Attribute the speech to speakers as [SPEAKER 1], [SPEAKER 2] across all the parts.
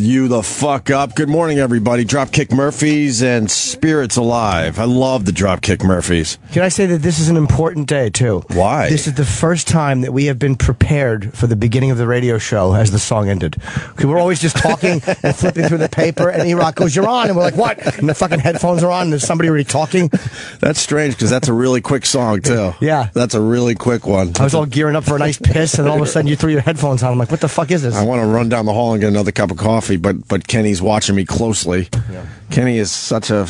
[SPEAKER 1] You the fuck up. Good morning, everybody. Dropkick Murphys and Spirits Alive. I love the Dropkick Murphys.
[SPEAKER 2] Can I say that this is an important day, too?
[SPEAKER 1] Why?
[SPEAKER 2] This is the first time that we have been prepared for the beginning of the radio show as the song ended. Because we're always just talking and flipping through the paper, and E-Rock goes, "You're on," and we're like, "What?" And the fucking headphones are on, and there's somebody already talking.
[SPEAKER 1] That's strange, because that's a really quick song, too.
[SPEAKER 2] Yeah.
[SPEAKER 1] That's a really quick one.
[SPEAKER 2] I was all gearing up for a nice piss, and all of a sudden you threw your headphones on. I'm like, what the fuck is this?
[SPEAKER 1] I want to run down the hall and get another cup of coffee, but Kenny's watching me closely. Yeah. Kenny is such a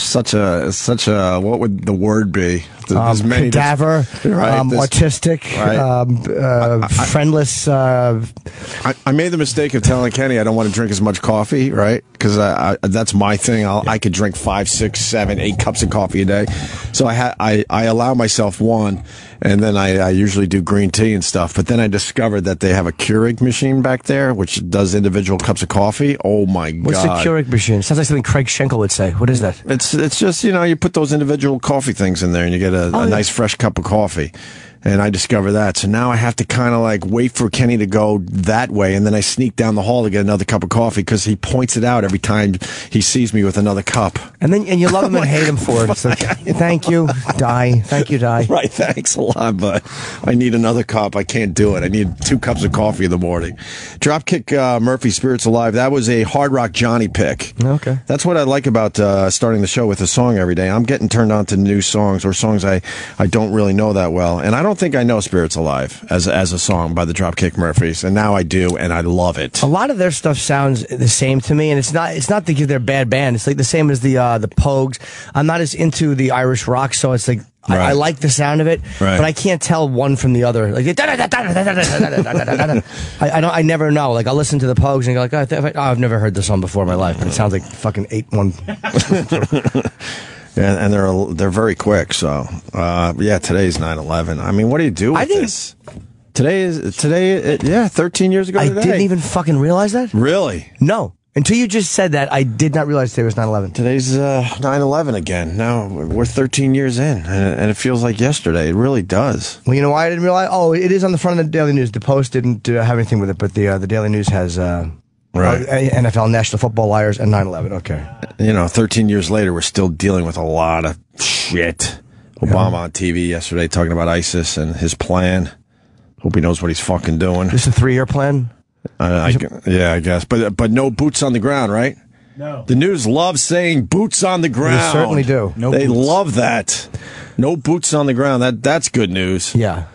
[SPEAKER 1] what would the word be? There's many
[SPEAKER 2] cadaver,
[SPEAKER 1] right,
[SPEAKER 2] autistic,
[SPEAKER 1] right.
[SPEAKER 2] Friendless.
[SPEAKER 1] I made the mistake of telling Kenny I don't want to drink as much coffee, right? Because that's my thing. I could drink 5, 6, 7, 8 cups of coffee a day. So I allow myself one, and then I usually do green tea and stuff. But then I discovered that they have a Keurig machine back there, which does individual cups of coffee. Oh my God!
[SPEAKER 2] What's the Keurig machine? Sounds like something Craig Schenkel would say. What is that?
[SPEAKER 1] It's just, you put those individual coffee things in there, and you get a nice fresh cup of coffee. And I discovered that. So now I have to kind of like wait for Kenny to go that way, and then I sneak down the hall to get another cup of coffee because he points it out every time he sees me with another cup.
[SPEAKER 2] And you love him and hate him for it. It's like, thank you, Die. Thank you, Die.
[SPEAKER 1] Right, thanks a lot, but I need another cup. I can't do it. I need 2 cups of coffee in the morning. Dropkick Murphy, Spirits Alive. That was a Hard Rock Johnny pick.
[SPEAKER 2] Okay.
[SPEAKER 1] That's what I like about starting the show with a song every day. I'm getting turned on to new songs or songs I don't really know that well. And I don't think I know Spirits Alive as a song by the Dropkick Murphys, and now I do, and I love it.
[SPEAKER 2] A lot of their stuff sounds the same to me, and it's not because they're a bad band. It's like the same as the Pogues. I'm not as into the Irish rock, so it's like
[SPEAKER 1] right.
[SPEAKER 2] I like the sound of it, right. But I can't tell one from the other. Like I never know. Like I'll listen to the Pogues and go like, I've never heard this song before in my life, but it sounds like fucking 8-1.
[SPEAKER 1] And they're very quick. So today's 9/11. I mean, what do you do with this? Today, 13 years ago today.
[SPEAKER 2] I didn't even fucking realize that.
[SPEAKER 1] Really?
[SPEAKER 2] No. Until you just said that, I did not realize today was 9/11.
[SPEAKER 1] Today's 9/11 again. Now we're 13 years in, and it feels like yesterday. It really does.
[SPEAKER 2] Well, you know why I didn't realize? Oh, it is on the front of the Daily News. The Post didn't have anything with it, but the Daily News has
[SPEAKER 1] right.
[SPEAKER 2] NFL, National Football Liars, and 9/11. Okay.
[SPEAKER 1] 13 years later, we're still dealing with a lot of shit. Obama on TV yesterday talking about ISIS and his plan. Hope he knows what he's fucking doing.
[SPEAKER 2] This is a 3-year plan?
[SPEAKER 1] I guess. But no boots on the ground, right?
[SPEAKER 3] No.
[SPEAKER 1] The news loves saying boots on the ground.
[SPEAKER 2] They certainly do.
[SPEAKER 1] They love that. No boots on the ground. That's good news.
[SPEAKER 2] Yeah.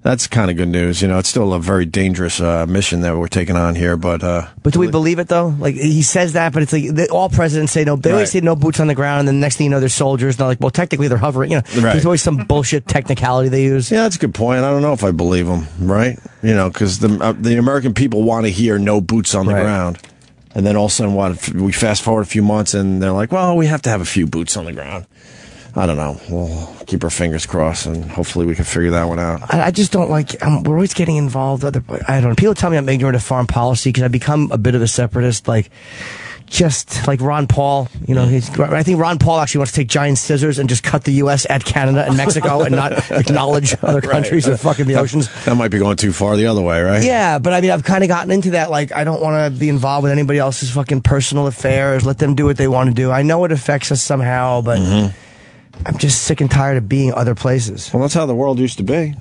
[SPEAKER 1] That's kind of good news. It's still a very dangerous mission that we're taking on here, but
[SPEAKER 2] do we believe it though? Like he says that, but it's like all presidents say no. They always say no boots on the ground, and then the next thing you know, they're soldiers. And they're like, well, technically they're hovering.
[SPEAKER 1] Right.
[SPEAKER 2] There's always some bullshit technicality they use.
[SPEAKER 1] Yeah, that's a good point. I don't know if I believe them. Right? Because the American people want to hear no boots on the ground, and then all of a sudden, we fast forward a few months, and they're like, well, we have to have a few boots on the ground. I don't know. We'll keep our fingers crossed, and hopefully we can figure that one out.
[SPEAKER 2] I just don't like. We're always getting involved. I don't know. People tell me I'm ignorant of foreign policy because I become a bit of a separatist. Just like Ron Paul. I think Ron Paul actually wants to take giant scissors and just cut the U.S. at Canada and Mexico and not acknowledge other countries and fucking the oceans.
[SPEAKER 1] That might be going too far the other way, right?
[SPEAKER 2] Yeah, but I mean, I've kind of gotten into that. Like, I don't want to be involved with anybody else's fucking personal affairs. Let them do what they want to do. I know it affects us somehow, but. Mm-hmm. I'm just sick and tired of being other places.
[SPEAKER 1] Well, that's how the world used to be,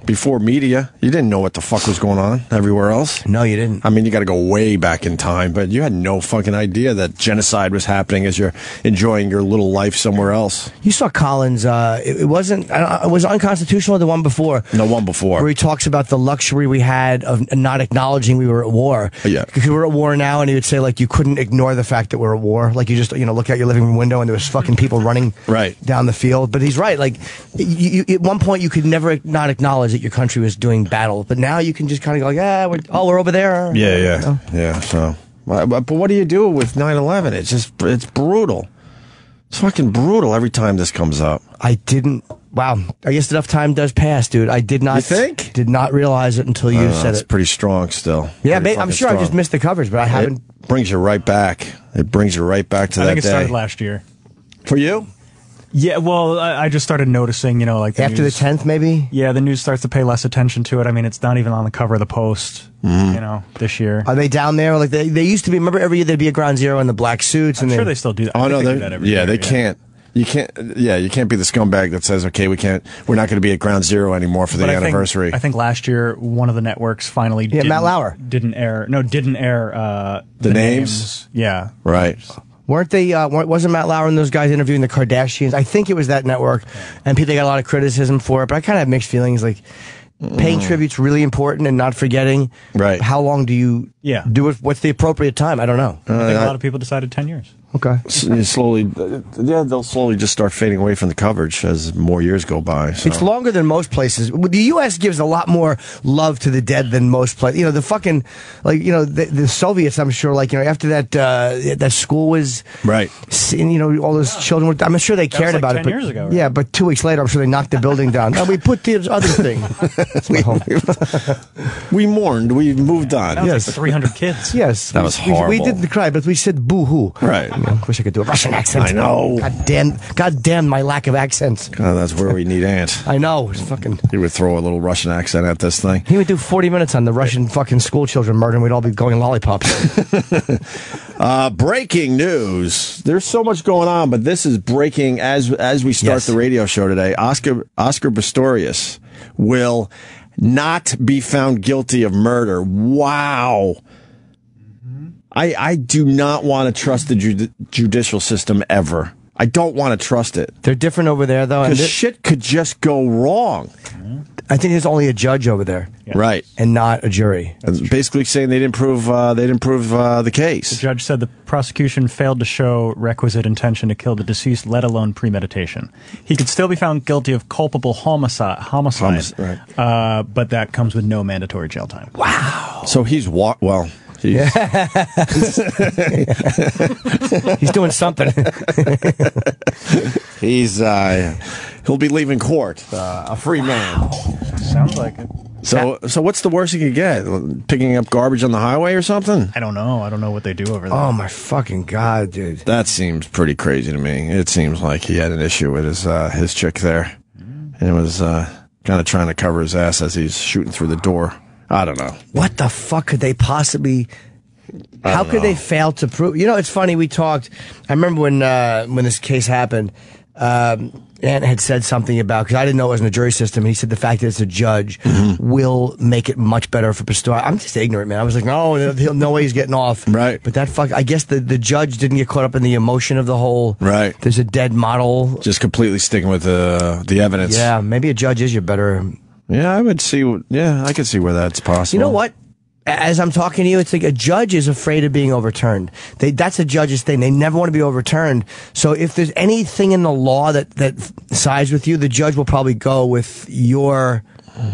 [SPEAKER 1] before media. You didn't know what the fuck was going on everywhere else.
[SPEAKER 2] No, you didn't.
[SPEAKER 1] I mean, you got to go way back in time, but you had no fucking idea that genocide was happening as you're enjoying your little life somewhere else.
[SPEAKER 2] You saw Collins, it wasn't, it was unconstitutional, the one before.
[SPEAKER 1] The one before.
[SPEAKER 2] Where he talks about the luxury we had of not acknowledging we were at war.
[SPEAKER 1] Yeah.
[SPEAKER 2] Because we're at war now, and he would say, like, you couldn't ignore the fact that we're at war. Like, you just, look out your living room window, and there was fucking people running. Right. Down the field. But he's right. Like, at one point, you could never not acknowledge that your country was doing battle. But now you can just kind of go, yeah, we're over there.
[SPEAKER 1] Yeah. So, but what do you do with 9/11? It's brutal. It's fucking brutal every time this comes up.
[SPEAKER 2] Wow. I guess enough time does pass, dude. I did not.
[SPEAKER 1] You think?
[SPEAKER 2] Did not realize it until you said
[SPEAKER 1] it's
[SPEAKER 2] it.
[SPEAKER 1] Pretty strong still.
[SPEAKER 2] Yeah, I'm sure I just missed the coverage, but I haven't.
[SPEAKER 1] It brings you right back. It brings you right back to that day.
[SPEAKER 3] I think it started last year.
[SPEAKER 1] For you?
[SPEAKER 3] Yeah, well, I just started noticing, like
[SPEAKER 2] After the 10th, maybe?
[SPEAKER 3] Yeah, the news starts to pay less attention to it. I mean, it's not even on the cover of the Post, this year.
[SPEAKER 2] Are they down there? Like they used to be. Remember, every year there'd be a Ground Zero in the black suits.
[SPEAKER 3] I'm sure they still do that.
[SPEAKER 1] Oh no,
[SPEAKER 3] they do that every year.
[SPEAKER 1] They can't. You can't. Yeah, you can't be the scumbag that says, "Okay, we're not going to be at Ground Zero anymore for the anniversary."
[SPEAKER 3] I think last year one of the networks finally
[SPEAKER 2] Matt Lauer
[SPEAKER 3] didn't air
[SPEAKER 1] the names.
[SPEAKER 3] Yeah,
[SPEAKER 1] right.
[SPEAKER 2] Weren't they? Wasn't Matt Lauer and those guys interviewing the Kardashians? I think it was that network, and people got a lot of criticism for it. But I kind of have mixed feelings. Like paying tribute's really important, and not forgetting.
[SPEAKER 1] Right.
[SPEAKER 2] How long do you do it? What's the appropriate time? I don't know.
[SPEAKER 3] I think a lot of people decided 10 years.
[SPEAKER 2] Okay.
[SPEAKER 1] They'll slowly just start fading away from the coverage as more years go by. So.
[SPEAKER 2] It's longer than most places. The U.S. gives a lot more love to the dead than most places. The fucking, the Soviets, I'm sure, after that school was...
[SPEAKER 1] Right.
[SPEAKER 2] All those children were... I'm sure they cared about
[SPEAKER 3] 10
[SPEAKER 2] it. But,
[SPEAKER 3] years ago, right?
[SPEAKER 2] Yeah, but 2 weeks later, I'm sure they knocked the building down. No, we put the other thing.
[SPEAKER 1] We mourned. We moved on.
[SPEAKER 3] That was like 300 kids.
[SPEAKER 2] Yes.
[SPEAKER 1] That was horrible.
[SPEAKER 2] We didn't cry, but we said boo-hoo.
[SPEAKER 1] Right.
[SPEAKER 2] I wish I could do a Russian accent.
[SPEAKER 1] I know.
[SPEAKER 2] God damn my lack of accents.
[SPEAKER 1] That's where we need Ant.
[SPEAKER 2] I know. It's fucking...
[SPEAKER 1] He would throw a little Russian accent at this thing.
[SPEAKER 2] He would do 40 minutes on the Russian fucking school children murder, and we'd all be going lollipops.
[SPEAKER 1] Breaking news. There's so much going on, but this is breaking as we start the radio show today. Oscar Pistorius will not be found guilty of murder. Wow. I do not want to trust the judicial system ever. I don't want to trust it.
[SPEAKER 2] They're different over there, though.
[SPEAKER 1] Because shit could just go wrong.
[SPEAKER 2] I think there's only a judge over there.
[SPEAKER 3] Yeah.
[SPEAKER 1] Right.
[SPEAKER 2] And not a jury.
[SPEAKER 1] Basically saying they didn't prove the case.
[SPEAKER 3] The judge said the prosecution failed to show requisite intention to kill the deceased, let alone premeditation. He could still be found guilty of culpable homicide,
[SPEAKER 1] Right.
[SPEAKER 3] but that comes with no mandatory jail time.
[SPEAKER 2] Wow.
[SPEAKER 1] So he's well...
[SPEAKER 2] He's doing something.
[SPEAKER 1] He'll be leaving court a free man.
[SPEAKER 3] Sounds like it.
[SPEAKER 1] So what's the worst he could get? Picking up garbage on the highway or something?
[SPEAKER 3] I don't know what they do over there.
[SPEAKER 2] Oh my fucking God, dude.
[SPEAKER 1] That seems pretty crazy to me. It seems like he had an issue with his chick there, and it was kind of trying to cover his ass as he's shooting through the door. I don't know.
[SPEAKER 2] What the fuck could they possibly... How could they fail to prove... it's funny, we talked... I remember when this case happened, Ant had said something about... Because I didn't know it was in the jury system, and he said the fact that it's a judge will make it much better for Pistorius. I'm just ignorant, man. I was like, no way he's getting off.
[SPEAKER 1] Right.
[SPEAKER 2] But I guess the judge didn't get caught up in the emotion of the whole...
[SPEAKER 1] Right.
[SPEAKER 2] There's a dead model.
[SPEAKER 1] Just completely sticking with the evidence.
[SPEAKER 2] Yeah, maybe a judge is your better...
[SPEAKER 1] Yeah, I could see where that's possible.
[SPEAKER 2] You know what? As I'm talking to you, it's like a judge is afraid of being overturned. That's a judge's thing. They never want to be overturned. So if there's anything in the law that sides with you, the judge will probably go with your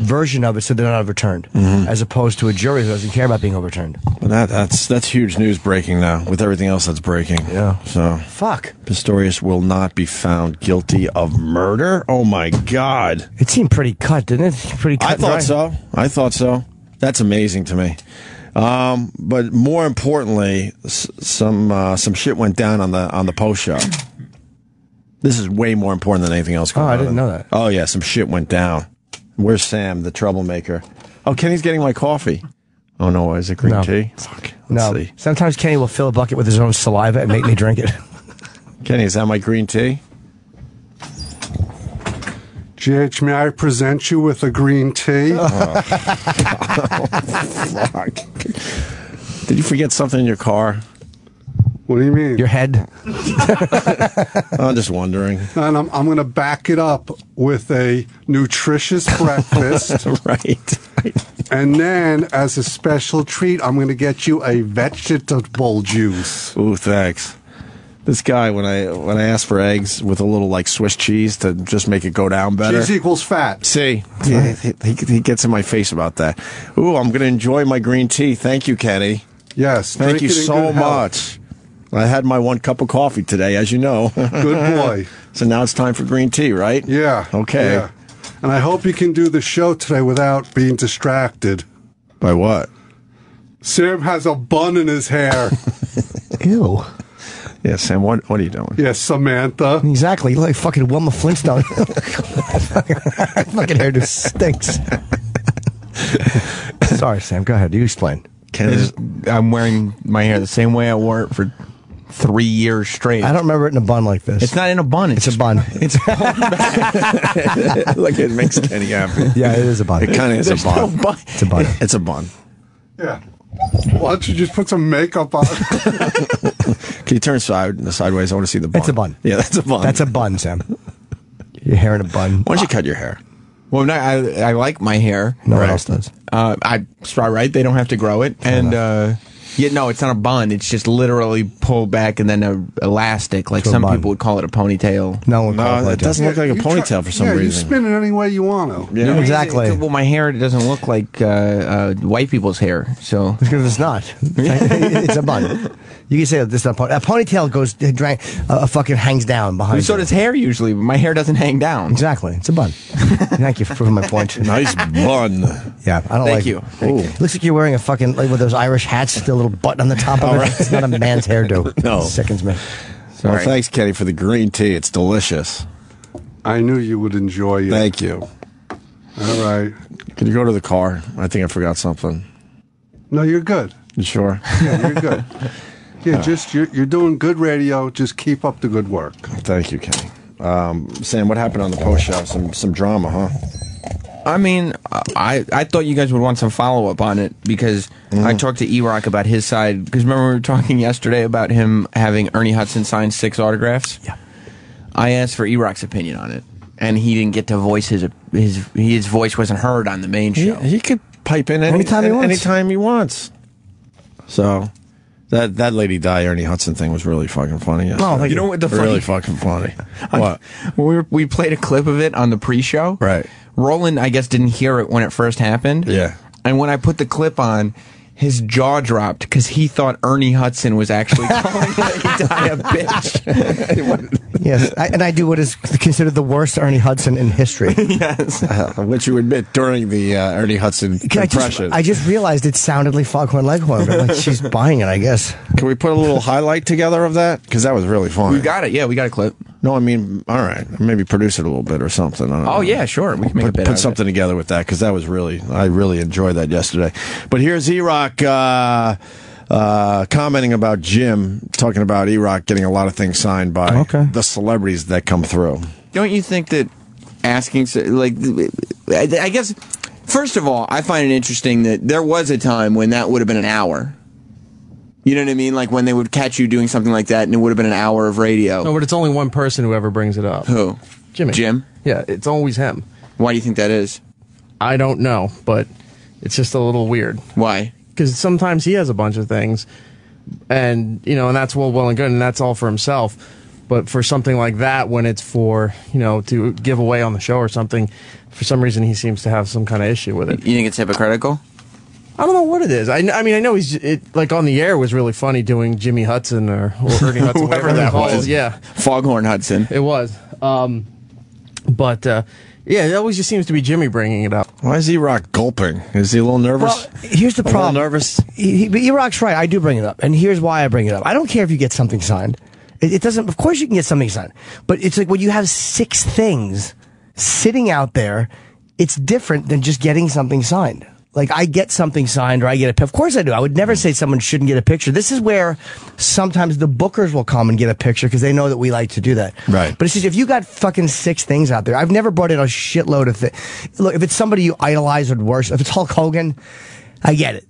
[SPEAKER 2] version of it so they're not overturned, as opposed to a jury who doesn't care about being overturned.
[SPEAKER 1] Well, that's huge news breaking now with everything else that's breaking.
[SPEAKER 2] Yeah.
[SPEAKER 1] So
[SPEAKER 2] fuck.
[SPEAKER 1] Pistorius will not be found guilty of murder. Oh my God.
[SPEAKER 2] It seemed pretty cut, didn't it? Pretty cut.
[SPEAKER 1] I thought so. That's amazing to me. But more importantly, some shit went down on the post show. This is way more important than anything else going on.
[SPEAKER 2] I didn't know that.
[SPEAKER 1] Oh yeah, some shit went down. Where's Sam, the troublemaker? Oh, Kenny's getting my coffee. Oh no, is it green tea? Fuck. Let's see.
[SPEAKER 2] Sometimes Kenny will fill a bucket with his own saliva and make me drink it.
[SPEAKER 1] Kenny, is that my green tea?
[SPEAKER 4] GH, may I present you with a green tea?
[SPEAKER 1] Oh, fuck. Did you forget something in your car?
[SPEAKER 4] What do you mean?
[SPEAKER 2] Your head?
[SPEAKER 1] I'm just wondering.
[SPEAKER 4] And I'm going to back it up with a nutritious breakfast.
[SPEAKER 1] Right.
[SPEAKER 4] And then, as a special treat, I'm going to get you a vegetable juice.
[SPEAKER 1] Ooh, thanks. This guy, when I ask for eggs with a little like Swiss cheese to just make it go down better.
[SPEAKER 4] Cheese equals fat.
[SPEAKER 1] See, he gets in my face about that. Ooh, I'm going to enjoy my green tea. Thank you, Kenny.
[SPEAKER 4] Yes.
[SPEAKER 1] Thank you so much. I had my 1 cup of coffee today, as you know.
[SPEAKER 4] Good boy.
[SPEAKER 1] So now it's time for green tea, right?
[SPEAKER 4] Yeah.
[SPEAKER 1] Okay.
[SPEAKER 4] Yeah. And I hope you can do the show today without being distracted.
[SPEAKER 1] By what?
[SPEAKER 4] Sam has a bun in his hair.
[SPEAKER 2] Ew.
[SPEAKER 1] Yeah, Sam, what are you doing?
[SPEAKER 4] Yes, Samantha.
[SPEAKER 2] Exactly. You look like fucking Wilma Flintstone. Fucking hair just stinks. Sorry, Sam. Go ahead. You explain.
[SPEAKER 5] I'm wearing my hair the same way I wore it for 3 years straight.
[SPEAKER 2] I don't remember it in a bun like this.
[SPEAKER 5] It's not in a bun.
[SPEAKER 2] It's a bun.
[SPEAKER 5] It's
[SPEAKER 1] Look, it makes Kenny happy.
[SPEAKER 2] Yeah, it is a bun.
[SPEAKER 1] It kind of is a bun.
[SPEAKER 5] no bun.
[SPEAKER 2] It's a bun.
[SPEAKER 1] It's a bun.
[SPEAKER 4] Yeah. Why don't you just put some makeup on?
[SPEAKER 1] Can you turn sideways? I want to see the bun.
[SPEAKER 2] It's a bun.
[SPEAKER 1] Yeah, that's a bun.
[SPEAKER 2] That's a bun, Sam. Your hair in a bun.
[SPEAKER 1] Why don't you cut your hair?
[SPEAKER 5] Well, I like my hair.
[SPEAKER 2] No one else does.
[SPEAKER 5] It's right. They don't have to grow it. And no, it's not a bun. It's just literally pulled back and then a elastic. Like some people would call it a ponytail.
[SPEAKER 2] No one calls
[SPEAKER 1] No,
[SPEAKER 2] it
[SPEAKER 1] it doesn't look like a ponytail for some reason.
[SPEAKER 4] You spin it any way you want to.
[SPEAKER 1] Yeah.
[SPEAKER 2] Exactly.
[SPEAKER 5] Well, my hair doesn't look like white people's hair. So
[SPEAKER 2] Because it's not. It's a bun. You can say that this is not a ponytail goes, fucking hangs down behind
[SPEAKER 5] so
[SPEAKER 2] you.
[SPEAKER 5] does hair usually, but my hair doesn't hang down.
[SPEAKER 2] Exactly. It's a bun. Thank you for proving my point.
[SPEAKER 1] Nice bun.
[SPEAKER 2] Yeah, I don't
[SPEAKER 5] Thank
[SPEAKER 2] like
[SPEAKER 5] you.
[SPEAKER 2] It looks like you're wearing a fucking, like with those Irish hats, the little button on the top of it. It's not a man's hairdo.
[SPEAKER 1] No.
[SPEAKER 2] It sickens me.
[SPEAKER 1] Well, thanks, Kenny, for the green tea. It's delicious.
[SPEAKER 4] I knew you would enjoy it.
[SPEAKER 1] Thank you.
[SPEAKER 4] All right.
[SPEAKER 1] Can you go to the car? I think I forgot something.
[SPEAKER 4] No, you're good.
[SPEAKER 1] You sure?
[SPEAKER 4] Yeah, you're good. Yeah, you're doing good radio. Just keep up the good work.
[SPEAKER 1] Thank you, Kenny. Sam, what happened on the post show? Some drama, huh?
[SPEAKER 5] I mean, I thought you guys would want some follow-up on it because I talked to E-Rock about his side. Because remember we were talking yesterday about him having Ernie Hudson sign 6 autographs?
[SPEAKER 2] Yeah.
[SPEAKER 5] I asked for E-Rock's opinion on it, and he didn't get to voice his voice wasn't heard on the main show.
[SPEAKER 1] He could pipe in
[SPEAKER 2] Anytime he wants.
[SPEAKER 1] anytime he wants. So that Lady Di Ernie Hudson thing was really fucking funny.
[SPEAKER 2] Oh, thank
[SPEAKER 5] you know what the
[SPEAKER 1] really fucking funny. What?
[SPEAKER 5] We played a clip of it on the pre-show.
[SPEAKER 1] Right.
[SPEAKER 5] Roland, I guess, didn't hear it when it first happened.
[SPEAKER 1] Yeah.
[SPEAKER 5] And when I put the clip on, his jaw dropped because he thought Ernie Hudson was actually calling Lady Di a bitch.
[SPEAKER 2] Yes, and I do what is considered the worst Ernie Hudson in history.
[SPEAKER 5] Yes.
[SPEAKER 1] Which you admit during the Ernie Hudson impression.
[SPEAKER 2] I just realized it sounded like Foghorn Leghorn. But like, she's buying it, I guess.
[SPEAKER 1] Can we put a little highlight together of that? Because that was really funny.
[SPEAKER 5] We got it. Yeah, we got a clip.
[SPEAKER 1] No, I mean, all right. Maybe produce it a little bit or something. I don't know.
[SPEAKER 5] Oh, yeah, sure. We can make a bit out
[SPEAKER 1] Put
[SPEAKER 5] of
[SPEAKER 1] something together with that because that was I really enjoyed that yesterday. But here's E-Rock commenting about Jim, talking about E-Rock getting a lot of things signed by the celebrities that come through.
[SPEAKER 5] Don't you think that asking, like, I guess, first of all, I find it interesting that there was a time when that would have been an hour. You know what I mean? Like when they would catch you doing something like that and it would have been an hour of radio.
[SPEAKER 6] No, but it's only one person who ever brings it up.
[SPEAKER 5] Who?
[SPEAKER 6] Jimmy.
[SPEAKER 5] Jim?
[SPEAKER 6] Yeah, it's always him.
[SPEAKER 5] Why do you think that is?
[SPEAKER 6] I don't know, but it's just a little weird.
[SPEAKER 5] Why?
[SPEAKER 6] Because sometimes he has a bunch of things, and, you know, and that's well and good, and that's all for himself. But for something like that, when it's for, you know, to give away on the show or something, for some reason he seems to have some kind of issue with it.
[SPEAKER 5] You think it's hypocritical?
[SPEAKER 6] I don't know what it is. I mean, I know like on the air was really funny doing Jimmy Hudson or Ernie Hudson,
[SPEAKER 5] whoever
[SPEAKER 6] whatever
[SPEAKER 5] that
[SPEAKER 6] was.
[SPEAKER 5] was.
[SPEAKER 6] Yeah,
[SPEAKER 5] Foghorn Hudson.
[SPEAKER 6] it was. But yeah, it always just seems to be Jimmy bringing it up.
[SPEAKER 1] Why is E-Rock gulping? Is he a little nervous?
[SPEAKER 2] Well, here's the
[SPEAKER 1] A
[SPEAKER 2] problem.
[SPEAKER 1] little nervous?
[SPEAKER 2] But E-Rock's right. I do bring it up. And here's why I bring it up. I don't care if you get something signed. It doesn't, of course you can get something signed. But it's like when you have 6 things sitting out there, it's different than just getting something signed. Like, I get something signed or I get of course I do. I would never say someone shouldn't get a picture. This is where sometimes the bookers will come and get a picture because they know that we like to do that.
[SPEAKER 1] Right.
[SPEAKER 2] But it's just, if you got fucking 6 things out there, I've never brought in a shitload of things. Look, if it's somebody you idolize or worse, if it's Hulk Hogan, I get it.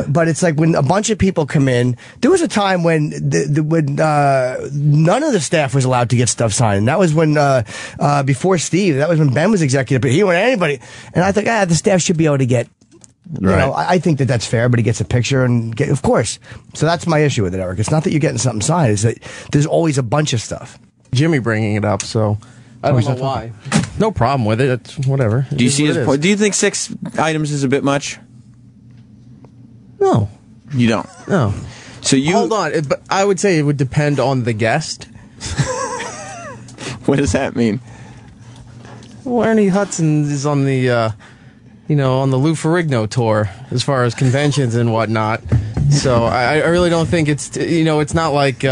[SPEAKER 2] But it's like when a bunch of people come in, there was a time when none of the staff was allowed to get stuff signed. And that was when, before Steve, that was when Ben was executive, but he went anybody. And I thought, the staff should be able to get, you know, I think that that's fair, but he gets a picture and of course. So that's my issue with it, Eric. It's not that you're getting something signed, it's that there's always a bunch of stuff.
[SPEAKER 6] Jimmy bringing it up, so I don't know why. No problem with it. It's whatever.
[SPEAKER 5] Do you see his point? Do you think 6 items is a bit much?
[SPEAKER 6] No.
[SPEAKER 5] You don't?
[SPEAKER 6] No.
[SPEAKER 5] So you...
[SPEAKER 6] Hold on. But I would say it would depend on the guest.
[SPEAKER 5] What does that mean?
[SPEAKER 6] Well, Ernie Hudson is on the, on the Lou Ferrigno tour as far as conventions and whatnot. So I really don't think it's, it's not like,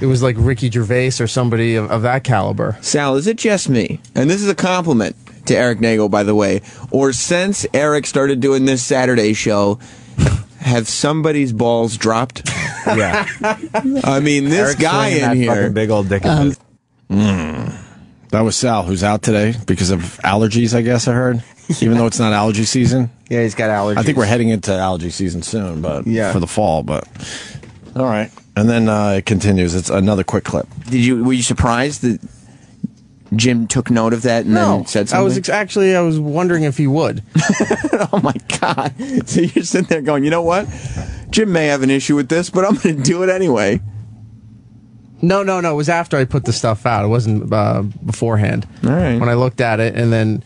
[SPEAKER 6] it was like Ricky Gervais or somebody of that caliber.
[SPEAKER 5] Sal, is it just me? And this is a compliment to Eric Nagel, by the way. Or since Eric started doing this Saturday show, have somebody's balls dropped?
[SPEAKER 7] Yeah.
[SPEAKER 5] I mean, this
[SPEAKER 7] Eric's
[SPEAKER 5] guy
[SPEAKER 7] swinging
[SPEAKER 5] in
[SPEAKER 7] that
[SPEAKER 5] here.
[SPEAKER 7] fucking big old dick of his.
[SPEAKER 1] That was Sal, who's out today because of allergies, I guess I heard. Even though it's not allergy season.
[SPEAKER 5] Yeah, he's got allergies.
[SPEAKER 1] I think we're heading into allergy season soon, but
[SPEAKER 5] Yeah.
[SPEAKER 1] for the fall. But all right. And then it continues. It's another quick clip.
[SPEAKER 5] Were you surprised that Jim took note of that and then said something?
[SPEAKER 6] I was wondering if he would.
[SPEAKER 5] Oh my God. So you're sitting there going, you know what? Jim may have an issue with this, but I'm going to do it anyway.
[SPEAKER 6] No. It was after I put the stuff out. It wasn't beforehand.
[SPEAKER 5] All right.
[SPEAKER 6] When I looked at it, and then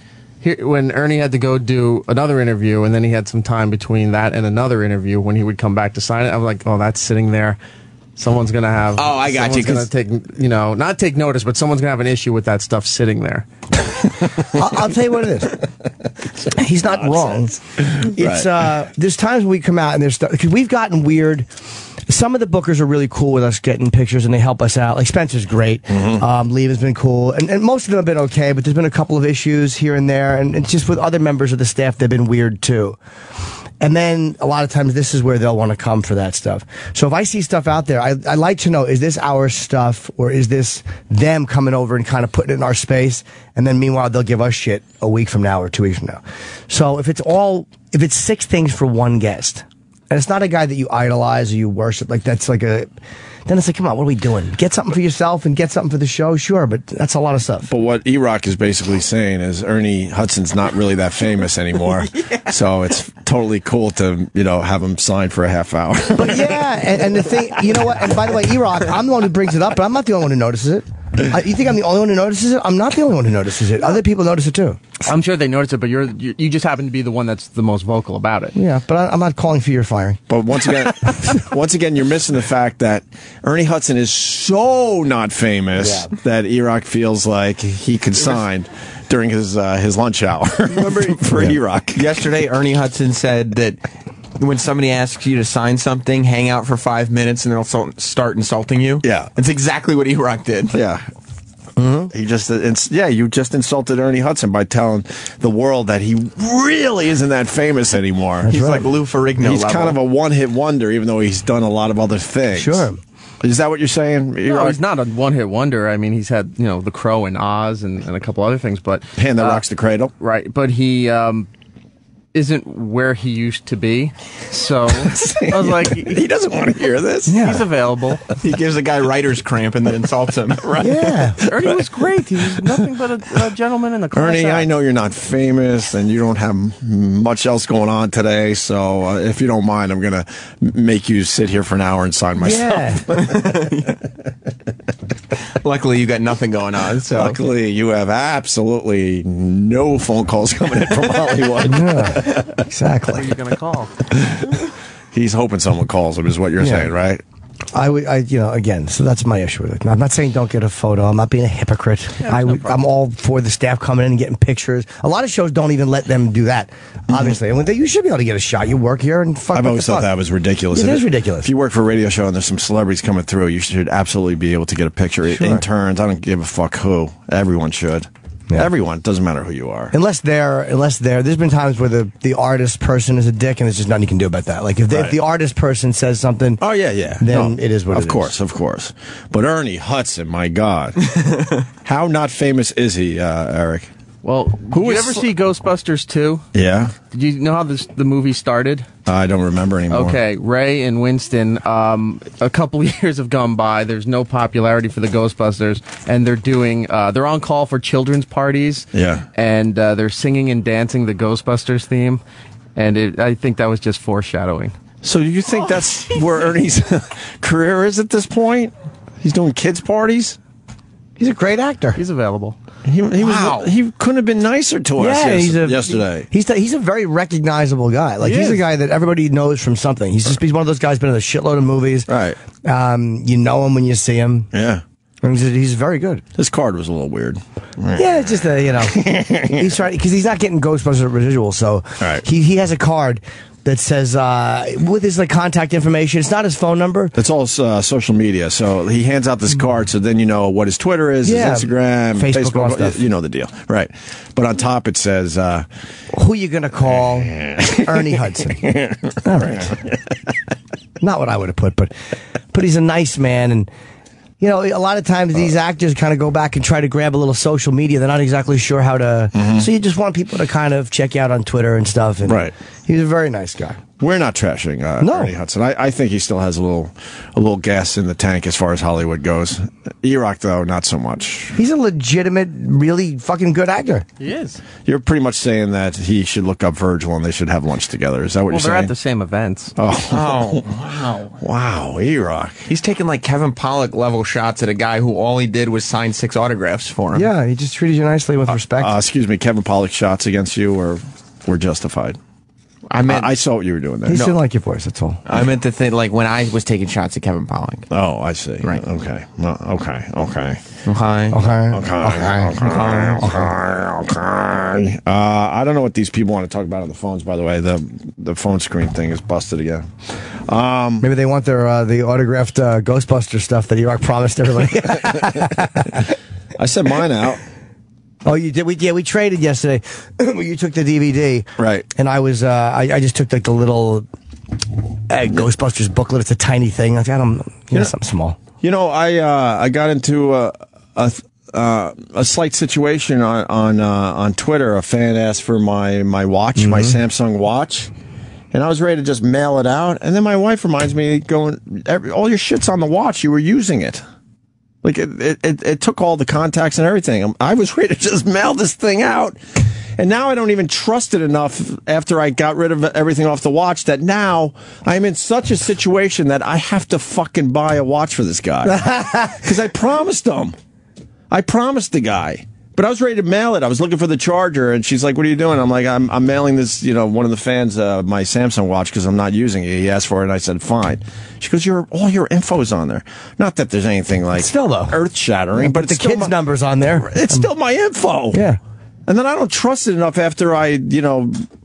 [SPEAKER 6] when Ernie had to go do another interview, and then he had some time between that and another interview when he would come back to sign it, I was like, oh, that's sitting there. Someone's going to have...
[SPEAKER 5] Oh, I got you.
[SPEAKER 6] Someone's going to take, not take notice, but someone's going to have an issue with that stuff sitting there.
[SPEAKER 2] I'll tell you what it is. He's not wrong. It's there's times when we come out and there's stuff because we've gotten weird. Some of the bookers are really cool with us getting pictures and they help us out. Like Spencer's great. Lee has been cool, and most of them have been okay. But there's been a couple of issues here and there, and just with other members of the staff, they've been weird too. And then a lot of times this is where they'll want to come for that stuff. So if I see stuff out there, I like to know, is this our stuff or is this them coming over and kind of putting it in our space? And then meanwhile, they'll give us shit a week from now or 2 weeks from now. So if it's 6 things for one guest, and it's not a guy that you idolize or you worship, like that's like then it's like, come on, what are we doing? Get something for yourself and get something for the show, sure, but that's a lot of stuff.
[SPEAKER 1] But what E-Rock is basically saying is Ernie Hudson's not really that famous anymore. So it's totally cool to, have him sign for a half hour.
[SPEAKER 2] But yeah, and the thing, you know what? And by the way, E-Rock, I'm the one who brings it up, but I'm not the only one who notices it. You think I'm the only one who notices it? I'm not the only one who notices it. Other people notice it too.
[SPEAKER 6] I'm sure they notice it, but you just happen to be the one that's the most vocal about it.
[SPEAKER 2] Yeah, but I'm not calling for your firing.
[SPEAKER 1] But once again, you're missing the fact that Ernie Hudson is so not famous that E-Rock feels like he could sign during his lunch hour. Remember for E-Rock.
[SPEAKER 5] Yesterday, Ernie Hudson said that when somebody asks you to sign something, hang out for 5 minutes and they'll start insulting you.
[SPEAKER 1] Yeah.
[SPEAKER 5] That's exactly what E-Rock did.
[SPEAKER 1] Yeah. He just, you just insulted Ernie Hudson by telling the world that he really isn't that famous anymore.
[SPEAKER 5] He's like Lou Ferrigno
[SPEAKER 1] He's
[SPEAKER 5] level.
[SPEAKER 1] kind of a one-hit wonder, even though he's done a lot of other things.
[SPEAKER 2] Sure.
[SPEAKER 1] Is that what you're saying?
[SPEAKER 6] No, he's not a one-hit wonder. I mean, he's had, The Crow and Oz and a couple other things, but...
[SPEAKER 1] Hand That Rocks the Cradle.
[SPEAKER 6] Right, but he isn't where he used to be, so I was like...
[SPEAKER 1] He doesn't want to hear this.
[SPEAKER 2] Yeah.
[SPEAKER 6] He's available.
[SPEAKER 5] He gives a guy writer's cramp and then insults him. Right?
[SPEAKER 2] Yeah.
[SPEAKER 6] Ernie was great. He was nothing but a gentleman in the class.
[SPEAKER 1] Ernie,
[SPEAKER 6] act.
[SPEAKER 1] I know you're not famous and you don't have much else going on today, so if you don't mind, I'm going to make you sit here for an hour and sign myself.
[SPEAKER 2] Yeah.
[SPEAKER 5] Luckily, you got nothing going on. So
[SPEAKER 1] Luckily, you have absolutely no phone calls coming in from Hollywood.
[SPEAKER 2] Yeah. Exactly.
[SPEAKER 6] What are you going to call?
[SPEAKER 1] He's hoping someone calls him, is what you're saying, right?
[SPEAKER 2] Again, so that's my issue with it. I'm not saying don't get a photo. I'm not being a hypocrite. I'm all for the staff coming in and getting pictures. A lot of shows don't even let them do that, obviously. And you should be able to get a shot. You work here and fuck.
[SPEAKER 1] I've always thought that was ridiculous.
[SPEAKER 2] It is ridiculous.
[SPEAKER 1] If you work for a radio show and there's some celebrities coming through, you should absolutely be able to get a picture.
[SPEAKER 2] Sure.
[SPEAKER 1] Interns, I don't give a fuck who. Everyone should.
[SPEAKER 2] Yeah.
[SPEAKER 1] Everyone. Doesn't matter who you are.
[SPEAKER 2] Unless there's been times where the artist person is a dick and there's just nothing you can do about that. Like if the artist person says something,
[SPEAKER 1] Oh, yeah.
[SPEAKER 2] then it is what it is.
[SPEAKER 1] Of course. But Ernie Hudson, my God. How not famous is he, Eric?
[SPEAKER 6] Well, did you ever see Ghostbusters 2?
[SPEAKER 1] Yeah.
[SPEAKER 6] Did you know how the movie started?
[SPEAKER 1] I don't remember anymore.
[SPEAKER 6] Okay, Ray and Winston, a couple years have gone by. There's no popularity for the Ghostbusters, and they're on call for children's parties.
[SPEAKER 1] Yeah.
[SPEAKER 6] And they're singing and dancing the Ghostbusters theme, and I think that was just foreshadowing.
[SPEAKER 1] So you think that's where Ernie's career is at this point? He's doing kids' parties?
[SPEAKER 2] He's a great actor.
[SPEAKER 6] He's available.
[SPEAKER 1] He couldn't have been nicer to us yesterday.
[SPEAKER 2] He's a very recognizable guy. Like he's a guy that everybody knows from something. He's one of those guys been in a shitload of movies.
[SPEAKER 1] Right.
[SPEAKER 2] You know him when you see him.
[SPEAKER 1] Yeah.
[SPEAKER 2] And he's very good.
[SPEAKER 1] His card was a little weird.
[SPEAKER 2] Yeah, it's just he's trying because he's not getting Ghostbusters residual, so
[SPEAKER 1] Right.
[SPEAKER 2] he has a card that says with his like contact information. It's not his phone number.
[SPEAKER 1] That's all social media. So he hands out this card, so then you know what his Twitter is,
[SPEAKER 2] Yeah.
[SPEAKER 1] his Instagram,
[SPEAKER 2] Facebook, all
[SPEAKER 1] Facebook.
[SPEAKER 2] stuff.
[SPEAKER 1] You know the deal, right? But on top it says,
[SPEAKER 2] Who you gonna call? Ernie Hudson. All right. Not what I would have put, but he's a nice man, and you know, a lot of times these actors kind of go back and try to grab a little social media. They're not exactly sure how to. So you just want people to kind of check you out on Twitter and stuff. And
[SPEAKER 1] Right.
[SPEAKER 2] He's a very nice guy.
[SPEAKER 1] we're not trashing
[SPEAKER 2] No.
[SPEAKER 1] Ernie Hudson. I think he still has a little gas in the tank as far as Hollywood goes. E-Rock, though, not so much.
[SPEAKER 2] He's a legitimate, really fucking good actor.
[SPEAKER 6] He is.
[SPEAKER 1] You're pretty much saying that he should look up Virgil and they should have lunch together. Is that what
[SPEAKER 6] Well,
[SPEAKER 1] you're
[SPEAKER 6] they're
[SPEAKER 1] saying?
[SPEAKER 6] at the same events.
[SPEAKER 5] Oh, wow.
[SPEAKER 1] Wow, E-Rock.
[SPEAKER 5] He's taking like Kevin Pollak level shots at a guy who all he did was sign 6 autographs for him.
[SPEAKER 2] Yeah, he just treated you nicely with respect.
[SPEAKER 1] Excuse me, Kevin Pollak's shots against you were justified.
[SPEAKER 5] I meant
[SPEAKER 1] I saw what you were doing there.
[SPEAKER 2] He didn't like your voice, that's all.
[SPEAKER 5] I meant to think like when I was taking shots at Kevin Pollak.
[SPEAKER 1] Oh, I see.
[SPEAKER 5] Right.
[SPEAKER 1] Okay. Well, okay.
[SPEAKER 5] Okay.
[SPEAKER 2] Okay.
[SPEAKER 1] I don't know what these people want to talk about on the phones, by the way. The phone screen thing is busted again.
[SPEAKER 2] Maybe they want their the autographed Ghostbuster stuff that E-Rock promised everybody.
[SPEAKER 1] I sent mine out.
[SPEAKER 2] Oh, you did? We traded yesterday. You took the DVD,
[SPEAKER 1] Right.
[SPEAKER 2] And I was I just took like the little Ghostbusters booklet. It's a tiny thing. I got them, something small.
[SPEAKER 1] You know, I got into a slight situation on Twitter. A fan asked for my watch, my Samsung watch, and I was ready to just mail it out. And then my wife reminds me, all your shit's on the watch. You were using it. Like, it took all the contacts and everything. I was ready to just mail this thing out. And now I don't even trust it enough after I got rid of everything off the watch that now I'm in such a situation that I have to fucking buy a watch for this guy. Because I promised him. I promised the guy. But I was ready to mail it. I was looking for the charger, and she's like, "What are you doing?" I'm like, "I'm mailing this, one of the fans my Samsung watch because I'm not using it." He asked for it, and I said, "Fine." She goes, all your info's on there. Not that there's anything like
[SPEAKER 2] Still, though.
[SPEAKER 1] earth-shattering, but
[SPEAKER 2] the
[SPEAKER 1] it's still
[SPEAKER 2] kid's number's on there.
[SPEAKER 1] It's still my info.
[SPEAKER 2] Yeah.
[SPEAKER 1] And then I don't trust it enough after I,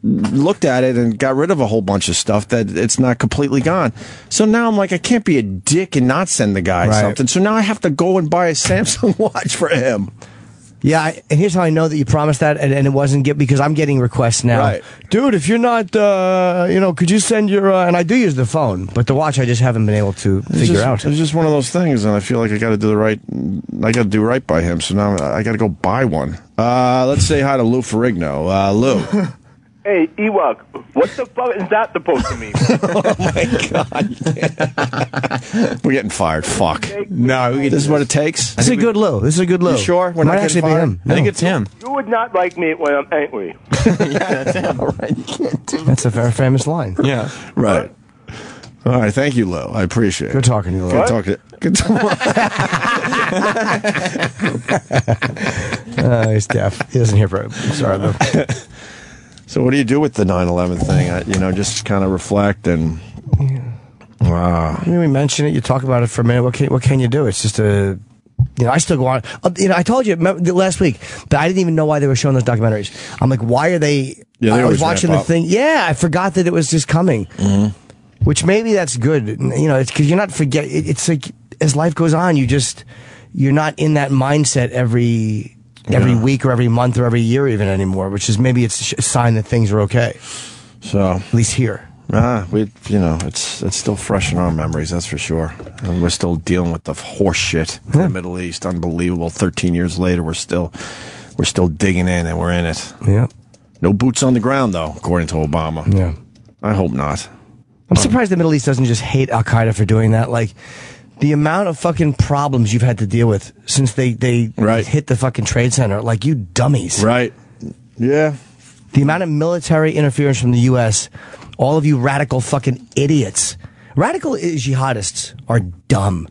[SPEAKER 1] looked at it and got rid of a whole bunch of stuff that it's not completely gone. So now I'm like, I can't be a dick and not send the guy something. So now I have to go and buy a Samsung watch for him.
[SPEAKER 2] Yeah, and here's how I know that you promised that, and it wasn't because I'm getting requests now.
[SPEAKER 1] Right.
[SPEAKER 2] Dude, if you're not, could you send your, and I do use the phone, but the watch I just haven't been able to figure out.
[SPEAKER 1] It's just one of those things, and I feel like I got to do right by him. So now I got to go buy one. Let's say hi to Lou Ferrigno. Lou.
[SPEAKER 8] Hey, Ewok, what the fuck is that supposed to mean?
[SPEAKER 1] Oh, my God. We're getting fired. Fuck.
[SPEAKER 5] No,
[SPEAKER 1] This is what it takes?
[SPEAKER 2] This is a good Lou. This is a good Lou.
[SPEAKER 1] You sure? We're
[SPEAKER 2] Might
[SPEAKER 1] not
[SPEAKER 2] actually
[SPEAKER 1] getting
[SPEAKER 2] be
[SPEAKER 1] fired?
[SPEAKER 2] him.
[SPEAKER 5] I think it's him.
[SPEAKER 8] You would not like me when I'm angry.
[SPEAKER 5] Yeah, that's him.
[SPEAKER 1] All right. You can't do
[SPEAKER 2] That's a very famous line.
[SPEAKER 5] Yeah.
[SPEAKER 1] Right. All right. Thank you, Lou. I appreciate it.
[SPEAKER 2] Good talking to you, Lou.
[SPEAKER 1] Good talking. Good
[SPEAKER 2] He's deaf. He doesn't hear very. Sorry, Lou.
[SPEAKER 1] So what do you do with the 9/11 thing? Just kind of reflect and... Wow.
[SPEAKER 2] I mean, we mention it. You talk about it for a minute. What can you do? It's just a... I still go on. I told you last week that I didn't even know why they were showing those documentaries. I'm like, why are they...
[SPEAKER 1] Yeah, they
[SPEAKER 2] I was
[SPEAKER 1] always
[SPEAKER 2] watching
[SPEAKER 1] ramp
[SPEAKER 2] the
[SPEAKER 1] up.
[SPEAKER 2] thing. Yeah, I forgot that it was just coming. Which maybe that's good. It's because you're not forget. It's like as life goes on, you're not in that mindset every week or every month or every year even anymore. Which is maybe it's a sign that things are okay.
[SPEAKER 1] So...
[SPEAKER 2] At least here.
[SPEAKER 1] It's still fresh in our memories, that's for sure. And we're still dealing with the horse shit in the Middle East. Unbelievable. 13 years later, we're still digging in and we're in it.
[SPEAKER 2] Yeah.
[SPEAKER 1] No boots on the ground, though, according to Obama.
[SPEAKER 2] Yeah.
[SPEAKER 1] I hope not.
[SPEAKER 2] I'm surprised the Middle East doesn't just hate Al Qaeda for doing that. Like, the amount of fucking problems you've had to deal with since they
[SPEAKER 1] Right.
[SPEAKER 2] hit the fucking Trade Center. Like, you dummies.
[SPEAKER 1] Right. Yeah.
[SPEAKER 2] The amount of military interference from the U.S., all of you radical fucking idiots. Radical jihadists are dumb.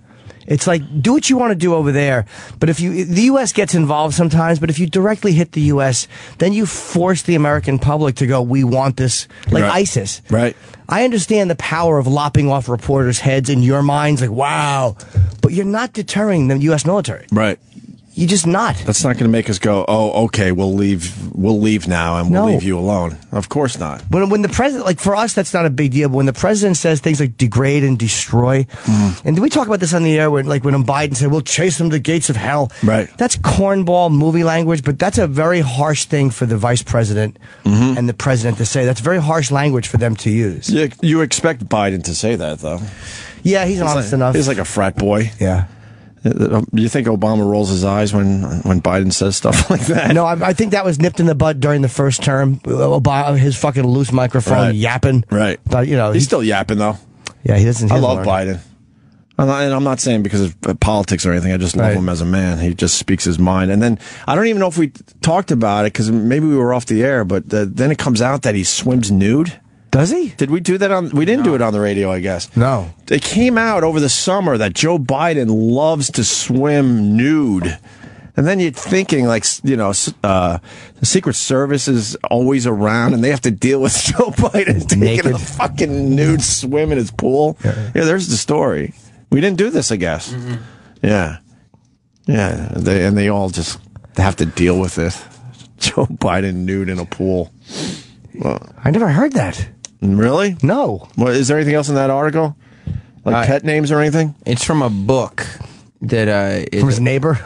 [SPEAKER 2] It's like, do what you want to do over there, but the U.S. gets involved sometimes, but if you directly hit the U.S., then you force the American public to go, we want this, like
[SPEAKER 1] Right.
[SPEAKER 2] ISIS.
[SPEAKER 1] Right.
[SPEAKER 2] I understand the power of lopping off reporters' heads in your minds, like, wow, but you're not deterring the U.S. military.
[SPEAKER 1] Right.
[SPEAKER 2] you're just not.
[SPEAKER 1] That's not going to make us go, oh, okay, we'll leave now and we'll leave you alone. Of course not.
[SPEAKER 2] When the president, like for us, that's not a big deal. But when the president says things like degrade and destroy, and did we talk about this on the air? When Biden said, "We'll chase them to the gates of hell,"
[SPEAKER 1] right?
[SPEAKER 2] That's cornball movie language, but that's a very harsh thing for the vice president and the president to say. That's very harsh language for them to use.
[SPEAKER 1] You expect Biden to say that, though.
[SPEAKER 2] Yeah, he's honest enough.
[SPEAKER 1] He's like a frat boy.
[SPEAKER 2] Yeah.
[SPEAKER 1] You think Obama rolls his eyes when Biden says stuff like that?
[SPEAKER 2] No, I think that was nipped in the bud during the first term. Obama, his fucking loose microphone yapping.
[SPEAKER 1] Right.
[SPEAKER 2] But,
[SPEAKER 1] he's still yapping, though.
[SPEAKER 2] Yeah, he doesn't.
[SPEAKER 1] I love Biden. And I'm not saying because of politics or anything. I just love him as a man. He just speaks his mind. And then, I don't even know if we talked about it because maybe we were off the air, but then it comes out that he swims nude.
[SPEAKER 2] Does he?
[SPEAKER 1] Did we do that we didn't do it on the radio, I guess.
[SPEAKER 2] No.
[SPEAKER 1] It came out over the summer that Joe Biden loves to swim nude. And then you're thinking, the Secret Service is always around and they have to deal with Joe Biden taking a fucking nude swim in his pool. Yeah, there's the story. We didn't do this, I guess. Yeah. Yeah. They all just have to deal with it. Joe Biden nude in a pool. Well,
[SPEAKER 2] I never heard that.
[SPEAKER 1] Really?
[SPEAKER 2] No.
[SPEAKER 1] Well, is there anything else in that article? Like pet names or anything?
[SPEAKER 5] It's from a book that
[SPEAKER 2] from his neighbor.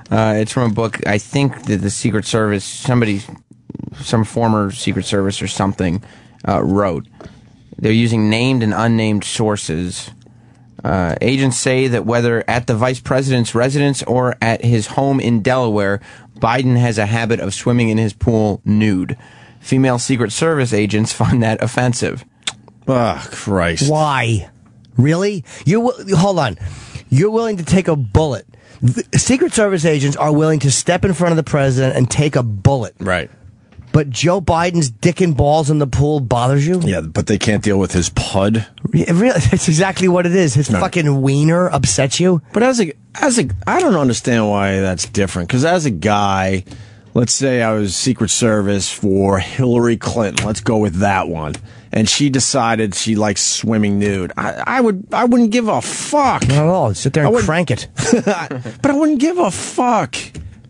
[SPEAKER 5] It's from a book. I think that the Secret Service, some former Secret Service or something, wrote. They're using named and unnamed sources. Agents say that whether at the vice president's residence or at his home in Delaware, Biden has a habit of swimming in his pool nude. Female Secret Service agents find that offensive.
[SPEAKER 1] Oh, Christ.
[SPEAKER 2] Why? Really? Hold on. You're willing to take a bullet. The Secret Service agents are willing to step in front of the president and take a bullet.
[SPEAKER 1] Right.
[SPEAKER 2] But Joe Biden's dick and balls in the pool bothers you?
[SPEAKER 1] Yeah, but they can't deal with his pud.
[SPEAKER 2] Yeah, really, that's exactly what it is. His fucking wiener upsets you.
[SPEAKER 1] But as a, I don't understand why that's different. Because as a guy, let's say I was Secret Service for Hillary Clinton. Let's go with that one. And she decided she likes swimming nude. I wouldn't give a fuck.
[SPEAKER 2] Not at all. Sit there and crank it.
[SPEAKER 1] But I wouldn't give a fuck.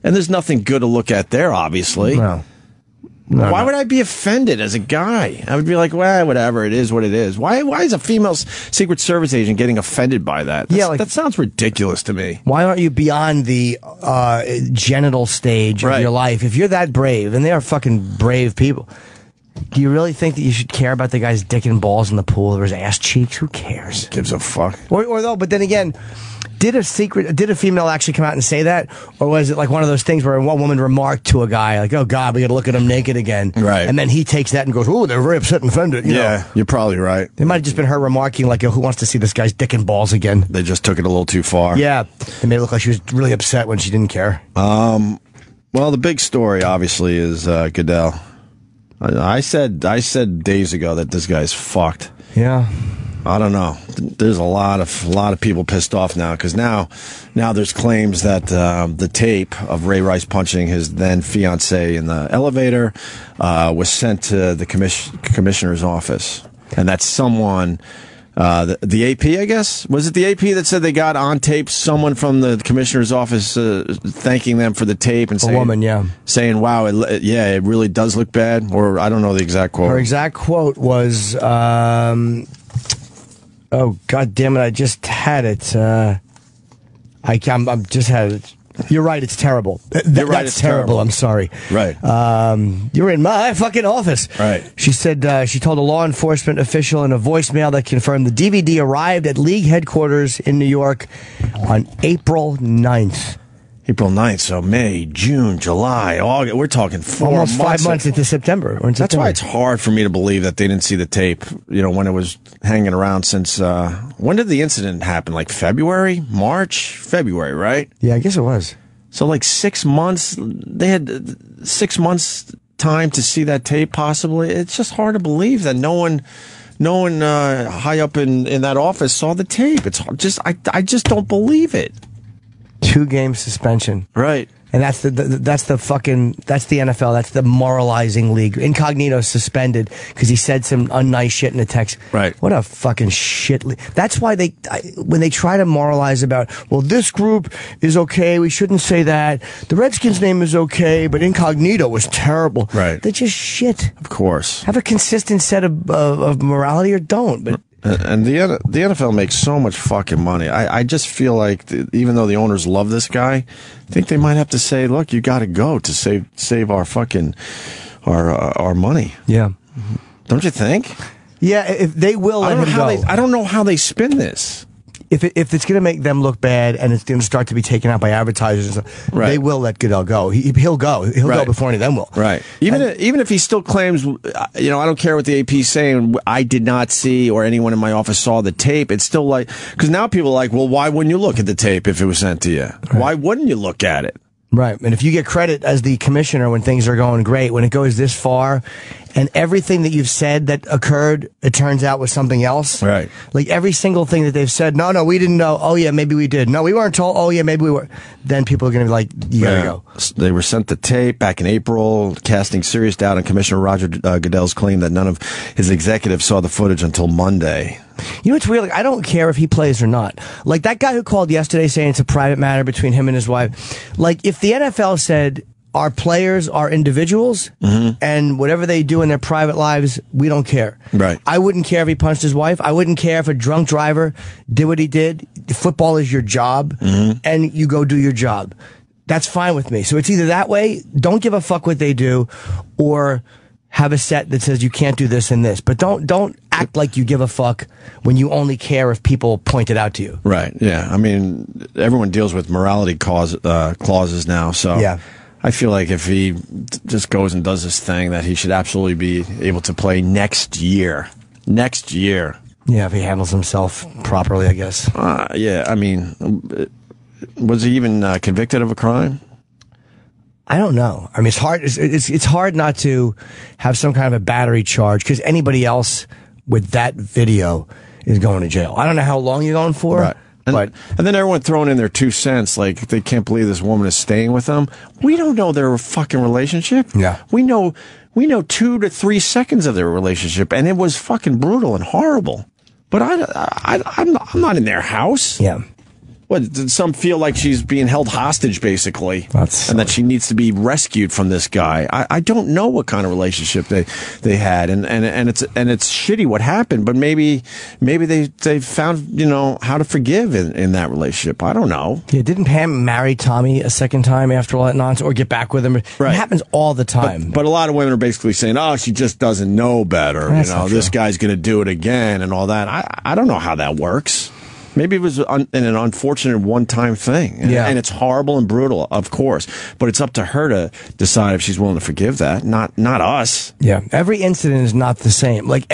[SPEAKER 1] And there's nothing good to look at there, obviously.
[SPEAKER 2] No.
[SPEAKER 1] Why would I be offended as a guy? I would be like, well, whatever, it is what it is. Why is a female Secret Service agent getting offended by that? That sounds ridiculous to me.
[SPEAKER 2] Why aren't you beyond the genital stage of your life? If you're that brave, and they are fucking brave people, do you really think that you should care about the guy's dick and balls in the pool or his ass cheeks? Who cares?
[SPEAKER 1] Gives a fuck.
[SPEAKER 2] Or though, but then again, did a female actually come out and say that? Or was it like one of those things where one woman remarked to a guy, like, oh, God, we got to look at him naked again.
[SPEAKER 1] Right.
[SPEAKER 2] And then he takes that and goes, oh, they're very upset and offended. You know?
[SPEAKER 1] You're probably right.
[SPEAKER 2] It might have just been her remarking, like, who wants to see this guy's dick and balls again?
[SPEAKER 1] They just took it a little too far.
[SPEAKER 2] Yeah. It made it look like she was really upset when she didn't care.
[SPEAKER 1] Well, the big story, obviously, is Goodell. I said days ago that this guy's fucked.
[SPEAKER 2] Yeah.
[SPEAKER 1] I don't know. There's a lot of people pissed off now because now there's claims that the tape of Ray Rice punching his then fiancée in the elevator was sent to the commissioner's office, and that someone. The AP, I guess? Was it the AP that said they got on tape someone from the commissioner's office thanking them for the tape and saying,
[SPEAKER 2] a woman, yeah,
[SPEAKER 1] saying, "Wow, it really does look bad." Or I don't know the exact quote.
[SPEAKER 2] Her exact quote was, "Oh God damn it! I just had it. I'm just had it." You're right. It's terrible.
[SPEAKER 1] You're right.
[SPEAKER 2] That's terrible. I'm sorry.
[SPEAKER 1] Right.
[SPEAKER 2] You're in my fucking office.
[SPEAKER 1] Right.
[SPEAKER 2] She said she told a law enforcement official in a voicemail that confirmed the DVD arrived at League headquarters in New York on April 9th.
[SPEAKER 1] April 9th, so May, June, July, August. We're talking
[SPEAKER 2] almost 5 months into September.
[SPEAKER 1] That's why it's hard for me to believe that they didn't see the tape, when it was hanging around since, when did the incident happen? Like February? March? February, right?
[SPEAKER 2] Yeah, I guess it was.
[SPEAKER 1] So like 6 months, they had 6 months time to see that tape possibly. It's just hard to believe that no one high up in that office saw the tape. It's just, I just don't believe it.
[SPEAKER 2] 2-game suspension.
[SPEAKER 1] Right.
[SPEAKER 2] And that's the NFL. That's the moralizing league. Incognito suspended because he said some unnice shit in a text.
[SPEAKER 1] Right.
[SPEAKER 2] What a fucking shit league. That's why when they try to moralize about, well, this group is okay, we shouldn't say that. The Redskins name is okay, but Incognito was terrible.
[SPEAKER 1] Right.
[SPEAKER 2] They're just shit.
[SPEAKER 1] Of course.
[SPEAKER 2] Have a consistent set of morality or don't. But
[SPEAKER 1] And the NFL makes so much fucking money. I just feel like even though the owners love this guy, I think they might have to say, look, you got to go to save our fucking our money.
[SPEAKER 2] yeah.
[SPEAKER 1] Don't you think?
[SPEAKER 2] Yeah, if they will let him go.
[SPEAKER 1] I don't know how they spin this.
[SPEAKER 2] If it's going to make them look bad and it's going to start to be taken out by advertisers and stuff,
[SPEAKER 1] Right.
[SPEAKER 2] they will let Goodell go. He'll go. He'll go
[SPEAKER 1] Right.
[SPEAKER 2] before any of them will.
[SPEAKER 1] Right. Even if he still claims, I don't care what the AP's saying, I did not see or anyone in my office saw the tape. It's still like, because now people are like, well, why wouldn't you look at the tape if it was sent to you? Right. Why wouldn't you look at it?
[SPEAKER 2] Right. And if you get credit as the commissioner when things are going great, when it goes this far and everything that you've said that occurred, it turns out was something else.
[SPEAKER 1] Right.
[SPEAKER 2] Like every single thing that they've said, no, we didn't know. Oh, yeah, maybe we did. No, we weren't told. Oh, yeah, maybe we were. Then people are going to be like, you got to go.
[SPEAKER 1] They were sent the tape back in April, casting serious doubt on Commissioner Roger Goodell's claim that none of his executives saw the footage until Monday.
[SPEAKER 2] You know what's weird? Like, I don't care if he plays or not. Like that guy who called yesterday saying it's a private matter between him and his wife. Like if the NFL said our players are individuals and whatever they do in their private lives, we don't care.
[SPEAKER 1] Right.
[SPEAKER 2] I wouldn't care if he punched his wife. I wouldn't care if a drunk driver did what he did. Football is your job and you go do your job. That's fine with me. So it's either that way, don't give a fuck what they do, or have a set that says you can't do this and this. But don't act like you give a fuck when you only care if people point it out to you.
[SPEAKER 1] Right. Yeah. I mean, everyone deals with morality clauses now. So
[SPEAKER 2] Yeah.
[SPEAKER 1] I feel like if he just goes and does this thing, that he should absolutely be able to play next year. Next year.
[SPEAKER 2] Yeah, if he handles himself properly, I guess.
[SPEAKER 1] Yeah. I mean, was he even convicted of a crime?
[SPEAKER 2] I don't know. I mean, it's hard. It's hard not to have some kind of a battery charge because anybody else with that video is going to jail. I don't know how long you're going for,
[SPEAKER 1] Right. And then everyone throwing in their 2 cents, like they can't believe this woman is staying with them. We don't know their fucking relationship.
[SPEAKER 2] Yeah.
[SPEAKER 1] We know 2 to 3 seconds of their relationship, and it was fucking brutal and horrible. But I'm not in their house.
[SPEAKER 2] Yeah.
[SPEAKER 1] What, did some feel like she's being held hostage, basically,
[SPEAKER 2] That's
[SPEAKER 1] and that she needs to be rescued from this guy? I don't know what kind of relationship they had, and it's shitty what happened. But maybe they found how to forgive in that relationship. I don't know.
[SPEAKER 2] Yeah, didn't Pam marry Tommy a second time after all that nonsense, or get back with him?
[SPEAKER 1] Right.
[SPEAKER 2] It happens all the time.
[SPEAKER 1] But a lot of women are basically saying, "Oh, she just doesn't know better."
[SPEAKER 2] That's not
[SPEAKER 1] This
[SPEAKER 2] true.
[SPEAKER 1] guy's going to do it again and all that. I don't know how that works. Maybe it was an unfortunate one-time thing. And it's horrible and brutal, of course. But it's up to her to decide if she's willing to forgive that, not us.
[SPEAKER 2] Yeah, every incident is not the same. Like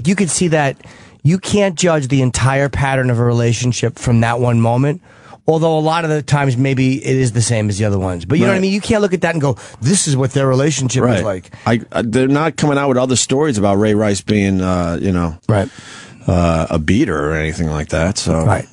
[SPEAKER 2] you could see that you can't judge the entire pattern of a relationship from that one moment. Although a lot of the times maybe it is the same as the other ones. But you know what I mean? You can't look at that and go, this is what their relationship is like.
[SPEAKER 1] They're not coming out with other stories about Ray Rice being,
[SPEAKER 2] Right.
[SPEAKER 1] A beater or anything like that. So
[SPEAKER 2] Right.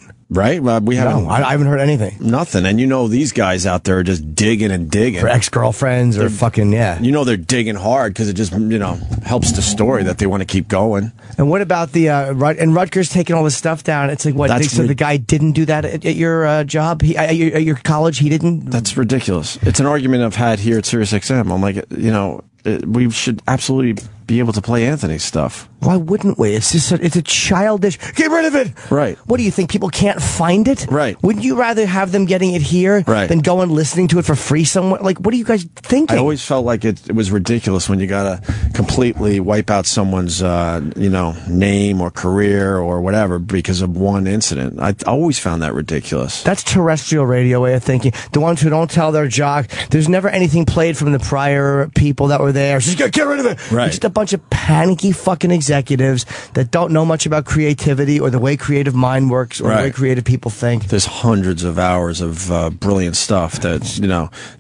[SPEAKER 1] We haven't.
[SPEAKER 2] No, I haven't heard anything.
[SPEAKER 1] Nothing. And these guys out there are just digging and digging.
[SPEAKER 2] For ex-girlfriends or fucking, yeah.
[SPEAKER 1] They're digging hard because it just, helps the story that they want to keep going.
[SPEAKER 2] And what about the, and Rutgers taking all this stuff down? It's like, what, so the guy didn't do that at your job? At your college, he didn't?
[SPEAKER 1] That's ridiculous. It's an argument I've had here at SiriusXM. I'm like, we should absolutely be able to play Anthony's stuff.
[SPEAKER 2] Why wouldn't we? It's just it's a childish. Get rid of it.
[SPEAKER 1] Right.
[SPEAKER 2] What do you think? People can't find it.
[SPEAKER 1] Right.
[SPEAKER 2] Wouldn't you rather have them getting it here than going listening to it for free somewhere? Like, what are you guys thinking?
[SPEAKER 1] I always felt like it was ridiculous when you gotta completely wipe out someone's name or career or whatever because of one incident. I always found that ridiculous.
[SPEAKER 2] That's terrestrial radio way of thinking. The ones who don't tell their jock. There's never anything played from the prior people that were there. So just get rid of it.
[SPEAKER 1] Right.
[SPEAKER 2] It's just a bunch of panicky fucking executives that don't know much about creativity or the way creative mind works or the way creative people think.
[SPEAKER 1] There's hundreds of hours of brilliant stuff that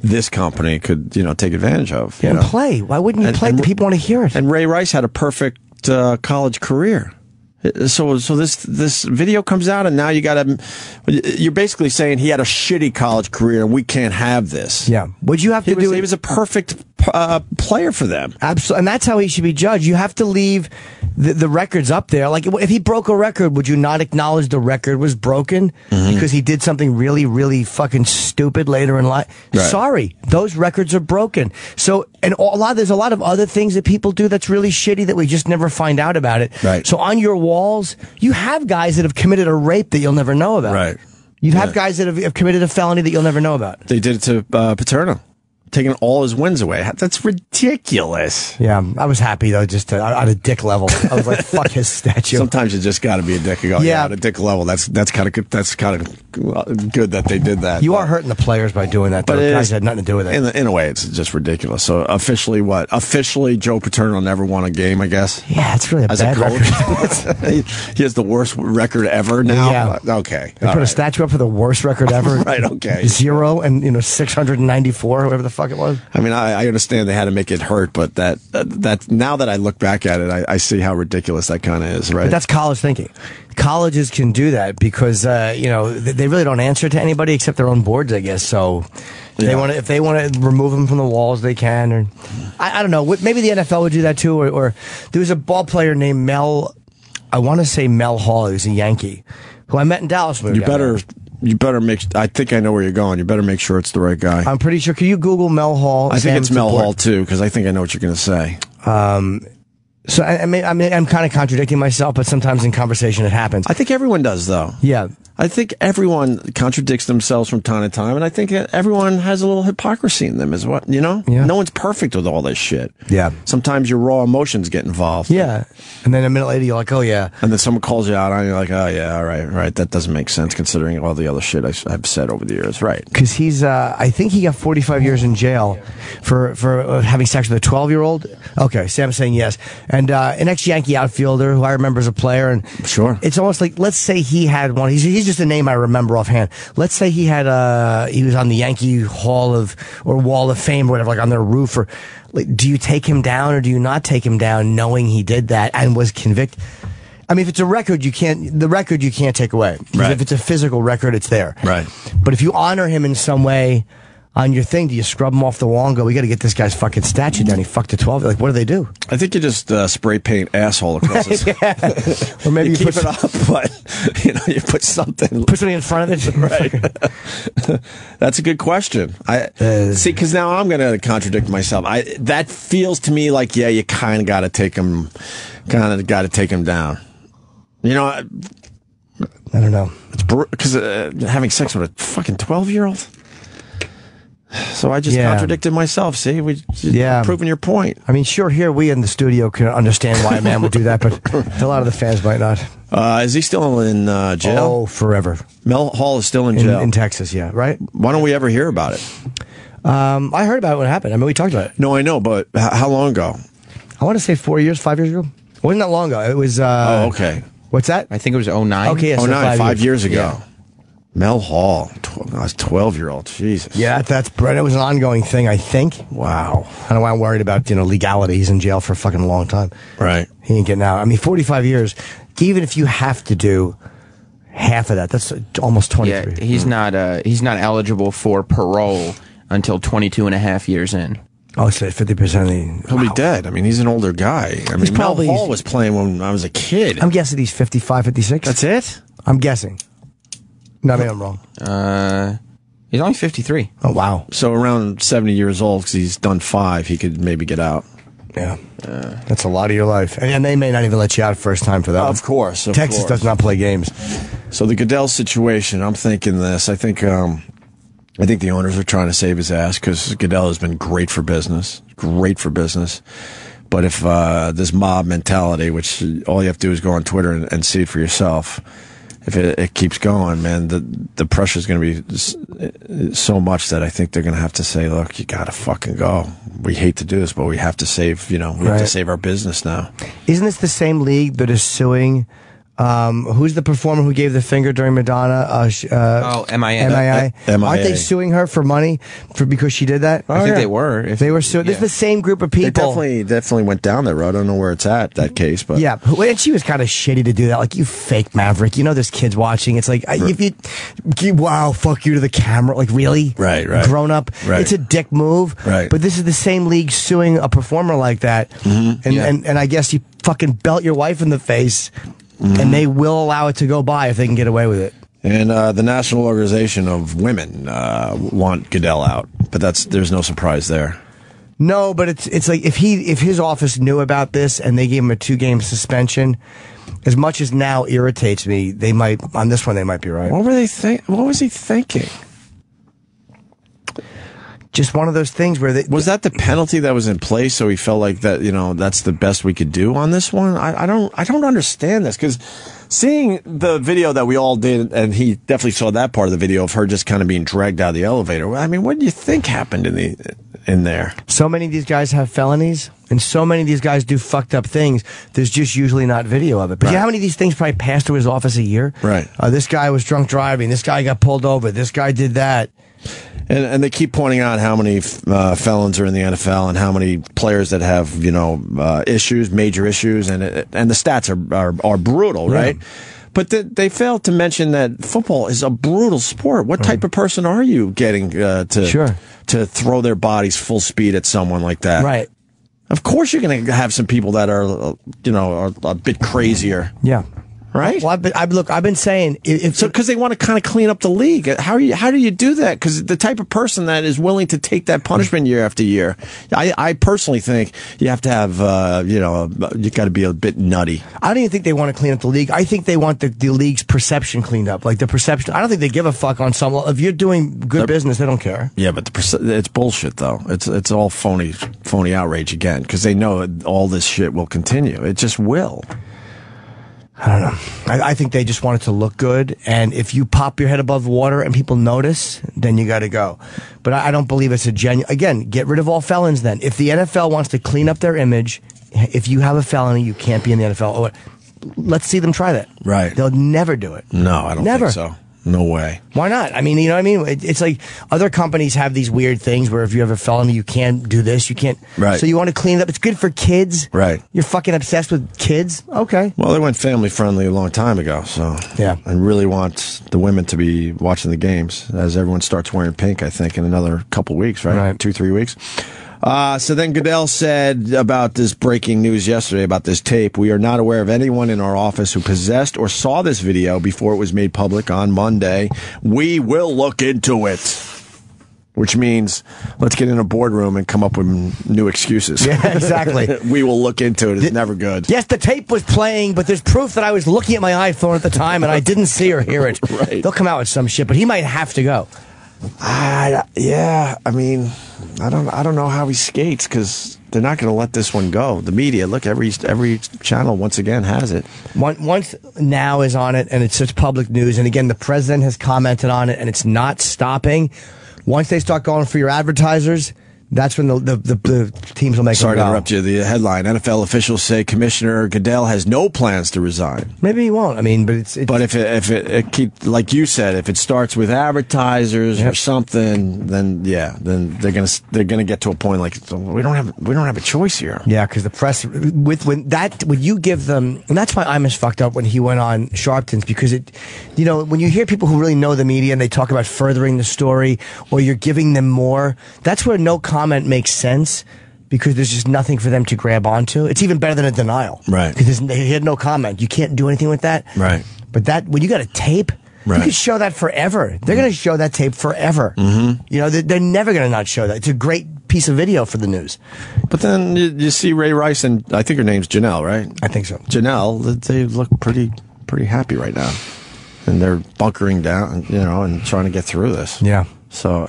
[SPEAKER 1] this company could take advantage of.
[SPEAKER 2] And play. Why wouldn't you play? The people want to hear it.
[SPEAKER 1] And Ray Rice had a perfect college career. So this video comes out, and now you're basically saying he had a shitty college career, and we can't have this.
[SPEAKER 2] Yeah. Would you have to do it?
[SPEAKER 1] He was a perfect player for them.
[SPEAKER 2] Absolutely. And that's how he should be judged. You have to leave the records up there. Like, if he broke a record, would you not acknowledge the record was broken because he did something really, really fucking stupid later in life?
[SPEAKER 1] Right.
[SPEAKER 2] Sorry, those records are broken. So, and there's a lot of other things that people do that's really shitty that we just never find out about it.
[SPEAKER 1] Right.
[SPEAKER 2] So on your walls, you have guys that have committed a rape that you'll never know about.
[SPEAKER 1] Right.
[SPEAKER 2] You have guys that have committed a felony that you'll never know about.
[SPEAKER 1] They did it to Paterno, taking all his wins away. That's ridiculous.
[SPEAKER 2] Yeah, I was happy though, just at a dick level. I was like, "Fuck his statue."
[SPEAKER 1] Sometimes you just got to be a dick. You go,
[SPEAKER 2] Yeah.
[SPEAKER 1] at a dick level. That's kind of good. That's kind of good that they did that.
[SPEAKER 2] You are hurting the players by doing that. Though.
[SPEAKER 1] But
[SPEAKER 2] The
[SPEAKER 1] it
[SPEAKER 2] guys
[SPEAKER 1] is-
[SPEAKER 2] had nothing to do with it.
[SPEAKER 1] In a way, it's just ridiculous. So officially, what? Officially, Joe Paterno never won a game, I guess.
[SPEAKER 2] Yeah, it's really a
[SPEAKER 1] As
[SPEAKER 2] bad
[SPEAKER 1] a coach,
[SPEAKER 2] record.
[SPEAKER 1] he has the worst record ever now.
[SPEAKER 2] Yeah.
[SPEAKER 1] Okay.
[SPEAKER 2] They
[SPEAKER 1] All
[SPEAKER 2] put a
[SPEAKER 1] right.
[SPEAKER 2] statue up for the worst record ever.
[SPEAKER 1] Right, okay.
[SPEAKER 2] 0 and 694, whatever the fuck it was.
[SPEAKER 1] I mean, I understand they had to make it hurt, but that now that I look back at it, I see how ridiculous that kind of is, right?
[SPEAKER 2] But that's college thinking. Colleges can do that because they really don't answer to anybody except their own boards, I guess. So if they want to remove them from the walls, they can. Or I don't know. Maybe the NFL would do that too. Or there was a ball player named Mel. I want to say Mel Hall. He was a Yankee who I met in Dallas. When we were down there.
[SPEAKER 1] You better I think I know where you're going. You better make sure it's the right guy.
[SPEAKER 2] I'm pretty sure. Can you Google Mel Hall?
[SPEAKER 1] I think it's Mel
[SPEAKER 2] Support?
[SPEAKER 1] Hall too, because I think I know what you're going to say.
[SPEAKER 2] So I'm kind of contradicting myself, but sometimes in conversation it happens.
[SPEAKER 1] I think everyone does, though.
[SPEAKER 2] Yeah.
[SPEAKER 1] I think everyone contradicts themselves from time to time, and I think everyone has a little hypocrisy in them as well, you know?
[SPEAKER 2] Yeah.
[SPEAKER 1] No one's perfect with all this shit.
[SPEAKER 2] Yeah.
[SPEAKER 1] Sometimes your raw emotions get involved.
[SPEAKER 2] Yeah. And then a minute later, you're like, oh, yeah.
[SPEAKER 1] And then someone calls you out on it, you're like, oh, yeah, all right, that doesn't make sense considering all the other shit I've said over the years. Right.
[SPEAKER 2] Because he's, I think he got 45 years in jail for having sex with a 12-year-old. Okay, Sam's saying yes. And an ex-Yankee outfielder who I remember as a player. And
[SPEAKER 1] Sure.
[SPEAKER 2] It's almost like, let's say he had one. He's just a name I remember offhand. Let's say he was on the Yankee Wall of Fame or whatever, like on their roof. Or like, do you take him down or do you not take him down knowing he did that and was convicted? I mean, if it's a record, you can't take away.
[SPEAKER 1] Right.
[SPEAKER 2] If it's a physical record, it's there.
[SPEAKER 1] Right.
[SPEAKER 2] But if you honor him in some way on your thing, do you scrub him off the wall and go, we got to get this guy's fucking statue down? He fucked a 12. Like, what do they do?
[SPEAKER 1] I think you just spray paint asshole across his
[SPEAKER 2] Or maybe
[SPEAKER 1] you
[SPEAKER 2] you
[SPEAKER 1] keep
[SPEAKER 2] put
[SPEAKER 1] it up, but you put something.
[SPEAKER 2] Put something in front of it.
[SPEAKER 1] Right. That's a good question. See, because now I'm going to contradict myself. That feels to me like, yeah, you kind of got to take him down. You know,
[SPEAKER 2] I don't know.
[SPEAKER 1] it's because having sex with a fucking 12-year-old. So I just contradicted myself. See, proving your point.
[SPEAKER 2] I mean, sure, here we in the studio can understand why a man would do that, but a lot of the fans might not.
[SPEAKER 1] Is he still in jail?
[SPEAKER 2] Oh, forever.
[SPEAKER 1] Mel Hall is still in jail.
[SPEAKER 2] In Texas, yeah, right?
[SPEAKER 1] Why don't we ever hear about it?
[SPEAKER 2] I heard about it when it happened. I mean, we talked about it.
[SPEAKER 1] No, I know, but how long ago?
[SPEAKER 2] I want to say 5 years ago. It wasn't that long ago. It was...
[SPEAKER 1] oh, okay.
[SPEAKER 2] What's that?
[SPEAKER 5] I think it was 09.
[SPEAKER 2] Okay, yeah, so
[SPEAKER 1] 09, 5 years ago.
[SPEAKER 2] Yeah.
[SPEAKER 1] Mel Hall, I was 12-year-old. Jesus.
[SPEAKER 2] Yeah, that's it was an ongoing thing, I think.
[SPEAKER 1] Wow.
[SPEAKER 2] I don't know why I'm worried about, legality. He's in jail for a fucking long time.
[SPEAKER 1] Right.
[SPEAKER 2] He ain't getting out. I mean, 45 years, even if you have to do half of that, that's almost 23.
[SPEAKER 5] Yeah, he's not eligible for parole until 22 and a half years in.
[SPEAKER 2] Oh, so 50% of the...
[SPEAKER 1] He'll be dead. I mean, he's an older guy. I mean,
[SPEAKER 2] probably-
[SPEAKER 1] Mel Hall was playing when I was a kid.
[SPEAKER 2] I'm guessing he's 55, 56.
[SPEAKER 1] That's it?
[SPEAKER 2] I'm guessing. No, maybe I'm wrong.
[SPEAKER 5] He's only 53.
[SPEAKER 2] Oh, wow.
[SPEAKER 1] So around 70 years old, because he's done 5, he could maybe get out.
[SPEAKER 2] Yeah. That's a lot of your life. And they may not even let you out first time for that.
[SPEAKER 1] Of course.
[SPEAKER 2] Texas does not play games.
[SPEAKER 1] So the Goodell situation, I'm thinking this. I think the owners are trying to save his ass because Goodell has been great for business. But if this mob mentality, which all you have to do is go on Twitter and see it for yourself, if it keeps going, man, the pressure is going to be so much that I think they're going to have to say, look, you got to fucking go. We hate to do this, but we have to save, have to save our business now.
[SPEAKER 2] Isn't this the same league that is suing Who's the performer who gave the finger during Madonna?
[SPEAKER 9] MIA.
[SPEAKER 2] MIA.
[SPEAKER 1] MIA.
[SPEAKER 2] Aren't they suing her for money because she did that?
[SPEAKER 9] I think they were.
[SPEAKER 2] They were suing. This is the same group of people.
[SPEAKER 1] They definitely went down that road. I don't know where it's at, that case, but
[SPEAKER 2] yeah, and she was kind of shitty to do that. Like, you fake maverick. You know there's kids watching. It's like, if you, wow, fuck you to the camera. Like, really?
[SPEAKER 1] Right.
[SPEAKER 2] Grown up.
[SPEAKER 1] Right.
[SPEAKER 2] It's a dick move.
[SPEAKER 1] Right.
[SPEAKER 2] But this is the same league suing a performer like that. And I guess you fucking belt your wife in the face, and they will allow it to go by if they can get away with it.
[SPEAKER 1] And the National Organization of Women want Goodell out, but there's no surprise there.
[SPEAKER 2] No, but it's like if his office knew about this and they gave him a 2-game suspension, as much as now irritates me, they might on this one they might be right.
[SPEAKER 1] What was he thinking?
[SPEAKER 2] Just one of those things where
[SPEAKER 1] was that the penalty that was in place, so he felt like that, that's the best we could do on this one? I don't understand this, because seeing the video that we all did, and he definitely saw that part of the video of her just kind of being dragged out of the elevator. I mean, what do you think happened in there?
[SPEAKER 2] So many of these guys have felonies, and so many of these guys do fucked up things. There's just usually not video of it. But you know how many of these things probably passed through his office a year?
[SPEAKER 1] Right.
[SPEAKER 2] This guy was drunk driving. This guy got pulled over. This guy did that.
[SPEAKER 1] And they keep pointing out how many felons are in the NFL and how many players that have issues, major issues, and the stats are brutal, right? Yeah. But they fail to mention that football is a brutal sport. What type of person are you getting to throw their bodies full speed at someone like that?
[SPEAKER 2] Right.
[SPEAKER 1] Of course, you're going to have some people that are are a bit crazier.
[SPEAKER 2] Yeah.
[SPEAKER 1] Right.
[SPEAKER 2] Well, I've been saying
[SPEAKER 1] because they want to kind of clean up the league. How do you do that? Because the type of person that is willing to take that punishment year after year, I personally think you have to have you got to be a bit nutty.
[SPEAKER 2] I don't even think they want to clean up the league. I think they want the league's perception cleaned up, like the perception. I don't think they give a fuck on some. If you're doing good business, they don't care.
[SPEAKER 1] Yeah, but it's bullshit though. It's all phony outrage again, because they know all this shit will continue. It just will.
[SPEAKER 2] I don't know. I think they just want it to look good, and if you pop your head above water and people notice, then you got to go. But I don't believe it's a genuine. Again, get rid of all felons then. If the NFL wants to clean up their image, if you have a felony, you can't be in the NFL. Let's see them try that.
[SPEAKER 1] Right.
[SPEAKER 2] They'll never do it.
[SPEAKER 1] No, I don't think so. No way.
[SPEAKER 2] Why not? I mean, you know what I mean? It's like other companies have these weird things where if you have a felony, you can't do this, you can't.
[SPEAKER 1] Right.
[SPEAKER 2] So you want to clean it up. It's good for kids.
[SPEAKER 1] Right.
[SPEAKER 2] You're fucking obsessed with kids? Okay.
[SPEAKER 1] Well, they went family friendly a long time ago, so.
[SPEAKER 2] Yeah.
[SPEAKER 1] I really want the women to be watching the games as everyone starts wearing pink, I think, in another couple weeks, right? 2-3 weeks. So then Goodell said about this breaking news yesterday about this tape, we are not aware of anyone in our office who possessed or saw this video before it was made public on Monday. We will look into it. Which means let's get in a boardroom and come up with new excuses.
[SPEAKER 2] Yeah, exactly.
[SPEAKER 1] We will look into it. It's never good.
[SPEAKER 2] Yes, the tape was playing, but there's proof that I was looking at my iPhone at the time and I didn't see or hear it.
[SPEAKER 1] Right.
[SPEAKER 2] They'll come out with some shit, but he might have to go.
[SPEAKER 1] Yeah, I mean, I don't know how he skates, because they're not going to let this one go. The media, look, every channel once again has it.
[SPEAKER 2] Once Now is on it, and it's such public news, and again, the president has commented on it, and it's not stopping. Once they start going for your advertisers, that's when the teams will make
[SPEAKER 1] Sorry
[SPEAKER 2] them
[SPEAKER 1] to
[SPEAKER 2] go.
[SPEAKER 1] interrupt you. The headline, NFL officials say Commissioner Goodell has no plans to resign.
[SPEAKER 2] Maybe he won't. I mean, but it's
[SPEAKER 1] but if it keep, like you said, if it starts with advertisers or something, then they're gonna get to a point like we don't have a choice here.
[SPEAKER 2] Yeah, because the press when you give them, and that's why I'm as fucked up when he went on Sharpton's, because when you hear people who really know the media and they talk about furthering the story or you're giving them more, that's where no comment makes sense, because there's just nothing for them to grab onto. It's even better than a denial,
[SPEAKER 1] right?
[SPEAKER 2] Because they had no comment. You can't do anything with that,
[SPEAKER 1] right?
[SPEAKER 2] But when you got a tape, you can show that forever. They're going to show that tape forever. Mm-hmm. They're never going to not show that. It's a great piece of video for the news.
[SPEAKER 1] But then you see Ray Rice, and I think her name's Janelle, right?
[SPEAKER 2] I think so.
[SPEAKER 1] Janelle, they look pretty happy right now, and they're bunkering down, and trying to get through this.
[SPEAKER 2] Yeah.
[SPEAKER 1] So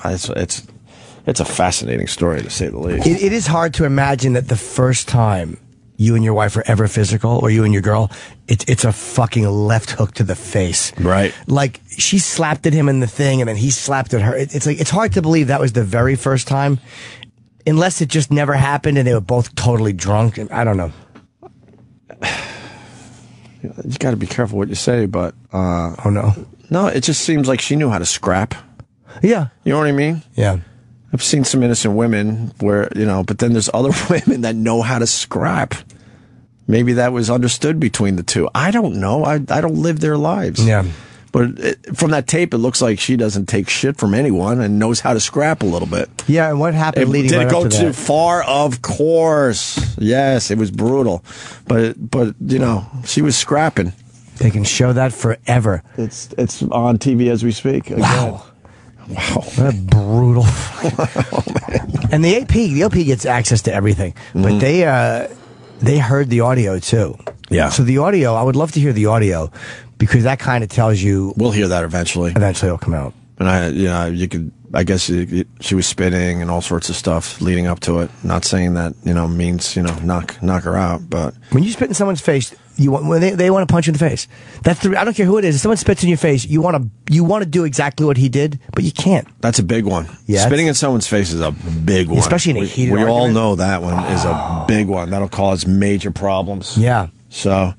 [SPEAKER 1] it's a fascinating story, to say the least.
[SPEAKER 2] It is hard to imagine that the first time you and your wife are ever physical, or you and your girl, it's a fucking left hook to the face.
[SPEAKER 1] Right.
[SPEAKER 2] Like, she slapped at him in the thing, and then he slapped at her. It's hard to believe that was the very first time, unless it just never happened and they were both totally drunk. I don't know.
[SPEAKER 1] You got to be careful what you say, but
[SPEAKER 2] Oh no.
[SPEAKER 1] no, it just seems like she knew how to scrap.
[SPEAKER 2] Yeah.
[SPEAKER 1] You know what I mean?
[SPEAKER 2] Yeah.
[SPEAKER 1] I've seen some innocent women where, but then there's other women that know how to scrap. Maybe that was understood between the two. I don't know. I don't live their lives.
[SPEAKER 2] Yeah.
[SPEAKER 1] But from that tape, it looks like she doesn't take shit from anyone and knows how to scrap a little bit.
[SPEAKER 2] Yeah, and what happened leading
[SPEAKER 1] Did
[SPEAKER 2] right
[SPEAKER 1] it go
[SPEAKER 2] up to
[SPEAKER 1] too
[SPEAKER 2] that?
[SPEAKER 1] far? Of course. Yes, it was brutal. But she was scrapping.
[SPEAKER 2] They can show that forever.
[SPEAKER 1] It's on TV as we speak. Again.
[SPEAKER 2] Wow.
[SPEAKER 1] Wow.
[SPEAKER 2] What a brutal. And the AP gets access to everything, but they heard the audio too.
[SPEAKER 1] Yeah.
[SPEAKER 2] So the audio, I would love to hear the audio because that kind of tells you.
[SPEAKER 1] We'll hear that eventually.
[SPEAKER 2] Eventually, it'll come out.
[SPEAKER 1] And you could. I guess she was spitting and all sorts of stuff leading up to it. Not saying that means knock her out, but
[SPEAKER 2] When you spit in someone's face, when they want to punch you in the face. I don't care who it is. If someone spits in your face, you want to do exactly what he did, but you can't.
[SPEAKER 1] that's a big one.
[SPEAKER 2] Yeah,
[SPEAKER 1] Spitting in someone's face is a big one,
[SPEAKER 2] Especially in a heated
[SPEAKER 1] We all
[SPEAKER 2] argument.
[SPEAKER 1] know that one is a big one. That'll cause major problems.
[SPEAKER 2] Yeah.
[SPEAKER 1] So,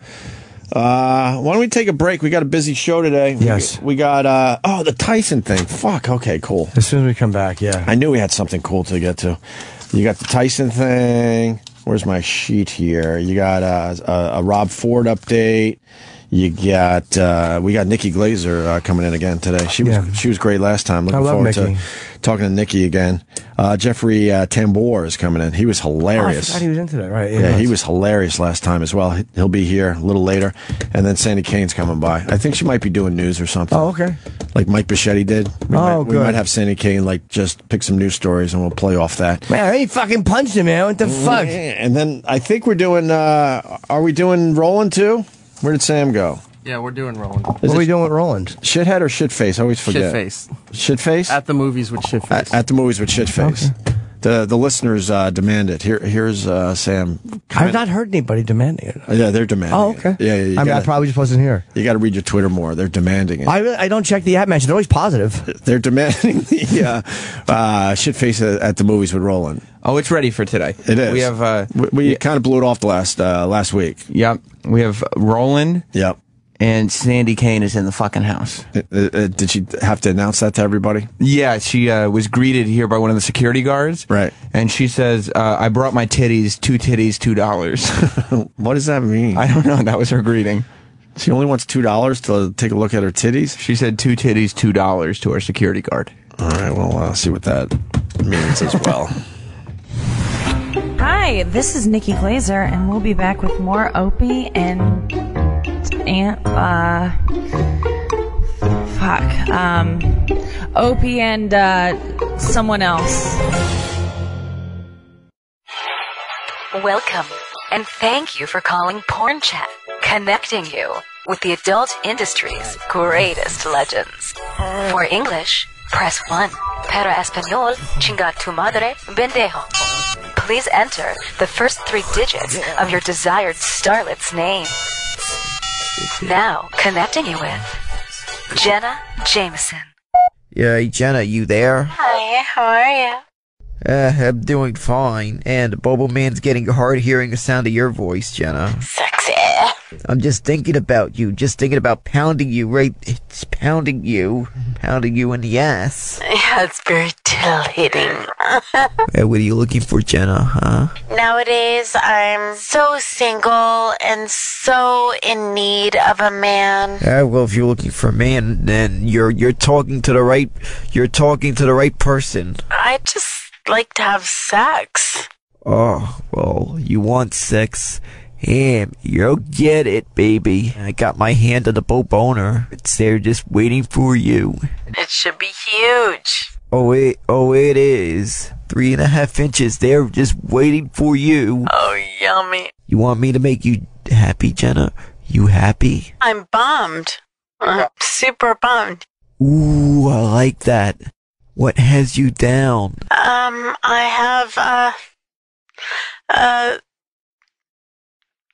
[SPEAKER 1] why don't we take a break? We got a busy show today.
[SPEAKER 2] Yes.
[SPEAKER 1] We got the Tyson thing. Fuck. Okay. Cool.
[SPEAKER 2] As soon as we come back, yeah.
[SPEAKER 1] I knew we had something cool to get to. You got the Tyson thing. Where's my sheet here? You got a Rob Ford update. You got we got Nikki Glaser coming in again today. She was great last time. Looking
[SPEAKER 2] love
[SPEAKER 1] forward
[SPEAKER 2] Nikki.
[SPEAKER 1] to talking to Nikki again. Jeffrey Tambor is coming in. He was hilarious.
[SPEAKER 2] I forgot he was in today, right?
[SPEAKER 1] Yeah, he was hilarious last time as well. He'll be here a little later. And then Sandy Kane's coming by. I think she might be doing news or something.
[SPEAKER 2] Oh, okay.
[SPEAKER 1] Like Mike Bichetti did. We
[SPEAKER 2] good.
[SPEAKER 1] might have Sandy Kane just pick some news stories and we'll play off that.
[SPEAKER 2] Man, he fucking punched him, man. What the fuck?
[SPEAKER 1] And then I think we're doing, are we doing Roland too? Where did Sam go?
[SPEAKER 6] Yeah, we're doing Roland.
[SPEAKER 2] What are we doing with Roland?
[SPEAKER 1] Shithead or shitface? I always forget.
[SPEAKER 6] Shitface.
[SPEAKER 1] Shitface?
[SPEAKER 6] At the movies with shitface.
[SPEAKER 1] At the movies with shitface.
[SPEAKER 2] Okay.
[SPEAKER 1] The listeners demand it. Here's Sam.
[SPEAKER 2] I've not heard anybody demanding it.
[SPEAKER 1] Yeah, they're demanding
[SPEAKER 2] Oh,
[SPEAKER 1] it.
[SPEAKER 2] okay.
[SPEAKER 1] Yeah,
[SPEAKER 2] I probably just wasn't here.
[SPEAKER 1] You got to read your Twitter more. They're demanding it.
[SPEAKER 2] I don't check the app mention. They're always positive.
[SPEAKER 1] They're demanding the shitface at the movies with Roland.
[SPEAKER 5] Oh, it's ready for today.
[SPEAKER 1] It is.
[SPEAKER 5] We have
[SPEAKER 1] we kind of blew it off the last week.
[SPEAKER 5] Yep. We have Roland.
[SPEAKER 1] Yep.
[SPEAKER 5] And Sandy Kane is in the fucking house.
[SPEAKER 1] Did she have to announce that to everybody?
[SPEAKER 5] Yeah, she was greeted here by one of the security guards.
[SPEAKER 1] Right.
[SPEAKER 5] And she says, I brought my titties, $2 $2.
[SPEAKER 1] What does that mean?
[SPEAKER 5] I don't know. That was her greeting.
[SPEAKER 1] She only wants $2 to take a look at her titties?
[SPEAKER 5] She said $2 $2 to our security guard.
[SPEAKER 1] All right, well, I'll see what that means as well.
[SPEAKER 9] Hi, this is Nikki Glaser, and we'll be back with more Opie and Opie and someone else.
[SPEAKER 10] Welcome, and thank you for calling Porn Chat, connecting you with the adult industry's greatest legends. For English, press 1. Para Espanol, chinga tu madre, bendejo. Please enter the first 3 digits of your desired starlet's name. Now, connecting you with Jenna Jameson.
[SPEAKER 11] Yeah, hey, Jenna, you there?
[SPEAKER 10] Hi, how are you?
[SPEAKER 11] I'm doing fine, and Bobo Man's getting hard hearing the sound of your voice, Jenna.
[SPEAKER 10] Sexy.
[SPEAKER 11] I'm just thinking about you, pounding you, right? It's pounding you in the ass.
[SPEAKER 10] Yeah, it's very titillating.
[SPEAKER 11] What are you looking for, Jenna, huh?
[SPEAKER 12] Nowadays, I'm so single and so in need of a man.
[SPEAKER 11] Well, if you're looking for a man, then you're talking to the right person.
[SPEAKER 12] I just like to have sex.
[SPEAKER 11] Oh, well, you want sex? You'll get it, baby. I got my hand on the boner. It's there just waiting for you.
[SPEAKER 12] It should be huge.
[SPEAKER 11] Oh, it is. 3.5 inches there just waiting for you.
[SPEAKER 12] Oh, yummy.
[SPEAKER 11] You want me to make you happy, Jenna? You happy?
[SPEAKER 12] I'm bummed. Super bummed.
[SPEAKER 11] Ooh, I like that. What has you down?
[SPEAKER 12] I have,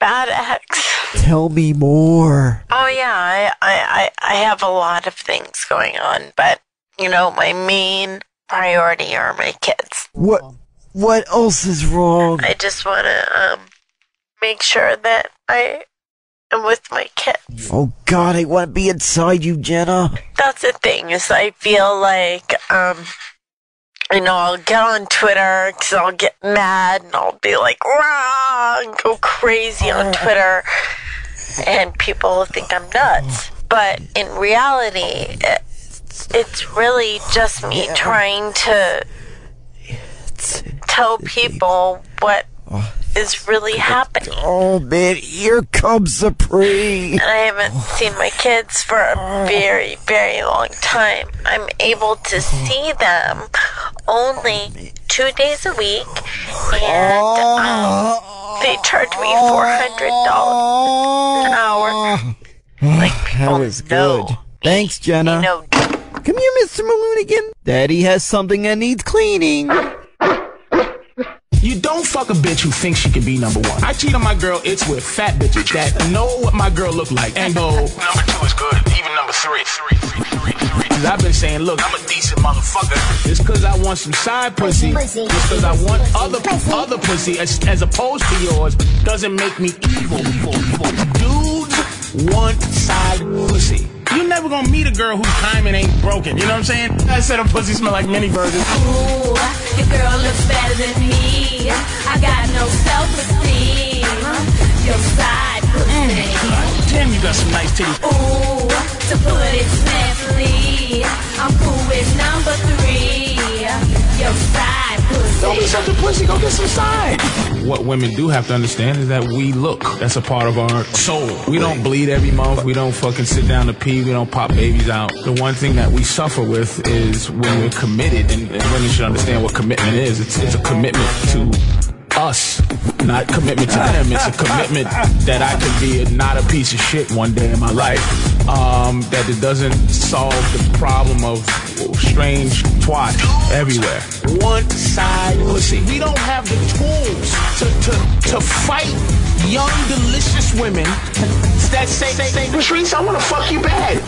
[SPEAKER 12] bad ex.
[SPEAKER 11] Tell me more.
[SPEAKER 12] Oh yeah, I have a lot of things going on, but my main priority are my kids.
[SPEAKER 11] What else is wrong?
[SPEAKER 12] I just want to make sure that I am with my kids.
[SPEAKER 11] Oh, God, I want to be inside you, Jenna.
[SPEAKER 12] That's the thing, is I feel like, I'll get on Twitter because I'll get mad and I'll be like, rah, and go crazy on Twitter, and people will think I'm nuts. But in reality, it's really just me trying to tell people what is really happening.
[SPEAKER 11] Oh, man, here comes the pre.
[SPEAKER 12] And I haven't seen my kids for a very, very long time. I'm able to see them only 2 days a week, and they charge me $400 an hour. Like, people
[SPEAKER 11] That was good. Thanks, Jenna. Come here, Mr. Maloonigan. Daddy has something that needs cleaning.
[SPEAKER 13] You don't fuck a bitch who thinks she can be number one. I cheat on my girl, it's with fat bitches that know what my girl look like and go, number 2 is good, even number 3. Cause I've been saying, look, I'm a decent motherfucker. Just cause I want some side pussy, just cause I want other pussy as opposed to yours, doesn't make me evil. Dudes want side pussy. You're never gonna meet a girl whose hymen ain't broken, you know what I'm saying? I said her pussy smell like mini burgers.
[SPEAKER 14] Ooh, your girl looks better than me. I got no self-esteem. Your side pussy.
[SPEAKER 13] Damn, you got some nice titties.
[SPEAKER 14] Ooh, to put it simply, I'm cool with number 3. Your side pussy.
[SPEAKER 13] Don't be such a pussy, go get some side. What women do have to understand is that we look. That's a part of our soul. We don't bleed every month. We don't fucking sit down to pee. We don't pop babies out. The one thing that we suffer with is when we're committed, and women should understand what commitment is. It's a commitment to us, not commitment to them. It's a commitment that I could be not a piece of shit one day in my life. That it doesn't solve the problem of strange twat everywhere. One side pussy. We don't have the tools to fight young, delicious women that say, Patrice, I want to fuck you bad.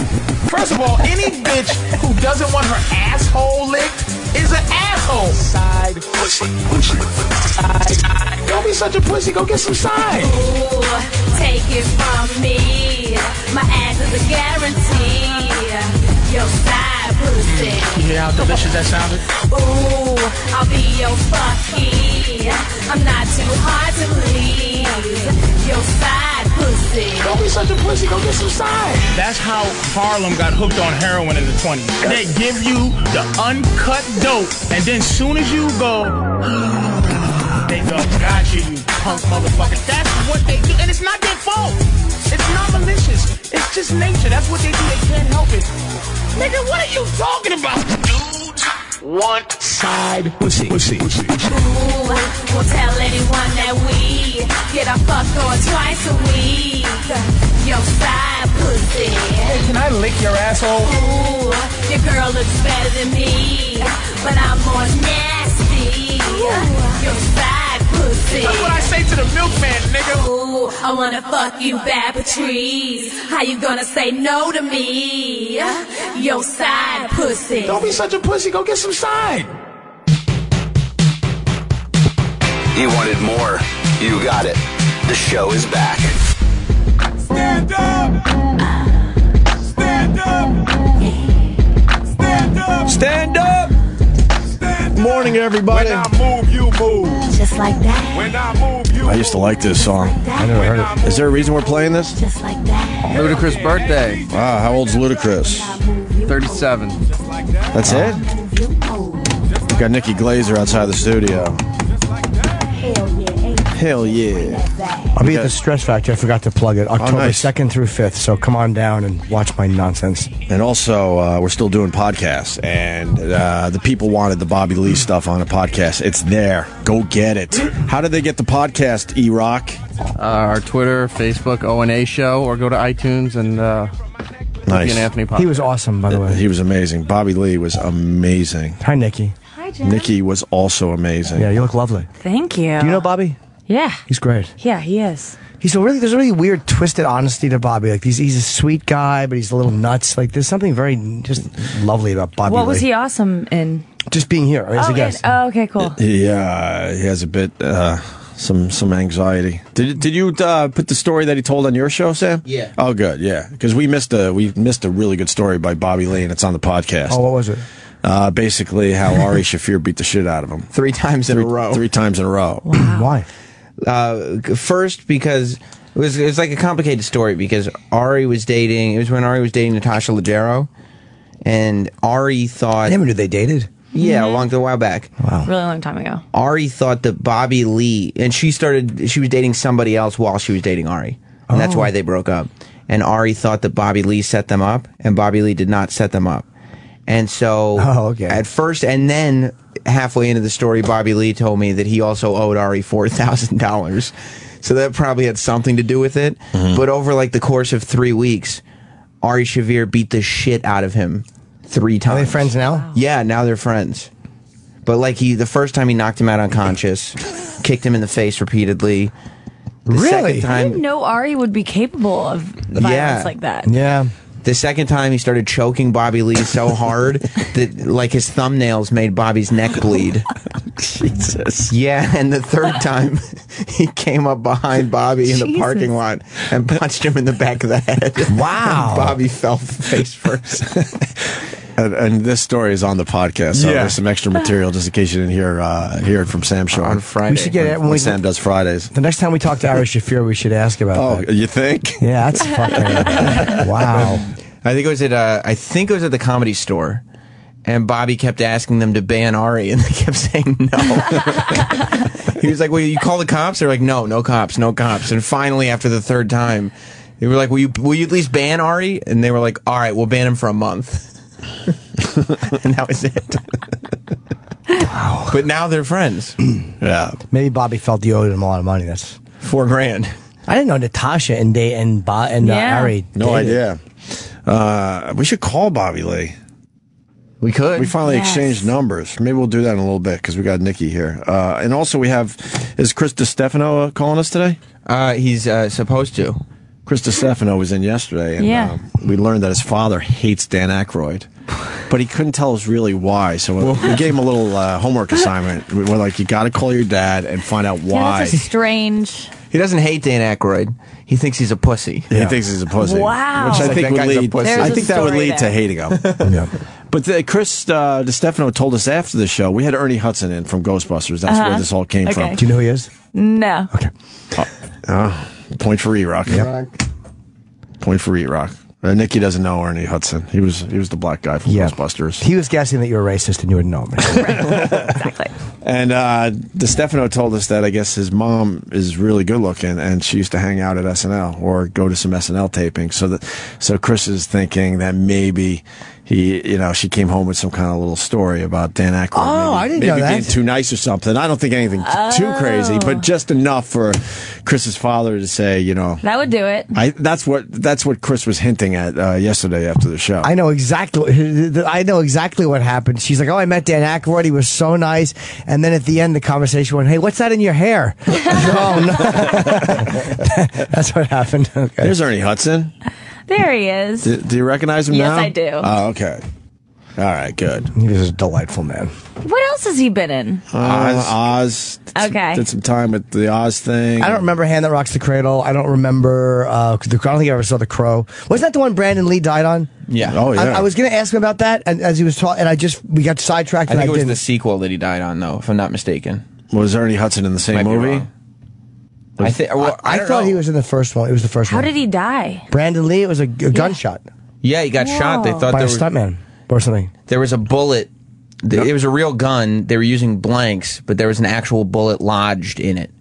[SPEAKER 13] First of all, any bitch who doesn't want her asshole licked is an asshole. Side pussy. Side. Don't be such a pussy. Go get some side.
[SPEAKER 14] Ooh, take it from me. My ass is a guarantee. Your side pussy.
[SPEAKER 13] You hear how delicious that sounded?
[SPEAKER 14] Ooh, I'll be your fucky. I'm not too hard to please. Your side pussy.
[SPEAKER 13] Don't be such a pussy. Go get some side. That's how Harlem got hooked on heroin in the 20s. They give you the uncut dope, and then soon as you go, they go, got you punk motherfucker. That's what they do, and it's not their fault. It's not malicious. It's just nature. That's what they do. They can't help it. Nigga, what are you talking about? Dudes want side pussy.
[SPEAKER 14] Ooh, won't tell anyone that we get our fuck on twice a week. Your side pussy.
[SPEAKER 13] Hey, can I lick your asshole?
[SPEAKER 14] Ooh, your girl looks better than me, but I'm more nasty. Your side pussy.
[SPEAKER 13] That's what I say to the milkman, nigga.
[SPEAKER 14] Ooh, I wanna fuck you bad, Patrice. How you gonna say no to me? Your side pussy.
[SPEAKER 13] Don't be such a pussy. Go get some side.
[SPEAKER 15] You wanted more. You got it. The show is back.
[SPEAKER 16] Stand up! Stand up! Stand up!
[SPEAKER 1] Stand up! Morning, everybody.
[SPEAKER 16] When I move, you move.
[SPEAKER 14] Just like that.
[SPEAKER 16] When I move, you
[SPEAKER 1] I used to like this song.
[SPEAKER 2] I never heard it.
[SPEAKER 1] Is there a reason we're playing this?
[SPEAKER 14] Just like that.
[SPEAKER 6] Ludacris' birthday.
[SPEAKER 1] Wow, how old's Ludacris?
[SPEAKER 6] 37.
[SPEAKER 1] That's it? We got Nikki Glaser outside the studio. Hell yeah.
[SPEAKER 2] I'll be at the Stress Factory. I forgot to plug it. October
[SPEAKER 1] nice.
[SPEAKER 2] 2nd through 5th. So come on down and watch my nonsense.
[SPEAKER 1] And also, we're still doing podcasts. And the people wanted the Bobby Lee stuff on a podcast. It's there. Go get it. How did they get the podcast, E-Rock?
[SPEAKER 6] Our Twitter, Facebook, O&A show, or go to iTunes and
[SPEAKER 1] Nice.
[SPEAKER 6] and Anthony Pop.
[SPEAKER 2] He was awesome, by the way.
[SPEAKER 1] He was amazing. Bobby Lee was amazing.
[SPEAKER 2] Hi, Nikki.
[SPEAKER 9] Hi, Jen.
[SPEAKER 1] Nikki was also amazing.
[SPEAKER 2] Yeah, you look lovely.
[SPEAKER 9] Thank you.
[SPEAKER 2] Do you know Bobby?
[SPEAKER 9] Yeah.
[SPEAKER 2] He's great.
[SPEAKER 9] Yeah, he is.
[SPEAKER 2] There's a really weird, twisted honesty to Bobby. Like he's a sweet guy, but he's a little nuts. Like there's something very just lovely about Bobby.
[SPEAKER 9] What was
[SPEAKER 2] Lee.
[SPEAKER 9] he awesome in?
[SPEAKER 2] Just being here as a guest.
[SPEAKER 9] Oh, okay, cool.
[SPEAKER 1] He has a bit some anxiety. Did you put the story that he told on your show, Sam?
[SPEAKER 17] Yeah.
[SPEAKER 1] Oh, good. Yeah, because we missed a really good story by Bobby Lee, and it's on the podcast.
[SPEAKER 2] Oh, what was it?
[SPEAKER 1] Basically, how Ari Shaffir beat the shit out of him
[SPEAKER 5] 3 times in a row.
[SPEAKER 1] 3 times in a row.
[SPEAKER 2] Why?
[SPEAKER 17] First, because it was like a complicated story because Ari was dating. It was when Ari was dating Natasha Leggero, and Ari thought.
[SPEAKER 2] I never knew they dated.
[SPEAKER 17] Yeah, a while back.
[SPEAKER 2] Wow.
[SPEAKER 9] Really long time ago.
[SPEAKER 17] Ari thought that Bobby Lee, and she was dating somebody else while she was dating Ari, and that's why they broke up. And Ari thought that Bobby Lee set them up, and Bobby Lee did not set them up. And so, at first, and then halfway into the story, Bobby Lee told me that he also owed Ari $4,000. So that probably had something to do with it. But over like the course of 3 weeks, Ari Shaffir beat the shit out of him 3 times.
[SPEAKER 2] Are they friends now?
[SPEAKER 17] Yeah, now they're friends. But like the first time he knocked him out unconscious, kicked him in the face repeatedly. The second time,
[SPEAKER 9] I didn't know Ari would be capable of violence like that.
[SPEAKER 2] Yeah.
[SPEAKER 17] The second time he started choking Bobby Lee so hard that like his thumbnails made Bobby's neck bleed.
[SPEAKER 1] Jesus.
[SPEAKER 17] Yeah, and the third time he came up behind Bobby in the parking lot and punched him in the back of the head.
[SPEAKER 2] Wow.
[SPEAKER 17] And Bobby fell face first.
[SPEAKER 1] And this story is on the podcast, so there's some extra material just in case you didn't hear it from Sam's show
[SPEAKER 17] on Friday.
[SPEAKER 2] We should get it
[SPEAKER 1] when Sam does Fridays.
[SPEAKER 2] The next time we talk to Ari Shaffir, we should ask about that.
[SPEAKER 1] Oh, you think?
[SPEAKER 2] Yeah, that's fucking wow.
[SPEAKER 17] I think it was at the Comedy Store, and Bobby kept asking them to ban Ari, and they kept saying no. He was like, "Well, you call the cops?" They're like, "No cops, no cops." And finally, after the third time, they were like, "Will you at least ban Ari?" And they were like, "All right, we'll ban him for a month." And that was it. Wow. But now they're friends.
[SPEAKER 1] Yeah.
[SPEAKER 2] Maybe Bobby felt he owed him a lot of money. That's
[SPEAKER 17] $4,000.
[SPEAKER 2] I didn't know Natasha and Ari.
[SPEAKER 1] No
[SPEAKER 2] dated.
[SPEAKER 1] idea. We should call Bobby Lee.
[SPEAKER 17] We could.
[SPEAKER 1] We finally exchanged numbers. Maybe we'll do that in a little bit because we got Nikki here. And also is Chris DiStefano calling us today?
[SPEAKER 17] He's supposed to.
[SPEAKER 1] Chris DiStefano was in yesterday, and we learned that his father hates Dan Aykroyd, but he couldn't tell us really why. So we gave him a little homework assignment. We're like, you got to call your dad and find out why.
[SPEAKER 9] That's strange.
[SPEAKER 17] He doesn't hate Dan Aykroyd. He thinks he's a pussy.
[SPEAKER 1] He thinks he's a pussy.
[SPEAKER 9] Wow.
[SPEAKER 1] Which I think would lead. I think that would lead to hating him.
[SPEAKER 2] Yeah.
[SPEAKER 1] But Chris DiStefano told us after the show, we had Ernie Hudson in from Ghostbusters. That's where this all came from.
[SPEAKER 2] Do you know who he is?
[SPEAKER 9] No.
[SPEAKER 2] Okay.
[SPEAKER 1] Point for E-Rock.
[SPEAKER 2] Yep.
[SPEAKER 1] Point for E-Rock. Nikki doesn't know Ernie Hudson. He was the black guy from Ghostbusters.
[SPEAKER 2] He was guessing that you were racist and you wouldn't know him.
[SPEAKER 9] Exactly.
[SPEAKER 1] And DiStefano told us that I guess his mom is really good looking, and she used to hang out at SNL or go to some SNL taping. So Chris is thinking that maybe she came home with some kind of little story about Dan Aykroyd.
[SPEAKER 2] Oh, I didn't know that.
[SPEAKER 1] Maybe being too nice or something. I don't think anything too crazy, but just enough for Chris's father to say,
[SPEAKER 9] that would do it.
[SPEAKER 1] That's what Chris was hinting at yesterday after the show.
[SPEAKER 2] I know exactly what happened. She's like, "Oh, I met Dan Aykroyd. He was so nice." And then at the end, the conversation went, "Hey, what's that in your hair?" Oh no, that's what happened. Okay.
[SPEAKER 1] There's Ernie Hudson.
[SPEAKER 9] There he is.
[SPEAKER 1] Do you recognize him now?
[SPEAKER 9] Yes, I do.
[SPEAKER 1] Oh, okay. All right, good.
[SPEAKER 2] He was a delightful man.
[SPEAKER 9] What else has he been in?
[SPEAKER 1] Oz.
[SPEAKER 9] Okay.
[SPEAKER 1] Did some time with the Oz thing.
[SPEAKER 2] I don't remember Hand That Rocks the Cradle. I don't remember. I don't think I ever saw The Crow. Wasn't that the one Brandon Lee died on?
[SPEAKER 17] Yeah.
[SPEAKER 1] Oh, yeah.
[SPEAKER 2] I was going to ask him about that, and as he was talking, and we got sidetracked.
[SPEAKER 17] I think it was
[SPEAKER 2] didn't.
[SPEAKER 17] the sequel that he died on, though, if I'm not mistaken.
[SPEAKER 1] Was Ernie Hudson in the same movie?
[SPEAKER 17] I
[SPEAKER 2] thought he was in the first one. It was the first one.
[SPEAKER 9] How did he die?
[SPEAKER 2] Brandon Lee. It was a gunshot.
[SPEAKER 17] Yeah, he got shot. They thought
[SPEAKER 2] by
[SPEAKER 17] there
[SPEAKER 2] a stuntman or something.
[SPEAKER 17] There was a bullet. It was a real gun. They were using blanks, but there was an actual bullet lodged in it.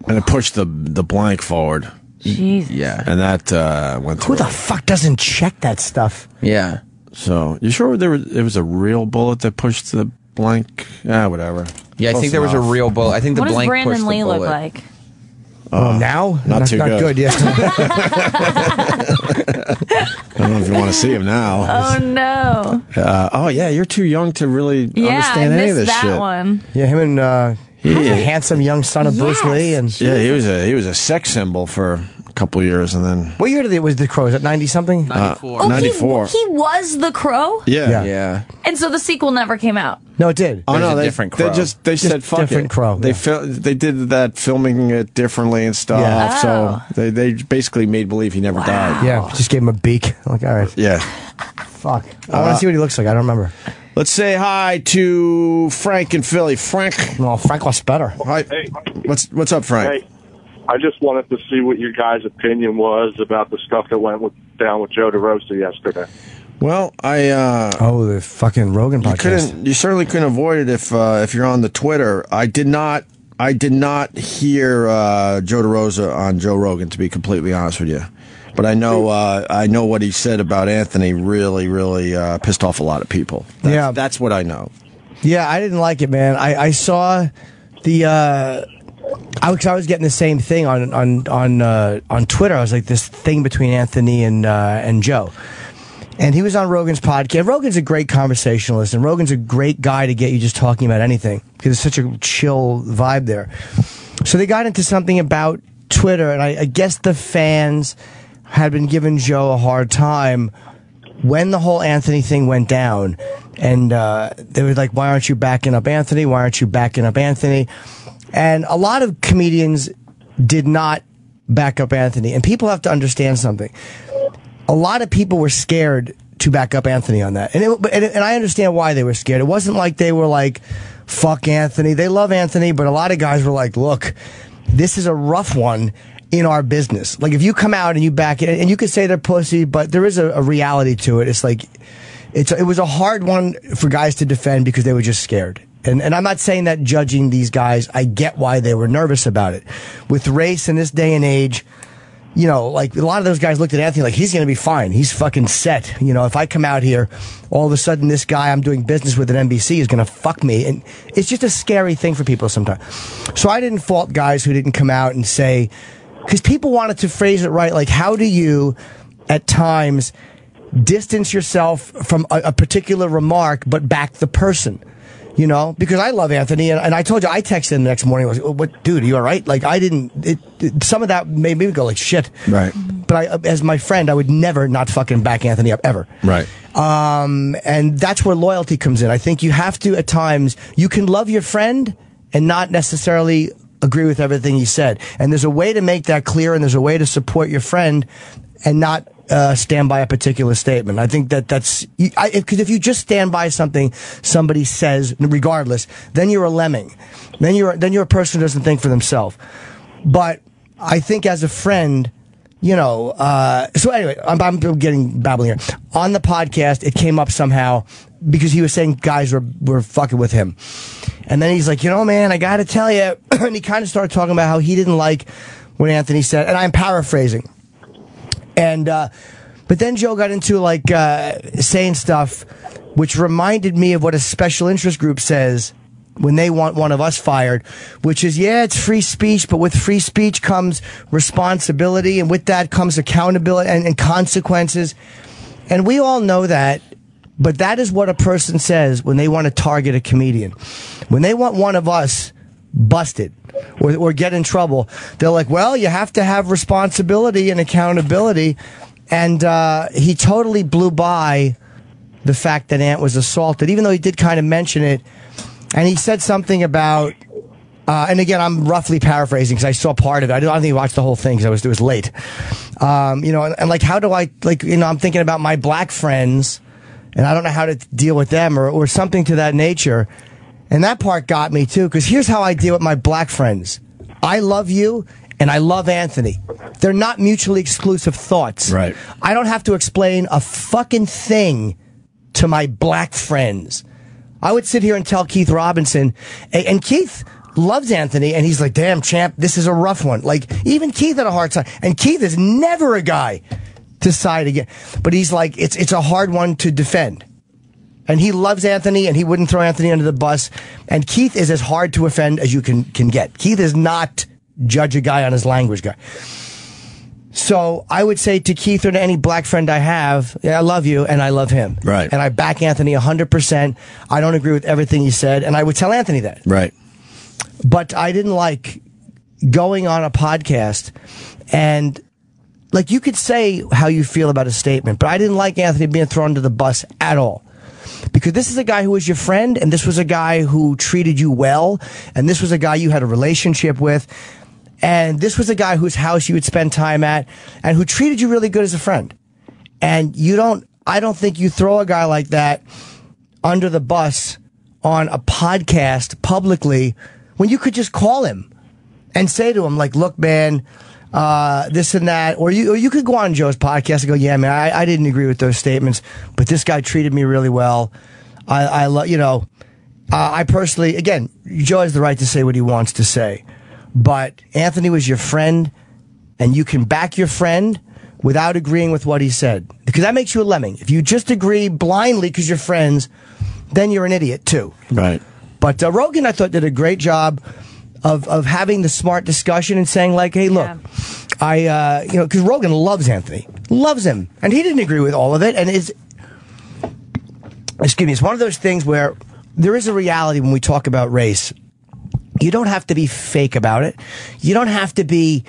[SPEAKER 1] And it pushed the blank forward.
[SPEAKER 9] Jesus.
[SPEAKER 17] Yeah.
[SPEAKER 1] And that went through.
[SPEAKER 2] Who the fuck doesn't check that stuff?
[SPEAKER 17] Yeah.
[SPEAKER 1] So, you sure it was a real bullet that pushed the blank? Whatever.
[SPEAKER 17] Yeah, I think there was a real bullet. I think the blank pushed the bullet.
[SPEAKER 9] What does Brandon Lee look like?
[SPEAKER 2] Now?
[SPEAKER 1] Not too good.
[SPEAKER 2] Yeah.
[SPEAKER 1] I don't know if you want to see him now.
[SPEAKER 9] Oh, no.
[SPEAKER 1] Yeah, you're too young to really understand any of this
[SPEAKER 9] that
[SPEAKER 1] shit.
[SPEAKER 9] One.
[SPEAKER 2] Yeah, him and he's a handsome young son of Bruce Lee. And
[SPEAKER 1] yeah, he was a sex symbol for a couple of years, and then
[SPEAKER 2] What year was the Crow? Is it 90 something?
[SPEAKER 6] 94.
[SPEAKER 1] 94.
[SPEAKER 18] He was the Crow,
[SPEAKER 1] Yeah.
[SPEAKER 18] and so the sequel never came out.
[SPEAKER 2] No, it did.
[SPEAKER 1] Oh no,
[SPEAKER 17] a
[SPEAKER 1] they
[SPEAKER 17] different Crow.
[SPEAKER 1] They said fuck
[SPEAKER 2] different
[SPEAKER 1] it.
[SPEAKER 2] Crow.
[SPEAKER 1] They
[SPEAKER 2] Yeah.
[SPEAKER 1] they did that filming it differently and stuff.
[SPEAKER 2] Yeah.
[SPEAKER 1] So they basically made believe he never died.
[SPEAKER 2] Yeah, just gave him a beak. I'm like, all right.
[SPEAKER 1] Yeah.
[SPEAKER 2] Fuck. I want to see what he looks like. I don't remember.
[SPEAKER 1] Let's say hi to Frank in Philly. Frank.
[SPEAKER 2] No, Frank was better.
[SPEAKER 1] Hi.
[SPEAKER 19] Hey.
[SPEAKER 1] What's up, Frank?
[SPEAKER 19] Hey, I just wanted to see what your guys' opinion was about the stuff that went down with Joe DeRosa yesterday.
[SPEAKER 1] Well,
[SPEAKER 2] the fucking Rogan podcast.
[SPEAKER 1] You certainly couldn't avoid it if you're on the Twitter. I did not hear Joe DeRosa on Joe Rogan, to be completely honest with you. But I know what he said about Anthony really pissed off a lot of people. That's what I know.
[SPEAKER 2] Yeah, I didn't like it, man. I saw the I was getting the same thing on Twitter. I was like, this thing between Anthony and Joe. And he was on Rogan's podcast. Rogan's a great conversationalist, and Rogan's a great guy to get you just talking about anything, because it's such a chill vibe there. So they got into something about Twitter, and I guess the fans had been giving Joe a hard time when the whole Anthony thing went down. And they were like, why aren't you backing up Anthony? Why aren't you backing up Anthony? And a lot of comedians did not back up Anthony. And people have to understand something. A lot of people were scared to back up Anthony on that. And I understand why they were scared. It wasn't like they were like, fuck Anthony. They love Anthony, but a lot of guys were like, look, this is a rough one in our business. Like, if you come out and you back it, and you could say they're pussy, but there is a reality to it. It's like, it was a hard one for guys to defend because they were just scared. And I'm not saying that judging these guys. I get why they were nervous about it. With race in this day and age, you know, like, a lot of those guys looked at Anthony like, he's going to be fine. He's fucking set. You know, if I come out here, all of a sudden this guy I'm doing business with at NBC is going to fuck me. And it's just a scary thing for people sometimes. So I didn't fault guys who didn't come out and say, because people wanted to phrase it right, like, how do you, at times, distance yourself from a particular remark, but back the person? You know, because I love Anthony, and I told you, I texted him the next morning. I was, what, dude, are you all right? Like, I didn't. Some of that made me go like, shit.
[SPEAKER 1] Right.
[SPEAKER 2] But as my friend, I would never not fucking back Anthony up ever.
[SPEAKER 1] Right.
[SPEAKER 2] And that's where loyalty comes in. I think you have to, at times, you can love your friend and not necessarily agree with everything he said. And there's a way to make that clear, and there's a way to support your friend and not stand by a particular statement. I think that's because if you just stand by something somebody says, regardless, then you're a lemming. Then you're a person who doesn't think for themselves. But I think as a friend, you know. So anyway, I'm getting babbling here. On the podcast, it came up somehow because he was saying guys were fucking with him, and then he's like, you know, man, I got to tell you, and he kind of started talking about how he didn't like what Anthony said, and I'm paraphrasing. And, but then Joe got into like, saying stuff which reminded me of what a special interest group says when they want one of us fired, which is, yeah, it's free speech, but with free speech comes responsibility, and with that comes accountability and consequences. And we all know that, but that is what a person says when they want to target a comedian. When they want one of us busted or get in trouble, they're like, well, you have to have responsibility and accountability. And he totally blew by the fact that Ant was assaulted, even though he did kind of mention it. And he said something about, and again, I'm roughly paraphrasing because I saw part of it. I don't think he watched the whole thing because it was late. You know, and like, how do I, like, you know, I'm thinking about my black friends, and I don't know how to deal with them or something to that nature. And that part got me too, because here's how I deal with my black friends. I love you, and I love Anthony. They're not mutually exclusive thoughts.
[SPEAKER 1] Right.
[SPEAKER 2] I don't have to explain a fucking thing to my black friends. I would sit here and tell Keith Robinson, and Keith loves Anthony, and he's like, damn, champ, this is a rough one. Like, even Keith had a hard time. And Keith is never a guy to side again. But he's like, it's a hard one to defend. And he loves Anthony, and he wouldn't throw Anthony under the bus. And Keith is as hard to offend as you can get. Keith is not judge a guy on his language guy. So I would say to Keith or to any black friend I have, yeah, I love you and I love him.
[SPEAKER 1] Right.
[SPEAKER 2] And I back Anthony 100%. I don't agree with everything he said, and I would tell Anthony that.
[SPEAKER 1] Right.
[SPEAKER 2] But I didn't like going on a podcast and like, you could say how you feel about a statement, but I didn't like Anthony being thrown under the bus at all. Because this is a guy who was your friend, and this was a guy who treated you well, and this was a guy you had a relationship with, and this was a guy whose house you would spend time at, and who treated you really good as a friend. And I don't think you throw a guy like that under the bus on a podcast publicly when you could just call him and say to him, like, look, man, this and that, or you could go on Joe's podcast and go, yeah, man, I didn't agree with those statements, but this guy treated me really well. I personally, again, Joe has the right to say what he wants to say, but Anthony was your friend, and you can back your friend without agreeing with what he said, because that makes you a lemming. If you just agree blindly because you're friends, then you're an idiot too.
[SPEAKER 1] Right.
[SPEAKER 2] But Rogan, I thought, did a great job of having the smart discussion and saying, like, hey, look, because Rogan loves Anthony, loves him, and he didn't agree with all of it, and it's one of those things where there is a reality when we talk about race. You don't have to be fake about it. You don't have to be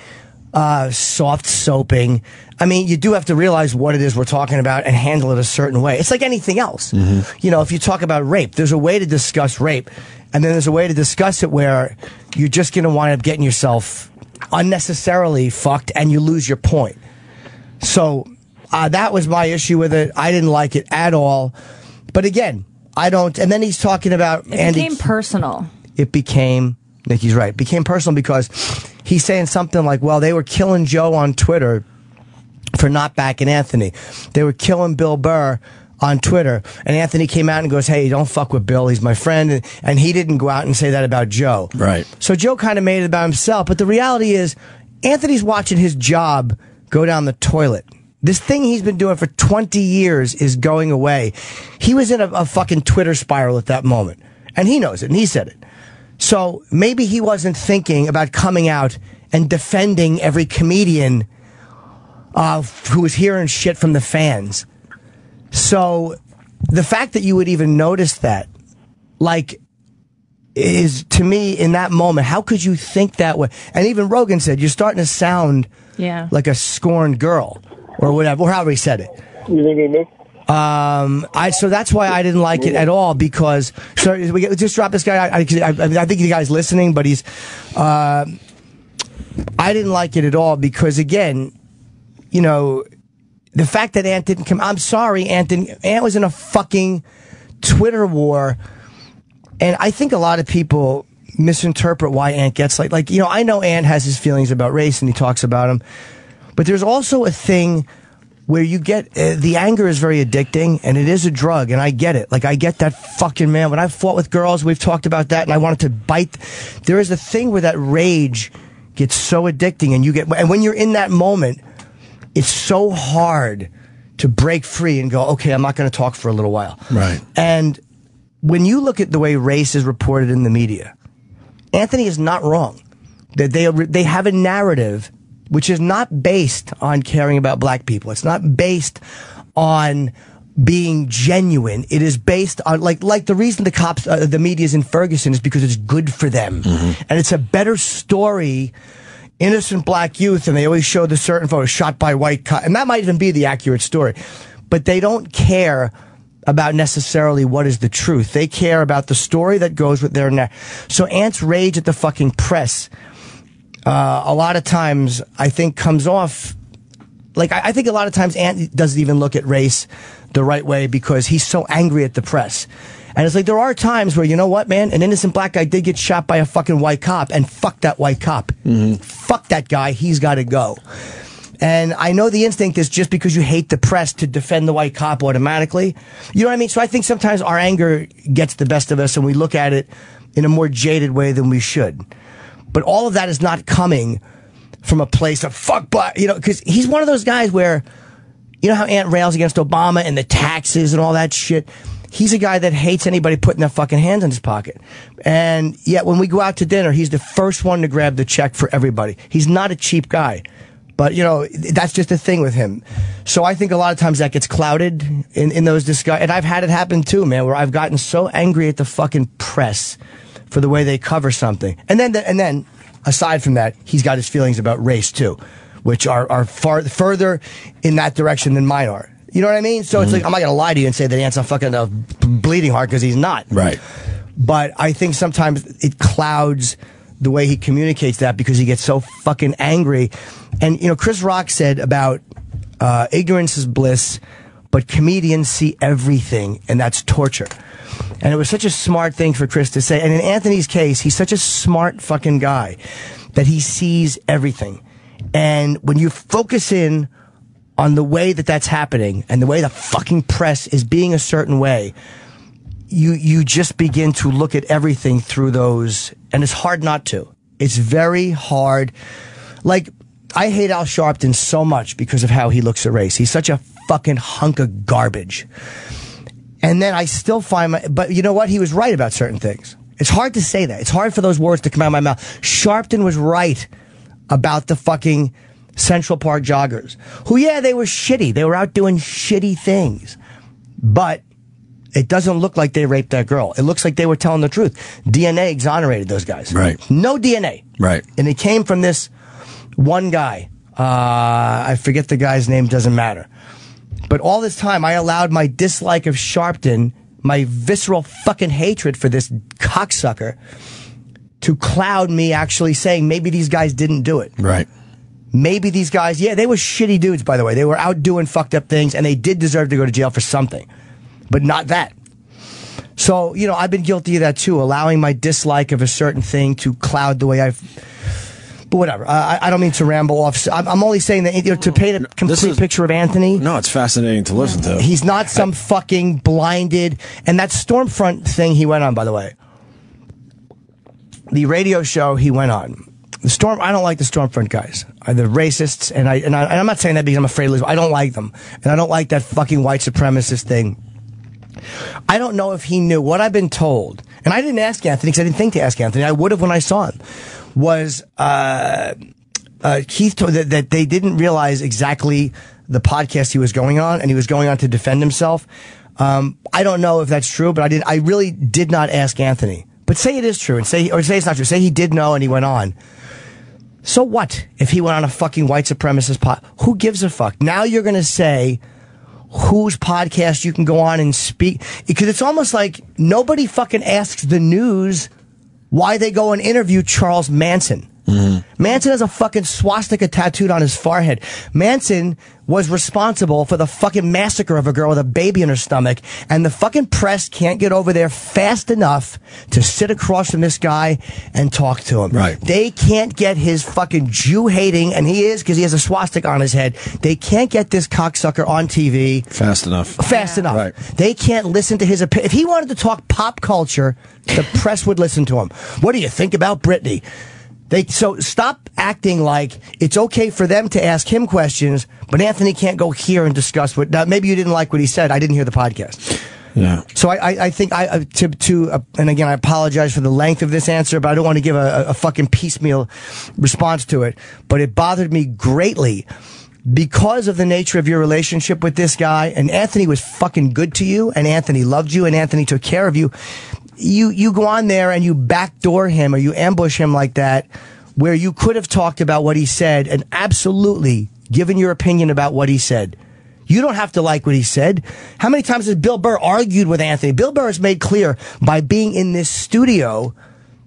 [SPEAKER 2] soft soaping. I mean, you do have to realize what it is we're talking about and handle it a certain way. It's like anything else.
[SPEAKER 1] Mm-hmm.
[SPEAKER 2] You know, if you talk about rape, there's a way to discuss rape, and then there's a way to discuss it where you're just going to wind up getting yourself unnecessarily fucked and you lose your point. So that was my issue with it. I didn't like it at all. But again, I don't. And then he's talking about
[SPEAKER 18] It became personal.
[SPEAKER 2] It became, Nikki's right, became personal because he's saying something like, well, they were killing Joe on Twitter for not backing Anthony. They were killing Bill Burr on Twitter, and Anthony came out and goes, hey, don't fuck with Bill, he's my friend, and he didn't go out and say that about Joe.
[SPEAKER 1] Right.
[SPEAKER 2] So Joe kind of made it about himself, but the reality is Anthony's watching his job go down the toilet. This thing he's been doing for 20 years is going away. He was in a fucking Twitter spiral at that moment, and he knows it, and he said it. So maybe he wasn't thinking about coming out and defending every comedian who was hearing shit from the fans. So the fact that you would even notice that, like, is, to me, in that moment, how could you think that way? And even Rogan said, you're starting to sound like a scorned girl, or whatever, or however he said it.
[SPEAKER 19] You think he missed?
[SPEAKER 2] So that's why I didn't like it at all, because, so we just drop this guy. I think the guy's listening, but he's, I didn't like it at all because, again, you know, the fact that Ant didn't come, I'm sorry, Ant was in a fucking Twitter war, and I think a lot of people misinterpret why Ant gets like, you know, I know Ant has his feelings about race and he talks about them, but there's also a thing where you get, the anger is very addicting, and it is a drug, and I get it. Like, I get that fucking, man, when I fought with girls, we've talked about that, and I wanted to bite. There is a thing where that rage gets so addicting, and when you're in that moment, it's so hard to break free and go, okay, I'm not going to talk for a little while.
[SPEAKER 1] Right.
[SPEAKER 2] And when you look at the way race is reported in the media, Anthony is not wrong. That they have a narrative which is not based on caring about black people. It's not based on being genuine. It is based on, like the reason the cops, the media's in Ferguson is because it's good for them. Mm-hmm. And it's a better story, innocent black youth, and they always show the certain photo shot by white cops, and that might even be the accurate story. But they don't care about necessarily what is the truth. They care about the story that goes with their So Ant's rage at the fucking press, a lot of times, I think, comes off like, I think a lot of times Ant doesn't even look at race the right way because he's so angry at the press. And it's like, there are times where, you know what, man, an innocent black guy did get shot by a fucking white cop, and fuck that white cop. Mm-hmm. Fuck that guy. He's got to go. And I know the instinct is just because you hate the press to defend the white cop automatically. You know what I mean? So I think sometimes our anger gets the best of us, and we look at it in a more jaded way than we should. But all of that is not coming from a place of fuck, but, you know, because he's one of those guys where, you know how Ant rails against Obama and the taxes and all that shit? He's a guy that hates anybody putting their fucking hands in his pocket. And yet when we go out to dinner, he's the first one to grab the check for everybody. He's not a cheap guy. But, you know, that's just a thing with him. So I think a lot of times that gets clouded in those discussions. And I've had it happen too, man, where I've gotten so angry at the fucking press for the way they cover something. And then aside from that, he's got his feelings about race too, which are further in that direction than mine are. You know what I mean? So it's like, I'm not going to lie to you and say that Ant's a fucking bleeding heart, because he's not.
[SPEAKER 1] Right.
[SPEAKER 2] But I think sometimes it clouds the way he communicates that, because he gets so fucking angry. And, you know, Chris Rock said about ignorance is bliss, but comedians see everything, and that's torture. And it was such a smart thing for Chris to say. And in Anthony's case, he's such a smart fucking guy that he sees everything. And when you focus in on the way that that's happening and the way the fucking press is being a certain way, you just begin to look at everything through those, and it's hard not to. It's very hard. Like, I hate Al Sharpton so much because of how he looks at race. He's such a fucking hunk of garbage. And then I still find but you know what? He was right about certain things. It's hard to say that. It's hard for those words to come out of my mouth. Sharpton was right about the fucking Central Park joggers, who, yeah, they were shitty. They were out doing shitty things. But it doesn't look like they raped that girl. It looks like they were telling the truth. DNA exonerated those guys.
[SPEAKER 1] Right.
[SPEAKER 2] No DNA.
[SPEAKER 1] Right.
[SPEAKER 2] And it came from this one guy. I forget the guy's name, doesn't matter. But all this time, I allowed my dislike of Sharpton, my visceral fucking hatred for this cocksucker, to cloud me actually saying maybe these guys didn't do it.
[SPEAKER 1] Right.
[SPEAKER 2] Maybe these guys, yeah, they were shitty dudes, by the way. They were out doing fucked up things, and they did deserve to go to jail for something. But not that. So, you know, I've been guilty of that too, allowing my dislike of a certain thing to cloud the way but whatever. I don't mean to ramble off. I'm only saying that, you know, to paint a complete picture of Anthony.
[SPEAKER 1] No, it's fascinating to listen to.
[SPEAKER 2] He's not some fucking blinded. And that Stormfront thing he went on, by the way. The radio show he went on. I don't like the Stormfront guys. They're racists, and I'm not saying that because I'm afraid to lose. I don't like them. And I don't like that fucking white supremacist thing. I don't know if he knew. What I've been told, and I didn't ask Anthony because I didn't think to ask Anthony. I would have when I saw him. Was Keith told that they didn't realize exactly the podcast he was going on, and he was going on to defend himself. I don't know if that's true, but I really did not ask Anthony. But say it is true, and say it's not true. Say he did know and he went on. So what if he went on a fucking white supremacist pod? Who gives a fuck? Now you're going to say whose podcast you can go on and speak, because it's almost like nobody fucking asks the news why they go and interview Charles Manson. Manson has a fucking swastika tattooed on his forehead. Manson was responsible for the fucking massacre of a girl with a baby in her stomach, and the fucking press can't get over there fast enough to sit across from this guy and talk to him.
[SPEAKER 1] Right.
[SPEAKER 2] They can't get his fucking Jew-hating, and he is, because he has a swastika on his head, they can't get this cocksucker on TV
[SPEAKER 1] fast enough.
[SPEAKER 2] Right. They can't listen to his opinion. If he wanted to talk pop culture, the press would listen to him. What do you think about Britney? So stop acting like it's okay for them to ask him questions, but Anthony can't go here and discuss what. Now, maybe you didn't like what he said. I didn't hear the podcast.
[SPEAKER 1] Yeah.
[SPEAKER 2] So I think and again, I apologize for the length of this answer, but I don't want to give a fucking piecemeal response to it. But it bothered me greatly because of the nature of your relationship with this guy. And Anthony was fucking good to you, and Anthony loved you, and Anthony took care of you. You go on there and you backdoor him, or you ambush him like that, where you could have talked about what he said and absolutely given your opinion about what he said. You don't have to like what he said. How many times has Bill Burr argued with Anthony? Bill Burr has made clear by being in this studio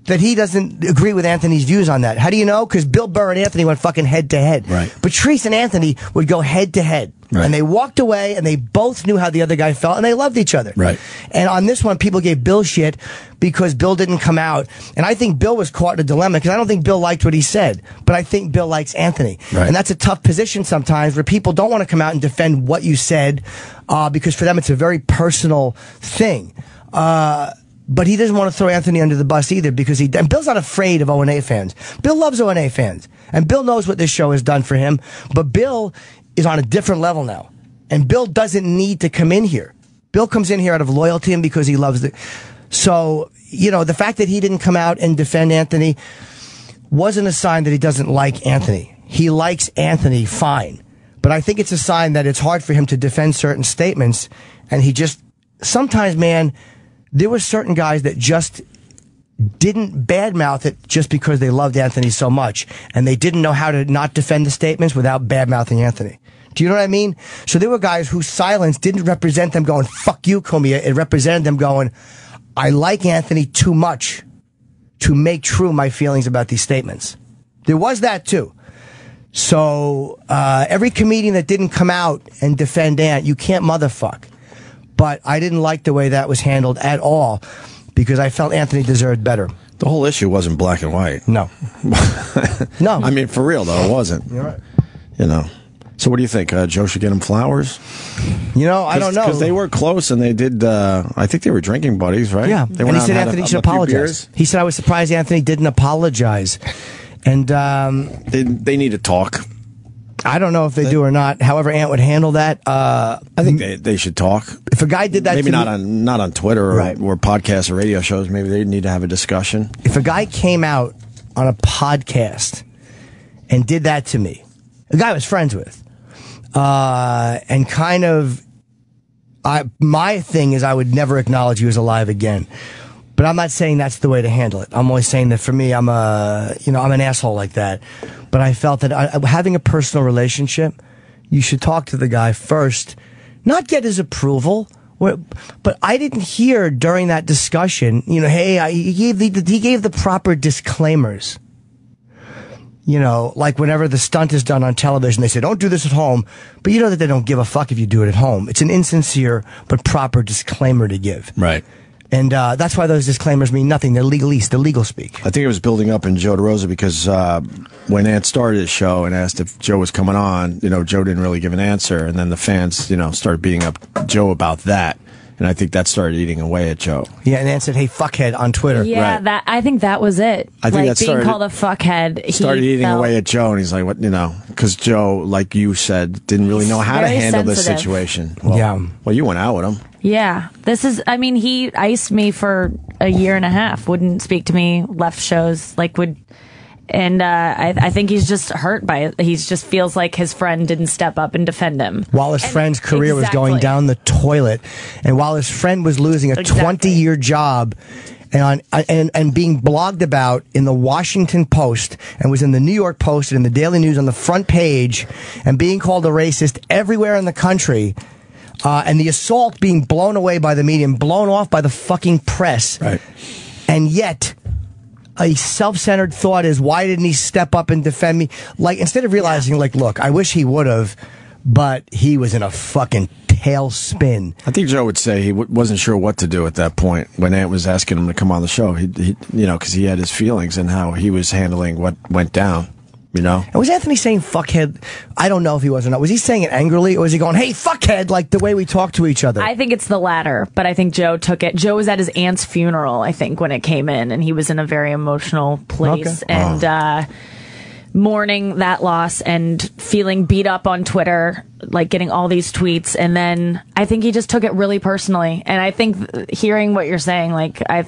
[SPEAKER 2] that he doesn't agree with Anthony's views on that. How do you know? Because Bill Burr and Anthony went fucking head to head.
[SPEAKER 1] Right.
[SPEAKER 2] Patrice and Anthony would go head to head. Right. And they walked away, and they both knew how the other guy felt, and they loved each other.
[SPEAKER 1] Right.
[SPEAKER 2] And on this one, people gave Bill shit because Bill didn't come out. And I think Bill was caught in a dilemma, because I don't think Bill liked what he said, but I think Bill likes Anthony.
[SPEAKER 1] Right.
[SPEAKER 2] And that's a tough position sometimes, where people don't want to come out and defend what you said, because for them it's a very personal thing. But he doesn't want to throw Anthony under the bus either, because and Bill's not afraid of O&A fans. Bill loves O&A fans. And Bill knows what this show has done for him. But Bill is on a different level now. And Bill doesn't need to come in here. Bill comes in here out of loyalty and because he loves it. So, you know, the fact that he didn't come out and defend Anthony wasn't a sign that he doesn't like Anthony. He likes Anthony fine. But I think it's a sign that it's hard for him to defend certain statements. And he just, sometimes, man, there were certain guys that just didn't badmouth it just because they loved Anthony so much, and they didn't know how to not defend the statements without badmouthing Anthony. Do you know what I mean? So there were guys whose silence didn't represent them going, fuck you, Cumia. It represented them going, I like Anthony too much to make true my feelings about these statements. There was that too. So every comedian that didn't come out and defend Ant, you can't motherfuck. But I didn't like the way that was handled at all because I felt Anthony deserved better.
[SPEAKER 1] The whole issue wasn't black and white.
[SPEAKER 2] No. No.
[SPEAKER 1] I mean, for real, though, it wasn't.
[SPEAKER 2] You're right.
[SPEAKER 1] You know. So what do you think? Joe should get him flowers?
[SPEAKER 2] You know, I don't know.
[SPEAKER 1] Because they were close and they did, I think they were drinking buddies, right?
[SPEAKER 2] Yeah.
[SPEAKER 1] They
[SPEAKER 2] And he
[SPEAKER 1] out
[SPEAKER 2] said
[SPEAKER 1] had
[SPEAKER 2] Anthony
[SPEAKER 1] a
[SPEAKER 2] should
[SPEAKER 1] few
[SPEAKER 2] apologize.
[SPEAKER 1] beers.
[SPEAKER 2] He said, I was surprised Anthony didn't apologize. And
[SPEAKER 1] they need to talk.
[SPEAKER 2] I don't know if they do or not. However, Ant would handle that.
[SPEAKER 1] I think they should talk.
[SPEAKER 2] If a guy did that,
[SPEAKER 1] maybe
[SPEAKER 2] to
[SPEAKER 1] not on Twitter or podcasts or radio shows. Maybe they need to have a discussion.
[SPEAKER 2] If a guy came out on a podcast and did that to me, a guy I was friends with, and kind of, my thing is I would never acknowledge he was alive again. But I'm not saying that's the way to handle it. I'm only saying that for me, I'm an asshole like that. But I felt that having a personal relationship, you should talk to the guy first, not get his approval. But I didn't hear during that discussion, hey, he gave the proper disclaimers. Like whenever the stunt is done on television, they say, don't do this at home. But you know that they don't give a fuck if you do it at home. It's an insincere but proper disclaimer to give.
[SPEAKER 1] Right.
[SPEAKER 2] And that's why those disclaimers mean nothing. They're legalese. They're legal speak.
[SPEAKER 1] I think it was building up in Joe DeRosa because when Ant started his show and asked if Joe was coming on, Joe didn't really give an answer. And then the fans, started beating up Joe about that. And I think that started eating away at Joe.
[SPEAKER 2] Yeah, and Ant said, hey, fuckhead on Twitter.
[SPEAKER 18] Yeah,
[SPEAKER 1] Right.
[SPEAKER 18] I think that was it.
[SPEAKER 1] I think
[SPEAKER 18] like
[SPEAKER 1] that
[SPEAKER 18] being called a fuckhead.
[SPEAKER 1] Started eating away at Joe, and he's like, "What? Because Joe, like you said, didn't really know how to
[SPEAKER 18] very
[SPEAKER 1] handle this
[SPEAKER 18] sensitive.
[SPEAKER 1] situation." Well, well, you went out with him.
[SPEAKER 18] Yeah, he iced me for a year and a half, wouldn't speak to me, left shows, and I think he's just hurt by it. He just feels like his friend didn't step up and defend him.
[SPEAKER 2] While his friend's career was going down the toilet, and while his friend was losing a 20-year job and being blogged about in the Washington Post, and was in the New York Post and in the Daily News on the front page, and being called a racist everywhere in the country, and the assault being blown away by the media and blown off by the fucking press.
[SPEAKER 1] Right.
[SPEAKER 2] And yet, a self-centered thought is, why didn't he step up and defend me? Like, instead of realizing, look, I wish he would have, but he was in a fucking tailspin.
[SPEAKER 1] I think Joe would say he wasn't sure what to do at that point when Ant was asking him to come on the show. He because he had his feelings and how he was handling what went down. And
[SPEAKER 2] was Anthony saying fuckhead? I don't know if he was or not. Was he saying it angrily, or was he going, hey, fuckhead, like the way we talk to each other?
[SPEAKER 18] I think it's the latter, but I think Joe took it. Joe was at his aunt's funeral, I think, when it came in, and he was in a very emotional place.
[SPEAKER 2] Okay.
[SPEAKER 18] And mourning that loss and feeling beat up on Twitter, like getting all these tweets. And then I think he just took it really personally. And I think hearing what you're saying, I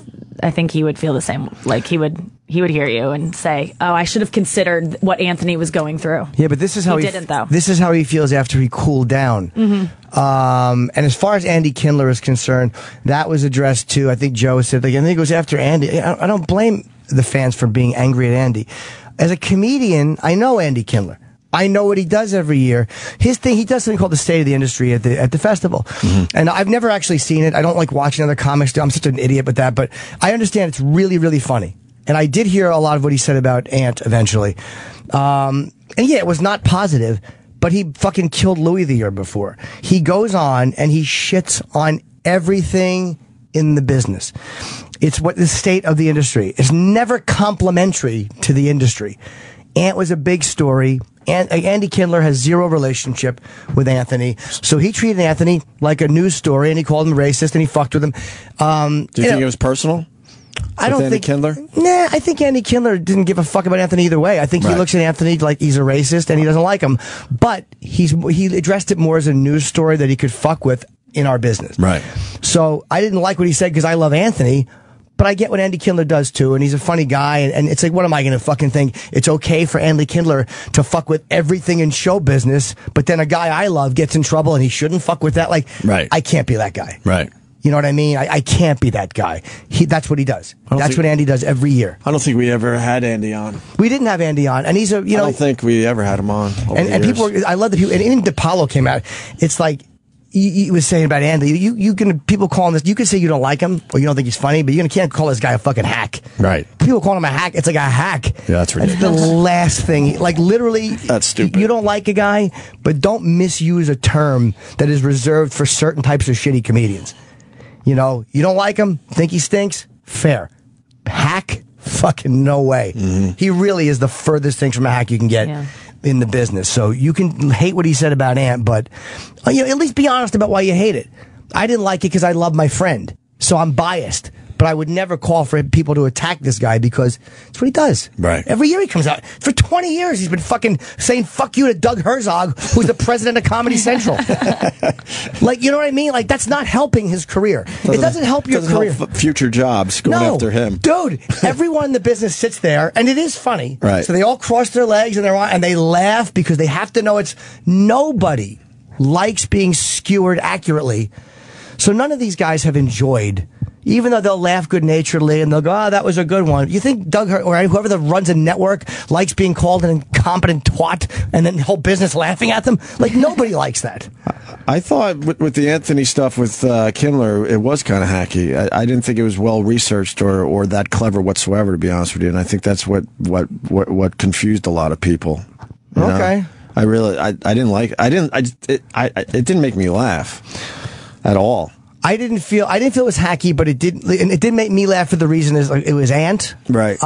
[SPEAKER 18] think he would feel the same. Like he would hear you and say, "Oh, I should have considered what Anthony was going through."
[SPEAKER 2] Yeah, but this is how
[SPEAKER 18] he didn't, though.
[SPEAKER 2] This is how he feels after he cooled down.
[SPEAKER 18] Mm-hmm.
[SPEAKER 2] And as far as Andy Kindler is concerned, that was addressed to, I think Joe said, and then he goes after Andy. I don't blame the fans for being angry at Andy. As a comedian, I know Andy Kindler. I know what he does every year. His thing, he does something called the State of the Industry at the festival. Mm-hmm. And I've never actually seen it. I don't like watching other comics do. I'm such an idiot with that, but I understand it's really, really funny. And I did hear a lot of what he said about Ant eventually. And yeah, it was not positive, but he fucking killed Louis the year before. He goes on and he shits on everything in the business. It's what the state of the industry is. Never complimentary to the industry. Ant was a big story. Andy Kindler has zero relationship with Anthony, so he treated Anthony like a news story, and he called him racist, and he fucked with him.
[SPEAKER 1] Do you think it was personal?
[SPEAKER 2] I don't
[SPEAKER 1] Andy
[SPEAKER 2] think
[SPEAKER 1] Kindler.
[SPEAKER 2] Nah, I think Andy Kindler didn't give a fuck about Anthony either way. I think he looks at Anthony like he's a racist and he doesn't like him. But he addressed it more as a news story that he could fuck with in our business.
[SPEAKER 1] Right.
[SPEAKER 2] So I didn't like what he said because I love Anthony. But I get what Andy Kindler does too, and he's a funny guy, and it's like, what am I going to fucking think? It's okay for Andy Kindler to fuck with everything in show business, but then a guy I love gets in trouble and he shouldn't fuck with that? Like,
[SPEAKER 1] right.
[SPEAKER 2] I can't be that guy.
[SPEAKER 1] Right.
[SPEAKER 2] You know what I mean? I can't be that guy. That's what he does. That's what Andy does every year.
[SPEAKER 1] I don't think we ever had Andy on.
[SPEAKER 2] We didn't have Andy on, and he's a, you know.
[SPEAKER 1] I don't think we ever had him on.
[SPEAKER 2] And people, I love the people, and even DePaulo came out. It's like, he was saying about Andy, you can, people call him this, you can say you don't like him, or you don't think he's funny, but you can't call this guy a fucking hack.
[SPEAKER 1] Right.
[SPEAKER 2] People call him a hack, it's like a hack.
[SPEAKER 1] Yeah, that's ridiculous.
[SPEAKER 2] That's the last thing, like literally.
[SPEAKER 1] That's stupid.
[SPEAKER 2] You don't like a guy, but don't misuse a term that is reserved for certain types of shitty comedians. You know, you don't like him, think he stinks, fair. Hack? Fucking no way. He really is the furthest thing from a hack you can get in the business. So you can hate what he said about Ant, but you know, at least be honest about why you hate it. I didn't like it because I love my friend, so I'm biased. But I would never call for people to attack this guy because it's what he does.
[SPEAKER 1] Right.
[SPEAKER 2] Every year he comes out. For 20 years he's been fucking saying fuck you to Doug Herzog, who's the president of Comedy Central. Like, you know what I mean? Like, that's not helping his career. It doesn't help your career.
[SPEAKER 1] Help future jobs going after him.
[SPEAKER 2] Dude, everyone in the business sits there, and it is funny.
[SPEAKER 1] Right.
[SPEAKER 2] So they all cross their legs and they laugh because they have to know it's nobody likes being skewered accurately. So none of these guys have enjoyed, even though they'll laugh good-naturedly and they'll go, oh, that was a good one. You think Doug or whoever that runs a network likes being called an incompetent twat and then the whole business laughing at them? Like, nobody likes that.
[SPEAKER 1] I thought with the Anthony stuff with Kindler, it was kind of hacky. I didn't think it was well researched or that clever whatsoever, to be honest with you. And I think that's what confused a lot of people. You know?
[SPEAKER 2] Okay.
[SPEAKER 1] I didn't like. It didn't make me laugh at all.
[SPEAKER 2] I didn't feel it was hacky, but it did make me laugh for the reason is like, it was Ant.
[SPEAKER 1] Right.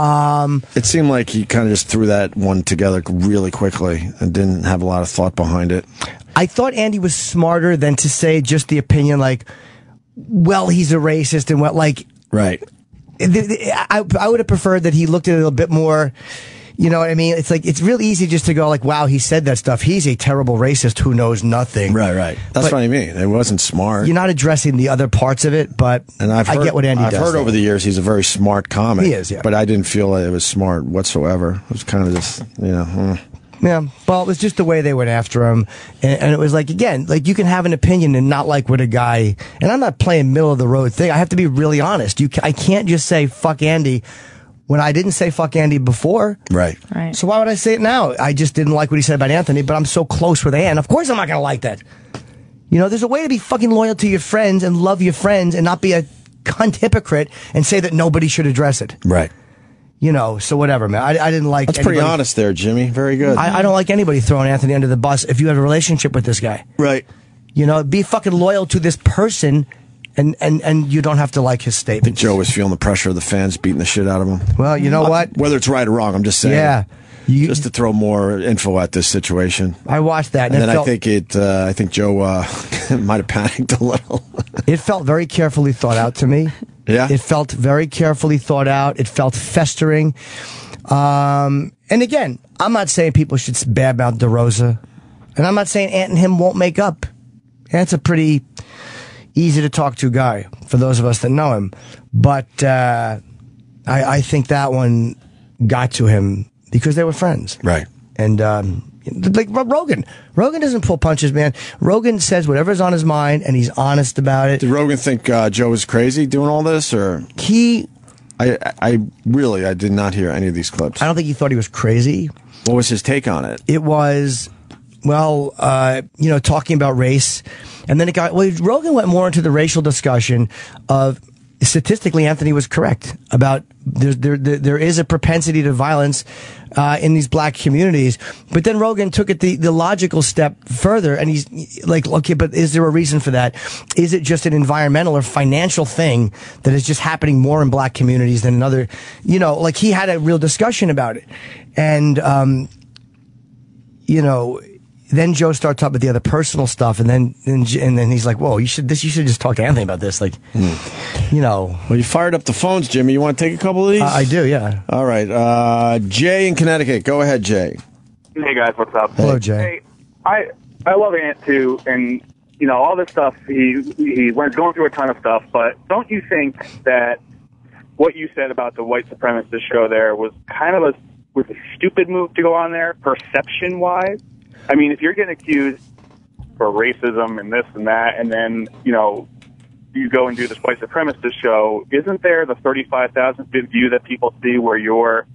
[SPEAKER 1] It seemed like he kind of just threw that one together really quickly and didn't have a lot of thought behind it.
[SPEAKER 2] I thought Andy was smarter than to say just the opinion like, well, he's a racist and what, like.
[SPEAKER 1] Right.
[SPEAKER 2] I would have preferred that he looked at it a little bit more. You know what I mean? It's like, it's real easy just to go like, wow, he said that stuff. He's a terrible racist who knows nothing.
[SPEAKER 1] Right. That's what I mean. It wasn't smart.
[SPEAKER 2] You're not addressing the other parts of it, but I get what Andy does.
[SPEAKER 1] I've heard over the years he's a very smart comic.
[SPEAKER 2] He is, yeah.
[SPEAKER 1] But I didn't feel like it was smart whatsoever. It was kind of just, you know.
[SPEAKER 2] Yeah, well, it was just the way they went after him. And it was like, again, like you can have an opinion and not like what a guy, and I'm not playing middle of the road thing. I have to be really honest. I can't just say fuck Andy when I didn't say fuck Andy before.
[SPEAKER 1] Right.
[SPEAKER 2] So why would I say it now? I just didn't like what he said about Anthony, but I'm so close with Ann. Of course I'm not going to like that. You know, there's a way to be fucking loyal to your friends and love your friends and not be a cunt hypocrite and say that nobody should address it.
[SPEAKER 1] Right.
[SPEAKER 2] You know, so whatever, man. I didn't like.
[SPEAKER 1] That's pretty honest there, Jimmy. Very good.
[SPEAKER 2] I don't like anybody throwing Anthony under the bus if you have a relationship with this guy.
[SPEAKER 1] Right.
[SPEAKER 2] You know, be fucking loyal to this person. And you don't have to like his statement.
[SPEAKER 1] I think Joe was feeling the pressure of the fans beating the shit out of him.
[SPEAKER 2] Well, you know what?
[SPEAKER 1] Whether it's right or wrong, I'm just saying.
[SPEAKER 2] Yeah.
[SPEAKER 1] Just to throw more info at this situation.
[SPEAKER 2] I watched that.
[SPEAKER 1] And then I think Joe might have panicked a little.
[SPEAKER 2] It felt very carefully thought out to me.
[SPEAKER 1] Yeah.
[SPEAKER 2] It felt very carefully thought out. It felt festering. And again, I'm not saying people should badmouth DeRosa. And I'm not saying Ant and him won't make up. Ant's a pretty easy to talk to guy for those of us that know him. But I think that one got to him because they were friends.
[SPEAKER 1] Right.
[SPEAKER 2] And like Rogan. Rogan doesn't pull punches, man. Rogan says whatever's on his mind, and he's honest about it.
[SPEAKER 1] Did Rogan think Joe was crazy doing all this, or I did not hear any of these clips.
[SPEAKER 2] I don't think he thought he was crazy.
[SPEAKER 1] What was his take on it?
[SPEAKER 2] It was, well, talking about race, and then Rogan went more into the racial discussion of. Statistically, Anthony was correct about there is a propensity to violence in these black communities. But then Rogan took it the logical step further, and he's like, okay, but is there a reason for that? Is it just an environmental or financial thing that is just happening more in black communities than in other? Like he had a real discussion about it, and then Joe starts talking about the other personal stuff, and then he's like, "Whoa, you should just talk to Anthony about this." Like, Well,
[SPEAKER 1] you fired up the phones, Jimmy. You want to take a couple of these?
[SPEAKER 2] I do, yeah.
[SPEAKER 1] All right, Jay in Connecticut. Go ahead, Jay.
[SPEAKER 20] Hey guys, what's up?
[SPEAKER 2] Hello, Jay.
[SPEAKER 20] Hey, I love Ant too, and all this stuff. He went going through a ton of stuff, but don't you think that what you said about the white supremacist show there was kind of a stupid move to go on there, perception wise? I mean, if you're getting accused for racism and this and that, and then, you go and do this white supremacist show, isn't there the 35,000 view that people see where you're,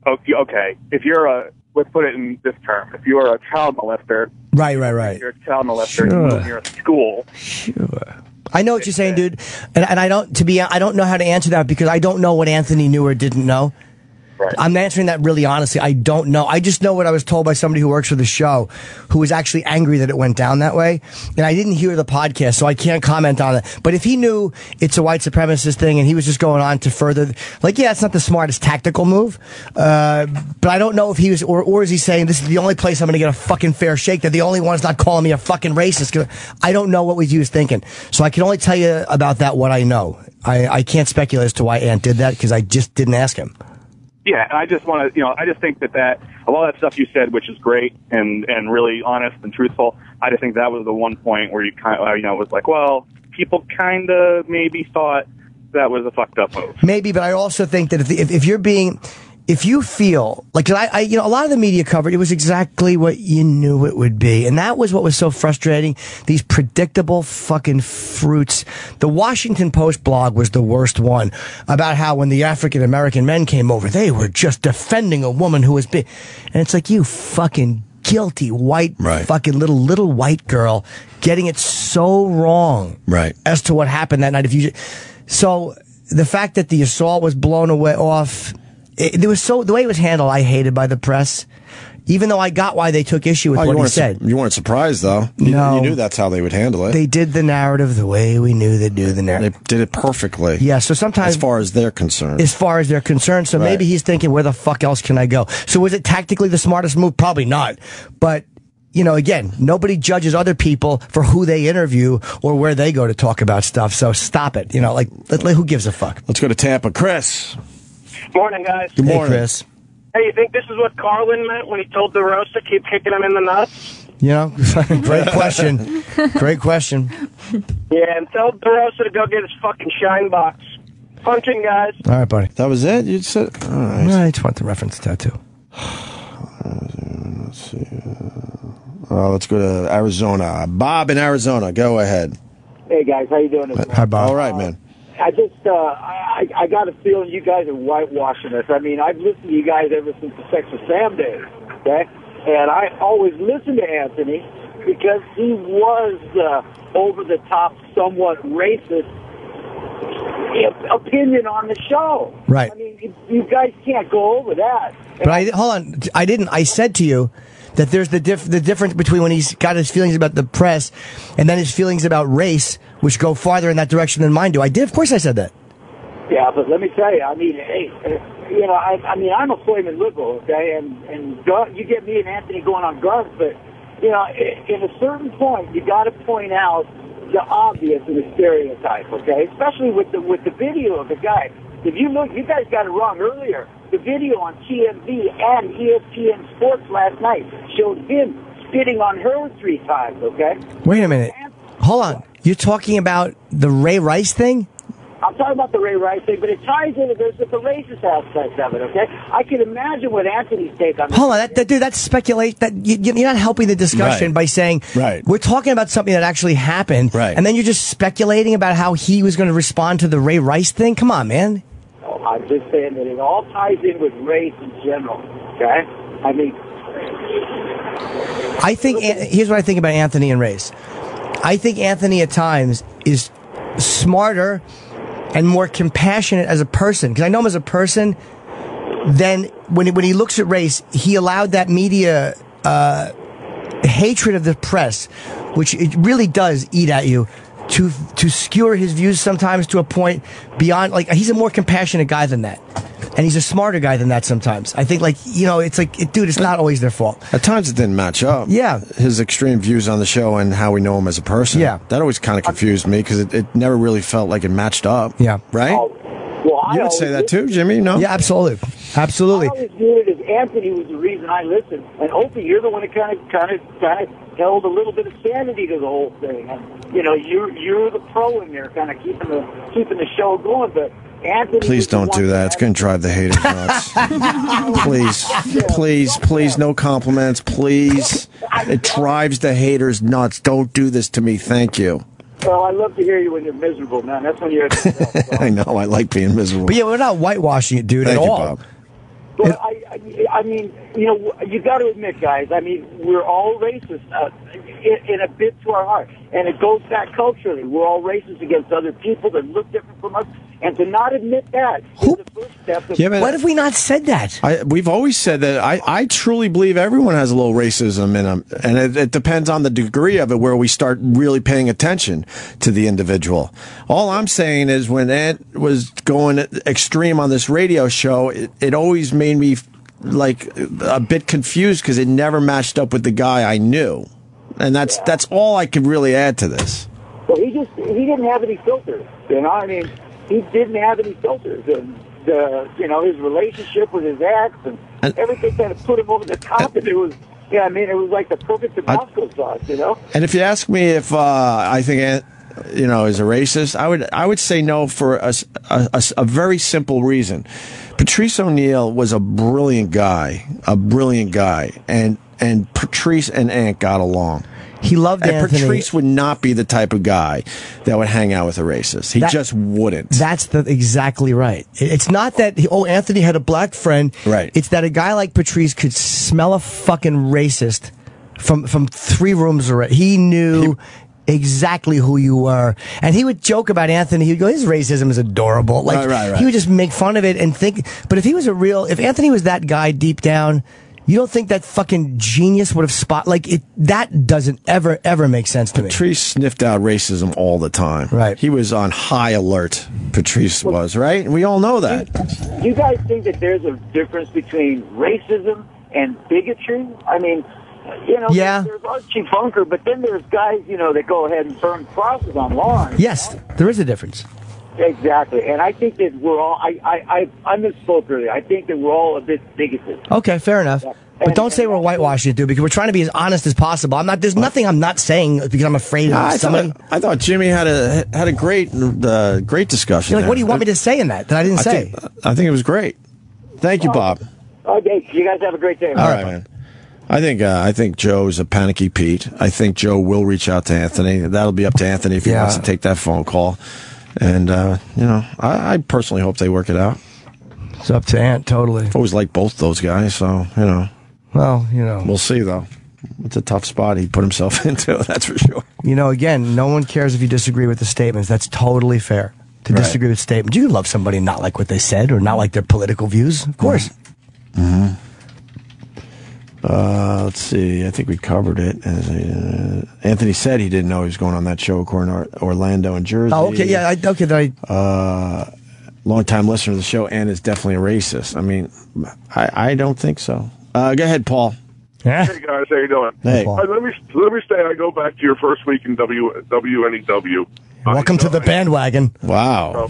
[SPEAKER 20] okay, if you're let's put it in this term, if you're a child molester.
[SPEAKER 2] Right.
[SPEAKER 20] You're a child molester and you're at school.
[SPEAKER 2] Sure. I know what you're saying, dude. And I don't know how to answer that because I don't know what Anthony knew or didn't know.
[SPEAKER 20] Right.
[SPEAKER 2] I'm answering that really honestly. I don't know. I just know what I was told by somebody who works for the show who was actually angry that it went down that way. And I didn't hear the podcast, so I can't comment on it. But if he knew it's a white supremacist thing and he was just going on to further, like, yeah, it's not the smartest tactical move. But I don't know if he was, or is he saying this is the only place I'm going to get a fucking fair shake? They're the only ones not calling me a fucking racist. I don't know what he was thinking. So I can only tell you about that what I know. I can't speculate as to why Ant did that because I just didn't ask him.
[SPEAKER 20] Yeah, and I just want to, I just think that a lot of that stuff you said, which is great and really honest and truthful, I just think that was the one point where you kind of, was like, well, people kind of maybe thought that was a fucked up move.
[SPEAKER 2] Maybe, but I also think that if you feel like, cause I a lot of the media covered, it was exactly what you knew it would be. And that was what was so frustrating. These predictable fucking fruits. The Washington Post blog was the worst one about how when the African American men came over, they were just defending a woman who was big. And it's like, you fucking guilty white fucking little white girl getting it so wrong as to what happened that night. So the fact that the assault was blown off, the way it was handled, I hated by the press. Even though I got why they took issue with what he said.
[SPEAKER 1] You weren't surprised, though.
[SPEAKER 2] No.
[SPEAKER 1] You knew that's how they would handle it.
[SPEAKER 2] They did the narrative the way we knew they'd do the narrative.
[SPEAKER 1] They did it perfectly.
[SPEAKER 2] Yeah, so sometimes...
[SPEAKER 1] As far as they're concerned.
[SPEAKER 2] So maybe he's thinking, where the fuck else can I go? So was it tactically the smartest move? Probably not. But, again, nobody judges other people for who they interview or where they go to talk about stuff. So stop it. Who gives a fuck?
[SPEAKER 1] Let's go to Tampa. Chris.
[SPEAKER 21] Morning, guys.
[SPEAKER 2] Good morning. Hey, Chris.
[SPEAKER 21] Hey, you think this is what Carlin meant when he told DeRosa to keep kicking him in the nuts?
[SPEAKER 2] Great question. Great question.
[SPEAKER 21] Yeah, and tell DeRosa to go get his fucking shine box. Punching, guys.
[SPEAKER 2] All right, buddy.
[SPEAKER 1] That was it? You said... All right.
[SPEAKER 2] I just want the reference tattoo.
[SPEAKER 1] Let's see. Let's go to Arizona. Bob in Arizona. Go ahead.
[SPEAKER 22] Hey, guys. How you doing?
[SPEAKER 2] Hi, Bob.
[SPEAKER 1] All right, man.
[SPEAKER 22] I just, I got a feeling you guys are whitewashing this. I mean, I've listened to you guys ever since the Sex with Sam days, okay? And I always listened to Anthony because he was over-the-top, somewhat racist opinion on the show.
[SPEAKER 2] Right.
[SPEAKER 22] I mean, you guys can't go over that.
[SPEAKER 2] But hold on. I didn't. I said to you that there's the difference between when he's got his feelings about the press and then his feelings about race, which go farther in that direction than mine do. I did. Of course I said that.
[SPEAKER 22] Yeah, but let me tell you, I mean, hey, I mean, I'm a flaming liberal, okay, and you get me and Anthony going on guns, but, in a certain point, you got to point out the obvious and the stereotype, okay, especially with the video of the guy. If you look, you guys got it wrong earlier. The video on TMZ and ESPN Sports last night showed him spitting on her 3 times, okay?
[SPEAKER 2] Wait a minute. Hold on. You're talking about the Ray Rice thing?
[SPEAKER 22] I'm talking about the Ray Rice thing, but it ties into this with the racist aspect of it, okay? I can imagine what Anthony's take on this.
[SPEAKER 2] Hold on, dude, that's speculation. You're not helping the discussion by saying, we're talking about something that actually happened, and then you're just speculating about how he was going to respond to the Ray Rice thing? Come on, man.
[SPEAKER 22] I'm just saying that it all ties in with race in general, okay? I mean...
[SPEAKER 2] Here's what I think about Anthony and race. I think Anthony at times is smarter and more compassionate as a person. Because I know him as a person, then when he looks at race, he allowed that media hatred of the press, which it really does eat at you, to skewer his views sometimes to a point beyond, he's a more compassionate guy than that. And he's a smarter guy than that sometimes. I think, it's dude, it's not always their fault.
[SPEAKER 1] At times it didn't match up.
[SPEAKER 2] Yeah.
[SPEAKER 1] His extreme views on the show and how we know him as a person.
[SPEAKER 2] Yeah.
[SPEAKER 1] That always kind of confused me because it never really felt like it matched up.
[SPEAKER 2] Yeah.
[SPEAKER 1] Right? You would say that too, Jimmy, no?
[SPEAKER 2] Yeah, absolutely. Absolutely.
[SPEAKER 22] I always viewed it as Anthony was the reason I listened. And Opie, you're the one that kind of held a little bit of sanity to the whole thing. And, you're the pro in there, kind of keeping the show going. But Anthony,
[SPEAKER 1] please don't do that. It's going to drive the haters nuts. Please, no compliments. Please. It drives the haters nuts. Don't do this to me. Thank you.
[SPEAKER 22] Well, I love to hear you when you're miserable, man. That's when you're at your best.
[SPEAKER 1] I know. I like being miserable.
[SPEAKER 2] But yeah, we're not whitewashing it, dude,
[SPEAKER 1] Thank
[SPEAKER 2] at
[SPEAKER 1] you,
[SPEAKER 2] all.
[SPEAKER 1] Bob.
[SPEAKER 22] But I mean, you know, you got to admit, guys. I mean, we're all racist in a bit to our heart, and it goes back culturally. We're all racist against other people that look different from us, and to not admit that is the first step.
[SPEAKER 1] What
[SPEAKER 2] have we not said that?
[SPEAKER 1] We've always said that. I truly believe everyone has a little racism in them, and it depends on the degree of it where we start really paying attention to the individual. All I'm saying is when Ant was going extreme on this radio show, it always made me like a bit confused because it never matched up with the guy I knew, and that's all I could really add to this.
[SPEAKER 22] Well, he didn't have any filters. You know, I mean, he didn't have any filters, and you know, his relationship with his ex and everything kind of put him over the top, and it was. Yeah, I mean, it was like the perfect Tabasco sauce, you know.
[SPEAKER 1] And if you ask me if I think Ant, you know, is a racist, I would say no for a very simple reason. Patrice O'Neal was a brilliant guy, and Patrice and Ant got along.
[SPEAKER 2] He loved
[SPEAKER 1] and
[SPEAKER 2] Anthony.
[SPEAKER 1] Patrice would not be the type of guy that would hang out with a racist. He just wouldn't.
[SPEAKER 2] That's exactly right. It's not that, Anthony had a black friend.
[SPEAKER 1] Right.
[SPEAKER 2] It's that a guy like Patrice could smell a fucking racist from 3 rooms away. He knew exactly who you were. And he would joke about Anthony. He would go, his racism is adorable. Like,
[SPEAKER 1] right.
[SPEAKER 2] He would just make fun of it and think, but if Anthony was that guy deep down, you don't think that fucking genius would have that doesn't ever make sense to me.
[SPEAKER 1] Patrice sniffed out racism all the time.
[SPEAKER 2] Right.
[SPEAKER 1] He was on high alert. Patrice was, right? And we all know that.
[SPEAKER 22] Do you guys think that there's a difference between racism and bigotry? I mean, you know, there's Archie Bunker, but then there's guys, you know, that go ahead and burn crosses on lawns.
[SPEAKER 2] Yes, there is a difference.
[SPEAKER 22] Exactly, and I think that we're all. I misspoke earlier. I think that we're all a bit bigoted.
[SPEAKER 2] Okay, fair enough. But don't say we're whitewashing it, dude, because we're trying to be as honest as possible. I'm not. There's nothing I'm not saying because I'm afraid of somebody.
[SPEAKER 1] I thought Jimmy had a great discussion.
[SPEAKER 2] You're like, what do you want me to say in that I didn't say?
[SPEAKER 1] I think it was great. Thank you, Bob.
[SPEAKER 22] Okay, you guys have a great day.
[SPEAKER 1] All right, man. I think Joe's a panicky Pete. I think Joe will reach out to Anthony. That'll be up to Anthony if he wants to take that phone call. And, you know, I personally hope they work it out.
[SPEAKER 2] It's up to Ant, totally.
[SPEAKER 1] I've always liked both those guys, so, you know.
[SPEAKER 2] Well, you know.
[SPEAKER 1] We'll see, though. It's a tough spot he put himself into, that's for sure.
[SPEAKER 2] You know, again, no one cares if you disagree with the statements. That's totally fair to disagree with statements. You can love somebody and not like what they said or not like their political views. Of course.
[SPEAKER 1] Mm-hmm. Let's see. I think we covered it. Anthony said he didn't know he was going on that show according to Orlando and Jersey.
[SPEAKER 2] Oh, okay. Yeah.
[SPEAKER 1] Long-time listener of the show, and is definitely a racist. I mean, I don't think so. Go ahead, Paul.
[SPEAKER 2] Yeah.
[SPEAKER 3] Hey guys, how you doing?
[SPEAKER 1] Hey.
[SPEAKER 3] Let me say I go back to your first week in WNEW.
[SPEAKER 2] Welcome to the bandwagon.
[SPEAKER 1] Wow.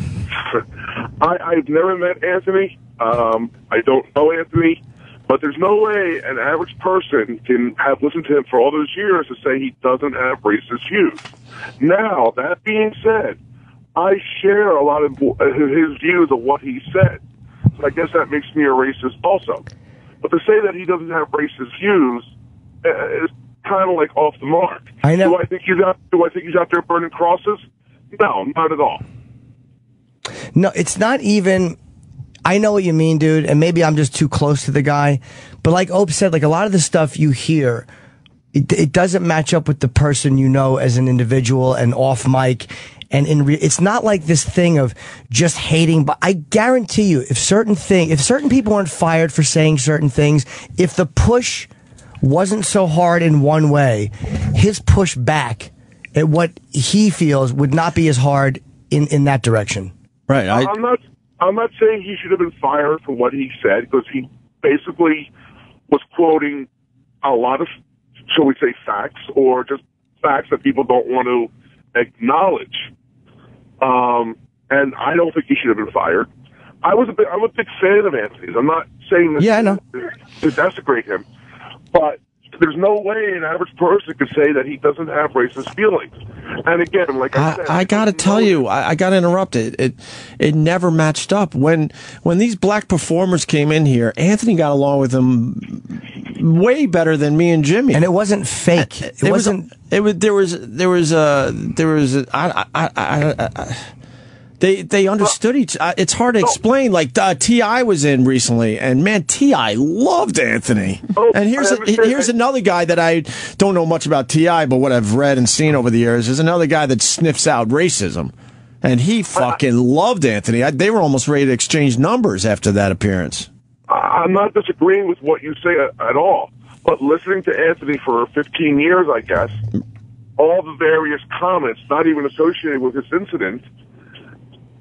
[SPEAKER 3] I've never met Anthony. I don't know Anthony. But there's no way an average person can have listened to him for all those years to say he doesn't have racist views. Now, that being said, I share a lot of his views of what he said. So I guess that makes me a racist also. But to say that he doesn't have racist views is kind of like off the mark.
[SPEAKER 2] I know.
[SPEAKER 3] Do I think he's out there burning crosses? No, not at all.
[SPEAKER 2] No, it's not even. I know what you mean, dude, and maybe I'm just too close to the guy. But like Ope said, like a lot of the stuff you hear, it doesn't match up with the person you know as an individual and off mic. And it's not like this thing of just hating. But I guarantee you, if certain people weren't fired for saying certain things, if the push wasn't so hard in one way, his push back at what he feels would not be as hard in that direction.
[SPEAKER 1] Right.
[SPEAKER 3] I'm not saying he should have been fired for what he said, because he basically was quoting a lot of, shall we say, facts, or just facts that people don't want to acknowledge. And I don't think he should have been fired. I'm a big fan of Anthony's. I'm not saying this to desecrate him, but there's no way an average person could say that he doesn't have racist feelings. And again, like I said,
[SPEAKER 1] I gotta tell you, I gotta interrupt it. It never matched up. When these black performers came in here, Anthony got along with them way better than me and Jimmy.
[SPEAKER 2] And it wasn't fake. It wasn't.
[SPEAKER 1] They understood each. It's hard to explain. Like T.I. was in recently, and man, T.I. loved Anthony. And here's another guy that I don't know much about T.I., but what I've read and seen over the years is another guy that sniffs out racism, and he fucking loved Anthony. They were almost ready to exchange numbers after that appearance.
[SPEAKER 3] I'm not disagreeing with what you say at all, but listening to Anthony for 15 years, I guess, all the various comments, not even associated with this incident,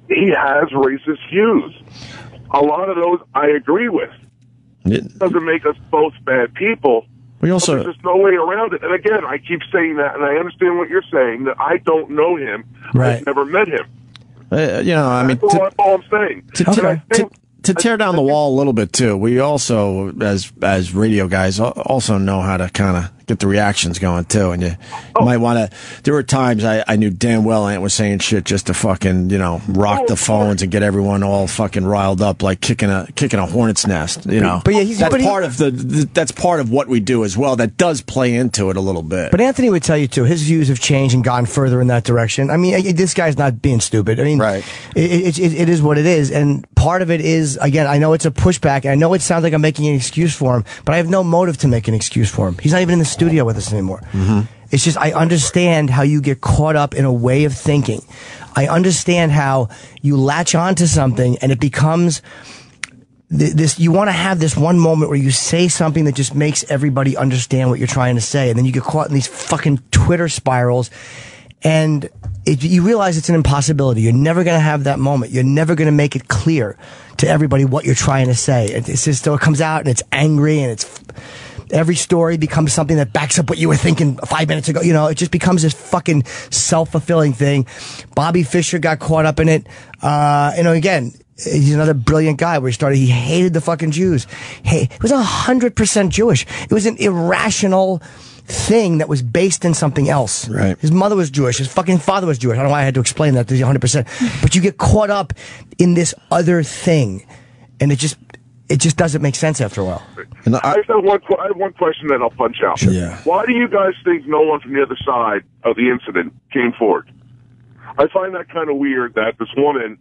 [SPEAKER 3] he has racist views. A lot of those I agree with. It doesn't make us both bad people. There's just no way around it. And again, I keep saying that, and I understand what you're saying, that I don't know him.
[SPEAKER 1] Right.
[SPEAKER 3] I've never met him.
[SPEAKER 1] That's
[SPEAKER 3] all I'm saying.
[SPEAKER 1] To tear down the wall a little bit too, we also, as radio guys, also know how to kind of get the reactions going too. And you might want to. There were times I knew damn well Ant was saying shit just to fucking rock the phones and get everyone all fucking riled up, like kicking a hornet's nest.
[SPEAKER 2] But yeah,
[SPEAKER 1] that's part of what we do as well. That does play into it a little bit.
[SPEAKER 2] But Anthony would tell you too, his views have changed and gone further in that direction. I mean, this guy's not being stupid. I mean,
[SPEAKER 1] right.
[SPEAKER 2] It is what it is, and part of it is, again, I know it's a pushback, and I know it sounds like I'm making an excuse for him, but I have no motive to make an excuse for him. He's not even in the studio with us anymore.
[SPEAKER 1] Mm-hmm.
[SPEAKER 2] It's just, I understand how you get caught up in a way of thinking. I understand how you latch onto something and it becomes this. You want to have this one moment where you say something that just makes everybody understand what you're trying to say, and then you get caught in these fucking Twitter spirals, and you realize it's an impossibility. You're never going to have that moment. You're never going to make it clear to everybody what you're trying to say. It's just, so it comes out and it's angry, and every story becomes something that backs up what you were thinking 5 minutes ago. It just becomes this fucking self-fulfilling thing. Bobby Fischer got caught up in it. Again, he's another brilliant guy where he hated the fucking Jews. Hey, it was 100% Jewish. It was an irrational thing that was based in something else.
[SPEAKER 1] Right.
[SPEAKER 2] His mother was Jewish. His fucking father was Jewish. I don't know why I had to explain that to you 100%. But you get caught up in this other thing, and it just doesn't make sense after a while.
[SPEAKER 3] And I have one question that I'll punch out.
[SPEAKER 1] Sure. Yeah.
[SPEAKER 3] Why do you guys think no one from the other side of the incident came forward? I find that kind of weird that this woman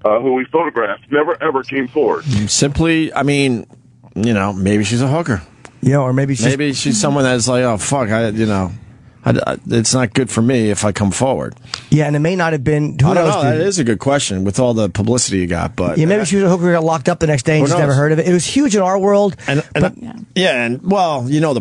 [SPEAKER 3] who we photographed never ever came forward.
[SPEAKER 1] Simply, I mean, maybe she's a hooker.
[SPEAKER 2] Or maybe
[SPEAKER 1] she's someone that's like, oh fuck, it's not good for me if I come forward.
[SPEAKER 2] Yeah, and it may not have been.
[SPEAKER 1] I don't know. That is a good question with all the publicity you got, but
[SPEAKER 2] maybe she was a hooker who got locked up the next day and just never heard of it. It was huge in our world.
[SPEAKER 1] The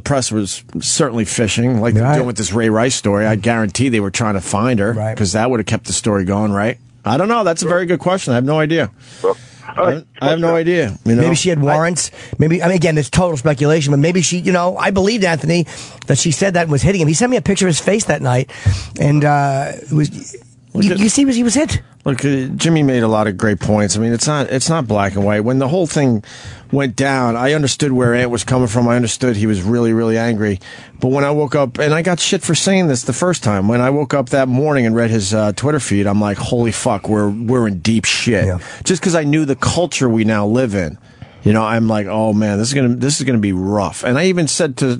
[SPEAKER 1] press was certainly fishing, like they're doing with this Ray Rice story. I guarantee they were trying to find her because that would have kept the story going, right? I don't know. That's a very good question. I have no idea. I have no idea.
[SPEAKER 2] Maybe she had warrants. Again, it's total speculation, but maybe she, I believed Anthony that she said that and was hitting him. He sent me a picture of his face that night, and it was. You see, he was hit.
[SPEAKER 1] Look, Jimmy made a lot of great points. I mean, it's not black and white. When the whole thing went down, I understood where Ant was coming from. I understood he was really, really angry. But when I woke up, and I got shit for saying this the first time, when I woke up that morning and read his Twitter feed, I'm like, holy fuck, we're in deep shit. Yeah. Just because I knew the culture we now live in. I'm like, oh man, this is gonna be rough. And I even said to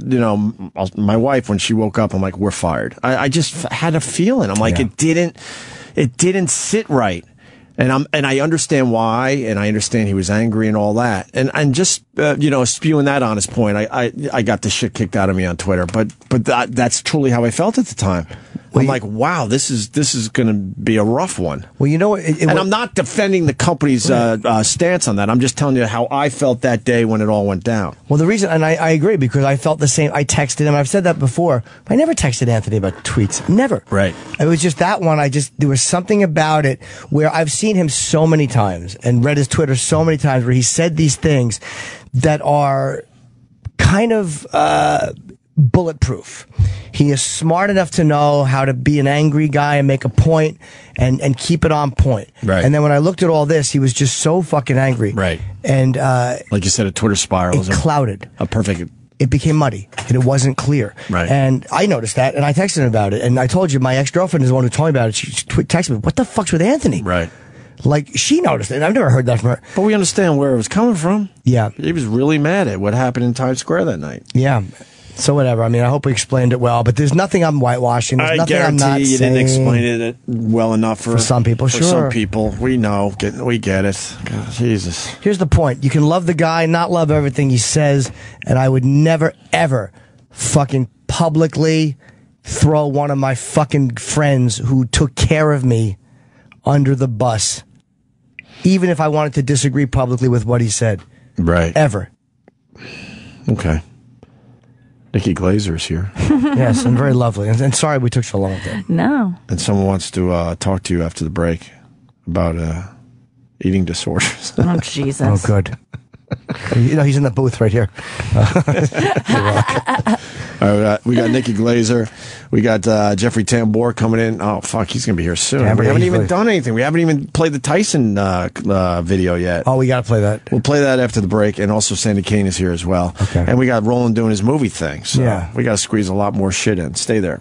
[SPEAKER 1] my wife when she woke up, I'm like, we're fired. I just had a feeling. I'm like, it didn't sit right. And I understand why, and I understand he was angry and all that. And just spewing that honest point, I got the shit kicked out of me on Twitter. But that's truly how I felt at the time. I'm like, wow, this is going to be a rough one.
[SPEAKER 2] Well,
[SPEAKER 1] and I'm not defending the company's stance on that. I'm just telling you how I felt that day when it all went down.
[SPEAKER 2] Well, the reason, and I agree, because I felt the same. I texted him. I've said that before. I never texted Anthony about tweets. Never.
[SPEAKER 1] Right.
[SPEAKER 2] It was just that one. There was something about it where I've seen him so many times and read his Twitter so many times where he said these things that are kind of bulletproof. He is smart enough to know how to be an angry guy and make a point and keep it on point.
[SPEAKER 1] Right.
[SPEAKER 2] And then when I looked at all this, he was just so fucking angry.
[SPEAKER 1] Right.
[SPEAKER 2] And
[SPEAKER 1] like you said, a Twitter spiral.
[SPEAKER 2] It clouded.
[SPEAKER 1] A perfect.
[SPEAKER 2] It became muddy and it wasn't clear.
[SPEAKER 1] Right.
[SPEAKER 2] And I noticed that and I texted him about it. And I told you, my ex-girlfriend is the one who told me about it. She texted me, what the fuck's with Anthony?
[SPEAKER 1] Right.
[SPEAKER 2] Like, she noticed it. I've never heard that from her.
[SPEAKER 1] But we understand where it was coming from.
[SPEAKER 2] Yeah.
[SPEAKER 1] He was really mad at what happened in Times Square that night.
[SPEAKER 2] Yeah. So whatever. I mean, I hope we explained it well, but there's nothing I'm whitewashing. There's
[SPEAKER 1] I
[SPEAKER 2] nothing I'm
[SPEAKER 1] guarantee
[SPEAKER 2] not
[SPEAKER 1] you
[SPEAKER 2] saying.
[SPEAKER 1] didn't explain it well enough for
[SPEAKER 2] some people,
[SPEAKER 1] For
[SPEAKER 2] sure.
[SPEAKER 1] some people. We know. We get it. God, Jesus.
[SPEAKER 2] Here's the point. You can love the guy, not love everything he says, and I would never, ever fucking publicly throw one of my fucking friends who took care of me under the bus, even if I wanted to disagree publicly with what he said.
[SPEAKER 1] Right.
[SPEAKER 2] Ever.
[SPEAKER 1] Okay. Nikki Glaser is here.
[SPEAKER 2] Yes, and very lovely. And sorry we took so long with that.
[SPEAKER 18] No.
[SPEAKER 1] And someone wants to talk to you after the break about eating disorders.
[SPEAKER 18] Oh, Jesus.
[SPEAKER 2] Oh, good. You know, he's in the booth right here.
[SPEAKER 1] All right, we got Nikki Glaser. We got Jeffrey Tambor coming in. Oh, fuck, he's going to be here soon.
[SPEAKER 2] Yeah,
[SPEAKER 1] we haven't
[SPEAKER 2] he's
[SPEAKER 1] even
[SPEAKER 2] like-
[SPEAKER 1] done anything. We haven't even played the Tyson video yet.
[SPEAKER 2] Oh, we got to play that.
[SPEAKER 1] We'll play that after the break, and also Sandy Kane is here as well.
[SPEAKER 2] Okay.
[SPEAKER 1] And we got Roland doing his movie thing, so
[SPEAKER 2] Yeah.
[SPEAKER 1] we got to squeeze a lot more shit in. Stay there.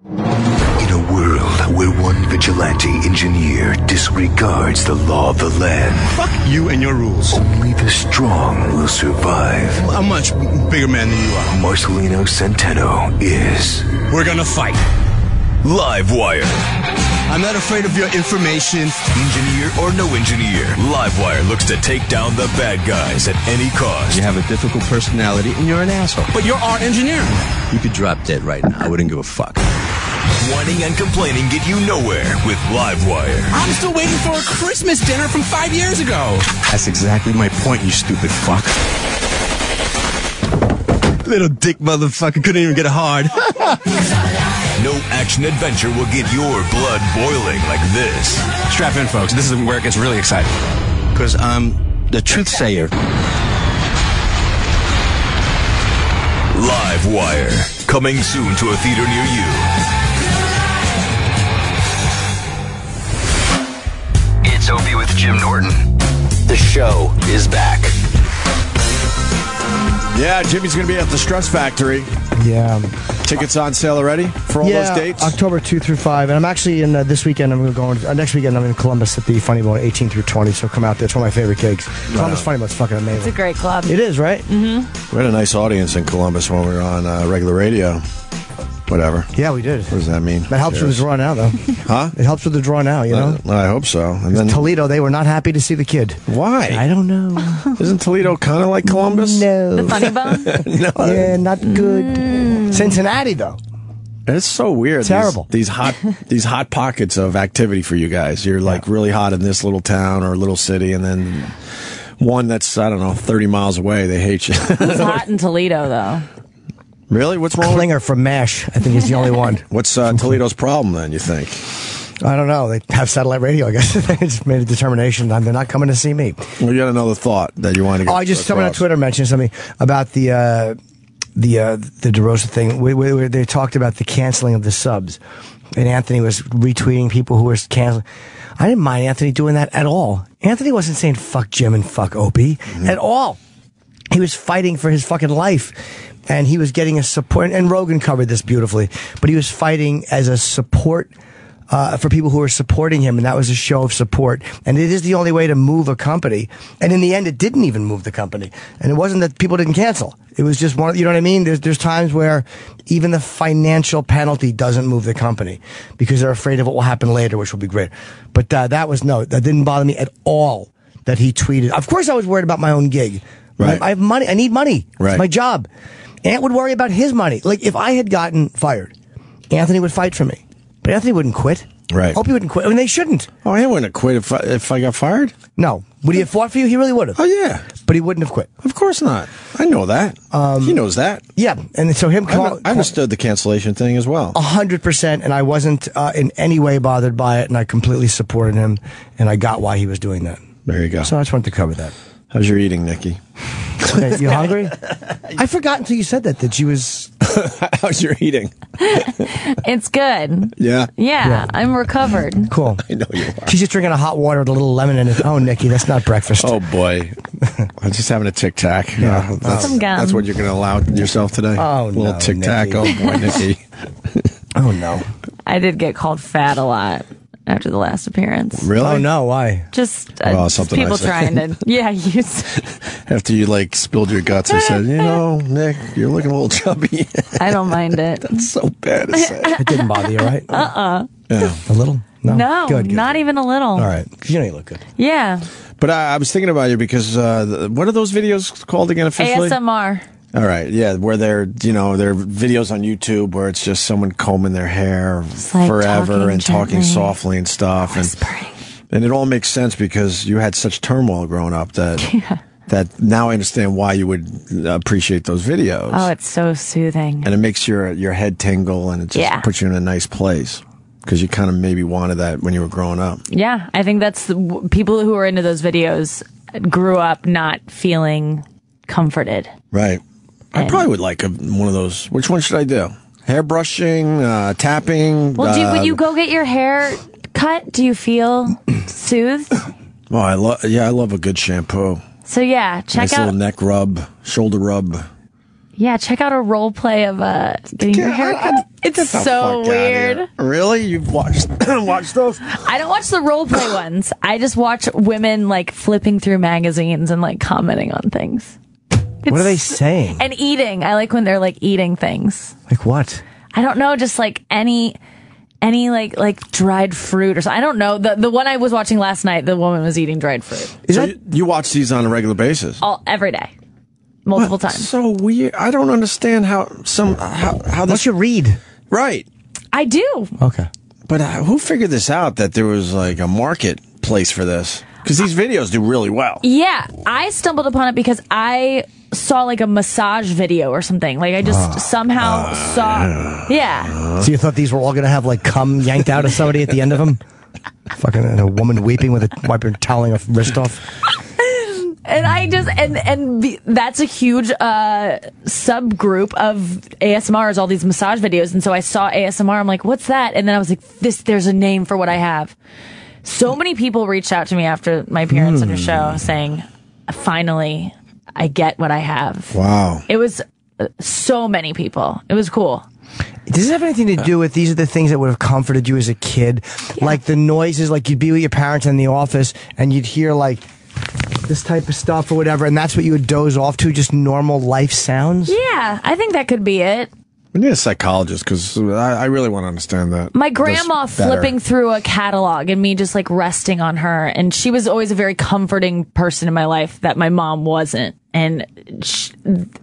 [SPEAKER 4] In a world where one vigilante engineer disregards the law of the land,
[SPEAKER 7] Fuck you and your rules.
[SPEAKER 4] only the strong will survive.
[SPEAKER 7] I'm a much bigger man than you are.
[SPEAKER 4] Marcelino Centeno is
[SPEAKER 7] We're gonna fight.
[SPEAKER 4] Live Wire.
[SPEAKER 7] I'm not afraid of your information.
[SPEAKER 4] Engineer or no engineer, Livewire looks to take down the bad guys at any cost.
[SPEAKER 7] You have a difficult personality and you're an asshole. But you're our engineer. You could drop dead right now. I wouldn't give a fuck.
[SPEAKER 4] Whining and complaining get you nowhere with Livewire.
[SPEAKER 7] I'm still waiting for a Christmas dinner from 5 years ago. That's exactly my point, you stupid fuck. Little dick motherfucker couldn't even get hard.
[SPEAKER 4] No action adventure will get your blood boiling like this.
[SPEAKER 7] Strap in, folks. This is where it gets really exciting. Because I'm the truth sayer.
[SPEAKER 4] Livewire. Coming soon to a theater near you. It's Opie with Jim Norton. The show is back.
[SPEAKER 1] Yeah, Jimmy's going to be at the Stress Factory.
[SPEAKER 2] Yeah.
[SPEAKER 1] Tickets on sale already for all those dates?
[SPEAKER 2] October 2 through 5. And I'm actually in this weekend, I'm going to go next weekend, I'm in Columbus at the Funny Bone, 18 through 20. So come out there. It's one of my favorite gigs. Columbus Funny Bone's fucking amazing.
[SPEAKER 18] It's a great club.
[SPEAKER 2] It is, right?
[SPEAKER 18] Mm-hmm.
[SPEAKER 1] We had a nice audience in Columbus when we were on regular radio. Whatever.
[SPEAKER 2] Yeah, we did.
[SPEAKER 1] What does that mean?
[SPEAKER 2] That helps with the draw now, though.
[SPEAKER 1] Huh?
[SPEAKER 2] It helps with the draw now, you know?
[SPEAKER 1] I hope so. And then
[SPEAKER 2] Toledo, they were not happy to see the kid.
[SPEAKER 1] Why?
[SPEAKER 2] I don't know.
[SPEAKER 1] Isn't Toledo kind of like Columbus?
[SPEAKER 2] No.
[SPEAKER 18] The Funny Bone?
[SPEAKER 1] No.
[SPEAKER 2] Yeah, not good. Cincinnati, though.
[SPEAKER 1] It's so weird.
[SPEAKER 2] Terrible.
[SPEAKER 1] These hot pockets of activity for you guys. You're like really hot in this little town or little city, and then one that's, I don't know, 30 miles away, they hate you.
[SPEAKER 18] Who's hot in Toledo, though?
[SPEAKER 1] Really? What's wrong?
[SPEAKER 2] Klinger from MASH, I think, is the only one.
[SPEAKER 1] What's Toledo's problem then, you think?
[SPEAKER 2] I don't know. They have satellite radio, I guess. They just made a determination that they're not coming to see me.
[SPEAKER 1] Well, you got another thought that you want to get
[SPEAKER 2] Someone on Twitter mentioned something about the DeRosa thing, where they talked about the canceling of the subs. And Anthony was retweeting people who were canceling. I didn't mind Anthony doing that at all. Anthony wasn't saying fuck Jim and fuck Opie at all. He was fighting for his fucking life. And he was getting a support, and Rogan covered this beautifully, but he was fighting as a support for people who were supporting him, and that was a show of support. And it is the only way to move a company. And in the end, it didn't even move the company. And it wasn't that people didn't cancel. It was just one, you know what I mean? There's times where even the financial penalty doesn't move the company because they're afraid of what will happen later, which will be great. But that didn't bother me at all that he tweeted. Of course I was worried about my own gig.
[SPEAKER 1] Right.
[SPEAKER 2] I have money. I need money.
[SPEAKER 1] Right.
[SPEAKER 2] It's my job. Ant would worry about his money. Like, if I had gotten fired, Anthony would fight for me. But Anthony wouldn't quit.
[SPEAKER 1] Right.
[SPEAKER 2] Hope he wouldn't quit. I mean, they shouldn't.
[SPEAKER 1] Oh, he wouldn't have quit if I got fired?
[SPEAKER 2] No. Would he have fought for you? He really would have.
[SPEAKER 1] Oh, yeah.
[SPEAKER 2] But he wouldn't have quit.
[SPEAKER 1] Of course not. I know that. He knows that.
[SPEAKER 2] Yeah. And so him...
[SPEAKER 1] I understood the cancellation thing as well.
[SPEAKER 2] 100%. And I wasn't in any way bothered by it. And I completely supported him. And I got why he was doing that.
[SPEAKER 1] There you go.
[SPEAKER 2] So I just wanted to cover that.
[SPEAKER 1] How's your eating, Nikki?
[SPEAKER 2] Okay, you hungry? I forgot until you said that she was...
[SPEAKER 1] How's your eating?
[SPEAKER 18] It's good.
[SPEAKER 1] Yeah?
[SPEAKER 18] Yeah, I'm recovered.
[SPEAKER 2] Cool.
[SPEAKER 1] I know you are.
[SPEAKER 2] She's just drinking a hot water with a little lemon in it. Oh, Nikki, that's not breakfast.
[SPEAKER 1] Oh, boy. I'm just having a Tic Tac.
[SPEAKER 2] Yeah.
[SPEAKER 18] Some gum.
[SPEAKER 1] That's what you're going to allow yourself today?
[SPEAKER 2] Oh, no,
[SPEAKER 1] little Tic Tac.
[SPEAKER 2] Nikki.
[SPEAKER 1] Oh, boy, Nikki.
[SPEAKER 2] Oh, no.
[SPEAKER 18] I did get called fat a lot. after the last appearance.
[SPEAKER 1] Really?
[SPEAKER 2] Oh no, why?
[SPEAKER 18] Just
[SPEAKER 1] something
[SPEAKER 18] people
[SPEAKER 1] I said.
[SPEAKER 18] trying to, yeah, use.
[SPEAKER 1] After you like spilled your guts and said, Nick, you're looking a little chubby.
[SPEAKER 18] I don't mind it.
[SPEAKER 1] That's so bad to say.
[SPEAKER 2] It didn't bother you, right?
[SPEAKER 1] Yeah.
[SPEAKER 2] A little?
[SPEAKER 18] No,
[SPEAKER 2] Good.
[SPEAKER 18] not even a little.
[SPEAKER 2] All right. 'Cause you know you look good.
[SPEAKER 18] Yeah.
[SPEAKER 1] But I was thinking about you because what are those videos called again officially?
[SPEAKER 18] ASMR.
[SPEAKER 1] All right, yeah, where they're videos on YouTube where it's just someone combing their hair
[SPEAKER 18] like
[SPEAKER 1] forever
[SPEAKER 18] talking
[SPEAKER 1] and talking
[SPEAKER 18] gently.
[SPEAKER 1] softly and stuff, and it all makes sense because you had such turmoil growing up that now I understand why you would appreciate those videos.
[SPEAKER 18] Oh, it's so soothing.
[SPEAKER 1] And it makes your head tingle and it just puts you in a nice place because you kind of maybe wanted that when you were growing up.
[SPEAKER 18] Yeah, I think that's people who are into those videos grew up not feeling comforted.
[SPEAKER 1] Right. I probably would like one of those. Which one should I do? Hair brushing, tapping?
[SPEAKER 18] Well, when you go get your hair cut, do you feel soothed?
[SPEAKER 1] Well, I love a good shampoo.
[SPEAKER 18] So yeah, check
[SPEAKER 1] nice
[SPEAKER 18] out
[SPEAKER 1] little neck rub, shoulder rub.
[SPEAKER 18] Yeah, check out a role play of getting your hair cut. It's so weird.
[SPEAKER 1] Really? You've watched those?
[SPEAKER 18] I don't watch the role play ones. I just watch women like flipping through magazines and like commenting on things.
[SPEAKER 2] What are they saying?
[SPEAKER 18] And eating. I like when they're like eating things.
[SPEAKER 2] Like what?
[SPEAKER 18] I don't know, just like any like dried fruit or something. I don't know. The one I was watching last night, the woman was eating dried fruit.
[SPEAKER 1] You watch these on a regular basis?
[SPEAKER 18] Every day. Multiple times.
[SPEAKER 1] So weird. I don't understand how this.
[SPEAKER 2] What you read?
[SPEAKER 1] Right.
[SPEAKER 18] I do.
[SPEAKER 2] Okay.
[SPEAKER 1] But who figured this out that there was like a marketplace for this? Because these videos do really well.
[SPEAKER 18] Yeah, I stumbled upon it because I saw like a massage video or something. Like I just somehow saw. Yeah.
[SPEAKER 2] So you thought these were all going to have like cum yanked out of somebody at the end of them? Fucking and a woman weeping with a wiper toweling her wrist off.
[SPEAKER 18] And I just that's a huge subgroup of ASMR is all these massage videos. And so I saw ASMR. I'm like, what's that? And then I was like, there's a name for what I have. So many people reached out to me after my appearance on your show saying, finally, I get what I have.
[SPEAKER 1] Wow.
[SPEAKER 18] It was so many people. It was cool.
[SPEAKER 2] Does it have anything to do with these are the things that would have comforted you as a kid? Yeah. Like the noises, like you'd be with your parents in the office and you'd hear like this type of stuff or whatever, and that's what you would doze off to, just normal life sounds?
[SPEAKER 18] Yeah, I think that could be it.
[SPEAKER 1] We need a psychologist because I really want to understand that.
[SPEAKER 18] My grandma flipping through a catalog and me just like resting on her. And she was always a very comforting person in my life that my mom wasn't. And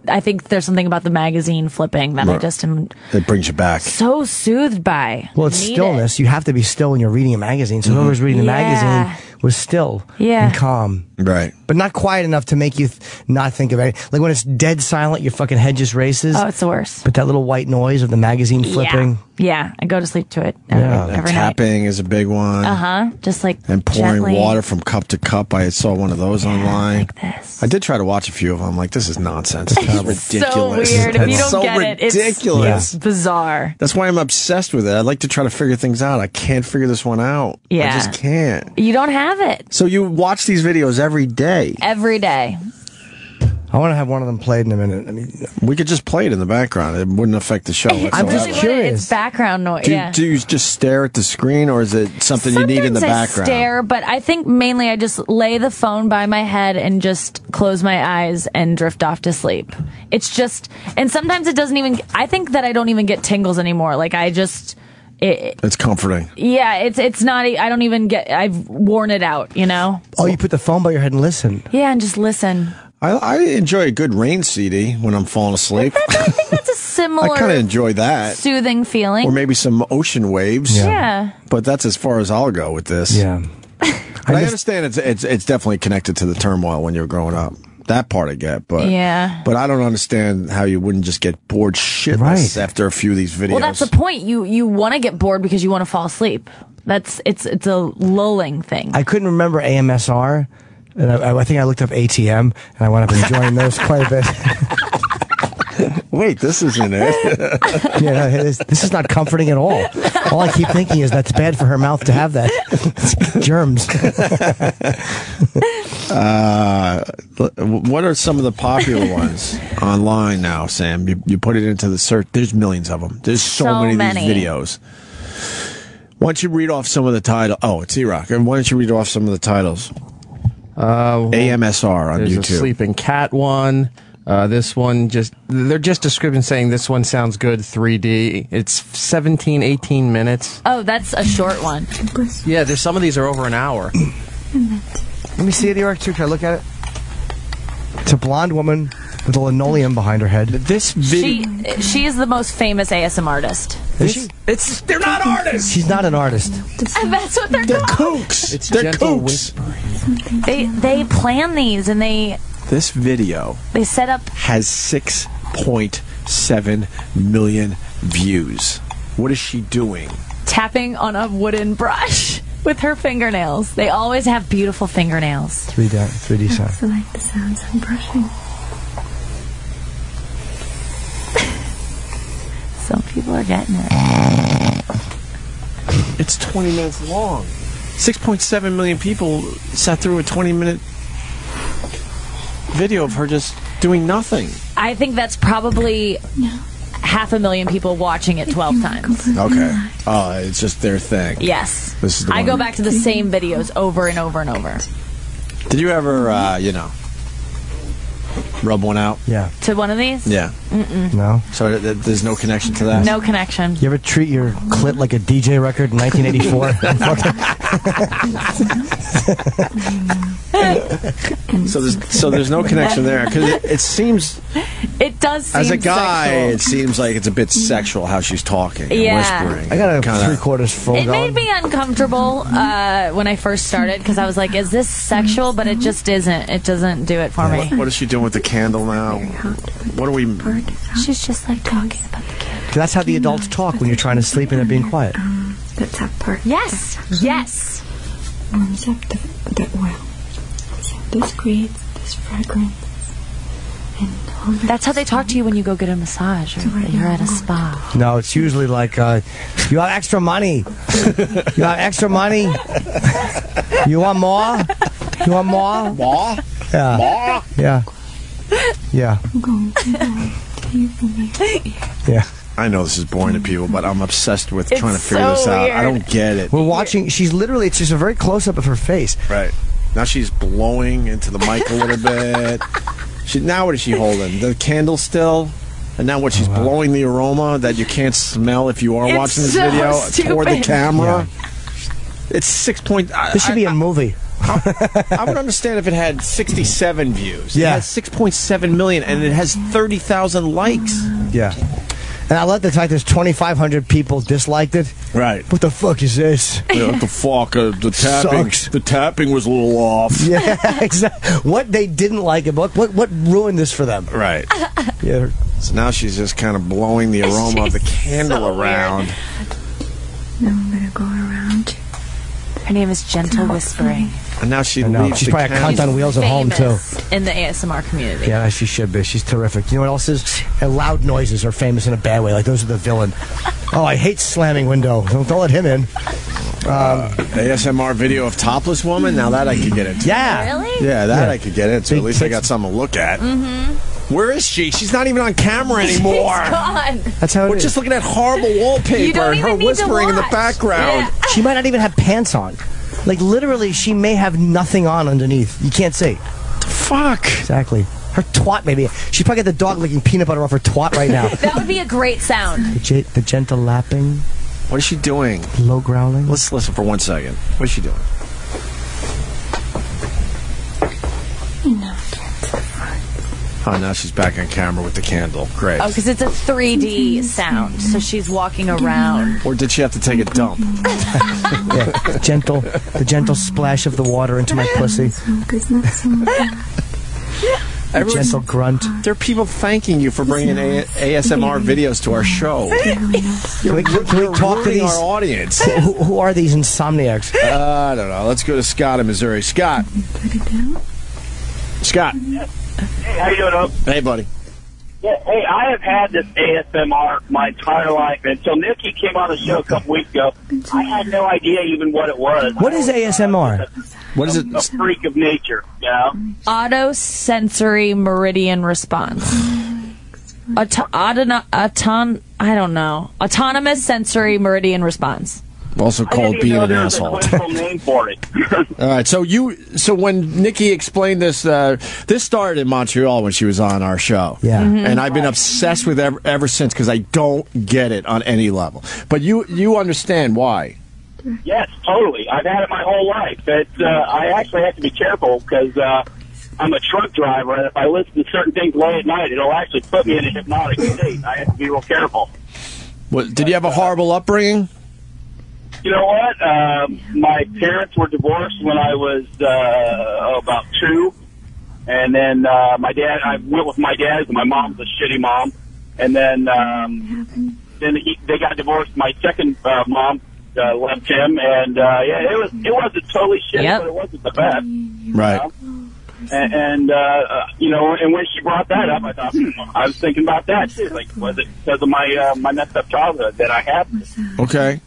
[SPEAKER 18] I think there's something about the magazine flipping that I just am
[SPEAKER 1] it brings you back.
[SPEAKER 18] So soothed by.
[SPEAKER 2] Well, it's stillness. You have to be still when you're reading a magazine. So whoever's reading the magazine was still and calm.
[SPEAKER 1] Right.
[SPEAKER 2] But not quiet enough to make you not think of it. Like when it's dead silent, your fucking head just races.
[SPEAKER 18] Oh, it's the worst.
[SPEAKER 2] But that little white noise of the magazine flipping.
[SPEAKER 18] Yeah, I go to sleep to it every
[SPEAKER 1] tapping
[SPEAKER 18] night.
[SPEAKER 1] is a big one.
[SPEAKER 18] Just like
[SPEAKER 1] and pouring
[SPEAKER 18] gently.
[SPEAKER 1] water from cup to cup. I saw one of those online. Like this. I did try to watch a few of them. I'm like, this is nonsense. This is ridiculous.
[SPEAKER 18] So weird. If you don't
[SPEAKER 1] so
[SPEAKER 18] get it,
[SPEAKER 1] ridiculous.
[SPEAKER 18] It's bizarre.
[SPEAKER 1] That's why I'm obsessed with it. I like to try to figure things out. I can't figure this one out.
[SPEAKER 18] Yeah.
[SPEAKER 1] I just can't.
[SPEAKER 18] You don't have it.
[SPEAKER 1] So you watch these videos every day?
[SPEAKER 18] Every day.
[SPEAKER 2] I want to have one of them played in a minute. I mean,
[SPEAKER 1] we could just play it in the background. It wouldn't affect the show.
[SPEAKER 2] I'm just curious.
[SPEAKER 18] It's background noise.
[SPEAKER 1] Do you just stare at the screen, or is it something you need in the background?
[SPEAKER 18] I stare, but I think mainly I just lay the phone by my head and just close my eyes and drift off to sleep. It's just, and sometimes it doesn't even. I think that I don't even get tingles anymore. Like I just.
[SPEAKER 1] It's comforting.
[SPEAKER 18] Yeah, it's not. I don't even get. I've worn it out. You know.
[SPEAKER 2] Oh, you put the phone by your head and listen.
[SPEAKER 18] Yeah, and just listen.
[SPEAKER 1] I enjoy a good rain CD when I'm falling asleep.
[SPEAKER 18] I think that's a similar.
[SPEAKER 1] I kind of enjoy that.
[SPEAKER 18] Soothing feeling.
[SPEAKER 1] Or maybe some ocean waves.
[SPEAKER 18] Yeah.
[SPEAKER 1] But that's as far as I'll go with this.
[SPEAKER 2] Yeah.
[SPEAKER 1] But I understand it's definitely connected to the turmoil when you're growing up. That part I get, but but I don't understand how you wouldn't just get bored shitless after a few of these videos.
[SPEAKER 18] Well, that's the point. You want to get bored because you want to fall asleep. It's a lulling thing.
[SPEAKER 2] I couldn't remember AMSR, and I think I looked up ATM, and I wound up enjoying those quite a bit.
[SPEAKER 1] Wait, this isn't it.
[SPEAKER 2] Yeah, this is not comforting at all. All I keep thinking is that's bad for her mouth to have that. Germs.
[SPEAKER 1] What are some of the popular ones online now, Sam? You put it into the search. There's millions of them. There's so many of these videos. Why don't you read off some of the titles? Oh, it's E-Rock. And why don't you read off some of the titles? AMSR on
[SPEAKER 6] there's
[SPEAKER 1] YouTube.
[SPEAKER 6] There's a sleeping cat one. This one they're just describing saying this one sounds good 3D. It's 17, 18 minutes.
[SPEAKER 18] Oh, that's a short one.
[SPEAKER 6] Yeah, there's some of these are over an hour.
[SPEAKER 2] Let me see it, E-Rock, too. Can I look at it? It's a blonde woman with a linoleum behind her head.
[SPEAKER 18] She is the most famous ASM artist.
[SPEAKER 2] Is she?
[SPEAKER 1] They're not artists.
[SPEAKER 2] She's not an artist.
[SPEAKER 18] And that's what they're called.
[SPEAKER 1] Kooks.
[SPEAKER 6] It's
[SPEAKER 1] They're
[SPEAKER 6] gentle
[SPEAKER 1] kooks.
[SPEAKER 18] They plan these and they
[SPEAKER 1] This video
[SPEAKER 18] set up
[SPEAKER 1] has 6.7 million views. What is she doing?
[SPEAKER 18] tapping on a wooden brush with her fingernails. They always have beautiful fingernails.
[SPEAKER 2] 3D sound.
[SPEAKER 14] I like the sounds of brushing.
[SPEAKER 18] Some people are getting it.
[SPEAKER 1] It's 20 minutes long. 6.7 million people sat through a 20-minute video of her just doing nothing.
[SPEAKER 18] I think that's probably 500,000 people watching it 12 times.
[SPEAKER 1] Okay. Oh, it's just their thing.
[SPEAKER 18] Yes.
[SPEAKER 1] This is the
[SPEAKER 18] I
[SPEAKER 1] one.
[SPEAKER 18] go back to the same videos over and over and over.
[SPEAKER 1] Did you ever, rub one out?
[SPEAKER 2] Yeah.
[SPEAKER 18] To one of these?
[SPEAKER 1] Yeah.
[SPEAKER 18] Mm-mm.
[SPEAKER 2] No.
[SPEAKER 1] So there's no connection to that?
[SPEAKER 18] No connection.
[SPEAKER 2] You ever treat your clit like a DJ record in 1984?
[SPEAKER 1] So there's no connection there because it seems
[SPEAKER 18] It does seem
[SPEAKER 1] as a guy
[SPEAKER 18] sexual.
[SPEAKER 1] it seems like it's a bit sexual how she's talking and
[SPEAKER 18] Yeah.
[SPEAKER 1] whispering.
[SPEAKER 2] I got a
[SPEAKER 1] Kinda-
[SPEAKER 2] 3/4 full
[SPEAKER 18] It
[SPEAKER 2] going.
[SPEAKER 18] made me uncomfortable when I first started because I was like, is this sexual? But it just isn't. It doesn't do it for me.
[SPEAKER 1] What is she doing with the candle now? What are we?
[SPEAKER 18] She's just like talking about the kid.
[SPEAKER 2] That's how the adults talk when you're trying to sleep and they're being quiet.
[SPEAKER 14] The top part.
[SPEAKER 18] Yes. Yes.
[SPEAKER 14] Warms up the oil. So this creates this fragrance. And all
[SPEAKER 18] That's how they talk to you when you go get a massage or you're at a spa.
[SPEAKER 2] No, it's usually like, you have extra money. You have extra money. You want more? You want more?
[SPEAKER 1] More?
[SPEAKER 2] Yeah.
[SPEAKER 1] More?
[SPEAKER 2] Yeah. Yeah. Yeah.
[SPEAKER 1] I know this is boring to people, but I'm obsessed with
[SPEAKER 2] It's
[SPEAKER 1] trying to figure
[SPEAKER 2] so
[SPEAKER 1] this out. I
[SPEAKER 2] weird.
[SPEAKER 1] don't get it.
[SPEAKER 2] We're watching, she's literally, it's just a very close up of her face.
[SPEAKER 1] Right. Now she's blowing into the mic a little bit. Now what is she holding? The candle still? And now what, she's blowing the aroma that you can't smell if you are
[SPEAKER 18] It's
[SPEAKER 1] watching this
[SPEAKER 18] so
[SPEAKER 1] video toward the
[SPEAKER 18] stupid.
[SPEAKER 1] camera? It's 6 point...
[SPEAKER 2] This should be a movie.
[SPEAKER 1] I would understand if it had 67 views.
[SPEAKER 2] Yeah.
[SPEAKER 1] It has 6.7 million, and it has 30,000 likes.
[SPEAKER 2] Yeah. And I love the fact there's 2,500 people disliked it.
[SPEAKER 1] Right.
[SPEAKER 2] What the fuck is this?
[SPEAKER 1] Yeah, what the fuck? The
[SPEAKER 2] Sucks.
[SPEAKER 1] tapping was a little off.
[SPEAKER 2] Yeah, exactly. What they didn't like about what ruined this for them?
[SPEAKER 1] Right.
[SPEAKER 2] Yeah.
[SPEAKER 1] So now she's just kind of blowing the aroma of the candle
[SPEAKER 18] so
[SPEAKER 1] around.
[SPEAKER 14] Now I'm gonna go around.
[SPEAKER 18] Her name is Gentle Whispering.
[SPEAKER 1] And now she
[SPEAKER 2] know.
[SPEAKER 1] leaves
[SPEAKER 2] She's
[SPEAKER 1] the
[SPEAKER 2] probably a
[SPEAKER 1] candle.
[SPEAKER 2] cunt on wheels at home, too.
[SPEAKER 18] Famous in the ASMR community.
[SPEAKER 2] Yeah, she should be. She's terrific. You know what else is? And loud noises are famous in a bad way. Like, those are the villain. Oh, I hate slamming window. Don't let him in.
[SPEAKER 1] ASMR video of topless woman? Now that I could get into.
[SPEAKER 2] Yeah.
[SPEAKER 18] Really?
[SPEAKER 1] Yeah, that
[SPEAKER 2] Yeah.
[SPEAKER 1] I could get into. At least I got something to look at.
[SPEAKER 18] Mm-hmm.
[SPEAKER 1] Where is she? She's not even on camera anymore.
[SPEAKER 18] She's gone.
[SPEAKER 2] That's how it
[SPEAKER 1] We're
[SPEAKER 2] is.
[SPEAKER 1] just looking at horrible
[SPEAKER 18] You
[SPEAKER 1] wallpaper
[SPEAKER 18] don't
[SPEAKER 1] and her
[SPEAKER 18] even need to
[SPEAKER 1] whispering in the
[SPEAKER 18] watch.
[SPEAKER 1] background.
[SPEAKER 18] Yeah.
[SPEAKER 2] She might not even have pants on. Like, literally, she may have nothing on underneath. You can't see.
[SPEAKER 1] Fuck.
[SPEAKER 2] Exactly. Her twat, maybe. She's probably got the dog licking peanut butter off her twat right now.
[SPEAKER 18] That would be a great sound.
[SPEAKER 2] The gentle lapping,
[SPEAKER 1] What is she doing?
[SPEAKER 2] low growling.
[SPEAKER 1] Let's listen for 1 second. What is she doing? Oh, now she's back on camera with the candle. Great.
[SPEAKER 18] Oh, because it's a 3D sound, so she's walking around.
[SPEAKER 1] Or did she have to take a dump?
[SPEAKER 2] Yeah, the gentle splash of the water into my pussy. A gentle grunt.
[SPEAKER 1] There are people thanking you for bringing ASMR videos to our show.
[SPEAKER 2] Can we talk to
[SPEAKER 1] ruining
[SPEAKER 2] these?
[SPEAKER 1] our audience?
[SPEAKER 2] Who are these insomniacs?
[SPEAKER 1] I don't know. Let's go to Scott in Missouri. Scott. Scott.
[SPEAKER 21] Hey, how you doing, Oak?
[SPEAKER 1] Hey, buddy.
[SPEAKER 21] Yeah, hey, I have had this ASMR my entire life, and so Nikki came on the show a couple weeks ago. I had no idea even what it was.
[SPEAKER 2] What is ASMR?
[SPEAKER 1] What is it?
[SPEAKER 21] A freak of nature, you know?
[SPEAKER 18] Auto-sensory meridian response. I don't know. Autonomous sensory meridian response.
[SPEAKER 1] Also called being an asshole.
[SPEAKER 21] Name for it.
[SPEAKER 1] All right, so when Nikki explained this, this started in Montreal when she was on our show.
[SPEAKER 2] Yeah.
[SPEAKER 1] And I've been obsessed with it ever since because I don't get it on any level. But you understand why.
[SPEAKER 21] Yes, totally. I've had it my whole life. I actually have to be careful because I'm a truck driver, and if I listen to certain things late at night, it'll actually put me in a hypnotic state. I have to be real careful.
[SPEAKER 1] What, did you have a horrible upbringing?
[SPEAKER 21] You know what? My parents were divorced when I was about 2, and then I went with my dad, and my mom's a shitty mom, and then they got divorced. My second mom left him, and it wasn't totally shitty, but it wasn't the best.
[SPEAKER 1] Right.
[SPEAKER 21] And when she brought that up, I thought, I was thinking about that too. Like, was it because of my messed up childhood that I had?
[SPEAKER 1] Okay.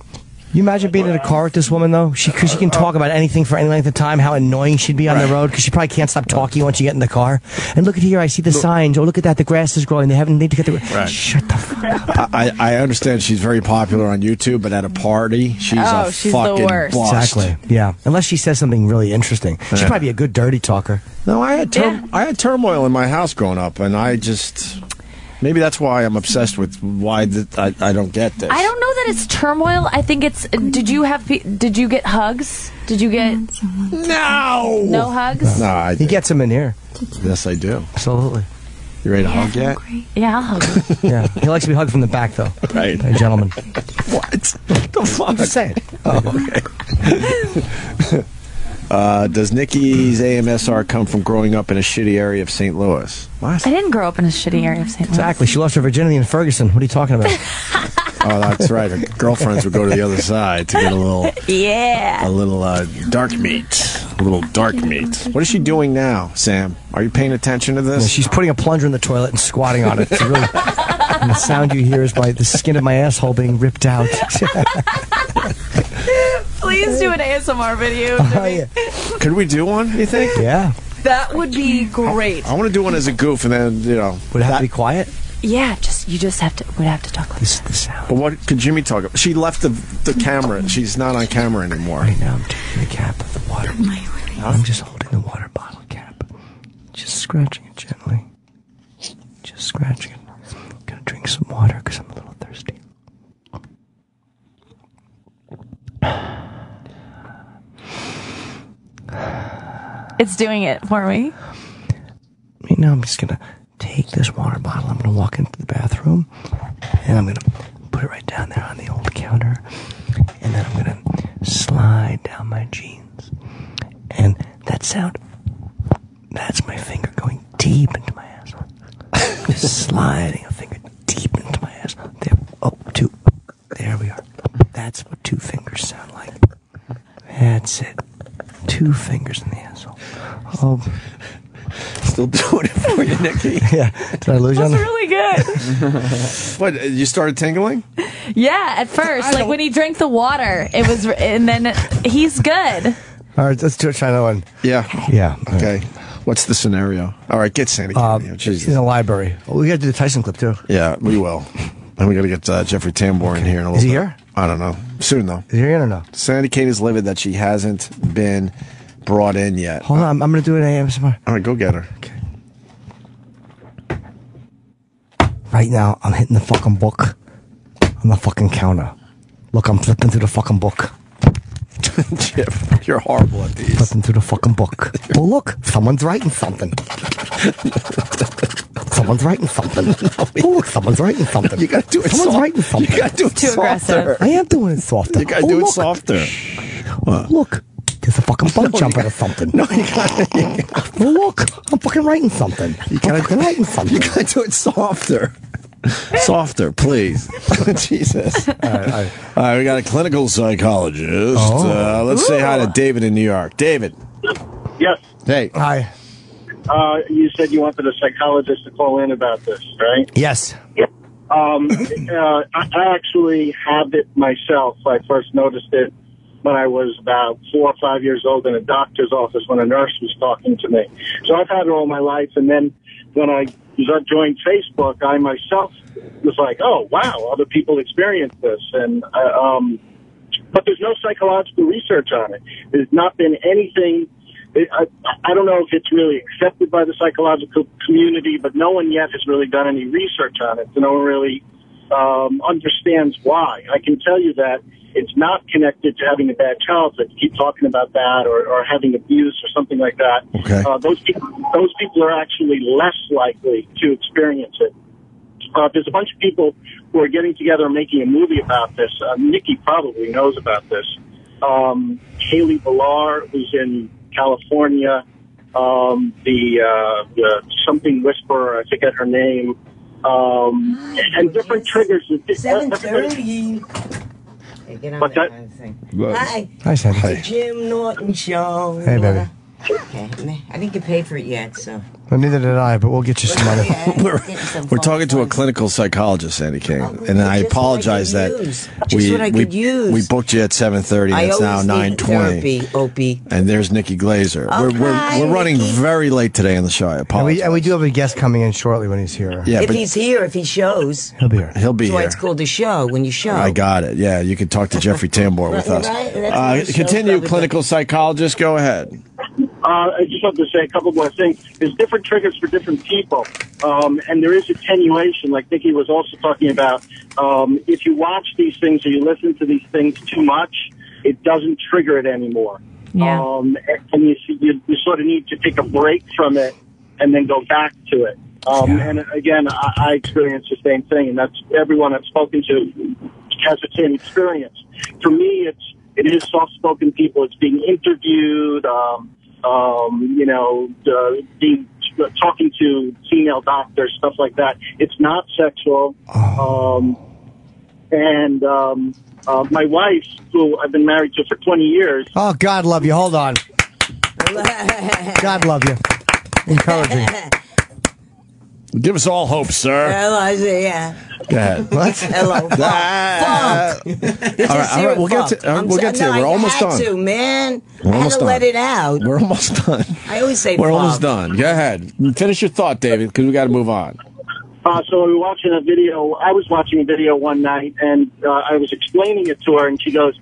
[SPEAKER 2] You imagine being in a car with this woman, though? Because she can talk about anything for any length of time, how annoying she'd be on the road, because she probably can't stop talking once you get in the car. And look at here, I see the signs. Oh, look at that, the grass is growing. They need to get the...
[SPEAKER 1] Right.
[SPEAKER 2] Shut the fuck up.
[SPEAKER 1] I understand she's very popular on YouTube, but at a party, she's
[SPEAKER 18] she's
[SPEAKER 1] fucking
[SPEAKER 18] the worst.
[SPEAKER 1] bust.
[SPEAKER 2] Exactly, yeah. Unless she says something really interesting. She'd probably be a good dirty talker.
[SPEAKER 1] No, I had turmoil in my house growing up, and I just... Maybe that's why I'm obsessed with why I don't get this.
[SPEAKER 18] I don't know that it's turmoil. I think it's. Did you get hugs? Did you get no hugs?
[SPEAKER 1] No,
[SPEAKER 2] he gets them in here.
[SPEAKER 1] Yes, I do.
[SPEAKER 2] Absolutely.
[SPEAKER 1] You ready to hug yet?
[SPEAKER 18] Yeah, I'll hug him.
[SPEAKER 2] Yeah, he likes to be hugged from the back, though.
[SPEAKER 1] Right,
[SPEAKER 2] hey, gentlemen.
[SPEAKER 1] What the fuck?
[SPEAKER 2] I'm just saying.
[SPEAKER 1] Oh, okay. Does Nikki's AMSR come from growing up in a shitty area of St. Louis?
[SPEAKER 18] I didn't grow up in a shitty area of St. Louis.
[SPEAKER 2] Exactly. She lost her virginity in Ferguson. What are you talking about?
[SPEAKER 1] Oh, that's right. Her girlfriends would go to the other side to get a little dark meat. A little dark meat. What is she doing now, Sam? Are you paying attention to this?
[SPEAKER 2] Yeah, she's putting a plunger in the toilet and squatting on it. It's really, and the sound you hear is the skin of my asshole being ripped out.
[SPEAKER 18] Please do an ASMR video.
[SPEAKER 1] Yeah. Could we do one, you think?
[SPEAKER 2] Yeah.
[SPEAKER 18] That would be great.
[SPEAKER 1] I want to do one as a goof, and then,
[SPEAKER 2] Would it have to be quiet?
[SPEAKER 18] Yeah, we'd have to talk like
[SPEAKER 2] this. The sound.
[SPEAKER 1] But what could Jimmy talk about? She left the camera. She's not on camera anymore.
[SPEAKER 2] Right now I'm taking the cap of the water. I'm just holding the water bottle cap. Just scratching it gently. Just scratching it. I'm gonna drink some water because I'm a little thirsty.
[SPEAKER 18] It's doing it for me.
[SPEAKER 2] Right now I'm just gonna take this water bottle. I'm gonna walk into the bathroom and I'm gonna put it right down there on the old counter, and then I'm gonna slide down my jeans, and that sound, that's my finger going deep into my asshole. Just sliding a finger deep into my asshole. There we are. That's what 2 fingers sound like. That's it. 2 fingers in the asshole. Oh,
[SPEAKER 1] still doing it for you, Nikki.
[SPEAKER 2] Yeah. Did I lose you on
[SPEAKER 18] That's
[SPEAKER 2] that?
[SPEAKER 18] really good.
[SPEAKER 1] What? You started tingling?
[SPEAKER 18] Yeah, at first, like when he drank the water, it was, and then he's good.
[SPEAKER 2] All right, let's try another one.
[SPEAKER 1] Yeah.
[SPEAKER 2] Yeah.
[SPEAKER 1] Okay. What's the scenario? All right, get Sandy. Jesus.
[SPEAKER 2] In the library. Well, we got to do the Tyson clip too.
[SPEAKER 1] Yeah, we will. And we got to get Jeffrey Tambor in here in a little
[SPEAKER 2] Is he
[SPEAKER 1] bit.
[SPEAKER 2] here?
[SPEAKER 1] I don't know. Soon, though.
[SPEAKER 2] Is he here or no?
[SPEAKER 1] Sandy Kane is livid that she hasn't been brought in yet.
[SPEAKER 2] Hold on, I'm going to do an AMSR.
[SPEAKER 1] All right, go get her.
[SPEAKER 2] Okay. Right now, I'm hitting the fucking book on the fucking counter. Look, I'm flipping through the fucking book.
[SPEAKER 1] Jeff, you're horrible at these.
[SPEAKER 2] Flipping through the fucking book. Oh, look, someone's writing something. Someone's writing something. Oh, someone's writing something.
[SPEAKER 1] You gotta do it
[SPEAKER 2] Someone's
[SPEAKER 1] soft.
[SPEAKER 2] writing something.
[SPEAKER 1] You gotta do it
[SPEAKER 18] Too
[SPEAKER 1] softer.
[SPEAKER 18] aggressive.
[SPEAKER 2] I am doing it softer.
[SPEAKER 1] You gotta do it softer. What?
[SPEAKER 2] Look, there's a fucking bug jumping or something.
[SPEAKER 1] No, you gotta.
[SPEAKER 2] Well, look, I'm fucking writing something. I'm fucking writing something.
[SPEAKER 1] You gotta do it softer. Softer, please. Jesus. All right, we got a clinical psychologist. Let's say hi to David in New York. David.
[SPEAKER 8] Yes.
[SPEAKER 1] Hey.
[SPEAKER 2] Hi.
[SPEAKER 8] You said you wanted a psychologist to call in about this, right?
[SPEAKER 2] Yes.
[SPEAKER 8] I actually have it myself. I first noticed it when I was about 4 or 5 years old in a doctor's office when a nurse was talking to me. So I've had it all my life, and then when I joined Facebook, I myself was like, oh, wow, other people experience this. And but there's no psychological research on it. There's not been anything. I don't know if it's really accepted by the psychological community, but no one yet has really done any research on it. So no one really understands why. I can tell you that it's not connected to having a bad childhood. Keep talking about that, or having abuse or something like that.
[SPEAKER 1] Okay.
[SPEAKER 8] Those people are actually less likely to experience it. There's a bunch of people who are getting together and making a movie about this. Nikki probably knows about this. Haley Villar, who's in California, the something whisperer, I forget her name, and different triggers.
[SPEAKER 10] 7:30. Get on
[SPEAKER 8] But
[SPEAKER 10] that
[SPEAKER 8] that-
[SPEAKER 10] kind of thing.
[SPEAKER 1] Look.
[SPEAKER 10] Hi.
[SPEAKER 2] Hi, Sandy.
[SPEAKER 10] It's the Jim Norton Show.
[SPEAKER 2] Hey, baby.
[SPEAKER 10] Okay. I didn't get paid for it yet, so.
[SPEAKER 2] Well, neither did I, but we'll get you some money.
[SPEAKER 1] We're talking to a clinical psychologist, Sandy Kane, and I apologize that we booked you at 7:30, and it's now 9:20.
[SPEAKER 10] Opie.
[SPEAKER 1] And there's Nikki Glaser.
[SPEAKER 10] Okay,
[SPEAKER 1] We're running very late today in the show. I apologize.
[SPEAKER 2] And we do have a guest coming in shortly when he's here.
[SPEAKER 1] Yeah,
[SPEAKER 10] if
[SPEAKER 1] but
[SPEAKER 10] he's here, if he shows.
[SPEAKER 2] He'll be here.
[SPEAKER 1] He'll be
[SPEAKER 10] That's why
[SPEAKER 1] here.
[SPEAKER 10] it's called a show, when you show.
[SPEAKER 1] I got it. Yeah, you can talk to Jeffrey Tambor with us.
[SPEAKER 10] Right? That's what the show's
[SPEAKER 1] Continue,
[SPEAKER 10] probably
[SPEAKER 1] clinical psychologist. Go ahead.
[SPEAKER 8] I just want to say a couple more things. There's different triggers for different people, and there is attenuation, like Nikki was also talking about. If you watch these things or you listen to these things too much, it doesn't trigger it anymore.
[SPEAKER 18] Yeah.
[SPEAKER 8] And you sort of need to take a break from it and then go back to it. And again, I experienced the same thing, and that's everyone I've spoken to has the same experience. For me, it is soft-spoken people. It's being interviewed, talking to female doctors, stuff like that. It's not sexual. My wife, who I've been married to for 20 years.
[SPEAKER 2] Oh, God love you. Hold on. God love you. Encouraging.
[SPEAKER 1] Give us all hope, sir.
[SPEAKER 10] Yeah.
[SPEAKER 1] Go ahead.
[SPEAKER 10] What? Hello. Fuck.
[SPEAKER 1] All right, we'll get to it. We're almost done.
[SPEAKER 10] I had to, man.
[SPEAKER 1] We're
[SPEAKER 10] I had
[SPEAKER 1] almost
[SPEAKER 10] to
[SPEAKER 1] done.
[SPEAKER 10] let it out.
[SPEAKER 1] We're almost done.
[SPEAKER 10] I always say
[SPEAKER 1] We're
[SPEAKER 10] fuck.
[SPEAKER 1] almost done. Go ahead. Finish your thought, David, because we got to move on.
[SPEAKER 8] So we were watching a video. I was watching a video one night, and I was explaining it to her, and she goes,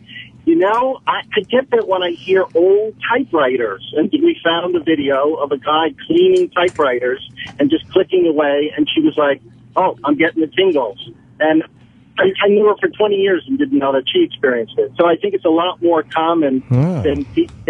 [SPEAKER 8] I get that when I hear old typewriters. And we found a video of a guy cleaning typewriters and just clicking away, and she was like, oh, I'm getting the tingles. And I knew her for 20 years and didn't know that she experienced it. So I think it's a lot more common than,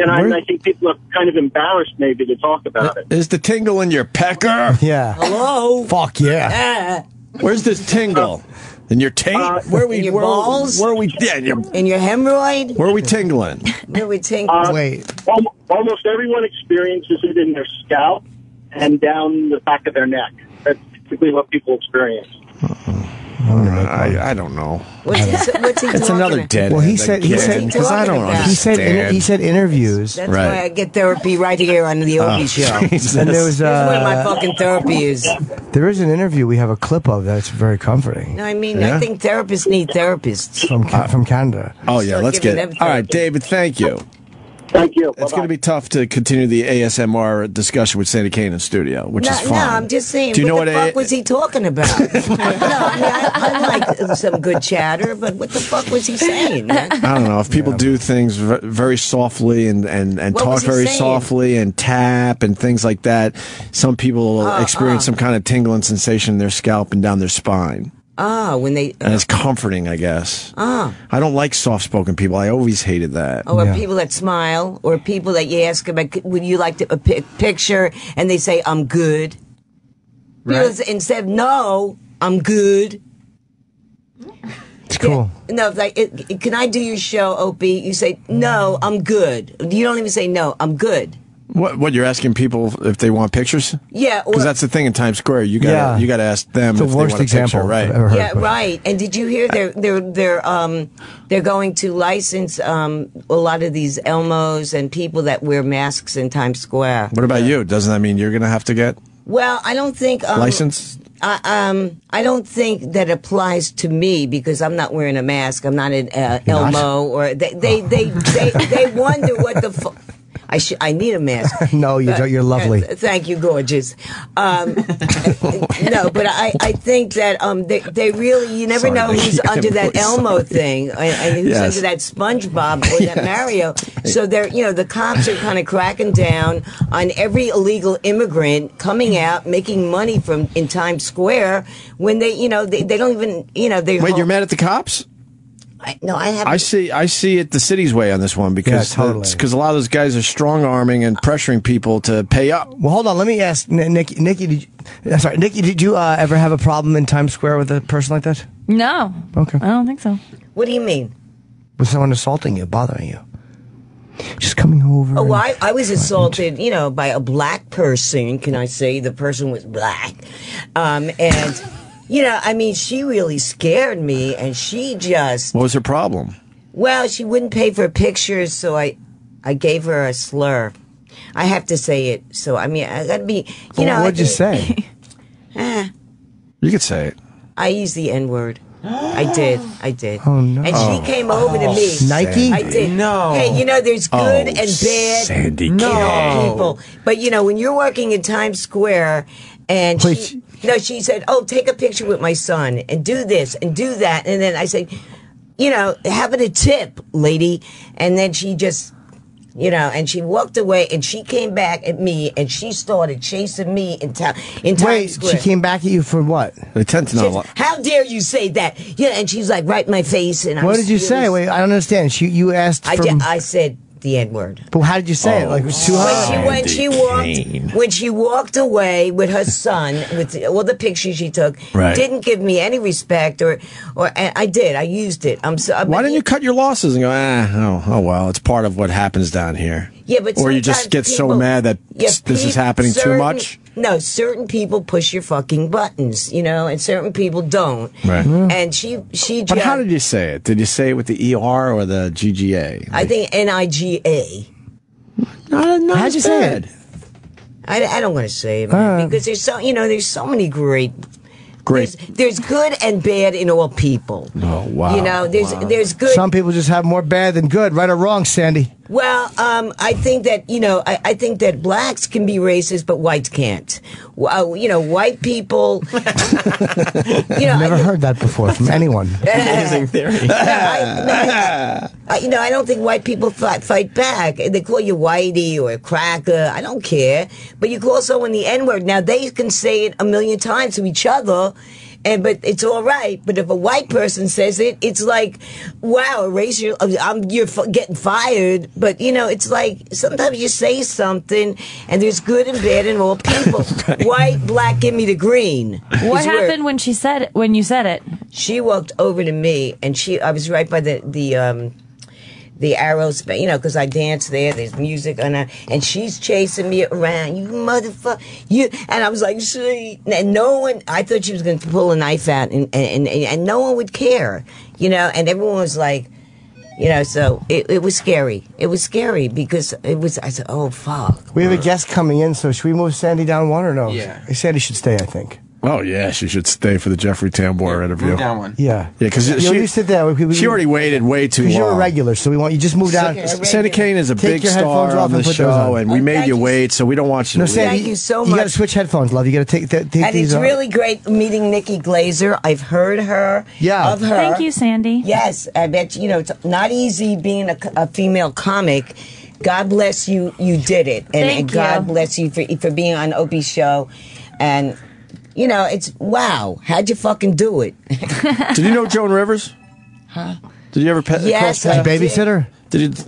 [SPEAKER 8] I think people are kind of embarrassed maybe to talk about it.
[SPEAKER 1] Is the tingle in your pecker?
[SPEAKER 2] Yeah.
[SPEAKER 10] Hello?
[SPEAKER 2] Fuck yeah.
[SPEAKER 1] Where's this tingle? In your taint?
[SPEAKER 10] In your balls?
[SPEAKER 1] Where are we? Yeah,
[SPEAKER 10] in your hemorrhoid?
[SPEAKER 1] Where are we tingling?
[SPEAKER 10] Where are we tingling?
[SPEAKER 2] Wait.
[SPEAKER 8] Almost everyone experiences it in their scalp and down the back of their neck. That's typically what people experience.
[SPEAKER 1] I don't know.
[SPEAKER 10] What's he
[SPEAKER 1] It's
[SPEAKER 10] talking
[SPEAKER 1] another
[SPEAKER 10] about?
[SPEAKER 1] dead.
[SPEAKER 2] Well, he said
[SPEAKER 1] because I don't understand.
[SPEAKER 2] he said interviews.
[SPEAKER 10] That's why I get therapy right here on the Opie show.
[SPEAKER 1] Jesus.
[SPEAKER 2] And there was
[SPEAKER 10] That's where my fucking therapy is.
[SPEAKER 2] there is an interview we have a clip of that's very comforting.
[SPEAKER 10] No, I mean,
[SPEAKER 1] Yeah?
[SPEAKER 10] I think therapists need therapists.
[SPEAKER 2] From Canada.
[SPEAKER 1] Oh yeah,
[SPEAKER 10] Start
[SPEAKER 1] let's
[SPEAKER 10] giving
[SPEAKER 1] get
[SPEAKER 10] them
[SPEAKER 1] it. All right,
[SPEAKER 10] therapy.
[SPEAKER 1] David. Thank you.
[SPEAKER 8] Thank you.
[SPEAKER 1] It's going to be tough to continue the ASMR discussion with Sandy Kane in studio, which is fine.
[SPEAKER 10] No, I'm just saying.
[SPEAKER 1] Do you know
[SPEAKER 10] what the
[SPEAKER 1] what
[SPEAKER 10] fuck was he talking about? No, I mean, I like some good chatter, but what the fuck was he saying, man?
[SPEAKER 1] I don't know if people do things very softly and
[SPEAKER 10] What
[SPEAKER 1] talk
[SPEAKER 10] was he
[SPEAKER 1] very
[SPEAKER 10] saying?
[SPEAKER 1] softly and tap and things like that. Some people will experience some kind of tingling sensation in their scalp and down their spine.
[SPEAKER 10] When they.
[SPEAKER 1] And it's comforting, I guess. I don't like soft-spoken people. I always hated that.
[SPEAKER 10] Or people that smile, or people that you ask about, would you like a picture, and they say, I'm good. People say, instead of, no, I'm good.
[SPEAKER 2] It's cool.
[SPEAKER 10] No, like, can I do your show, Opie? You say, no, I'm good. You don't even say, no, I'm good.
[SPEAKER 1] What you're asking people if they want pictures?
[SPEAKER 10] Yeah,
[SPEAKER 1] because that's the thing in Times Square. You got to ask them
[SPEAKER 2] It's the
[SPEAKER 1] if they
[SPEAKER 2] worst
[SPEAKER 1] want a
[SPEAKER 2] example
[SPEAKER 1] picture, right?
[SPEAKER 2] I've ever heard.
[SPEAKER 10] Yeah, right. And did you hear they're going to license a lot of these Elmos and people that wear masks in Times Square?
[SPEAKER 1] What about you? Doesn't that mean you're going to have to get
[SPEAKER 10] Well, I don't think
[SPEAKER 1] license?
[SPEAKER 10] I don't think that applies to me because I'm not wearing a mask. I'm not an Elmo, or they wonder what the fuck. I need a mask.
[SPEAKER 2] No, you don't. You're lovely.
[SPEAKER 10] Thank you, gorgeous. No, but I think that they really, you never know who's under that Elmo thing and who's under that SpongeBob or that Mario. So they're, the cops are kind of cracking down on every illegal immigrant coming out making money in Times Square when they don't even,
[SPEAKER 1] Wait, you're mad at the cops?
[SPEAKER 10] No, I haven't.
[SPEAKER 1] I see it the city's way on this one because because a lot of those guys are strong arming and pressuring people to pay up.
[SPEAKER 2] Well, hold on. Let me ask Nikki. Nikki, did you ever have a problem in Times Square with a person like that?
[SPEAKER 18] No.
[SPEAKER 2] Okay.
[SPEAKER 18] I don't think so.
[SPEAKER 10] What do you mean?
[SPEAKER 2] With someone assaulting you, bothering you, just coming over.
[SPEAKER 10] Oh, well, I was assaulted, by a black person. Can I say the person was black? And. She really scared me, and she just...
[SPEAKER 1] What was her problem?
[SPEAKER 10] Well, she wouldn't pay for pictures, so I gave her a slur. I have to say it, so, I gotta be...
[SPEAKER 2] What'd you say?
[SPEAKER 1] You could say it.
[SPEAKER 10] I used the N-word. I did.
[SPEAKER 2] Oh, no.
[SPEAKER 10] And she came over to me.
[SPEAKER 2] Nike?
[SPEAKER 10] I did.
[SPEAKER 17] No.
[SPEAKER 10] Hey, there's good and bad
[SPEAKER 1] Sandy
[SPEAKER 10] people. But, when you're working in Times Square, and she said, oh, take a picture with my son, and do this, and do that. And then I said, have it a tip, lady. And then she just... and she walked away, and she came back at me, and she started chasing me in Times Square.
[SPEAKER 2] She came back at you for what?
[SPEAKER 1] The 10th novel.
[SPEAKER 10] How dare you say that? And she's like, right in my face. And
[SPEAKER 2] what did you say? Wait, I don't understand. You asked for...
[SPEAKER 10] I said the N-word.
[SPEAKER 2] But how did you say it? Like, it was too hard?
[SPEAKER 10] When she walked away with her son, with all the pictures she took, didn't give me any respect, or I did. I used it.
[SPEAKER 1] Why didn't you cut your losses and go, oh well, it's part of what happens down here?
[SPEAKER 10] Yeah, but
[SPEAKER 1] or you just get so mad that this is happening too much?
[SPEAKER 10] No, certain people push your fucking buttons, and certain people don't.
[SPEAKER 1] Right.
[SPEAKER 10] And she just...
[SPEAKER 1] But how did you say it? Did you say it with the ER or the GGA?
[SPEAKER 10] I think NIGA.
[SPEAKER 1] How'd you say it?
[SPEAKER 10] I don't want to say it, man, because there's so many great. There's good and bad in all people.
[SPEAKER 1] Oh wow!
[SPEAKER 10] There's good.
[SPEAKER 2] Some people just have more bad than good, right or wrong, Sandy.
[SPEAKER 10] Well, I think that I think that blacks can be racist, but whites can't. White people.
[SPEAKER 2] I've never heard that before from anyone.
[SPEAKER 17] Amazing theory.
[SPEAKER 10] I don't think white people fight back. They call you whitey or a cracker. I don't care. But you call someone the N-word. Now, they can say it 1,000,000 times to each other, but it's all right. But if a white person says it, it's like, wow, you're getting fired. But, it's like sometimes you say something, and there's good and bad in all people. White, black, give me the green.
[SPEAKER 18] What happened when you said it?
[SPEAKER 10] She walked over to me, and I was right by the arrows, because I dance there. There's music on her, and she's chasing me around. You motherfucker, you! And I was like, "See," and no one. I thought she was going to pull a knife out, and no one would care, And everyone was like, So it was scary. It was scary because it was. I said, "Oh fuck."
[SPEAKER 2] We have a guest coming in, so should we move Sandy down one or no?
[SPEAKER 17] Yeah.
[SPEAKER 2] Sandy should stay, I think.
[SPEAKER 1] Oh yeah, she should stay for the Jeffrey Tambor interview.
[SPEAKER 17] Move down one.
[SPEAKER 2] Yeah,
[SPEAKER 1] because
[SPEAKER 2] you sit there.
[SPEAKER 1] She already waited way too long.
[SPEAKER 2] Because you're a regular, so we want you just move down.
[SPEAKER 1] Sandy Kane is a big star on the show, and we made you wait, so we don't want you to leave.
[SPEAKER 10] Thank you so much.
[SPEAKER 2] You got to switch headphones, love. You got to take
[SPEAKER 10] and
[SPEAKER 2] these
[SPEAKER 10] it's
[SPEAKER 2] off.
[SPEAKER 10] really great meeting Nikki Glaser. I've heard her.
[SPEAKER 2] Yeah.
[SPEAKER 10] Of her.
[SPEAKER 18] Thank you, Sandy.
[SPEAKER 10] Yes, I bet it's not easy being a female comic. God bless you. You did it, and God bless you for being on Opie's show, and. It's wow. How'd you fucking do it?
[SPEAKER 1] Did you know Joan Rivers?
[SPEAKER 10] Huh?
[SPEAKER 1] Did you ever
[SPEAKER 10] yes,
[SPEAKER 2] cross babysitter?
[SPEAKER 1] Did you?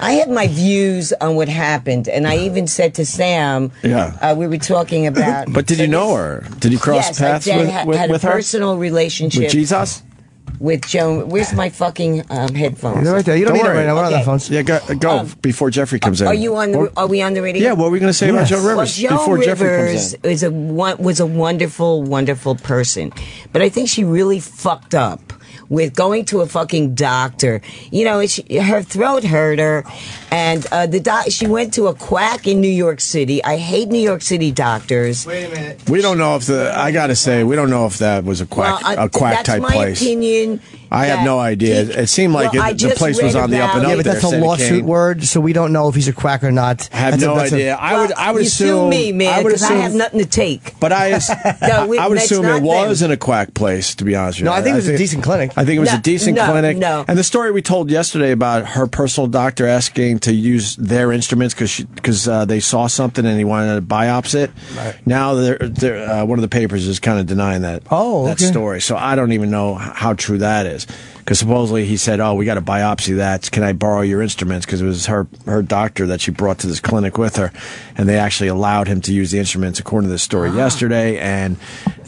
[SPEAKER 10] I have my views on what happened, and I even said to Sam, we were talking about.
[SPEAKER 1] But did you know her? Did you cross paths with her?
[SPEAKER 10] Had a personal relationship
[SPEAKER 1] with Jesus.
[SPEAKER 10] With Joan. Where's my fucking headphones?
[SPEAKER 2] They're right there. You don't need
[SPEAKER 1] worry.
[SPEAKER 2] it right now. We're on the phones.
[SPEAKER 1] Yeah, go before Jeffrey comes in.
[SPEAKER 10] Are you on? Are we on the radio?
[SPEAKER 1] Yeah. What were we going to say about Joan Rivers before Jeffrey comes in?
[SPEAKER 10] Was a wonderful, wonderful person, but I think she really fucked up with going to a fucking doctor. Her throat hurt her, and she went to a quack in New York City. I hate New York City doctors.
[SPEAKER 2] Wait a minute.
[SPEAKER 1] We don't know if I gotta say, we don't know if that was a quack, a quack type place.
[SPEAKER 10] That's my opinion.
[SPEAKER 1] I have no idea. It seemed like
[SPEAKER 10] Well, I
[SPEAKER 1] the
[SPEAKER 10] just
[SPEAKER 1] place was
[SPEAKER 10] read
[SPEAKER 1] on the up and up.
[SPEAKER 2] Yeah, but that's
[SPEAKER 1] there,
[SPEAKER 2] a lawsuit
[SPEAKER 1] Kane.
[SPEAKER 2] word, so we don't know if he's a quack or not.
[SPEAKER 1] I have no idea. I would
[SPEAKER 10] you
[SPEAKER 1] assume
[SPEAKER 10] sue me, man, because I have nothing to take.
[SPEAKER 1] But I would
[SPEAKER 10] that's
[SPEAKER 1] assume
[SPEAKER 10] not
[SPEAKER 1] it was in a quack place, to be honest with you.
[SPEAKER 2] No, I think it was a decent clinic.
[SPEAKER 1] I think it was a decent clinic.
[SPEAKER 10] No.
[SPEAKER 1] And the story we told yesterday about her personal doctor asking to use their instruments because they saw something and he wanted to biopsy it.
[SPEAKER 2] Right.
[SPEAKER 1] Now, one of the papers is kind of denying that story. So I don't even know how true that is. Because supposedly he said, "Oh, we got to biopsy that. Can I borrow your instruments?" Because it was her doctor that she brought to this clinic with her, and they actually allowed him to use the instruments according to this story yesterday. And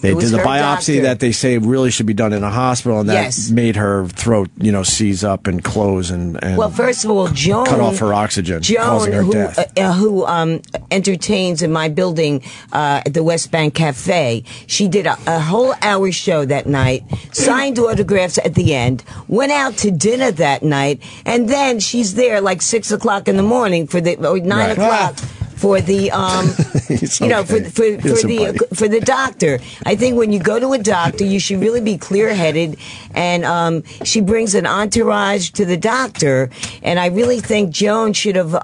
[SPEAKER 1] they did the biopsy that they say really should be done in a hospital, and that made her throat, seize up and close and
[SPEAKER 10] well, first of all, Joan
[SPEAKER 1] cut off her oxygen, causing her death.
[SPEAKER 10] Who entertains in my building at the West Bank Cafe. She did a whole hour show that night, signed autographs at the end, went out to dinner that night, and then she's there like 6 o'clock in the morning or 9 o'clock. For the for the doctor. I think when you go to a doctor, you should really be clear-headed. And she brings an entourage to the doctor. And I really think Joan should have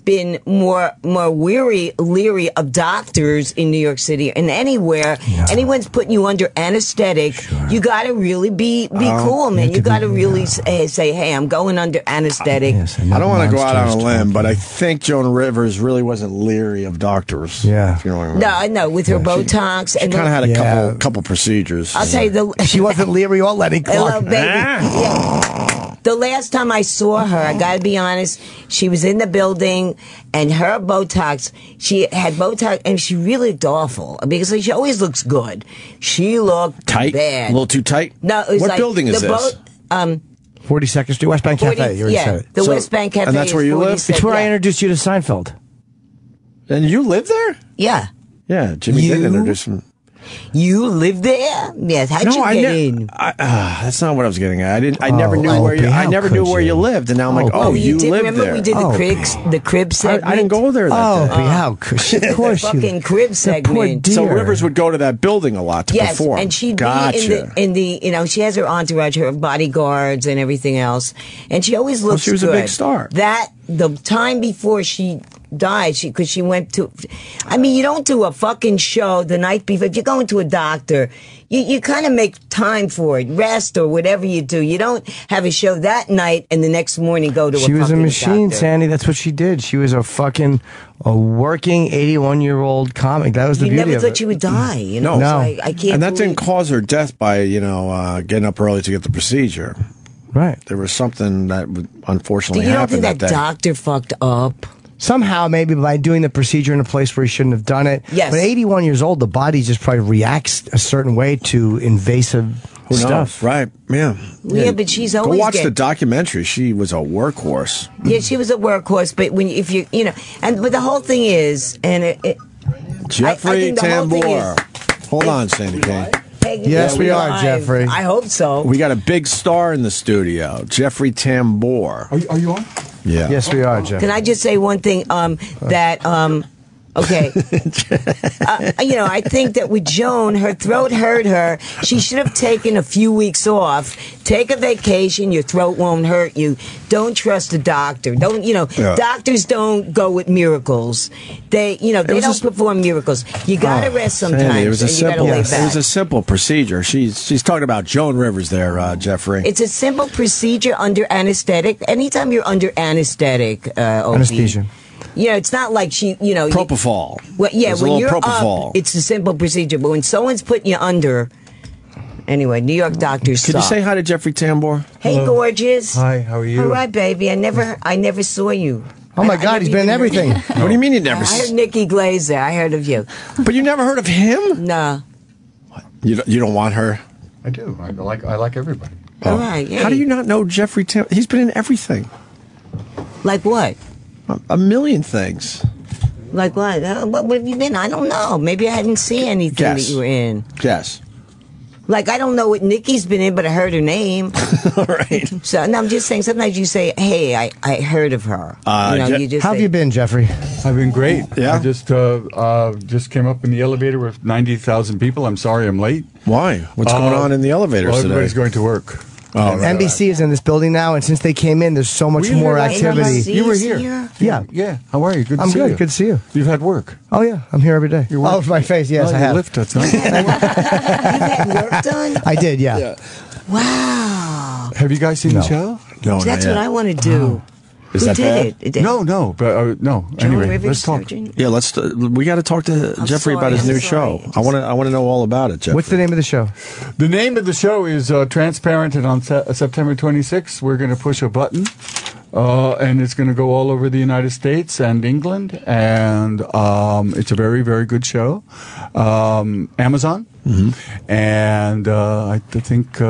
[SPEAKER 10] been more leery of doctors in New York City and anywhere. Yeah. Anyone's putting you under anesthetic. Sure. You got to really be cool, man. You got to really say, "Hey, I'm going under anesthetic."
[SPEAKER 1] I don't want to go out on a limb, but I think Joan Rivers really wasn't leery of doctors.
[SPEAKER 2] Yeah,
[SPEAKER 1] if you know what I mean.
[SPEAKER 10] No, with her Botox.
[SPEAKER 1] She kind of had a couple procedures.
[SPEAKER 10] I'll tell you,
[SPEAKER 2] she wasn't leery or Lenny Clark.
[SPEAKER 10] Hello, baby. Yeah. The last time I saw her, I got to be honest, she was in the building, and her Botox, she had Botox, and she really looked awful because she always looks good. She looked
[SPEAKER 1] tight,
[SPEAKER 10] bad,
[SPEAKER 1] a little too tight.
[SPEAKER 10] No, it was
[SPEAKER 1] what building is this?
[SPEAKER 2] 42nd Street, West Bank Cafe. You already said it.
[SPEAKER 10] The West Bank Cafe.
[SPEAKER 1] And that's where you live?
[SPEAKER 2] It's where I introduced you to Seinfeld.
[SPEAKER 1] And you live there?
[SPEAKER 10] Yeah.
[SPEAKER 1] Yeah, Jimmy did introduce him.
[SPEAKER 10] You live there? Yes. How'd you get in?
[SPEAKER 1] That's not what I was getting at. I never knew where you. I never knew where you lived, and now I'm like, you live
[SPEAKER 10] remember
[SPEAKER 1] there.
[SPEAKER 10] We did the crib segment.
[SPEAKER 1] I didn't go there. That day.
[SPEAKER 2] How could she? Of course,
[SPEAKER 10] fucking crib segment.
[SPEAKER 1] So Rivers would go to that building a lot to perform.
[SPEAKER 10] And she'd be in the she has her entourage, her bodyguards, and everything else, and she always looks.
[SPEAKER 1] She was
[SPEAKER 10] good.
[SPEAKER 1] a big star.
[SPEAKER 10] The time before she died, because she went to, I mean, you don't do a fucking show the night before. If you're going to a doctor, you kind of make time for it, rest or whatever you do. You don't have a show that night and the next morning go to a fucking doctor.
[SPEAKER 2] She was a machine, Sandy. That's what she did. She was a working 81-year-old comic. That was the beauty of it.
[SPEAKER 10] You never thought she would die. You know?
[SPEAKER 1] No.
[SPEAKER 10] Like, I can't.
[SPEAKER 1] And that didn't cause her death by, getting up early to get the procedure.
[SPEAKER 2] Right.
[SPEAKER 1] There was something that unfortunately
[SPEAKER 10] You don't
[SPEAKER 1] happened
[SPEAKER 10] think that doctor fucked up?
[SPEAKER 2] Somehow, maybe by doing the procedure in a place where he shouldn't have done it.
[SPEAKER 10] Yes.
[SPEAKER 2] But 81 years old, the body just probably reacts a certain way to invasive stuff.
[SPEAKER 1] Right. Yeah.
[SPEAKER 10] Yeah, but she's always
[SPEAKER 1] go watch the documentary. She was a workhorse.
[SPEAKER 10] Yeah, she was a workhorse. But but the whole thing is, and
[SPEAKER 1] Jeffrey Tambor. Hold on, Sandy Kane.
[SPEAKER 2] Yes, we are, Jeffrey.
[SPEAKER 10] I hope so.
[SPEAKER 1] We got a big star in the studio, Jeffrey Tambor.
[SPEAKER 11] Are you on?
[SPEAKER 1] Yeah.
[SPEAKER 2] Yes, we are, Jeffrey.
[SPEAKER 10] Can I just say one thing? Okay. I think that with Joan, her throat hurt her. She should have taken a few weeks off. Take a vacation. Your throat won't hurt you. Don't trust a doctor. Doctors don't go with miracles. They don't perform miracles. You got to rest sometimes.
[SPEAKER 1] Sandy, it was
[SPEAKER 10] a
[SPEAKER 1] simple procedure. She's talking about Joan Rivers there, Jeffrey.
[SPEAKER 10] It's a simple procedure under anesthetic. Anytime you're under anesthetic, Opie,
[SPEAKER 2] anesthesia.
[SPEAKER 10] It's not like
[SPEAKER 1] propofol.
[SPEAKER 10] When you're
[SPEAKER 1] propofol.
[SPEAKER 10] up, it's a simple procedure. But when someone's putting you under, anyway, New York doctors.
[SPEAKER 1] Could you say hi to Jeffrey Tambor?
[SPEAKER 10] Hey,
[SPEAKER 11] hello.
[SPEAKER 10] Gorgeous.
[SPEAKER 11] Hi, how are you?
[SPEAKER 10] All right, baby. I never saw you.
[SPEAKER 2] Oh my God, he's been in everything.
[SPEAKER 1] What do you mean you never?
[SPEAKER 10] I heard Nikki Glaser. I heard of you.
[SPEAKER 1] But you never heard of him?
[SPEAKER 10] No.
[SPEAKER 1] You don't want her?
[SPEAKER 11] I do. I like everybody.
[SPEAKER 10] All right.
[SPEAKER 1] How do you not know Jeffrey Tambor? He's been in everything.
[SPEAKER 10] Like what?
[SPEAKER 1] A million things.
[SPEAKER 10] Like what? What have you been? I don't know. Maybe I hadn't seen anything that you were in.
[SPEAKER 1] Yes.
[SPEAKER 10] Like, I don't know what Nikki's been in, but I heard her name.
[SPEAKER 1] All right.
[SPEAKER 10] So, no, I'm just saying, sometimes you say, hey, I heard of her.
[SPEAKER 2] How have you been, Jeffrey?
[SPEAKER 11] I've been great.
[SPEAKER 1] Yeah?
[SPEAKER 11] I just came up in the elevator with 90,000 people. I'm sorry I'm late.
[SPEAKER 1] Why? What's going on in the elevators today?
[SPEAKER 11] Everybody's going to work.
[SPEAKER 2] NBC is in this building now, and since they came in, there's so much more activity.
[SPEAKER 11] You were here.
[SPEAKER 2] Yeah.
[SPEAKER 11] Yeah. How are you? Good to
[SPEAKER 2] I'm
[SPEAKER 11] see
[SPEAKER 2] good.
[SPEAKER 11] you.
[SPEAKER 2] Good to see you.
[SPEAKER 11] You've had work.
[SPEAKER 2] Oh, yeah. I'm here every day. Oh, for my face, yes, I have.
[SPEAKER 11] Lift that's nice.
[SPEAKER 10] You've had work done?
[SPEAKER 2] I did, yeah.
[SPEAKER 10] Wow.
[SPEAKER 11] Have you guys seen the show?
[SPEAKER 1] No,
[SPEAKER 10] That's what I want to do.
[SPEAKER 1] Is
[SPEAKER 10] Who
[SPEAKER 1] that
[SPEAKER 10] did
[SPEAKER 1] bad?
[SPEAKER 10] it?
[SPEAKER 11] No, but no. Anyway,
[SPEAKER 10] Rivers,
[SPEAKER 11] let's talk.
[SPEAKER 10] surgeon?
[SPEAKER 1] Yeah, let's. We got to talk to Jeffrey about his new show. I want to know all about it, Jeffrey.
[SPEAKER 2] What's the name of the show?
[SPEAKER 11] The name of the show is Transparent, and on September 26th, we're going to push a button, and it's going to go all over the United States and England, and it's a very, very good show. Amazon, and I think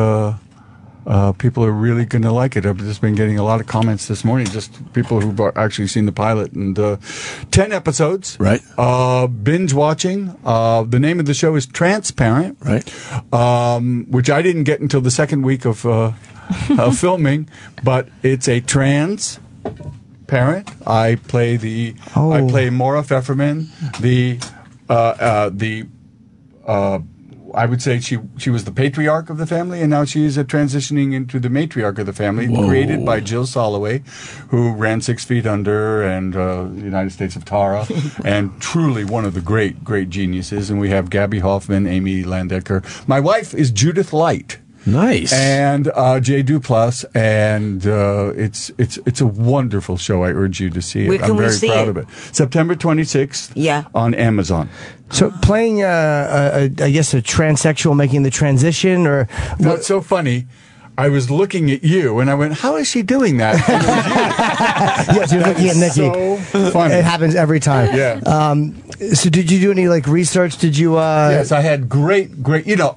[SPEAKER 11] people are really going to like it. I've just been getting a lot of comments this morning, just people who've actually seen the pilot, and 10 episodes.
[SPEAKER 1] Right.
[SPEAKER 11] Binge watching. The name of the show is Transparent.
[SPEAKER 1] Right.
[SPEAKER 11] Which I didn't get until the second week of filming, but it's a trans parent. I play Maura Pfefferman, I would say she was the patriarch of the family, and now she is transitioning into the matriarch of the family, created by Jill Soloway, who ran 6 Feet Under and the United States of Tara, and truly one of the great, great geniuses. And we have Gabby Hoffman, Amy Landecker. My wife is Judith Light.
[SPEAKER 1] Nice.
[SPEAKER 11] And Jay Duplass, and it's a wonderful show. I urge you to see it.
[SPEAKER 10] Where can
[SPEAKER 11] I'm
[SPEAKER 10] we
[SPEAKER 11] very
[SPEAKER 10] see
[SPEAKER 11] proud
[SPEAKER 10] it?
[SPEAKER 11] of it. September 26th on Amazon.
[SPEAKER 2] So playing, I guess, a transsexual making the transition, or
[SPEAKER 11] what's so funny? I was looking at you, and I went, "How is she doing that?"
[SPEAKER 2] Yes, you're looking at Nikki.
[SPEAKER 11] So funny.
[SPEAKER 2] It happens every time.
[SPEAKER 11] Yeah.
[SPEAKER 2] So did you do any research? Did you?
[SPEAKER 11] Yes, I had great.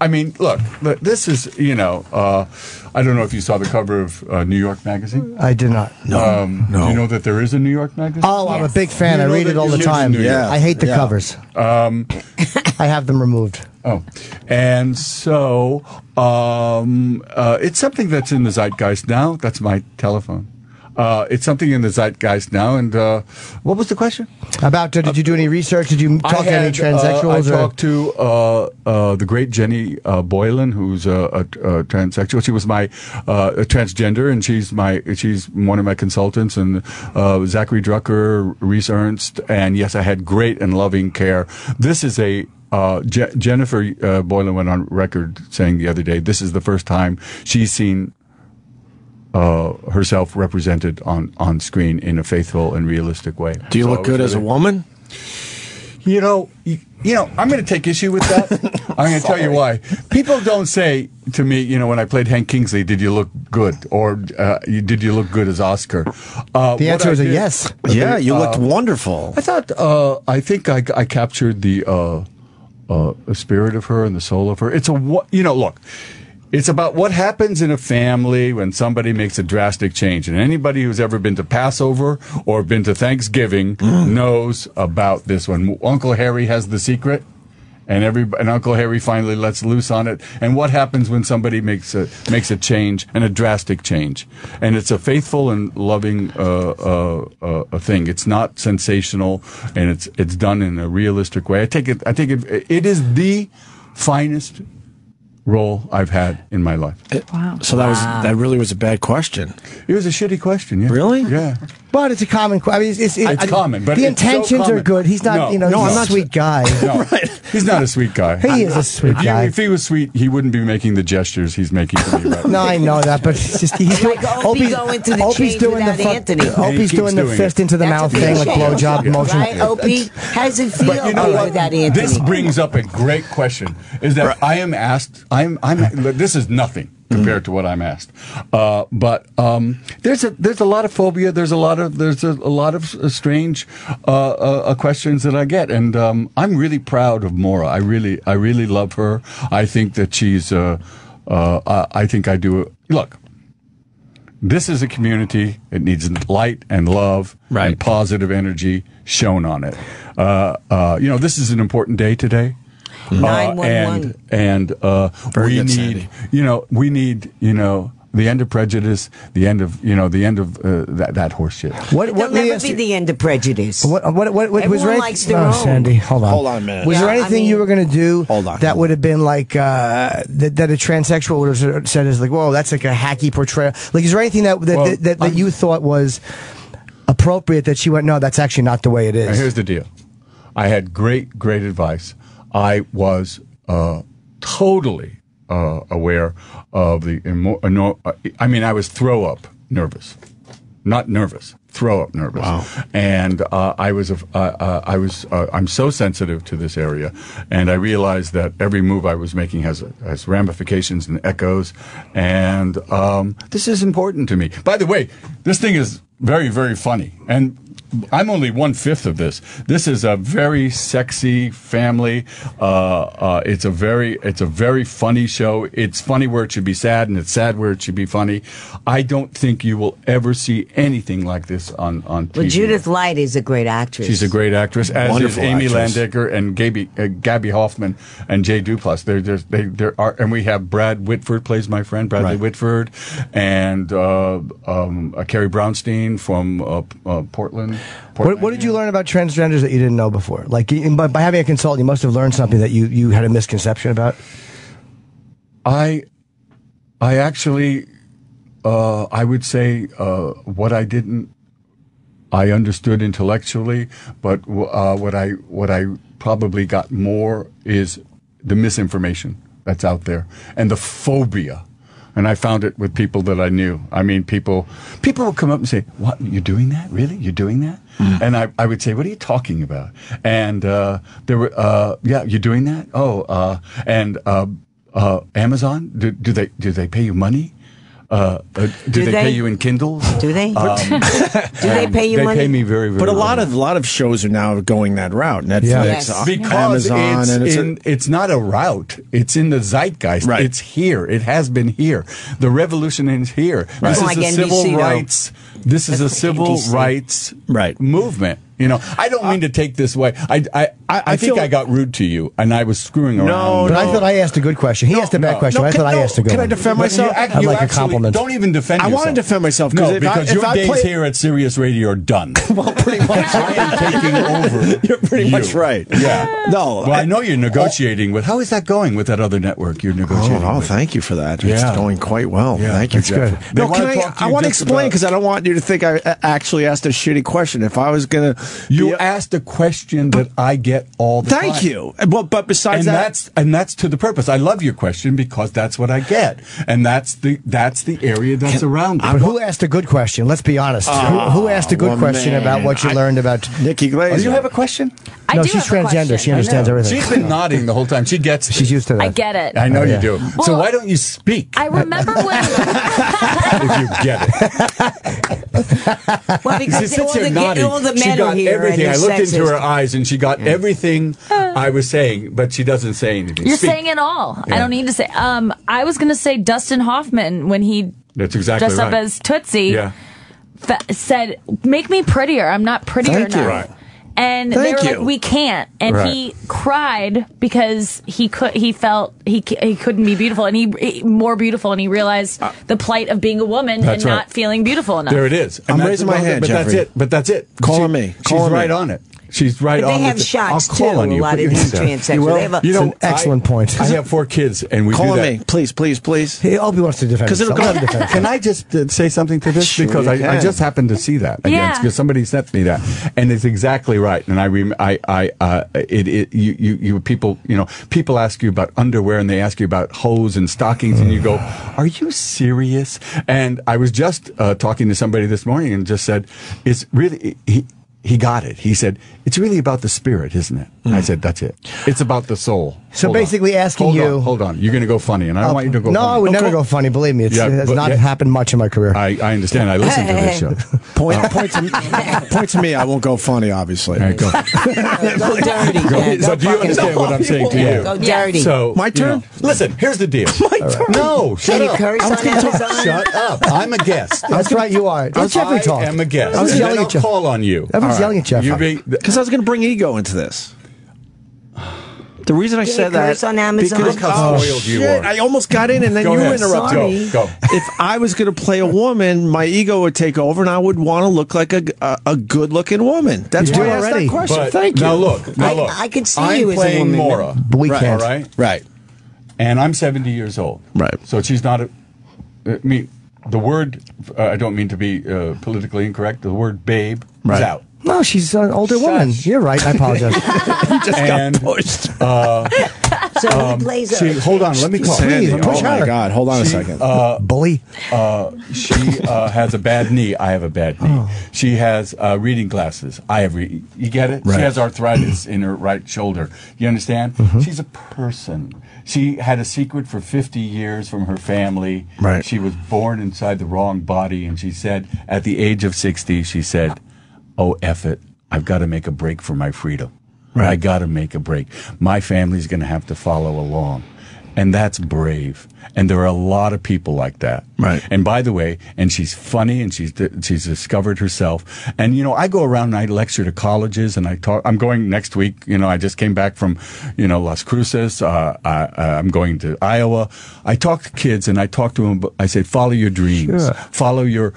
[SPEAKER 11] I mean, look, this is. I don't know if you saw the cover of New York Magazine.
[SPEAKER 2] I did not.
[SPEAKER 11] No. Do you know that there is a New York Magazine?
[SPEAKER 2] Oh, I'm a big fan. I read it all the time.
[SPEAKER 11] Yeah.
[SPEAKER 2] I hate the covers. I have them removed.
[SPEAKER 11] Oh, and so it's something that's in the zeitgeist now. That's my telephone. It's something in the zeitgeist now. And what was the question?
[SPEAKER 2] About did you do any research? Did you talk to any transsexuals?
[SPEAKER 11] I talked to the great Jenny Boylan, who's a transsexual. She was my transgender, and she's one of my consultants. And Zachary Drucker, Reese Ernst, and yes, I had great and loving care. This is a Jennifer Boylan went on record saying the other day, this is the first time she's seen herself represented on screen in a faithful and realistic way.
[SPEAKER 1] Do you look good as a woman?
[SPEAKER 11] I'm going to take issue with that. I'm going to tell you why. People don't say to me, when I played Hank Kingsley, did you look good? Or did you look good as Oscar?
[SPEAKER 2] The answer is a yes.
[SPEAKER 1] Yeah, you looked wonderful.
[SPEAKER 11] I thought, I think I captured the spirit of her and the soul of her. It's look, it's about what happens in a family when somebody makes a drastic change. And anybody who's ever been to Passover or been to Thanksgiving knows about this one. Uncle Harry has the secret, and Uncle Harry finally lets loose on it. And what happens when somebody makes a change, and a drastic change? And it's a faithful and loving a thing. It's not sensational, and it's done in a realistic way. I think it is the finest role I've had in my life.
[SPEAKER 18] Wow.
[SPEAKER 1] So that really was a bad question.
[SPEAKER 11] It was a shitty question. Yeah.
[SPEAKER 1] Really?
[SPEAKER 11] Yeah.
[SPEAKER 2] But it's a common question. I mean,
[SPEAKER 11] it's common, but
[SPEAKER 2] the
[SPEAKER 11] it's so
[SPEAKER 2] intentions are
[SPEAKER 11] common.
[SPEAKER 2] good. He's not,
[SPEAKER 11] No,
[SPEAKER 2] he's
[SPEAKER 11] I'm
[SPEAKER 2] a
[SPEAKER 11] not
[SPEAKER 2] sweet guy.
[SPEAKER 11] No, he's not a sweet guy.
[SPEAKER 2] He is a sweet guy.
[SPEAKER 11] If he was sweet, he wouldn't be making the gestures he's making to me right now.
[SPEAKER 2] No, I know that, but it's just he's
[SPEAKER 10] like Opie going to the
[SPEAKER 2] Opie's
[SPEAKER 10] change
[SPEAKER 2] doing
[SPEAKER 10] without
[SPEAKER 2] the
[SPEAKER 10] Anthony.
[SPEAKER 2] Opie's doing the fist into the mouth thing, like blowjob motion.
[SPEAKER 10] Right, Opie? How does it feel
[SPEAKER 11] But you know what?
[SPEAKER 10] without Anthony?
[SPEAKER 11] This brings up a great question. Is that I am asked? This is nothing compared to what I'm asked. But there's a lot of phobia. There's a lot of strange questions that I get, and I'm really proud of Maura. I really love her. I think that she's. I think I do. Look, this is a community. It needs light and love and positive energy shown on it. This is an important day today.
[SPEAKER 10] 911.
[SPEAKER 11] And we need, the end of prejudice, the end of that horse shit.
[SPEAKER 10] It'll never be the end of prejudice.
[SPEAKER 2] What was
[SPEAKER 10] Everyone
[SPEAKER 2] there
[SPEAKER 10] likes their own.
[SPEAKER 2] Sandy, hold on
[SPEAKER 1] a minute.
[SPEAKER 2] Was there anything you were going to do that would have been like that a transsexual would have said is like, whoa, that's like a hacky portrayal? Like, is there anything that you thought was appropriate that she went, no, that's actually not the way it is?
[SPEAKER 11] Now, here's the deal. I had great advice. I was totally aware of I was throw up nervous, not nervous, throw up nervous.
[SPEAKER 1] Wow.
[SPEAKER 11] And I'm so sensitive to this area, and I realized that every move I was making has ramifications and echoes, and this is important to me. By the way, this thing is very, very funny, and I'm only 1/5 of this. This is a very sexy family. It's a very funny show. It's funny where it should be sad, and it's sad where it should be funny. I don't think you will ever see anything like this on TV.
[SPEAKER 10] Well, Judith Light is a great actress.
[SPEAKER 11] She's a great actress, as
[SPEAKER 1] Wonderful
[SPEAKER 11] is Amy
[SPEAKER 1] actress.
[SPEAKER 11] Landecker and Gabby Hoffman and Jay Duplass. And we have Brad Whitford plays my friend, Bradley Whitford, and Carrie Brownstein from Portland.
[SPEAKER 2] What did you learn about transgenders that you didn't know before? Like, by having a consultant, you must have learned something that you had a misconception about.
[SPEAKER 11] I actually, I would say what I understood intellectually, but what I probably got more is the misinformation that's out there and the phobia. And I found it with people that I knew. I mean, people will come up and say, "What? You're doing that? Really? You're doing that?" And I would say, "What are you talking about?" And there were, "Yeah, you're doing that? Oh, and Amazon? Do they pay you money? Do they pay you in Kindles?
[SPEAKER 10] Do they? Do they pay you money?
[SPEAKER 11] They pay me very, very.
[SPEAKER 1] But a
[SPEAKER 11] well.
[SPEAKER 1] lot of shows are now going that route. Netflix,
[SPEAKER 10] Yes.
[SPEAKER 11] Because
[SPEAKER 1] Amazon,
[SPEAKER 11] it's not a route. It's in the zeitgeist.
[SPEAKER 1] Right.
[SPEAKER 11] It's here. It has been here. The revolution is here.
[SPEAKER 10] Right.
[SPEAKER 11] This is
[SPEAKER 10] Like
[SPEAKER 11] a civil
[SPEAKER 10] NBC, though.
[SPEAKER 11] rights. This is a civil
[SPEAKER 10] NBC.
[SPEAKER 11] rights movement. You know, I don't mean to take this way. I think I got rude to you, and I was screwing around.
[SPEAKER 2] But I thought I asked a good question. He asked a bad question. I thought I asked a good
[SPEAKER 1] Can I
[SPEAKER 2] one.
[SPEAKER 1] defend myself?
[SPEAKER 2] I'd like a compliment.
[SPEAKER 11] Don't even defend
[SPEAKER 1] I
[SPEAKER 11] yourself.
[SPEAKER 1] want to defend myself.
[SPEAKER 11] No,
[SPEAKER 1] if
[SPEAKER 11] because
[SPEAKER 1] if
[SPEAKER 11] your
[SPEAKER 1] I
[SPEAKER 11] days
[SPEAKER 1] play,
[SPEAKER 11] here at Sirius Radio are done.
[SPEAKER 1] well, pretty much.
[SPEAKER 11] I am taking over.
[SPEAKER 1] You're pretty much right.
[SPEAKER 11] Yeah.
[SPEAKER 1] No.
[SPEAKER 11] Well, I know you're negotiating with. How is that going with that other network you're negotiating
[SPEAKER 1] Oh,
[SPEAKER 11] with?
[SPEAKER 1] thank you for that.
[SPEAKER 11] Yeah.
[SPEAKER 1] It's going quite well.
[SPEAKER 11] Yeah,
[SPEAKER 1] Thank you,
[SPEAKER 11] that's
[SPEAKER 1] Jeff.
[SPEAKER 11] good.
[SPEAKER 1] No,
[SPEAKER 11] They wanna talk to
[SPEAKER 1] I
[SPEAKER 11] you
[SPEAKER 1] want to
[SPEAKER 11] just
[SPEAKER 1] explain
[SPEAKER 11] about-
[SPEAKER 1] because I don't want you to think I actually asked a shitty question. If I was going to,
[SPEAKER 11] You asked a question that I get all the time.
[SPEAKER 1] Thank you. Well, but besides
[SPEAKER 11] that's to the purpose. I love your question because that's what I get, and that's the area that's around it.
[SPEAKER 2] But who asked a good question? Let's be honest. Who asked a good
[SPEAKER 1] well,
[SPEAKER 2] question
[SPEAKER 1] man.
[SPEAKER 2] about what you learned about
[SPEAKER 1] Nikki Glaser.
[SPEAKER 11] Do you have a question?
[SPEAKER 18] I
[SPEAKER 2] No,
[SPEAKER 18] do
[SPEAKER 2] she's
[SPEAKER 18] have a
[SPEAKER 2] transgender.
[SPEAKER 18] question.
[SPEAKER 2] She understands everything.
[SPEAKER 11] She's been nodding the whole time. She gets it.
[SPEAKER 2] She's used to that.
[SPEAKER 18] I get it.
[SPEAKER 11] I know
[SPEAKER 2] yeah.
[SPEAKER 11] you do. So
[SPEAKER 18] Well-
[SPEAKER 11] why don't you speak
[SPEAKER 18] I remember when.
[SPEAKER 11] if you get it?
[SPEAKER 10] Well,
[SPEAKER 11] She
[SPEAKER 10] because
[SPEAKER 11] sits here nodding.
[SPEAKER 10] all the
[SPEAKER 11] She
[SPEAKER 10] men
[SPEAKER 11] got
[SPEAKER 10] are here
[SPEAKER 11] everything.
[SPEAKER 10] and
[SPEAKER 11] I
[SPEAKER 10] they're
[SPEAKER 11] looked into
[SPEAKER 10] sexist.
[SPEAKER 11] her eyes, and she got everything I was saying, but she doesn't say anything.
[SPEAKER 18] You're
[SPEAKER 11] Speak.
[SPEAKER 18] saying it all.
[SPEAKER 11] Yeah.
[SPEAKER 18] I don't need to say. I was going to say Dustin Hoffman when he
[SPEAKER 11] That's exactly
[SPEAKER 18] dressed
[SPEAKER 11] right.
[SPEAKER 18] up as Tootsie
[SPEAKER 11] Yeah.
[SPEAKER 18] said, "Make me prettier. I'm not prettier
[SPEAKER 1] Thank you.
[SPEAKER 18] now."
[SPEAKER 11] Right.
[SPEAKER 18] And they
[SPEAKER 1] Thank
[SPEAKER 18] were
[SPEAKER 1] you.
[SPEAKER 18] like, "We can't." And
[SPEAKER 11] Right.
[SPEAKER 18] he cried because he felt he couldn't be beautiful, and he more beautiful, and he realized the plight of being a woman and
[SPEAKER 11] That's right.
[SPEAKER 18] not feeling beautiful enough.
[SPEAKER 11] There it is.
[SPEAKER 1] I'm
[SPEAKER 11] that's
[SPEAKER 1] raising my hand,
[SPEAKER 11] But that's
[SPEAKER 1] Jeffrey.
[SPEAKER 11] it. But that's it.
[SPEAKER 1] Call
[SPEAKER 11] She-
[SPEAKER 1] on me.
[SPEAKER 11] She's
[SPEAKER 1] Call on
[SPEAKER 11] right
[SPEAKER 1] me.
[SPEAKER 11] on it. She's right
[SPEAKER 10] But
[SPEAKER 11] on
[SPEAKER 10] they have
[SPEAKER 11] it.
[SPEAKER 10] shots,
[SPEAKER 11] I'll call
[SPEAKER 10] too,
[SPEAKER 11] on you.
[SPEAKER 10] a lot
[SPEAKER 11] Put
[SPEAKER 10] of
[SPEAKER 11] your
[SPEAKER 10] these
[SPEAKER 11] hand down.
[SPEAKER 10] transsexuals. They have a-
[SPEAKER 2] It's an excellent point.
[SPEAKER 11] I have 4 kids, and we
[SPEAKER 1] Call
[SPEAKER 11] do
[SPEAKER 1] on
[SPEAKER 11] that.
[SPEAKER 1] me, please, please, please.
[SPEAKER 2] Hey, Opie wants to defend
[SPEAKER 1] 'Cause it'll
[SPEAKER 2] himself.
[SPEAKER 1] go-
[SPEAKER 2] Let him defend himself.
[SPEAKER 11] Can I just say something to this?
[SPEAKER 1] Sure
[SPEAKER 11] Because
[SPEAKER 1] you
[SPEAKER 11] I
[SPEAKER 1] can.
[SPEAKER 11] just happened to see that again.
[SPEAKER 18] Yeah.
[SPEAKER 11] Because somebody sent me that, and it's exactly right. And you people, people ask you about underwear, and they ask you about hose and stockings, and you go, "Are you serious?" And I was just talking to somebody this morning, and just said, "It's really." He got it. He said, "It's really about the spirit, isn't it?" I said, "That's it. It's about the soul."
[SPEAKER 2] So
[SPEAKER 11] Hold on.
[SPEAKER 2] basically asking
[SPEAKER 11] Hold
[SPEAKER 2] you-
[SPEAKER 11] on, hold on. You're going to go funny, and I don't want you to go
[SPEAKER 2] No,
[SPEAKER 11] funny.
[SPEAKER 2] I would never go funny. Believe me, it has
[SPEAKER 11] but-
[SPEAKER 2] not happened much in my career.
[SPEAKER 11] I understand. I listen to this show.
[SPEAKER 1] Point to me. I won't go funny, obviously.
[SPEAKER 11] All right, go.
[SPEAKER 10] Go dirty.
[SPEAKER 11] Go.
[SPEAKER 10] Yeah,
[SPEAKER 11] So
[SPEAKER 10] go
[SPEAKER 11] do you
[SPEAKER 10] fucking-
[SPEAKER 11] understand what I'm saying to you?
[SPEAKER 10] Go dirty.
[SPEAKER 11] So
[SPEAKER 1] My turn?
[SPEAKER 11] Listen, here's the deal.
[SPEAKER 1] My turn.
[SPEAKER 11] No, shut
[SPEAKER 10] Can you
[SPEAKER 11] up.
[SPEAKER 10] curse on Amazon?
[SPEAKER 11] Shut up. I'm a guest.
[SPEAKER 2] That's right, you are. Let Jeffrey talk.
[SPEAKER 11] I am a guest.
[SPEAKER 2] I was
[SPEAKER 11] And
[SPEAKER 2] yelling
[SPEAKER 11] then
[SPEAKER 2] at you.
[SPEAKER 11] I'll call on you.
[SPEAKER 2] Everyone's yelling at Jeff.
[SPEAKER 11] You be,
[SPEAKER 1] Because I was going to bring ego into this. The reason I
[SPEAKER 10] Can
[SPEAKER 1] said
[SPEAKER 10] you
[SPEAKER 1] that
[SPEAKER 10] curse on Amazon?
[SPEAKER 1] because
[SPEAKER 11] Look how spoiled you
[SPEAKER 1] shit,
[SPEAKER 11] are.
[SPEAKER 1] I almost got in, and then
[SPEAKER 11] Go
[SPEAKER 1] you
[SPEAKER 11] ahead.
[SPEAKER 1] interrupted.
[SPEAKER 11] Go.
[SPEAKER 1] If I was going to play a woman, my ego would take over, and I would want to look like a good-looking woman. That's
[SPEAKER 2] You
[SPEAKER 1] why
[SPEAKER 2] do
[SPEAKER 1] I asked
[SPEAKER 2] already.
[SPEAKER 1] that question.
[SPEAKER 11] But
[SPEAKER 1] Thank you.
[SPEAKER 11] Now look.
[SPEAKER 10] I could see
[SPEAKER 11] I'm
[SPEAKER 10] you as a
[SPEAKER 11] playing
[SPEAKER 10] woman.
[SPEAKER 11] Mora.
[SPEAKER 2] We
[SPEAKER 11] right,
[SPEAKER 2] can't.
[SPEAKER 11] All right.
[SPEAKER 1] Right.
[SPEAKER 11] And I'm 70 years old.
[SPEAKER 1] Right.
[SPEAKER 11] So she's not a. I mean, the word. I don't mean to be politically incorrect. The word "babe" is out.
[SPEAKER 2] No, she's an older woman. You're right. I apologize.
[SPEAKER 1] You just
[SPEAKER 11] And,
[SPEAKER 1] got pushed.
[SPEAKER 10] So he plays
[SPEAKER 11] She, hold on, let me call.
[SPEAKER 1] Sandy,
[SPEAKER 2] Please, push
[SPEAKER 1] oh my
[SPEAKER 2] her.
[SPEAKER 1] God, hold on a second.
[SPEAKER 2] Bully.
[SPEAKER 11] She has a bad knee. I have a bad knee.
[SPEAKER 2] Oh.
[SPEAKER 11] She has reading glasses. I have. You get it?
[SPEAKER 1] Right.
[SPEAKER 11] She has arthritis in her right shoulder. You understand?
[SPEAKER 2] Mm-hmm.
[SPEAKER 11] She's a person. She had a secret for 50 years from her family.
[SPEAKER 1] Right.
[SPEAKER 11] She was born inside the wrong body, and she said, at the age of 60, she said, "Oh, F it. I've got to make a break for my freedom.
[SPEAKER 1] Right.
[SPEAKER 11] I got to make a break. My family's going to have to follow along." And that's brave. And there are a lot of people like that.
[SPEAKER 1] Right.
[SPEAKER 11] And by the way, and she's funny, and she's discovered herself. And, you know, I go around and I lecture to colleges, and I talk. I'm going next week. You know, I just came back from, you know, Las Cruces. I'm going to Iowa. I talk to kids, and I talk to them. I say, follow your dreams.
[SPEAKER 2] Sure.
[SPEAKER 11] Follow your,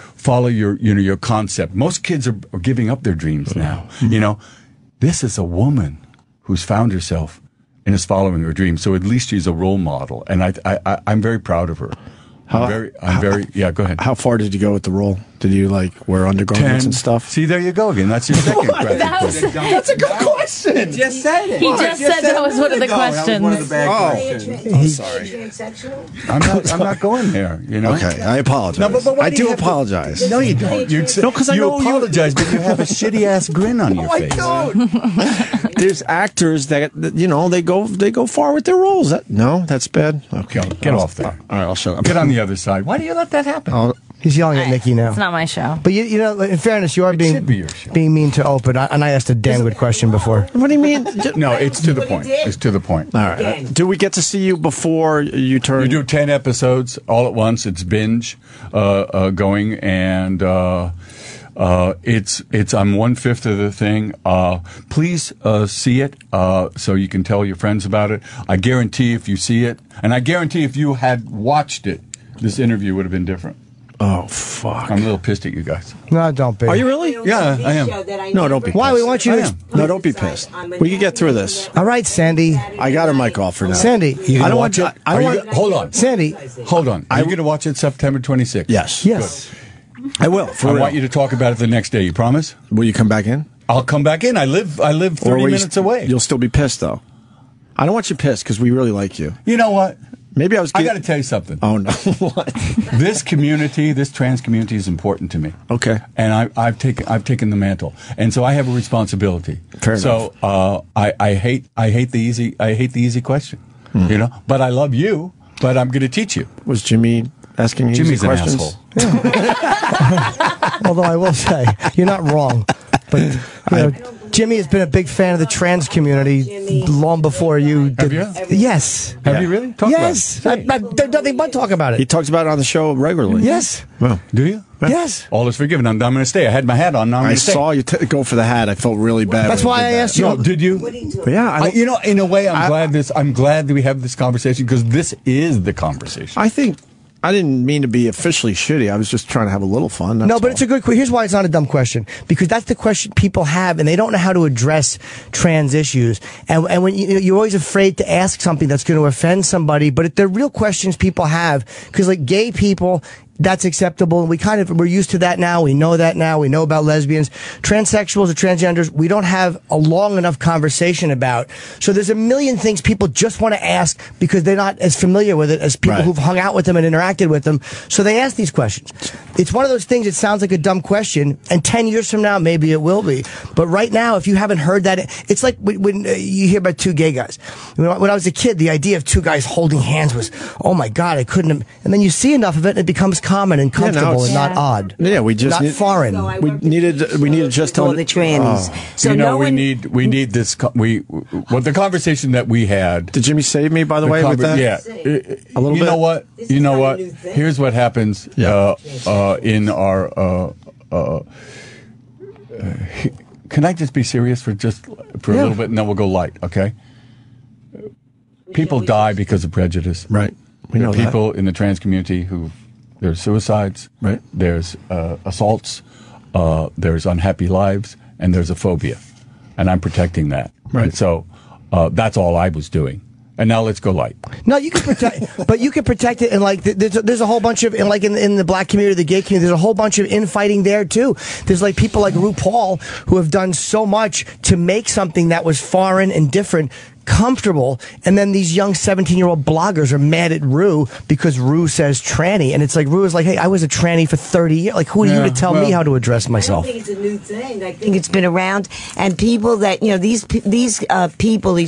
[SPEAKER 11] you know, your concept. Most kids are giving up their dreams now. You know, this is a woman who's found herself and is following her dreams. So at least she's a role model, and I'm very proud of her. I'm very. Yeah, go ahead.
[SPEAKER 1] How far did you go with the role? Did you like wear undergarments and stuff?
[SPEAKER 11] See, there you go again. That's your second question.
[SPEAKER 1] That's a good question.
[SPEAKER 5] Just said it.
[SPEAKER 18] He just said that was one of the questions.
[SPEAKER 1] I'm sorry.
[SPEAKER 11] I'm not going there. You know.
[SPEAKER 1] Okay, I apologize.
[SPEAKER 11] No, but why
[SPEAKER 1] I
[SPEAKER 11] do
[SPEAKER 1] do
[SPEAKER 11] you have to-
[SPEAKER 1] apologize.
[SPEAKER 11] No, you don't.
[SPEAKER 1] No, 'cause I
[SPEAKER 11] you
[SPEAKER 1] know you-
[SPEAKER 11] apologize, but you have a shitty ass grin on your face.
[SPEAKER 1] There's actors that you know they go far with their roles. No, that's bad. Okay,
[SPEAKER 11] Get off there.
[SPEAKER 1] All right, I'll shut up.
[SPEAKER 11] Get on the other side. Why do you let that happen?
[SPEAKER 2] He's yelling at Nikki now.
[SPEAKER 18] It's not my show.
[SPEAKER 2] But you know, in fairness, you are
[SPEAKER 11] should be your show.
[SPEAKER 2] being mean to Open. And I asked a damn good question before.
[SPEAKER 1] What do you mean?
[SPEAKER 11] No, it's to the point. It's to the point.
[SPEAKER 1] All right. Do we get to see you before you turn?
[SPEAKER 11] You do 10 episodes all at once. It's binge going, and it's I'm 1/5 of the thing. Please see it so you can tell your friends about it. I guarantee if you see it, and I guarantee if you had watched it, this interview would have been different.
[SPEAKER 1] Oh fuck!
[SPEAKER 11] I'm a little pissed at you guys.
[SPEAKER 2] No, don't be.
[SPEAKER 1] Are you really?
[SPEAKER 11] Yeah, I am.
[SPEAKER 1] No, don't be.
[SPEAKER 2] Why?
[SPEAKER 1] Pissed.
[SPEAKER 2] We want you
[SPEAKER 11] I
[SPEAKER 2] to.
[SPEAKER 11] am.
[SPEAKER 1] No, don't be pissed. We can get through this.
[SPEAKER 2] All right, Sandy.
[SPEAKER 1] I got her mic off for now.
[SPEAKER 2] Sandy, you
[SPEAKER 1] I
[SPEAKER 2] gonna
[SPEAKER 1] don't
[SPEAKER 2] watch
[SPEAKER 1] want.
[SPEAKER 2] it?
[SPEAKER 1] I
[SPEAKER 11] Are
[SPEAKER 1] don't
[SPEAKER 11] you
[SPEAKER 1] want.
[SPEAKER 11] hold on.
[SPEAKER 2] Sandy.
[SPEAKER 11] Hold on. Are you going to watch it September 26th?
[SPEAKER 1] Yes.
[SPEAKER 2] Yes.
[SPEAKER 1] I will. For
[SPEAKER 11] I
[SPEAKER 1] real.
[SPEAKER 11] want you to talk about it the next day. You promise?
[SPEAKER 1] Will you come back in?
[SPEAKER 11] I'll come back in. I live 30
[SPEAKER 1] will you
[SPEAKER 11] minutes away.
[SPEAKER 1] You'll still be pissed though. I don't want you pissed because we really like you.
[SPEAKER 11] You know what?
[SPEAKER 1] Maybe I was.
[SPEAKER 11] I got to tell you something.
[SPEAKER 1] Oh no! What?
[SPEAKER 11] This community, this trans community, is important to me.
[SPEAKER 1] Okay.
[SPEAKER 11] And I've taken the mantle, and so I have a responsibility.
[SPEAKER 1] Fair
[SPEAKER 11] so I hate the easy question, you know. But I love you. But I'm going to teach you.
[SPEAKER 1] Was Jimmy asking you
[SPEAKER 11] Jimmy's
[SPEAKER 1] easy
[SPEAKER 11] an
[SPEAKER 1] questions?
[SPEAKER 11] asshole.
[SPEAKER 2] Although I will say, you're not wrong. But you know, Jimmy has been a big fan of the trans community long before you did.
[SPEAKER 11] Have you?
[SPEAKER 2] Yes.
[SPEAKER 11] Have you really? Talk
[SPEAKER 2] Yes.
[SPEAKER 11] about it.
[SPEAKER 2] I've done nothing but talk about
[SPEAKER 1] He
[SPEAKER 2] it.
[SPEAKER 1] talks about it on the show regularly.
[SPEAKER 2] Yes.
[SPEAKER 1] Well,
[SPEAKER 11] Do you?
[SPEAKER 2] Yes.
[SPEAKER 11] All is forgiven. I'm going to stay. I had my hat on. Now I'm
[SPEAKER 1] I
[SPEAKER 11] going to stay.
[SPEAKER 1] saw you go for the hat. I felt really bad.
[SPEAKER 2] That's
[SPEAKER 1] when
[SPEAKER 2] why
[SPEAKER 1] you
[SPEAKER 2] I
[SPEAKER 1] did that.
[SPEAKER 2] asked you.
[SPEAKER 11] No, did you?
[SPEAKER 1] But yeah,
[SPEAKER 11] You know, in a way, I'm glad that we have this conversation because this is the conversation.
[SPEAKER 1] I think I didn't mean to be officially shitty. I was just trying to have a little fun.
[SPEAKER 2] No, but it's a good question. Here's why it's not a dumb question. Because that's the question people have, and they don't know how to address trans issues. And when you're always afraid to ask something that's going to offend somebody, but they're real questions people have. Because like gay people, that's acceptable. And we're used to that now. We know that now. We know about lesbians. Transsexuals or transgenders, we don't have a long enough conversation about. So there's a million things people just want to ask because they're not as familiar with it as people
[SPEAKER 1] Right.
[SPEAKER 2] who've hung out with them and interacted with them. So they ask these questions. It's one of those things that sounds like a dumb question, and 10 years from now, maybe it will be. But right now, if you haven't heard that, it's like when you hear about two gay guys. When I was a kid, the idea of two guys holding hands was, oh my God, I couldn't have. And then you see enough of it, and it becomes common and comfortable and not odd.
[SPEAKER 1] Yeah, we just
[SPEAKER 2] not foreign.
[SPEAKER 1] We needed just
[SPEAKER 10] all the trannies. So
[SPEAKER 11] you know,
[SPEAKER 10] no one.
[SPEAKER 11] we need this. What the conversation that we had.
[SPEAKER 1] Did Jimmy save me, by the way, with that?
[SPEAKER 11] Yeah,
[SPEAKER 1] A little
[SPEAKER 11] you
[SPEAKER 1] bit?
[SPEAKER 11] know what? You know what? Here's what happens in our. Can I just be serious for a little bit, and then we'll go light, okay? People die because of prejudice.
[SPEAKER 1] Right. We know
[SPEAKER 11] there are people in the trans community who there's suicides.
[SPEAKER 1] Right.
[SPEAKER 11] There's assaults. There's unhappy lives, and there's a phobia, and I'm protecting that.
[SPEAKER 1] Right.
[SPEAKER 11] And so that's all I was doing. And now let's go light.
[SPEAKER 2] No, you can protect, but you can protect it. And like, there's a whole bunch of, and like in the black community, the gay community, there's a whole bunch of infighting there too. There's like people like RuPaul who have done so much to make something that was foreign and different comfortable, and then these young 17-year-old bloggers are mad at Ru because Ru says tranny, and it's like Ru is like, hey, I was a tranny for 30 years. Like, who are you to tell me how to address myself?
[SPEAKER 10] I don't think it's a new thing. I think it's been around, and people that these people, these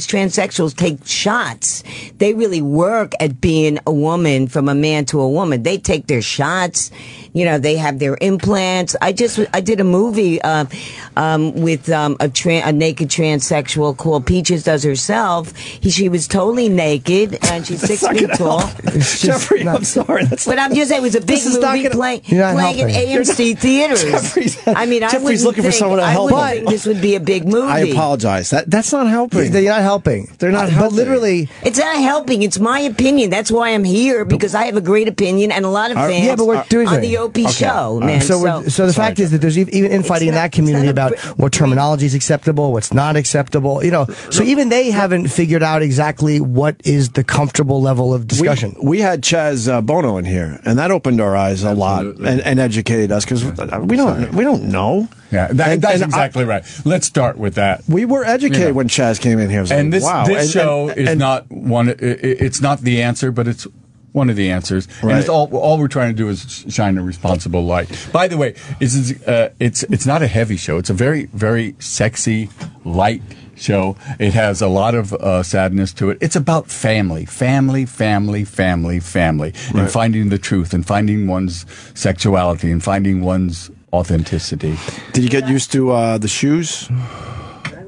[SPEAKER 10] transsexuals, take shots. They really work at being a woman from a man to a woman. They take their shots. They have their implants. I did a movie with a naked transsexual called Peaches Does Herself. She was totally naked, and she's 6 feet tall.
[SPEAKER 1] Jeffrey, I'm sorry.
[SPEAKER 10] But I'm just saying, it was a big movie playing in AMC theaters.
[SPEAKER 1] Jeffrey's looking for someone to help.
[SPEAKER 10] I wouldn't think this would be a big movie.
[SPEAKER 1] I apologize. That's not helping.
[SPEAKER 2] They're not helping.
[SPEAKER 1] They're not helping.
[SPEAKER 2] But literally,
[SPEAKER 10] it's not helping. It's my opinion. That's why I'm here, because I have a great opinion and a lot of fans.
[SPEAKER 2] Yeah, but we're doing
[SPEAKER 10] on the Opie show, man.
[SPEAKER 2] So the fact is that there's even infighting in that community about what terminology is acceptable, what's not acceptable. So even they haven't figured out exactly what is the comfortable level of discussion.
[SPEAKER 1] We had Chaz Bono in here, and that opened our eyes a lot and educated us, because we don't know.
[SPEAKER 11] Yeah, that's exactly right. Let's start with that.
[SPEAKER 1] We were educated when Chaz came in here.
[SPEAKER 11] And
[SPEAKER 1] like,
[SPEAKER 11] this,
[SPEAKER 1] wow.
[SPEAKER 11] this show is not one. It's not the answer, but it's one of the answers.
[SPEAKER 1] Right.
[SPEAKER 11] And it's all we're trying to do is shine a responsible light. By the way, it's not a heavy show. It's a very, very sexy, light show. It has a lot of sadness to it. It's about family, and finding the truth, and finding one's sexuality, and finding one's authenticity.
[SPEAKER 1] Did you get used to the shoes?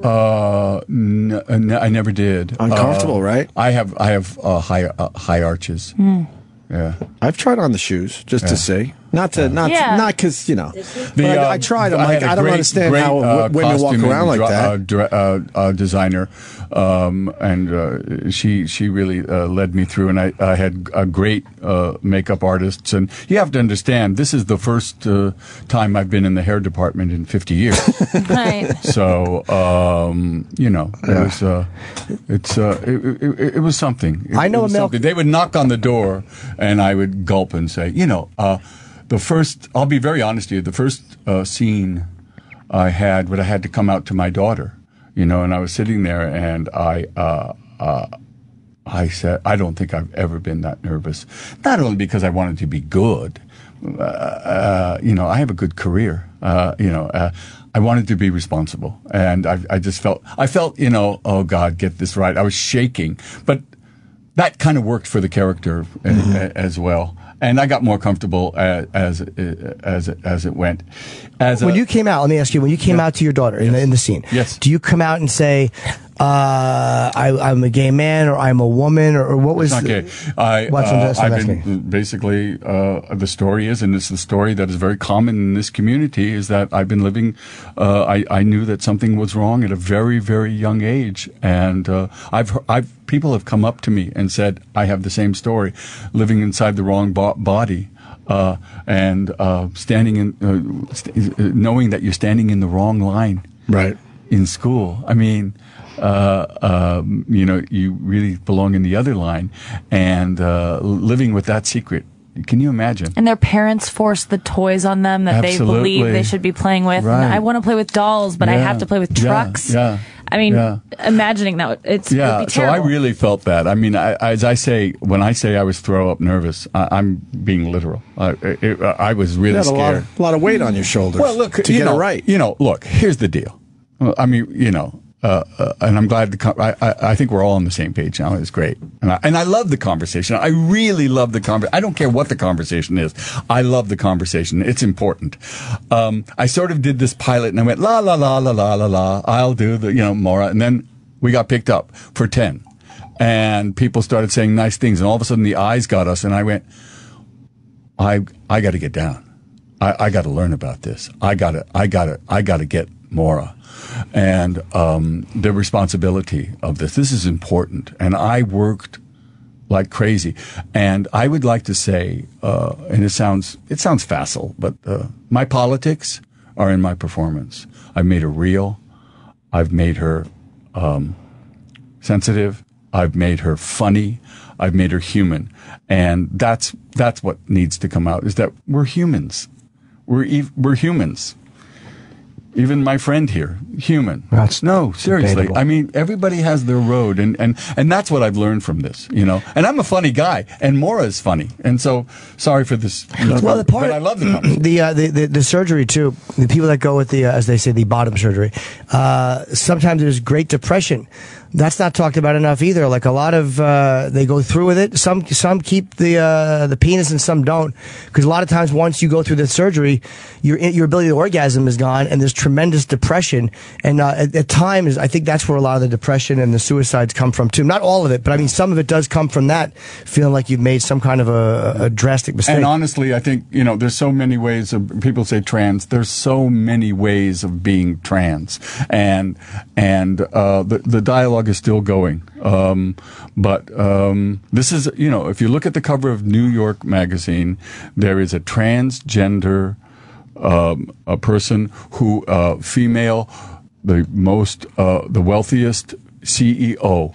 [SPEAKER 11] I never did.
[SPEAKER 1] Uncomfortable, right?
[SPEAKER 11] I have high arches. Yeah,
[SPEAKER 1] I've tried on the shoes just to see, not because I tried. I don't understand how women walk around like that.
[SPEAKER 11] Designer, and she really led me through, and I had a great makeup artists. And you have to understand, this is the first time I've been in the hair department in 50 years.
[SPEAKER 18] Right.
[SPEAKER 11] So it was something.
[SPEAKER 2] I know
[SPEAKER 11] they would knock on the door, and I would gulp and say, the first, I'll be very honest with you, the first scene I had, when I had to come out to my daughter, and I was sitting there, and I said, I don't think I've ever been that nervous. Not only because I wanted to be good, I have a good career, I wanted to be responsible, and I felt, oh God, get this right. I was shaking, but that kind of worked for the character as well. And I got more comfortable as it went.
[SPEAKER 2] When you came out, let me ask you, when you came out to your daughter in the scene,
[SPEAKER 11] yes,
[SPEAKER 2] do you come out and say, I'm a gay man, or I'm a woman, or what was?
[SPEAKER 11] It's not gay. I've been basically the story is, and it's the story that is very common in this community, is that I've been living. I knew that something was wrong at a very, very young age, and people have come up to me and said, I have the same story, living inside the wrong body. And standing in, knowing that you're standing in the wrong line,
[SPEAKER 1] right,
[SPEAKER 11] in school. I mean, you really belong in the other line, and living with that secret. Can you imagine?
[SPEAKER 18] And their parents force the toys on them that they believe they should be playing with.
[SPEAKER 11] Right.
[SPEAKER 18] And I want to play with dolls, but I have to play with trucks.
[SPEAKER 11] Yeah.
[SPEAKER 18] I mean, imagining that, it would be terrible.
[SPEAKER 11] So I really felt that. I mean, as I say, when I say I was throw up nervous, I'm being literal. I was really scared.
[SPEAKER 1] A lot of weight on your shoulders.
[SPEAKER 11] Well, look,
[SPEAKER 1] to get it right.
[SPEAKER 11] Look, here's the deal. I mean, and I'm glad I think we're all on the same page now. It's great. And I love the conversation. I really love the conversation. I don't care what the conversation is. I love the conversation. It's important. I sort of did this pilot, and I went, la, la, la, la, la, la, la. I'll do the, Maura. And then we got picked up for 10. And people started saying nice things. And all of a sudden the eyes got us. And I went, I got to get down. I got to learn about this. I got to get Maura and the responsibility of this. This is important. And I worked like crazy. And I would like to say, and it sounds facile, but my politics are in my performance. I've made her real. I've made her sensitive. I've made her funny. I've made her human. And that's what needs to come out, is that we're humans. We're humans. Even my friend here, human. No, seriously.
[SPEAKER 2] debatable.
[SPEAKER 11] I mean, everybody has their road, and that's what I've learned from this, you know. And I'm a funny guy, and Maura's funny, and so sorry for this.
[SPEAKER 2] Well, the part,
[SPEAKER 11] but I love the company.
[SPEAKER 2] the surgery too. The people that go with the as they say, the bottom surgery. Sometimes there's Great Depression. That's not talked about enough either. Like a lot of they go through with it. Some keep the penis and some don't, because a lot of times once you go through the surgery, your ability to orgasm is gone, and there's tremendous depression. And at times, I think that's where a lot of the depression and the suicides come from too. Not all of it, but I mean some of it does come from that, feeling like you've made some kind of a drastic mistake.
[SPEAKER 11] And honestly, I think, you know, there's so many ways of, people say trans, there's so many ways of being trans, and the dialogue is still going. But this is, you know, if you look at the cover of New York Magazine, there is a transgender a person who, female, the wealthiest CEO,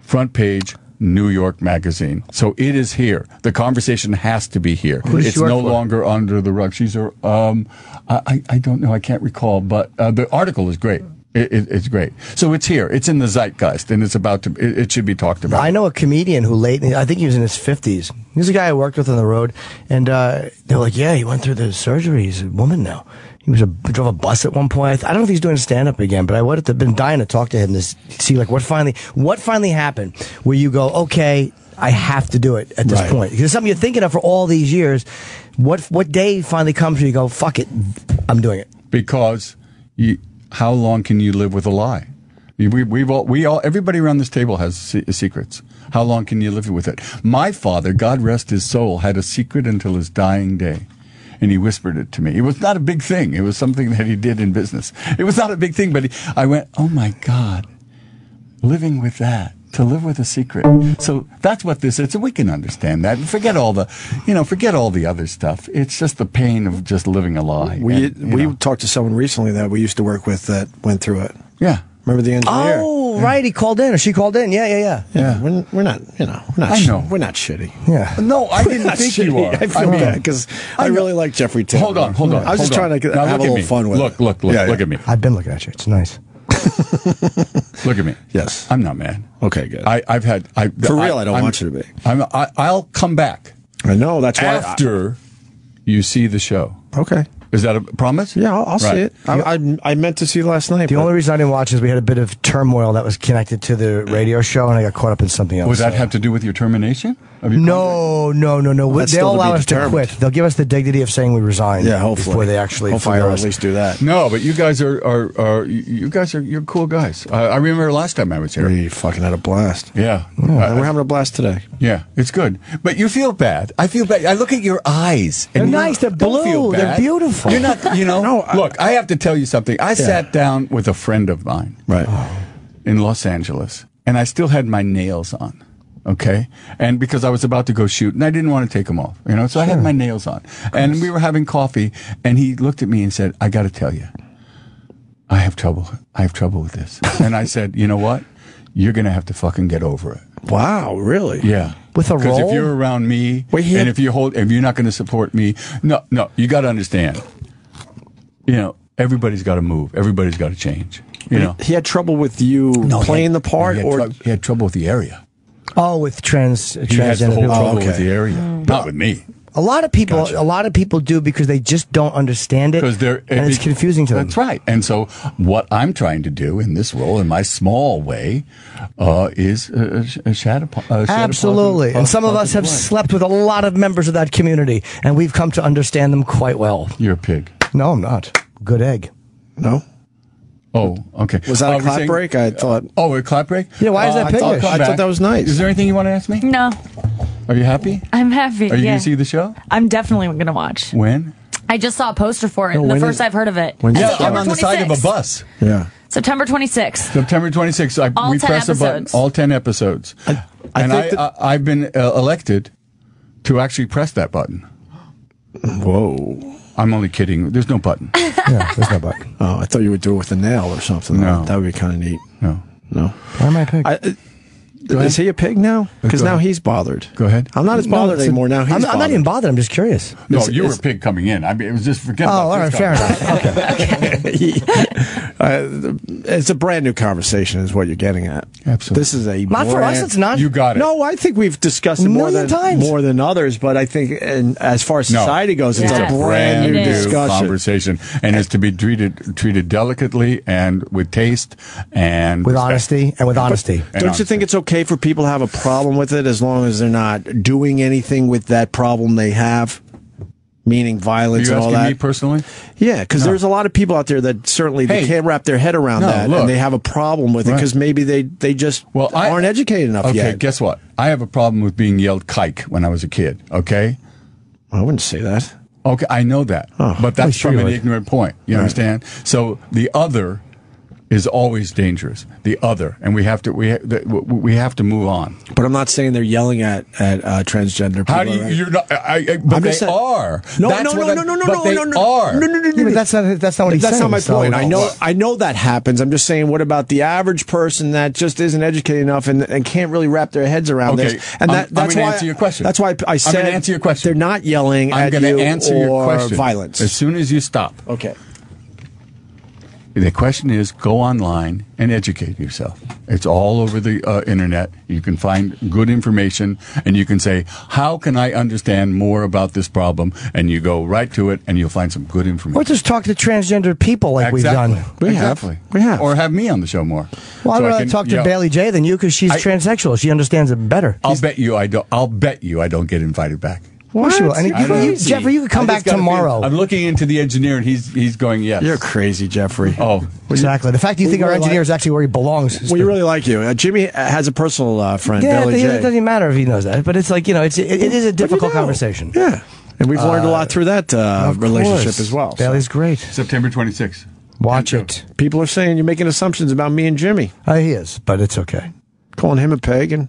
[SPEAKER 11] front page, New York Magazine. So it is here. The conversation has to be here.
[SPEAKER 2] Who does
[SPEAKER 11] It's
[SPEAKER 2] she work
[SPEAKER 11] no
[SPEAKER 2] for?
[SPEAKER 11] longer under the rug. She's a, I don't know, I can't recall, but the article is great. It's great. So it's here. It's in the zeitgeist, and it's about to. It should be talked about.
[SPEAKER 2] I know a comedian who I think he was in his 50s. He was a guy I worked with on the road, and they were like, "Yeah, he went through the surgery. He's a woman now." He drove a bus at one point. I don't know if he's doing stand-up again, but I would have been dying to talk to him to see like what finally happened, where you go, okay, I have to do it at this point, because it's something you're thinking of for all these years. What day finally comes where you go, fuck it, I'm doing it?
[SPEAKER 11] Because how long can you live with a lie? We all, everybody around this table has secrets. How long can you live with it? My father, God rest his soul, had a secret until his dying day. And he whispered it to me. It was not a big thing. It was something that he did in business. It was not a big thing, but I went, oh my God, living with that, to live with a secret. So that's what this is. So we can understand that. Forget all the other stuff. It's just the pain of just living a lie.
[SPEAKER 1] We talked to someone recently that we used to work with that went through it.
[SPEAKER 11] Yeah.
[SPEAKER 1] Remember the engineer?
[SPEAKER 2] Oh, right. He called in, or she called in. Yeah.
[SPEAKER 1] We're not, we're not shitty.
[SPEAKER 2] Yeah.
[SPEAKER 11] No, I didn't think you are.
[SPEAKER 1] I feel bad because I really like Jeffrey Tambor.
[SPEAKER 11] Hold on.
[SPEAKER 1] I was just trying to have a little fun with it.
[SPEAKER 11] Look at me.
[SPEAKER 2] I've been looking at you. It's nice.
[SPEAKER 11] Look at me.
[SPEAKER 1] Yes.
[SPEAKER 11] I'm not mad.
[SPEAKER 1] Okay, good.
[SPEAKER 11] For
[SPEAKER 1] real, I don't want you to be.
[SPEAKER 11] I'll come back.
[SPEAKER 1] I know, that's why.
[SPEAKER 11] After you see the show.
[SPEAKER 1] Okay.
[SPEAKER 11] Is that a promise?
[SPEAKER 1] Yeah, I'll see it. I meant to see it last night.
[SPEAKER 2] The only reason I didn't watch is we had a bit of turmoil that was connected to the radio show, and I got caught up in something else.
[SPEAKER 11] Would that have to do with your termination?
[SPEAKER 2] No. They'll allow us to quit. They'll give us the dignity of saying we resign.
[SPEAKER 1] Yeah, hopefully.
[SPEAKER 2] Before they actually
[SPEAKER 1] hopefully
[SPEAKER 2] fire
[SPEAKER 1] they'll
[SPEAKER 2] us.
[SPEAKER 1] at least do that.
[SPEAKER 11] No, but you guys you're cool guys. I remember last time I was here.
[SPEAKER 1] We fucking had a blast.
[SPEAKER 11] Yeah.
[SPEAKER 1] We're having a blast today.
[SPEAKER 11] Yeah, it's good. But you feel bad. I feel bad. I look at your eyes.
[SPEAKER 2] They're
[SPEAKER 11] And
[SPEAKER 2] nice. They're
[SPEAKER 11] don't feel
[SPEAKER 2] blue. They're
[SPEAKER 11] bad.
[SPEAKER 2] beautiful.
[SPEAKER 11] You're not, look, I have to tell you something. I sat down with a friend of mine.
[SPEAKER 1] Right.
[SPEAKER 11] In Los Angeles, and I still had my nails on. Okay, and because I was about to go shoot, and I didn't want to take them off, so I had my nails on, and we were having coffee, and he looked at me and said, "I got to tell you, I have trouble with this." And I said, "You know what? You're gonna have to fucking get over it."
[SPEAKER 1] Wow, really?
[SPEAKER 11] Yeah.
[SPEAKER 2] With a
[SPEAKER 11] Because
[SPEAKER 2] roll?
[SPEAKER 11] if you're around me, and if you're not going to support me, no, you got to understand. Everybody's got to move. Everybody's got to change.
[SPEAKER 1] He had trouble with you playing the part,
[SPEAKER 11] he had trouble with the area.
[SPEAKER 2] Oh, with
[SPEAKER 11] He has the
[SPEAKER 2] transgender
[SPEAKER 11] whole
[SPEAKER 2] people.
[SPEAKER 11] trouble with the area, not with me.
[SPEAKER 2] A lot of people do because they just don't understand it, and it's confusing to them.
[SPEAKER 11] That's right. And so, what I'm trying to do in this role, in my small way, is shed a
[SPEAKER 2] Absolutely. And some of us have slept with a lot of members of that community, and we've come to understand them quite well.
[SPEAKER 11] You're a pig.
[SPEAKER 2] No, I'm not. Good egg.
[SPEAKER 1] No.
[SPEAKER 11] Oh, okay.
[SPEAKER 1] Was that a clap break? I thought.
[SPEAKER 11] Oh, a clap break?
[SPEAKER 2] Yeah, why is that pig?
[SPEAKER 1] I thought that was nice.
[SPEAKER 11] Is there anything you want to ask me?
[SPEAKER 18] No.
[SPEAKER 11] Are you happy?
[SPEAKER 18] I'm happy.
[SPEAKER 11] Are you going to see the show?
[SPEAKER 18] I'm definitely going to watch.
[SPEAKER 11] When?
[SPEAKER 18] I just saw a poster for it.
[SPEAKER 1] No,
[SPEAKER 18] the
[SPEAKER 1] when
[SPEAKER 18] first
[SPEAKER 1] is-
[SPEAKER 18] I've heard of it.
[SPEAKER 1] when is
[SPEAKER 11] Yeah,
[SPEAKER 1] it?
[SPEAKER 11] I'm
[SPEAKER 18] September
[SPEAKER 11] on the side of a
[SPEAKER 18] 26th.
[SPEAKER 11] bus.
[SPEAKER 1] Yeah.
[SPEAKER 18] September 26th.
[SPEAKER 11] September 26th.
[SPEAKER 18] All
[SPEAKER 11] we
[SPEAKER 18] 10
[SPEAKER 11] press a button.
[SPEAKER 18] episodes.
[SPEAKER 11] All 10 episodes. I've been elected to actually press that button.
[SPEAKER 1] Whoa.
[SPEAKER 11] I'm only kidding. There's no button.
[SPEAKER 2] Yeah, there's no button.
[SPEAKER 1] Oh, I thought you would do it with a nail or something.
[SPEAKER 11] No.
[SPEAKER 1] That would be kind of neat.
[SPEAKER 11] No.
[SPEAKER 1] No.
[SPEAKER 2] Why am I a pig?
[SPEAKER 1] Is he a pig now? Because
[SPEAKER 11] Go
[SPEAKER 1] now
[SPEAKER 11] ahead.
[SPEAKER 1] he's bothered.
[SPEAKER 11] Go ahead.
[SPEAKER 1] I'm not as bothered anymore now. He's
[SPEAKER 2] I'm not even bothered. I'm just curious.
[SPEAKER 11] No, you were a pig coming in. I mean, it was just forget about
[SPEAKER 2] all right,
[SPEAKER 11] this
[SPEAKER 2] fair
[SPEAKER 11] conversation.
[SPEAKER 2] enough. Okay.
[SPEAKER 1] It's a brand new conversation, is what you're getting at.
[SPEAKER 11] Absolutely.
[SPEAKER 1] This is a
[SPEAKER 2] Not for us, it's not.
[SPEAKER 11] You got it.
[SPEAKER 1] No, I think we've discussed it more
[SPEAKER 2] Million
[SPEAKER 1] than
[SPEAKER 2] times.
[SPEAKER 1] more than others, but I think, and as far as
[SPEAKER 11] No.
[SPEAKER 1] society goes, it's
[SPEAKER 18] Yes.
[SPEAKER 1] a brand new
[SPEAKER 18] It is.
[SPEAKER 1] discussion.
[SPEAKER 11] Conversation, and it's to be treated delicately and with taste and
[SPEAKER 2] With
[SPEAKER 11] respect.
[SPEAKER 2] honesty and with honesty.
[SPEAKER 11] And
[SPEAKER 1] Don't you think it's okay for people to have a problem with it as long as they're not doing anything with that problem they have? Meaning
[SPEAKER 11] Are
[SPEAKER 1] violence
[SPEAKER 11] you
[SPEAKER 1] and all
[SPEAKER 11] asking
[SPEAKER 1] that.
[SPEAKER 11] me personally?
[SPEAKER 1] Yeah, because
[SPEAKER 11] No.
[SPEAKER 1] there's a lot of people out there that certainly they
[SPEAKER 11] Hey.
[SPEAKER 1] can't wrap their head around
[SPEAKER 11] No,
[SPEAKER 1] that,
[SPEAKER 11] look.
[SPEAKER 1] and they have a problem with it
[SPEAKER 11] Right.
[SPEAKER 1] because maybe they just aren't educated enough
[SPEAKER 11] okay,
[SPEAKER 1] yet.
[SPEAKER 11] guess what? I have a problem with being yelled "kike" when I was a kid. Okay.
[SPEAKER 1] I wouldn't say that.
[SPEAKER 11] Okay, I know that,
[SPEAKER 1] Oh,
[SPEAKER 11] but that's
[SPEAKER 1] sure
[SPEAKER 11] from
[SPEAKER 1] you
[SPEAKER 11] an
[SPEAKER 1] would.
[SPEAKER 11] ignorant point. You
[SPEAKER 1] Right.
[SPEAKER 11] understand? So the other is always dangerous. The other, and we have to move on.
[SPEAKER 1] But I'm not saying they're yelling at transgender people.
[SPEAKER 11] How do you?
[SPEAKER 1] right?
[SPEAKER 11] You're not. But
[SPEAKER 1] I'm
[SPEAKER 11] they
[SPEAKER 1] just saying-
[SPEAKER 11] are.
[SPEAKER 1] No,
[SPEAKER 11] That's
[SPEAKER 1] no,
[SPEAKER 11] what
[SPEAKER 1] no,
[SPEAKER 11] I'm-
[SPEAKER 1] no, no, no,
[SPEAKER 11] but
[SPEAKER 1] no,
[SPEAKER 11] they
[SPEAKER 1] no, no,
[SPEAKER 11] are.
[SPEAKER 1] no, no, no, no,
[SPEAKER 2] Yeah, but that's not what he's
[SPEAKER 1] That's
[SPEAKER 2] saying.
[SPEAKER 1] not my
[SPEAKER 2] so-
[SPEAKER 1] point. I know that happens. I'm just saying, what about the average person that just isn't educated enough and can't really wrap their heads around
[SPEAKER 11] Okay,
[SPEAKER 1] this? And
[SPEAKER 11] I'm
[SPEAKER 1] that's
[SPEAKER 11] gonna
[SPEAKER 1] why
[SPEAKER 11] answer your question.
[SPEAKER 1] That's why I said
[SPEAKER 11] I'm gonna answer your question.
[SPEAKER 1] They're not yelling
[SPEAKER 11] I'm
[SPEAKER 1] at
[SPEAKER 11] going
[SPEAKER 1] you
[SPEAKER 11] to answer
[SPEAKER 1] or
[SPEAKER 11] your question.
[SPEAKER 1] violence.
[SPEAKER 11] As soon as you stop.
[SPEAKER 1] Okay.
[SPEAKER 11] The question is, go online and educate yourself. It's all over the internet. You can find good information, and you can say, how can I understand more about this problem? And you go right to it, and you'll find some good information.
[SPEAKER 2] Or just talk to transgender people like we've done.
[SPEAKER 1] We have.
[SPEAKER 11] Or have me on the show more.
[SPEAKER 2] Well, I'd
[SPEAKER 11] So I
[SPEAKER 2] rather
[SPEAKER 11] can
[SPEAKER 2] talk to
[SPEAKER 11] yell.
[SPEAKER 2] Bailey J than you because she's transsexual. She understands it better.
[SPEAKER 11] I'll bet you I don't get invited back.
[SPEAKER 2] Well, she will. And
[SPEAKER 11] I don't know.
[SPEAKER 2] Jeffrey, you could come
[SPEAKER 11] I just
[SPEAKER 2] back
[SPEAKER 11] gotta be-
[SPEAKER 2] tomorrow.
[SPEAKER 11] I'm looking into the engineer, and he's going yes.
[SPEAKER 1] You're crazy, Jeffrey.
[SPEAKER 11] Oh,
[SPEAKER 2] Exactly. The fact you think our engineer is actually where he belongs. is
[SPEAKER 1] We really like you. Jimmy has a personal friend,
[SPEAKER 2] yeah,
[SPEAKER 1] Billy
[SPEAKER 2] it
[SPEAKER 1] J.
[SPEAKER 2] doesn't even matter if he knows that. But it's like, it is a difficult conversation.
[SPEAKER 1] Yeah. And we've learned a lot through that
[SPEAKER 2] Of
[SPEAKER 1] relationship
[SPEAKER 2] course.
[SPEAKER 1] as well. so.
[SPEAKER 2] Bailey's great.
[SPEAKER 11] September 26th.
[SPEAKER 2] Watch it.
[SPEAKER 1] People are saying you're making assumptions about me and Jimmy.
[SPEAKER 2] He is, but it's okay.
[SPEAKER 1] Calling him a peg and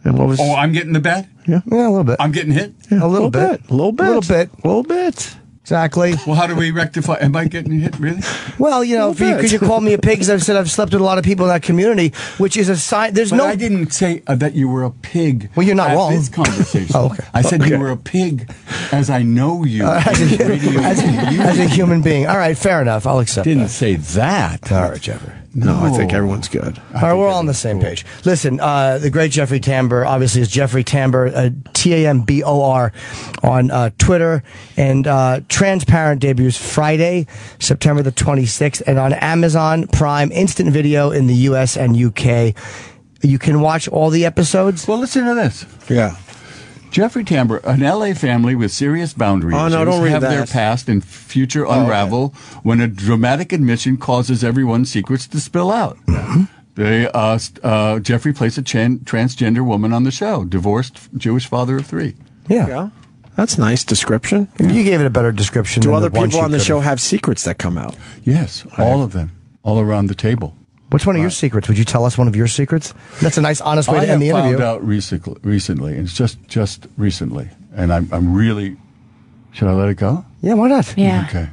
[SPEAKER 1] what was?
[SPEAKER 11] Oh, I'm getting the bet?
[SPEAKER 1] Yeah,
[SPEAKER 2] a little bit.
[SPEAKER 11] I'm getting hit?
[SPEAKER 2] A little bit.
[SPEAKER 1] A little bit.
[SPEAKER 2] A little bit.
[SPEAKER 1] A little bit.
[SPEAKER 2] Exactly.
[SPEAKER 11] Well, how do we rectify? Am I getting hit, really?
[SPEAKER 2] Well, because you called me a pig, because I've said I've slept with a lot of people in that community, which is a sign. There's
[SPEAKER 11] But
[SPEAKER 2] no.
[SPEAKER 11] I didn't say that you were a pig.
[SPEAKER 2] Well, you're not
[SPEAKER 11] at
[SPEAKER 2] wrong.
[SPEAKER 11] This conversation.
[SPEAKER 2] Oh, okay.
[SPEAKER 11] I said
[SPEAKER 2] Okay.
[SPEAKER 11] you were a pig, as I know you.
[SPEAKER 2] as a human being. All right, fair enough. I'll accept
[SPEAKER 11] Didn't
[SPEAKER 2] that.
[SPEAKER 11] say that.
[SPEAKER 2] All right, Jeffrey.
[SPEAKER 1] No, I think everyone's good.
[SPEAKER 2] All right, we're all on the same page. Listen, the great Jeffrey Tambor, obviously, is Jeffrey Tambor, Tambor, on Twitter. And Transparent debuts Friday, September the 26th, and on Amazon Prime Instant Video in the U.S. and U.K. You can watch all the episodes.
[SPEAKER 11] Well, listen to this.
[SPEAKER 1] Yeah.
[SPEAKER 11] Jeffrey Tambor, an LA family with serious boundary
[SPEAKER 1] Oh,
[SPEAKER 11] issues,
[SPEAKER 1] no, don't read
[SPEAKER 11] have their
[SPEAKER 1] that.
[SPEAKER 11] past and future unravel when a dramatic admission causes everyone's secrets to spill out. Jeffrey plays a transgender woman on the show, divorced Jewish father of 3.
[SPEAKER 2] Yeah.
[SPEAKER 1] That's nice description.
[SPEAKER 2] You gave it a better description.
[SPEAKER 1] Do
[SPEAKER 2] than
[SPEAKER 1] other
[SPEAKER 2] the one
[SPEAKER 1] people
[SPEAKER 2] she
[SPEAKER 1] on the
[SPEAKER 2] could've.
[SPEAKER 1] show have secrets that come out?
[SPEAKER 11] Yes, all of them, all around the table.
[SPEAKER 2] What's one of your secrets? Would you tell us one of your secrets? That's a nice, honest way to end the
[SPEAKER 11] I have
[SPEAKER 2] interview.
[SPEAKER 11] found out recently, and it's just recently, and I'm really. Should I let it go?
[SPEAKER 2] Yeah, why not?
[SPEAKER 18] Yeah.
[SPEAKER 11] Okay.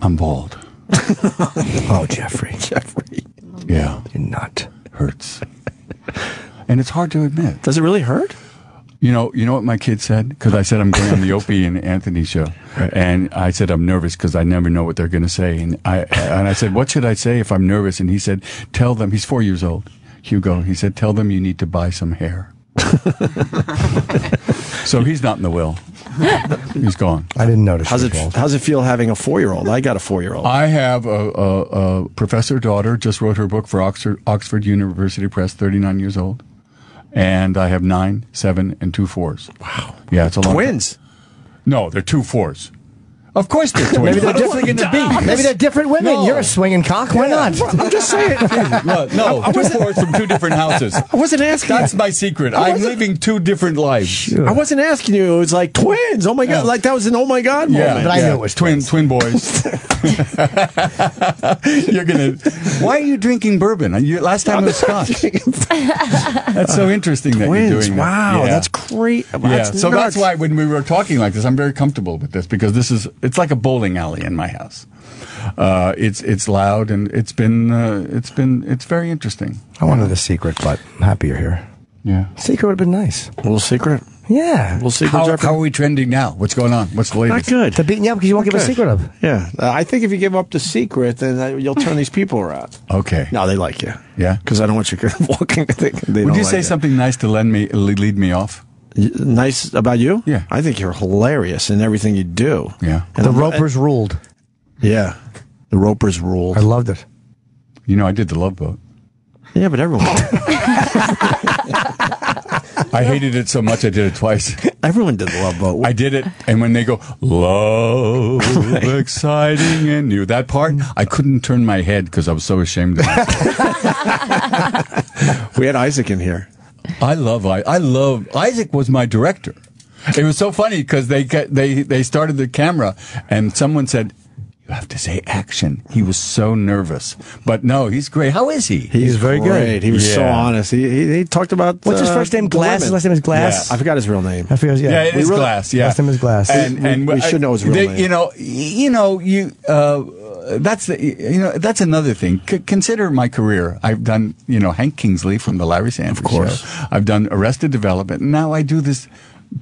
[SPEAKER 11] I'm bald.
[SPEAKER 2] Oh, Jeffrey.
[SPEAKER 11] Yeah.
[SPEAKER 2] You're not.
[SPEAKER 11] Hurts. And it's hard to admit.
[SPEAKER 1] Does it really hurt?
[SPEAKER 11] You know what my kid said? Because I said I'm going on the Opie and Anthony show.
[SPEAKER 1] Right.
[SPEAKER 11] And I said I'm nervous because I never know what they're going to say. And I said, what should I say if I'm nervous? And he said, tell them, he's 4 years old, Hugo. He said, tell them you need to buy some hair. So he's not in the will. He's gone.
[SPEAKER 2] I didn't notice.
[SPEAKER 1] How's it feel having a 4-year-old? I got a 4-year-old.
[SPEAKER 11] I have a professor daughter, just wrote her book for Oxford University Press, 39 years old. And I have 9, 7, and 2 4s.
[SPEAKER 1] Wow.
[SPEAKER 11] Yeah, it's a long
[SPEAKER 1] Twins.
[SPEAKER 11] No, they're 2 4s. Of course they're twins.
[SPEAKER 2] Maybe they're
[SPEAKER 11] What else are
[SPEAKER 2] different.
[SPEAKER 11] they gonna be?
[SPEAKER 2] Maybe they're different women.
[SPEAKER 11] No.
[SPEAKER 2] You're a swinging cock. Why not?
[SPEAKER 1] I'm just saying.
[SPEAKER 11] No, two fours from two different houses.
[SPEAKER 1] I wasn't asking.
[SPEAKER 11] That's my secret. I'm living two different lives.
[SPEAKER 1] I wasn't asking you. It was like twins. Oh my god! Like that was an oh my god moment.
[SPEAKER 2] But I knew it was
[SPEAKER 11] twin boys. You're gonna. Why are you drinking bourbon? Last time it was Scotch. That's so interesting that you're
[SPEAKER 1] Twins.
[SPEAKER 11] doing that.
[SPEAKER 1] Wow,
[SPEAKER 11] Yeah.
[SPEAKER 1] that's great.
[SPEAKER 11] Yeah, so that's why when we were talking like this, I'm very comfortable with this because it's like a bowling alley in my house. It's loud and it's very interesting.
[SPEAKER 2] I wanted the secret, but I'm happy you're here.
[SPEAKER 11] Yeah,
[SPEAKER 2] secret would have been nice.
[SPEAKER 1] A little secret.
[SPEAKER 2] Yeah,
[SPEAKER 1] We'll see.
[SPEAKER 11] How are we trending now? What's going on? What's the latest?
[SPEAKER 1] Not good.
[SPEAKER 2] They're beating you up because you won't give a secret up.
[SPEAKER 1] Yeah, I think if you give up the secret, then you'll turn these people around.
[SPEAKER 11] Okay.
[SPEAKER 1] No, they like you.
[SPEAKER 11] Yeah,
[SPEAKER 1] because I don't want you walking.
[SPEAKER 11] Would you say something nice to lead me off?
[SPEAKER 1] Nice about you?
[SPEAKER 11] Yeah.
[SPEAKER 1] I think you're hilarious in everything you do.
[SPEAKER 11] Yeah.
[SPEAKER 1] And
[SPEAKER 2] The Ropers ruled.
[SPEAKER 1] Yeah. The Ropers ruled.
[SPEAKER 2] I loved it.
[SPEAKER 11] You know, I did the Love Boat.
[SPEAKER 1] Yeah, but everyone.
[SPEAKER 11] I hated it so much I did it twice.
[SPEAKER 1] Everyone did the Love Boat.
[SPEAKER 11] I did it, and when they go, love, exciting and new, that part, I couldn't turn my head because I was so ashamed of it.
[SPEAKER 1] We had Isaac in here.
[SPEAKER 11] I love Isaac was my director. It was so funny because they started the camera and someone said, "You have to say action." He was so nervous, but no, he's great. How is he?
[SPEAKER 1] He's very
[SPEAKER 2] great.
[SPEAKER 1] good. He was so honest. He talked about
[SPEAKER 2] What's his first name? Glass. His last name is Glass.
[SPEAKER 1] I forgot his real name.
[SPEAKER 2] I forget.
[SPEAKER 11] Yeah, it is Glass. Yeah,
[SPEAKER 2] last name is Glass.
[SPEAKER 11] And
[SPEAKER 1] we should know his real name.
[SPEAKER 11] That's another thing. Consider my career. I've done, Hank Kingsley from the Larry Sanders Show. I've done Arrested Development. And now I do this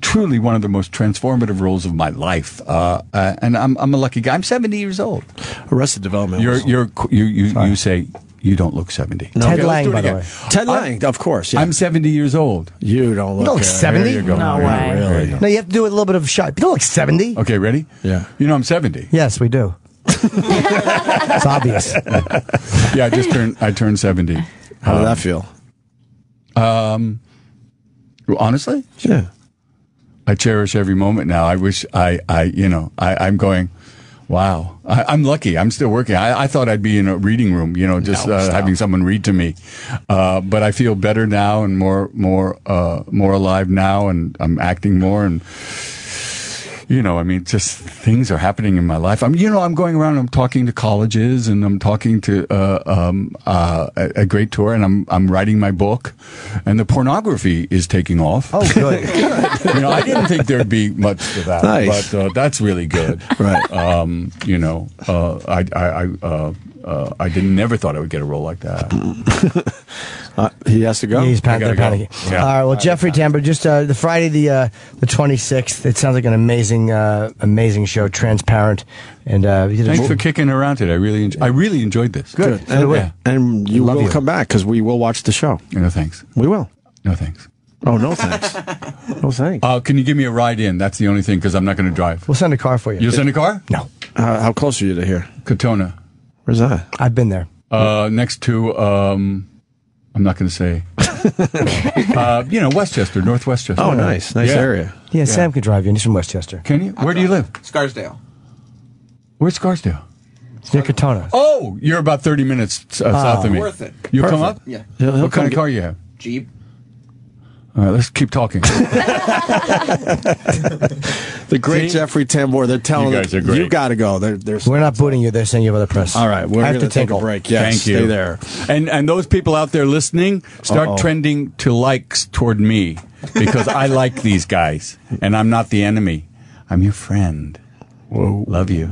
[SPEAKER 11] truly one of the most transformative roles of my life. And I'm a lucky guy. I'm 70 years old.
[SPEAKER 1] Arrested Development.
[SPEAKER 11] You say you don't look 70.
[SPEAKER 1] No.
[SPEAKER 2] Ted
[SPEAKER 1] Okay,
[SPEAKER 2] Lang, by the way.
[SPEAKER 1] Ted Lang, of course. Yeah.
[SPEAKER 11] I'm 70 years old.
[SPEAKER 1] You don't look.
[SPEAKER 2] You don't look 70?
[SPEAKER 11] There you go.
[SPEAKER 18] No way.
[SPEAKER 1] Really?
[SPEAKER 2] No, you have to do a little bit of a shot. You don't look 70.
[SPEAKER 11] Okay, ready?
[SPEAKER 1] Yeah.
[SPEAKER 11] You know I'm 70.
[SPEAKER 2] Yes, we do. It's obvious.
[SPEAKER 11] Yeah, I turned 70.
[SPEAKER 1] How did that feel?
[SPEAKER 11] Honestly?
[SPEAKER 1] Yeah.
[SPEAKER 11] I cherish every moment now. I wish I'm going, wow. I'm lucky. I'm still working. I thought I'd be in a reading room, having someone read to me. But I feel better now and more alive now, and I'm acting more, and just things are happening in my life. I'm going around, I'm talking to colleges, and I'm talking to a great tour, and I'm writing my book, and the pornography is taking off.
[SPEAKER 2] Oh, good.
[SPEAKER 11] I didn't think there'd be much to that,
[SPEAKER 1] Nice.
[SPEAKER 11] but that's really good.
[SPEAKER 1] Right.
[SPEAKER 11] I never thought I would get a role like that.
[SPEAKER 1] He has to go.
[SPEAKER 2] Yeah, he's
[SPEAKER 11] gotta go.
[SPEAKER 2] panicking.
[SPEAKER 11] Yeah.
[SPEAKER 2] All right. Well, Jeffrey Tambor, just the Friday the 26th. It sounds like an amazing show, transparent, and
[SPEAKER 11] Thanks for kicking around today. I really enjoyed this.
[SPEAKER 2] Good.
[SPEAKER 1] And you
[SPEAKER 2] Love
[SPEAKER 1] will
[SPEAKER 2] you.
[SPEAKER 1] come back because we will watch the show.
[SPEAKER 11] No thanks.
[SPEAKER 1] We will.
[SPEAKER 11] No thanks.
[SPEAKER 1] Oh, no thanks. No thanks.
[SPEAKER 11] Can you give me a ride in? That's the only thing because I'm not going to drive.
[SPEAKER 2] We'll send a car for you.
[SPEAKER 11] You'll send a car?
[SPEAKER 2] No.
[SPEAKER 1] How close are you to here?
[SPEAKER 11] Katona.
[SPEAKER 1] Where's that?
[SPEAKER 2] I've been there.
[SPEAKER 11] Next to, I'm not going to say. Westchester, North Westchester.
[SPEAKER 1] Oh, nice. Nice area.
[SPEAKER 2] Yeah, Sam can drive you. And he's from Westchester.
[SPEAKER 11] Can you? Where do you live?
[SPEAKER 12] Scarsdale.
[SPEAKER 11] Where's Scarsdale?
[SPEAKER 2] It's near Katona.
[SPEAKER 11] Oh, you're about 30 minutes south of me.
[SPEAKER 12] Worth it.
[SPEAKER 11] You'll come up?
[SPEAKER 12] Yeah.
[SPEAKER 11] What kind of car you have?
[SPEAKER 12] Jeep.
[SPEAKER 11] All right, let's keep talking.
[SPEAKER 1] The great Jeffrey Tambor. They're telling
[SPEAKER 11] You guys are great.
[SPEAKER 1] You got to go.
[SPEAKER 2] We're not booting you. They're saying you have other press.
[SPEAKER 1] All right, we're
[SPEAKER 2] I have
[SPEAKER 1] going
[SPEAKER 2] to
[SPEAKER 1] to take a
[SPEAKER 2] tinkle.
[SPEAKER 1] break. Yes,
[SPEAKER 11] Thank you.
[SPEAKER 1] Stay there.
[SPEAKER 11] And those people out there listening, start trending to likes toward me because I like these guys, and I'm not the enemy. I'm your friend. Whoa. Love you.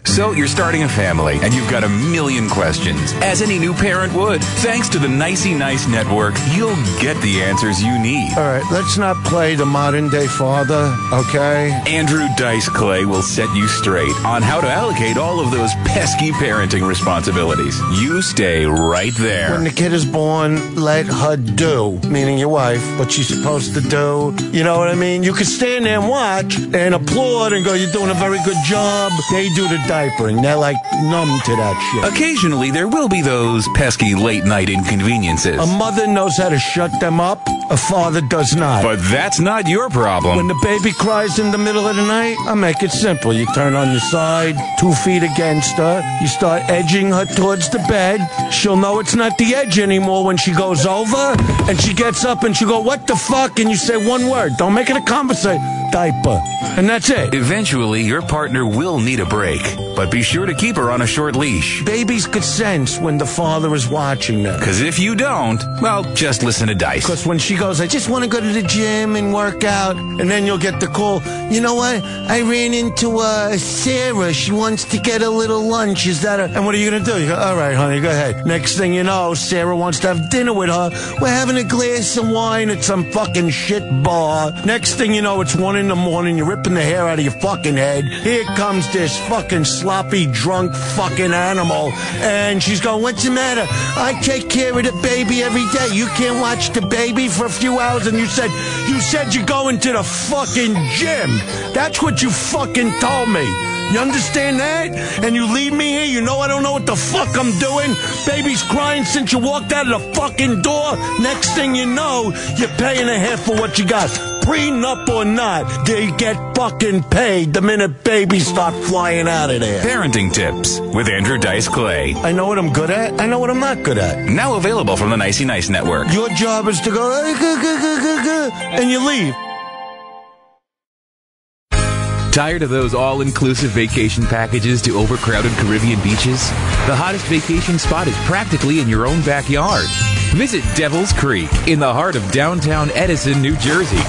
[SPEAKER 13] So you're starting a family and you've got a million questions, as any new parent would. Thanks to the Nicey Nice Network, you'll get the answers you need.
[SPEAKER 23] All right, let's not play the modern day father, okay?
[SPEAKER 13] Andrew Dice Clay will set you straight on how to allocate all of those pesky parenting responsibilities. You stay right there.
[SPEAKER 23] When the kid is born, let her do, meaning your wife, what she's supposed to do. You know what I mean? You can stand there and watch and applaud and go, you're doing a very good job. They do the diapering. They're like numb to that shit.
[SPEAKER 13] Occasionally, there will be those pesky late-night inconveniences.
[SPEAKER 23] A mother knows how to shut them up. A father does not.
[SPEAKER 13] But that's not your problem.
[SPEAKER 23] When the baby cries in the middle of the night, I make it simple. You turn on your side, 2 feet against her. You start edging her towards the bed. She'll know it's not the edge anymore when she goes over. And she gets up and she go, what the fuck? And you say one word. Don't make it a conversation. Diaper. And that's it.
[SPEAKER 13] Eventually, your partner will need a break. But be sure to keep her on a short leash.
[SPEAKER 23] Babies could sense when the father is watching them.
[SPEAKER 13] Because if you don't, well, just listen to Dice.
[SPEAKER 23] Because when she goes, I just want to go to the gym and work out, and then you'll get the call, you know what? I ran into Sarah. She wants to get a little lunch. Is that and what are you going to do? You go, all right, honey, go ahead. Next thing you know, Sarah wants to have dinner with her. We're having a glass of wine at some fucking shit bar. Next thing you know, it's 1 in the morning. You're ripping the hair out of your fucking head. Here comes this fucking sloppy, drunk fucking animal. And she's going, what's the matter? I take care of the baby every day. You can't watch the baby for a few hours. And you said you're going to the fucking gym. That's what you fucking told me. You understand that? And you leave me here, you know I don't know what the fuck I'm doing. Baby's crying since you walked out of the fucking door. Next thing you know, you're paying a half for what you got. Prenup or not, they get fucking paid the minute babies start flying out of there.
[SPEAKER 13] Parenting Tips with Andrew Dice Clay.
[SPEAKER 23] I know what I'm good at. I know what I'm not good at.
[SPEAKER 13] Now available from the Nicey Nice Network.
[SPEAKER 23] Your job is to go, and you leave.
[SPEAKER 13] Tired of those all-inclusive vacation packages to overcrowded Caribbean beaches? The hottest vacation spot is practically in your own backyard. Visit Devil's Creek in the heart of downtown Edison, New Jersey.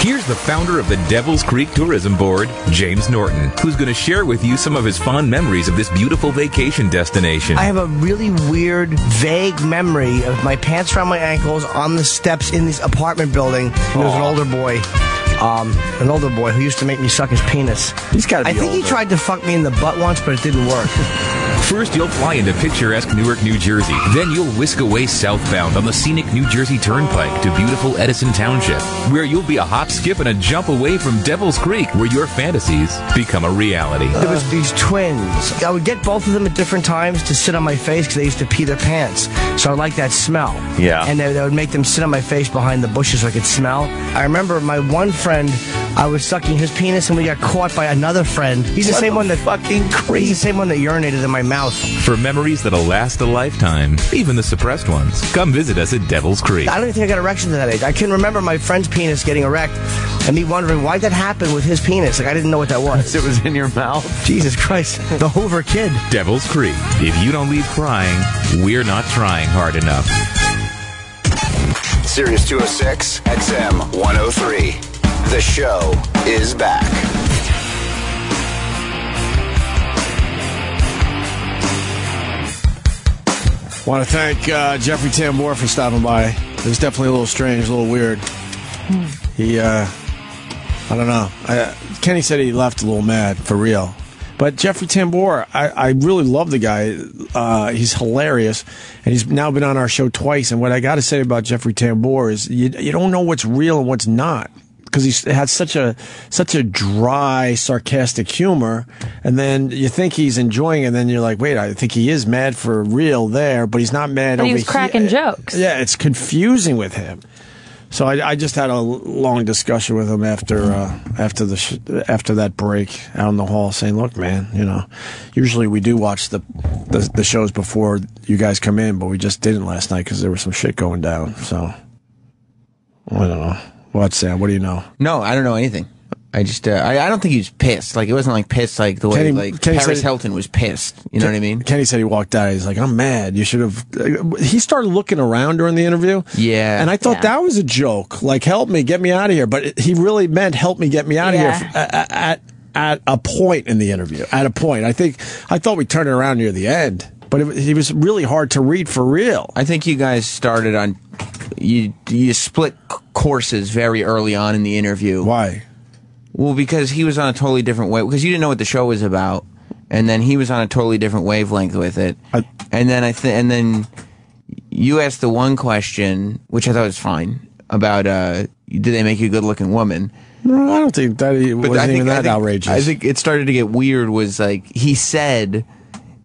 [SPEAKER 13] Here's the founder of the Devil's Creek Tourism Board, James Norton, who's going to share with you some of his fond memories of this beautiful vacation destination.
[SPEAKER 2] I have a really weird, vague memory of my pants around my ankles on the steps in this apartment building. There was an older boy who used to make me suck his penis.
[SPEAKER 5] He's got to be
[SPEAKER 2] I think
[SPEAKER 5] older.
[SPEAKER 2] he tried to fuck me in the butt once, but it didn't work.
[SPEAKER 13] First, you'll fly into picturesque Newark, New Jersey. Then you'll whisk away southbound on the scenic New Jersey Turnpike to beautiful Edison Township, where you'll be a hop, skip, and a jump away from Devil's Creek, where your fantasies become a reality.
[SPEAKER 2] There was these twins. I would get both of them at different times to sit on my face because they used to pee their pants. So I like that smell.
[SPEAKER 5] Yeah.
[SPEAKER 2] And they would make them sit on my face behind the bushes so I could smell. I remember my one friend, I was sucking his penis and we got caught by another friend. He's the same one that fucking crazy. He's the same one that urinated in my mouth.
[SPEAKER 13] For memories that'll last a lifetime, even the suppressed ones, come visit us at Devil's Creek.
[SPEAKER 2] I don't even think I got erections at that age. I can remember my friend's penis getting erect and me wondering why that happened with his penis. Like, I didn't know what that was.
[SPEAKER 5] It was in your mouth.
[SPEAKER 2] Jesus Christ. The Hoover Kid.
[SPEAKER 13] Devil's Creek. If you don't leave crying, we're not trying hard enough.
[SPEAKER 12] Sirius 206, XM 103. The show is back.
[SPEAKER 1] Want to thank Jeffrey Tambor for stopping by. It was definitely a little strange, a little weird. He, I don't know. Kenny said he left a little mad, for real. But Jeffrey Tambor, I really love the guy. He's hilarious, and he's now been on our show twice. And what I got to say about Jeffrey Tambor is you don't know what's real and what's not, because he has such a dry, sarcastic humor, and then you think he's enjoying it, and then you're like, wait, I think he is mad for real there, but he's not mad
[SPEAKER 18] But
[SPEAKER 1] over
[SPEAKER 18] he was cracking jokes.
[SPEAKER 1] Yeah, it's confusing with him. So I just had a long discussion with him after that break out in the hall, saying, "Look, man, usually we do watch the shows before you guys come in, but we just didn't last night because there was some shit going down." So I don't know. What, Sam? What do you know?
[SPEAKER 17] No, I don't know anything. I just, I don't think he was pissed. Like, it wasn't like pissed like the way Kenny Paris Hilton was pissed. You know what I mean?
[SPEAKER 1] Kenny said he walked out. He's like, I'm mad. You should have. He started looking around during the interview.
[SPEAKER 17] Yeah.
[SPEAKER 1] And I thought that was a joke. Like, help me, get me out of here. But he really meant help me, get me out of here at a point in the interview. At a point. I thought we turned it around near the end. But he was really hard to read for real.
[SPEAKER 17] I think you guys started on, you split courses very early on in the interview.
[SPEAKER 1] Why?
[SPEAKER 17] Well, because he was on a totally different way. Because you didn't know what the show was about, and then he was on a totally different wavelength with it. And then you asked the one question, which I thought was fine, about did they make you a good-looking woman?
[SPEAKER 1] No, I don't think that wasn't even that outrageous.
[SPEAKER 5] I think it started to get weird was like, he said,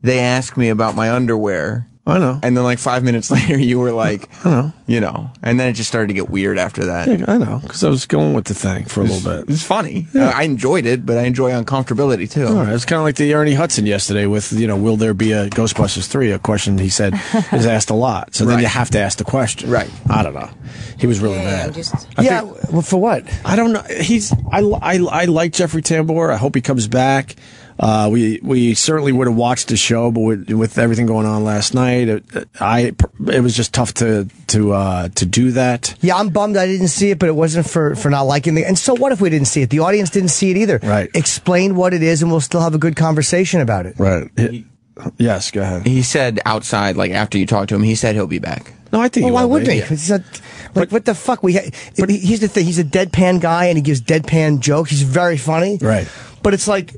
[SPEAKER 5] they asked me about my underwear.
[SPEAKER 1] I know.
[SPEAKER 5] And then like 5 minutes later, you were like,
[SPEAKER 1] I know.
[SPEAKER 5] You know. And then it just started to get weird after that.
[SPEAKER 1] Yeah, I know, because I was going with the thing for a little bit.
[SPEAKER 5] It was funny.
[SPEAKER 1] Yeah.
[SPEAKER 5] I enjoyed it, but I enjoy uncomfortability too.
[SPEAKER 1] All right. It's kind of like the Ernie Hudson yesterday with, will there be a Ghostbusters 3? A question he said is asked a lot. So then you have to ask the question.
[SPEAKER 5] Right.
[SPEAKER 1] I don't know. He was really mad.
[SPEAKER 2] Well, for what?
[SPEAKER 1] I don't know. I like Jeffrey Tambor. I hope he comes back. We certainly would have watched the show, but with everything going on last night, it was just tough to do that.
[SPEAKER 2] Yeah, I'm bummed I didn't see it, but it wasn't for not liking it. And so what if we didn't see it? The audience didn't see it either.
[SPEAKER 1] Right.
[SPEAKER 2] Explain what it is, and we'll still have a good conversation about it.
[SPEAKER 1] Right. Yes, go ahead.
[SPEAKER 5] He said outside, like after you talked to him, he said he'll be back.
[SPEAKER 1] No, I think.
[SPEAKER 2] Well, why wouldn't he?
[SPEAKER 1] Yeah.
[SPEAKER 2] He's what the fuck? Here's the thing. He's a deadpan guy, and he gives deadpan jokes. He's very funny.
[SPEAKER 1] Right.
[SPEAKER 2] But it's like,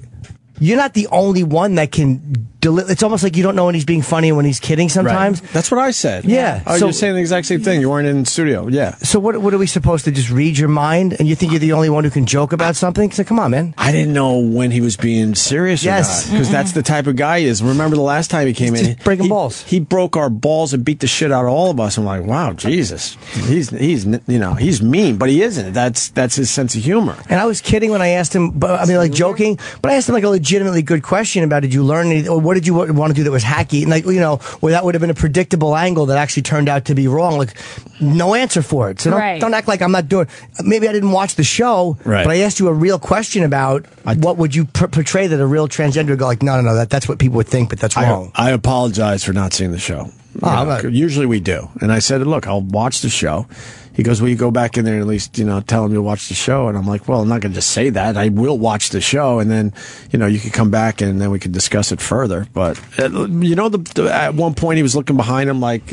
[SPEAKER 2] you're not the only one that can it's almost like you don't know when he's being funny and when he's kidding sometimes.
[SPEAKER 1] Right. That's what I said.
[SPEAKER 2] Yeah.
[SPEAKER 1] Oh, you're saying the exact same thing. You weren't in the studio. Yeah.
[SPEAKER 2] So what are we supposed to just read your mind and you think you're the only one who can joke about something? So come on, man.
[SPEAKER 1] I didn't know when he was being serious or not. Because that's the type of guy he is. Remember the last time he came in?
[SPEAKER 2] Just breaking balls.
[SPEAKER 1] He broke our balls and beat the shit out of all of us. I'm like, wow, Jesus. He's mean, but he isn't. That's his sense of humor.
[SPEAKER 2] And I was kidding when I asked him, but I mean, like joking, but I asked him like a legitimately good question about, did you learn anything, or what did you want to do that was hacky, and like, where that would have been a predictable angle that actually turned out to be wrong. Like, no answer for it. So don't act like I'm not doing. Maybe I didn't watch the show, but I asked you a real question about what would you portray that a real transgender would go like. No, that's what people would think, but that's wrong.
[SPEAKER 1] I apologize for not seeing the show. Usually we do, and I said, look, I'll watch the show. He goes, will you go back in there and at least, tell him you'll watch the show? And I'm like, well, I'm not going to just say that. I will watch the show, and then, you could come back and then we could discuss it further. But, at one point he was looking behind him like,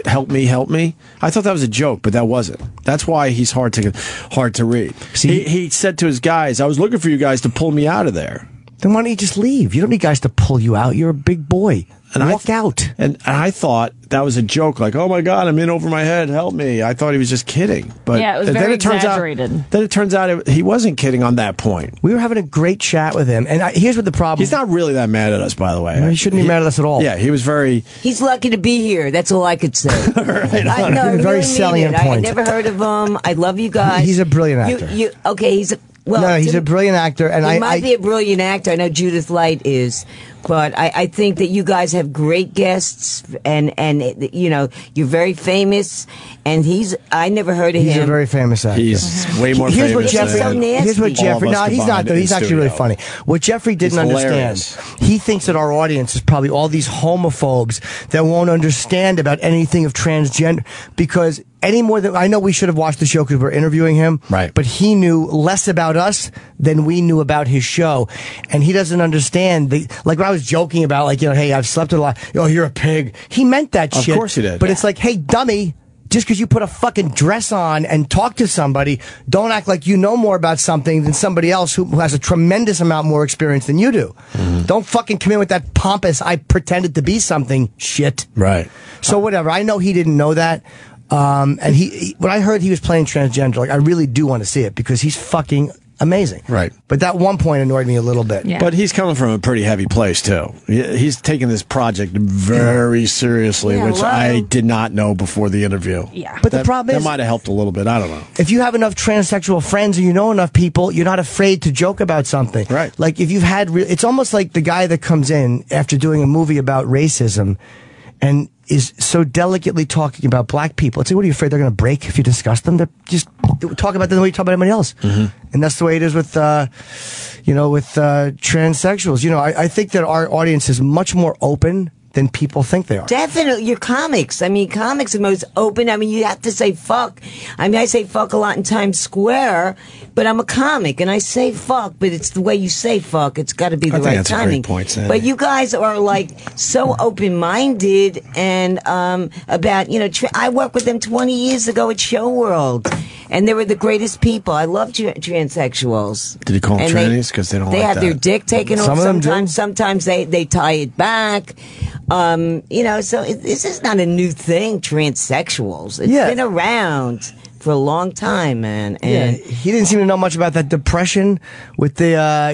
[SPEAKER 1] help me. I thought that was a joke, but that wasn't. That's why he's hard to read. See, he said to his guys, I was looking for you guys to pull me out of there.
[SPEAKER 2] Then why don't you just leave? You don't need guys to pull you out. You're a big boy. And walk out.
[SPEAKER 1] And I thought that was a joke, like, oh my God, I'm in over my head, help me. I thought he was just kidding. But
[SPEAKER 18] yeah, it was very exaggerated.
[SPEAKER 1] Then it turns out he wasn't kidding on that point.
[SPEAKER 2] We were having a great chat with him. And here's what the problem.
[SPEAKER 1] He's not really that mad at us, by the way.
[SPEAKER 2] No, he shouldn't be mad at us at all.
[SPEAKER 1] Yeah, he was very.
[SPEAKER 10] He's lucky to be here. That's all I could say.
[SPEAKER 1] Right
[SPEAKER 10] I know,
[SPEAKER 2] very
[SPEAKER 10] really
[SPEAKER 2] salient
[SPEAKER 10] point. I
[SPEAKER 2] point.
[SPEAKER 10] never heard of him. I love you guys.
[SPEAKER 2] He's a brilliant actor.
[SPEAKER 10] He's a. Well,
[SPEAKER 2] no, he's a brilliant actor, and
[SPEAKER 10] he might be a brilliant actor. I know Judith Light is, but I think that you guys have great guests, and you're very famous. And I never heard of him.
[SPEAKER 2] He's a very famous actor.
[SPEAKER 1] He's way more famous.
[SPEAKER 2] Here's what Jeffrey. No, he's not though. He's actually really funny. What Jeffrey didn't understand, he thinks that our audience is probably all these homophobes that won't understand about anything of transgender, because any more than I know, we should have watched the show because we're interviewing him.
[SPEAKER 1] Right.
[SPEAKER 2] But he knew less about us than we knew about his show, and he doesn't understand. Like when I was joking about, like, hey, I've slept a lot. Oh, you're a pig. He meant that shit.
[SPEAKER 1] Of course he did.
[SPEAKER 2] But it's like, hey, dummy. Just because you put a fucking dress on and talk to somebody, don't act like you know more about something than somebody else who has a tremendous amount more experience than you do. Mm-hmm. Don't fucking come in with that pompous, I pretended to be something shit.
[SPEAKER 1] Right.
[SPEAKER 2] So whatever. I know he didn't know that. And when I heard he was playing transgender, like, I really do want to see it because he's fucking amazing.
[SPEAKER 1] Right.
[SPEAKER 2] But that one point annoyed me a little bit.
[SPEAKER 18] Yeah.
[SPEAKER 1] But he's coming from a pretty heavy place, too. He's taking this project very seriously, which I did not know before the interview.
[SPEAKER 18] Yeah.
[SPEAKER 2] But the problem is,
[SPEAKER 1] that might have helped a little bit. I don't know.
[SPEAKER 2] If you have enough transsexual friends and you know enough people, you're not afraid to joke about something.
[SPEAKER 1] Right.
[SPEAKER 2] Like, if you've had it's almost like the guy that comes in after doing a movie about racism and is so delicately talking about black people. It's like, what are you afraid they're going to break if you discuss them? They're just talk about them the way you talk about anybody else. Mm-hmm. And that's the way it is with, transsexuals. I think that our audience is much more open than people think they are.
[SPEAKER 10] Definitely. You're comics. I mean, comics are most open. I mean, you have to say fuck. I mean, I say fuck a lot in Times Square, but I'm a comic and I say fuck, but it's the way you say fuck. It's got to be the right timing. But you guys are like so open-minded and about, I worked with them 20 years ago at Show World. And they were the greatest people. I love transsexuals.
[SPEAKER 1] Did you call them trannies? Because they don't like that.
[SPEAKER 10] They have their dick taken off sometimes. Sometimes they tie it back. So this is not a new thing, transsexuals. It's been around. for a long time, man. And
[SPEAKER 2] he didn't seem to know much about that depression with the, I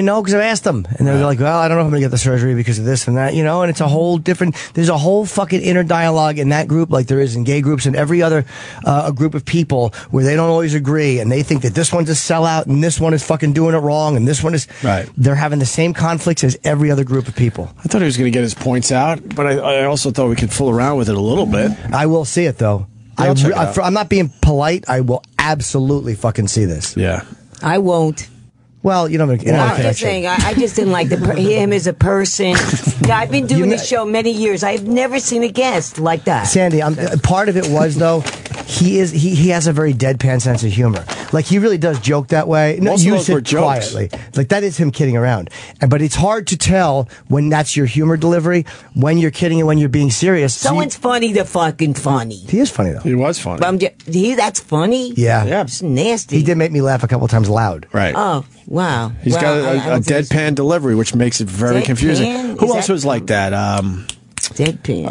[SPEAKER 2] know because I asked him, and they're like, well, I don't know if I'm gonna get the surgery because of this and that, and it's a whole different. There's a whole fucking inner dialogue in that group, like there is in gay groups and every other a group of people where they don't always agree, and they think that this one's a sellout and this one is fucking doing it wrong, and this one is right. They're having the same conflicts as every other group of people.
[SPEAKER 1] I thought he was going to get his points out, but I also thought we could fool around with it a little bit.
[SPEAKER 2] I will see it though. I'm not being polite. I will absolutely fucking see this.
[SPEAKER 1] Yeah.
[SPEAKER 10] I won't.
[SPEAKER 2] Well, I'm
[SPEAKER 10] just saying, I just didn't like him as a person. I've been doing this show many years. I've never seen a guest like that.
[SPEAKER 2] Sandy, part of it was, though, he has a very deadpan sense of humor. Like, he really does joke that way. No,
[SPEAKER 1] Most
[SPEAKER 2] you
[SPEAKER 1] of those were
[SPEAKER 2] sit
[SPEAKER 1] jokes.
[SPEAKER 2] quietly. Like, that is him kidding around. But it's hard to tell when that's your humor delivery, when you're kidding and when you're being serious.
[SPEAKER 10] Someone's funny, they're fucking funny.
[SPEAKER 2] He is funny, though.
[SPEAKER 1] He was funny.
[SPEAKER 10] That's funny?
[SPEAKER 2] Yeah.
[SPEAKER 10] It's nasty.
[SPEAKER 2] He did make me laugh a couple times loud.
[SPEAKER 1] Right.
[SPEAKER 10] Oh, wow.
[SPEAKER 1] He's got a deadpan delivery, which makes it very confusing. Who else was like that?
[SPEAKER 10] Deadpan.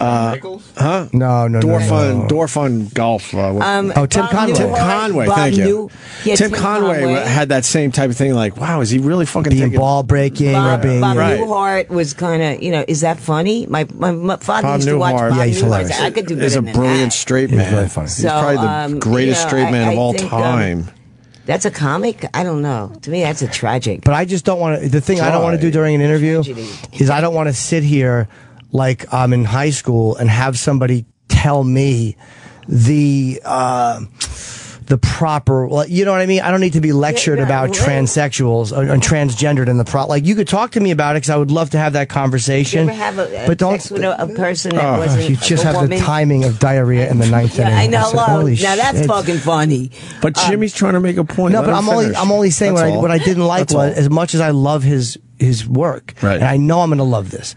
[SPEAKER 1] Huh?
[SPEAKER 2] No.
[SPEAKER 1] Dorfun Golf.
[SPEAKER 2] Tim Conway.
[SPEAKER 1] Tim Conway, thank you. Tim Conway had that same type of thing, like, wow, is he really fucking
[SPEAKER 2] being ball breaking or being...
[SPEAKER 10] Bob Newhart was kind of, is that funny? My father used to watch Bob Newhart.
[SPEAKER 2] He's hilarious.
[SPEAKER 10] I could do better
[SPEAKER 1] He's a
[SPEAKER 10] than
[SPEAKER 1] brilliant
[SPEAKER 10] that.
[SPEAKER 1] straight man.
[SPEAKER 2] He's really funny.
[SPEAKER 1] He's probably the greatest straight man of all time.
[SPEAKER 10] That's a comic? I don't know. To me, that's a tragic.
[SPEAKER 2] But I just don't want to... The thing I don't want to do during an interview is I don't want to sit here like I'm in high school and have somebody tell me the proper, you know what I mean? I don't need to be lectured about transsexuals or transgendered in the like you could talk to me about it because I would love to have that conversation.
[SPEAKER 10] Did you ever have sex with a person that wasn't
[SPEAKER 2] you just
[SPEAKER 10] a
[SPEAKER 2] have
[SPEAKER 10] woman?
[SPEAKER 2] the timing of diarrhea in the ninth inning.
[SPEAKER 10] I know.
[SPEAKER 2] Holy
[SPEAKER 10] now that's
[SPEAKER 2] shit.
[SPEAKER 10] fucking funny.
[SPEAKER 1] But Jimmy's trying to make a point.
[SPEAKER 2] No, but I'm only saying what I didn't like was as much as I love his work,
[SPEAKER 1] right.
[SPEAKER 2] And I know I'm going to love this.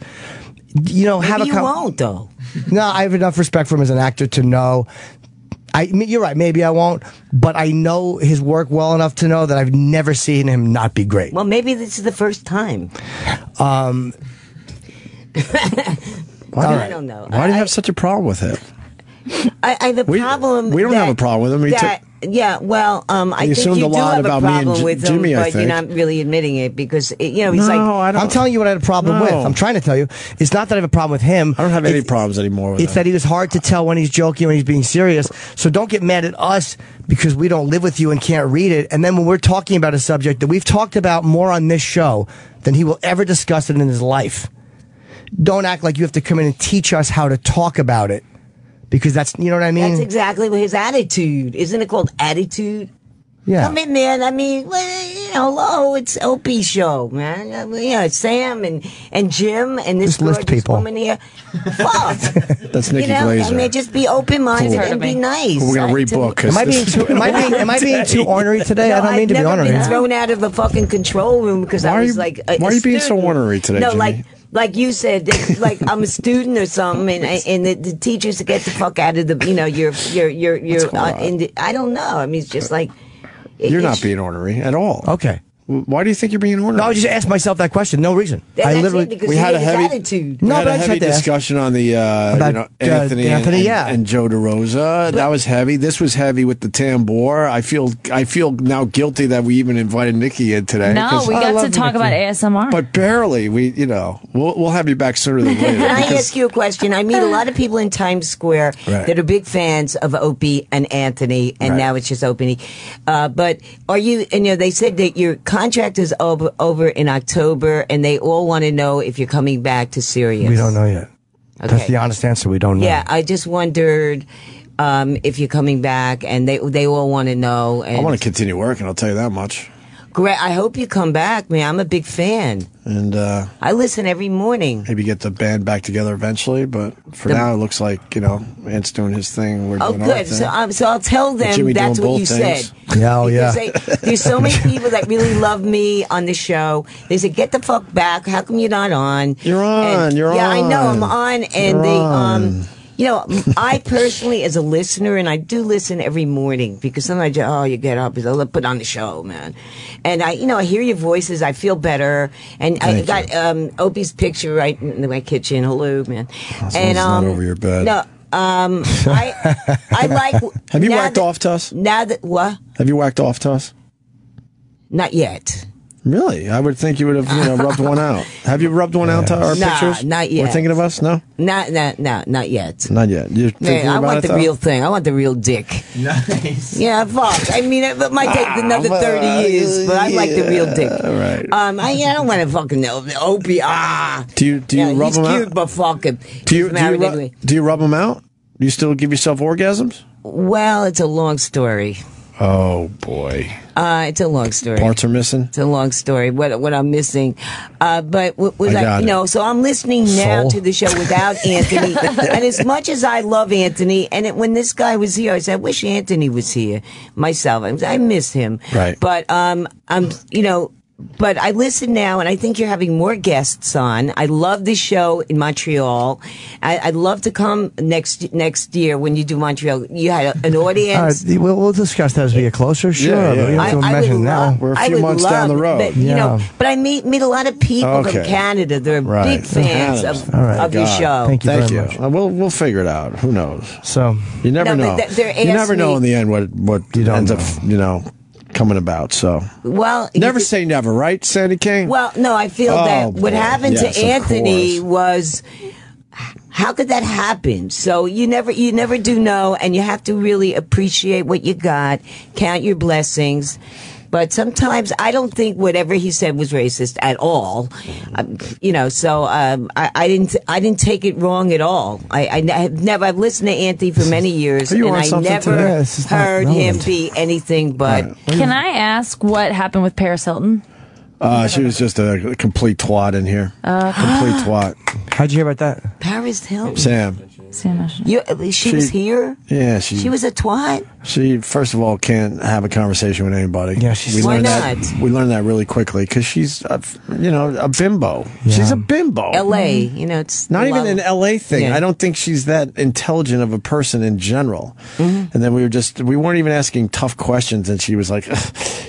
[SPEAKER 10] Maybe you won't though.
[SPEAKER 2] No, I have enough respect for him as an actor to know. You're right. Maybe I won't, but I know his work well enough to know that I've never seen him not be great.
[SPEAKER 10] Well, maybe this is the first time.
[SPEAKER 2] I
[SPEAKER 10] don't know.
[SPEAKER 1] Why do you have such a problem with it?
[SPEAKER 10] I the problem.
[SPEAKER 1] We don't have a problem with him.
[SPEAKER 10] I think
[SPEAKER 1] assumed
[SPEAKER 10] you
[SPEAKER 1] a
[SPEAKER 10] do
[SPEAKER 1] lot
[SPEAKER 10] have a
[SPEAKER 1] about me and
[SPEAKER 10] problem with
[SPEAKER 1] Jimmy,
[SPEAKER 10] him,
[SPEAKER 1] I
[SPEAKER 10] but
[SPEAKER 1] think.
[SPEAKER 10] you're not really admitting it because he's like.
[SPEAKER 2] I'm telling you what I had a problem with. I'm trying to tell you. It's not that I have a problem with him.
[SPEAKER 1] I don't have any problems anymore with
[SPEAKER 2] It's
[SPEAKER 1] him.
[SPEAKER 2] that he was hard to tell when he's joking, when he's being serious. So don't get mad at us because we don't live with you and can't read it. And then when we're talking about a subject that we've talked about more on this show than he will ever discuss it in his life, don't act like you have to come in and teach us how to talk about it. Because that's, you know what I mean?
[SPEAKER 10] That's exactly what his attitude. Isn't it called attitude?
[SPEAKER 2] Yeah.
[SPEAKER 10] Come in, man. I mean, hello, it's Opie's show, man. Sam and Jim and this gorgeous woman here. Fuck.
[SPEAKER 1] That's Nikki Glaser.
[SPEAKER 10] I mean, just be open-minded and be nice.
[SPEAKER 1] We're going to rebook.
[SPEAKER 2] Am I being too ornery today? I don't mean to be ornery.
[SPEAKER 10] I've never been thrown out of the fucking control room because I was like
[SPEAKER 1] why are you being so ornery today,
[SPEAKER 10] No,
[SPEAKER 1] Jimmy?
[SPEAKER 10] like you said, like I'm a student or something, and the teachers get the fuck out of the, I don't know. I mean, it's just like
[SPEAKER 1] you're not being ornery at all.
[SPEAKER 2] Okay.
[SPEAKER 1] Why do you think you're being ornery?
[SPEAKER 2] No, I just asked myself that question. No reason.
[SPEAKER 1] We had a heavy discussion on the Anthony and Joe DeRosa. That was heavy. This was heavy with the Tambor. I feel now guilty that we even invited Nikki in today.
[SPEAKER 18] No, we got to talk about ASMR,
[SPEAKER 1] but barely. We'll have you back sooner than later.
[SPEAKER 10] Can I ask you a question? I meet a lot of people in Times Square that are big fans of Opie and Anthony, and now it's just Opie. But are you? And they said that your contract is over in October, and they all want to know if you're coming back to Sirius.
[SPEAKER 2] We don't know yet.
[SPEAKER 10] Okay.
[SPEAKER 2] That's the honest answer. We don't know.
[SPEAKER 10] Yeah, I just wondered if you're coming back, and they all want to know. And
[SPEAKER 1] I want to continue working, I'll tell you that much.
[SPEAKER 10] Great. I hope you come back, man. I'm a big fan.
[SPEAKER 1] And
[SPEAKER 10] I listen every morning.
[SPEAKER 1] Maybe get the band back together eventually, but for now it looks like, Ant's doing his thing. We're doing our
[SPEAKER 10] good.
[SPEAKER 1] thing.
[SPEAKER 10] So I'll tell them that's what you said.
[SPEAKER 2] Yeah,
[SPEAKER 10] There's so many people that really love me on the show. They say, "Get the fuck back! How come you're not on?"
[SPEAKER 1] You're on. You're on.
[SPEAKER 10] Yeah, I know I'm on, and I personally, as a listener, and I do listen every morning because sometimes you get up, I'll put on the show, man, and I hear your voices, I feel better, and I got Opie's picture right in my kitchen. Hello, man,
[SPEAKER 1] and not over your bed.
[SPEAKER 10] No. I like.
[SPEAKER 1] Have you whacked off, Tuss?
[SPEAKER 10] Now that what?
[SPEAKER 1] Have you whacked off, Tuss?
[SPEAKER 10] Not yet.
[SPEAKER 1] Really? I would think you would have, rubbed one out. Have you rubbed one out to our pictures?
[SPEAKER 10] Not yet.
[SPEAKER 1] We're thinking of us? No?
[SPEAKER 10] Not yet.
[SPEAKER 1] Not yet. You're thinking
[SPEAKER 10] I
[SPEAKER 1] about
[SPEAKER 10] want
[SPEAKER 1] it,
[SPEAKER 10] the
[SPEAKER 1] though?
[SPEAKER 10] real thing. I want the real dick.
[SPEAKER 17] Nice.
[SPEAKER 10] Yeah, fuck. I mean, it might take another 30 years, but I like the real dick.
[SPEAKER 1] All right.
[SPEAKER 10] I don't want to fucking Opie.
[SPEAKER 1] Do you rub
[SPEAKER 10] he's
[SPEAKER 1] them
[SPEAKER 10] cute,
[SPEAKER 1] out?
[SPEAKER 10] but fuck him.
[SPEAKER 1] Do you rub them out? Do you still give yourself orgasms?
[SPEAKER 10] Well, it's a long story.
[SPEAKER 1] Oh boy.
[SPEAKER 10] It's a long story.
[SPEAKER 1] Parts are missing.
[SPEAKER 10] It's a long story. What I'm missing, but was
[SPEAKER 1] I got it.
[SPEAKER 10] So I'm listening now
[SPEAKER 1] Soul.
[SPEAKER 10] to the show without Anthony. And as much as I love Anthony, and when this guy was here, I said, I wish Anthony was here myself. I miss him.
[SPEAKER 1] Right.
[SPEAKER 10] But But I listen now, and I think you're having more guests on. I love the show in Montreal. I'd love to come next year when you do Montreal. You had an audience.
[SPEAKER 2] All right, we'll discuss that as we get closer. Sure,
[SPEAKER 1] Yeah,
[SPEAKER 2] but you don't have to mention it now.
[SPEAKER 1] We're a few months down the road.
[SPEAKER 10] But, but I meet a lot of people from Canada. They're big fans of your show.
[SPEAKER 2] Thank you very much.
[SPEAKER 1] We'll figure it out. Who knows?
[SPEAKER 2] So
[SPEAKER 1] you never know. You never know in the end what ends up coming about. So never say never, right, Sandy Kane?
[SPEAKER 10] Well, no, I feel that what happened to Anthony
[SPEAKER 1] course.
[SPEAKER 10] was. How could that happen? So you never do know, and you have to really appreciate what you got, count your blessings. But sometimes I don't think whatever he said was racist at all. So I didn't take it wrong at all. I've listened to Anthony for many years, and I never heard him be anything but.
[SPEAKER 18] Can I ask what happened with Paris Hilton?
[SPEAKER 1] She was just a complete twat in here. Complete twat.
[SPEAKER 2] How'd you hear about that?
[SPEAKER 10] Paris Hilton.
[SPEAKER 1] Sam.
[SPEAKER 10] She was here?
[SPEAKER 1] Yeah,
[SPEAKER 10] she was a twat?
[SPEAKER 1] She, first of all, can't have a conversation with anybody. Yeah,
[SPEAKER 10] Why not?
[SPEAKER 1] We learned that really quickly because she's, a bimbo. Yeah. she's a bimbo.
[SPEAKER 10] L.A., it's
[SPEAKER 1] not even an L.A. thing.
[SPEAKER 10] Yeah.
[SPEAKER 1] I don't think she's that intelligent of a person in general. Mm-hmm. And then we weren't even asking tough questions, and she was like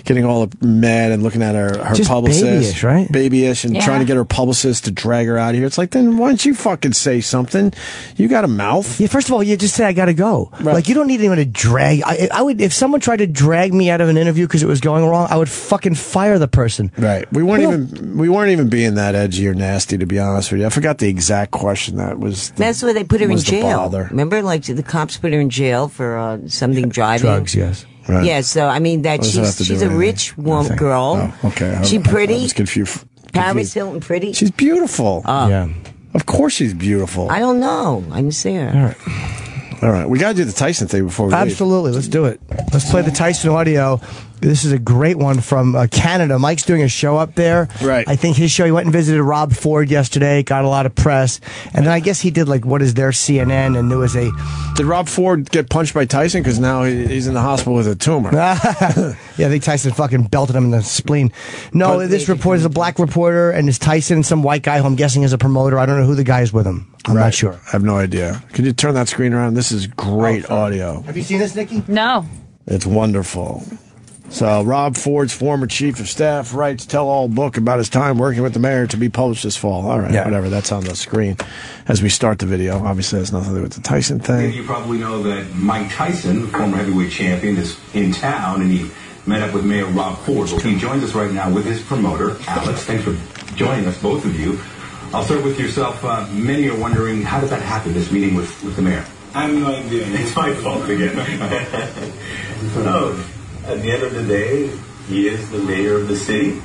[SPEAKER 1] getting all mad and looking at her
[SPEAKER 2] just
[SPEAKER 1] publicist,
[SPEAKER 2] babyish, right?
[SPEAKER 1] Babyish, and trying to get her publicist to drag her out of here. It's like, then why don't you fucking say something? You got a mouth.
[SPEAKER 2] Yeah, first of all, you just say I gotta go. Right. Like, you don't need anyone to drag. I would, if someone tried to drag me out of an interview because it was going wrong, I would fucking fire the person.
[SPEAKER 1] Right. We weren't even being that edgy or nasty, to be honest with you. I forgot the exact question that was.
[SPEAKER 10] That's why they put her in jail.
[SPEAKER 1] Bother.
[SPEAKER 10] Remember, like the cops put her in jail for something driving.
[SPEAKER 2] Drugs, yes.
[SPEAKER 1] Right.
[SPEAKER 10] Yeah. So I mean that she's a rich girl.
[SPEAKER 1] Oh, okay.
[SPEAKER 10] She pretty.
[SPEAKER 1] I was confused.
[SPEAKER 10] Paris Hilton pretty.
[SPEAKER 1] She's beautiful.
[SPEAKER 2] Yeah.
[SPEAKER 1] Of course she's beautiful.
[SPEAKER 10] I don't know. I'm saying.
[SPEAKER 1] All right. We got to do the Tyson thing before we
[SPEAKER 2] Absolutely. Let's do it. Let's play the Tyson audio. This is a great one from Canada. Mike's doing a show up there.
[SPEAKER 1] Right.
[SPEAKER 2] I think his show, he went and visited Rob Ford yesterday, got a lot of press. And then I guess he did, what is their CNN, and there was a...
[SPEAKER 1] Did Rob Ford get punched by Tyson? Because now he's in the hospital with a tumor.
[SPEAKER 2] Yeah, I think Tyson fucking belted him in the spleen. No, this reporter is a black reporter, and it's Tyson and some white guy who I'm guessing is a promoter. I don't know who the guy is with him. I'm not sure.
[SPEAKER 1] I have no idea. Could you turn that screen around? This is great audio.
[SPEAKER 2] Have you seen this, Nikki?
[SPEAKER 18] No.
[SPEAKER 1] It's wonderful. So, Rob Ford's former chief of staff writes tell-all book about his time working with the mayor to be published this fall. All right, whatever. That's on the screen as we start the video. Obviously, it has nothing to do with the Tyson thing.
[SPEAKER 9] You probably know that Mike Tyson, former heavyweight champion, is in town, and he met up with Mayor Rob Ford. Well, he joins us right now with his promoter, Alex. Thanks for joining us, both of you. I'll start with yourself. Many are wondering, how did that happen, this meeting with the mayor?
[SPEAKER 15] I have no idea.
[SPEAKER 9] It's my fault again.
[SPEAKER 15] No. At the end of the day, he is the mayor of the city.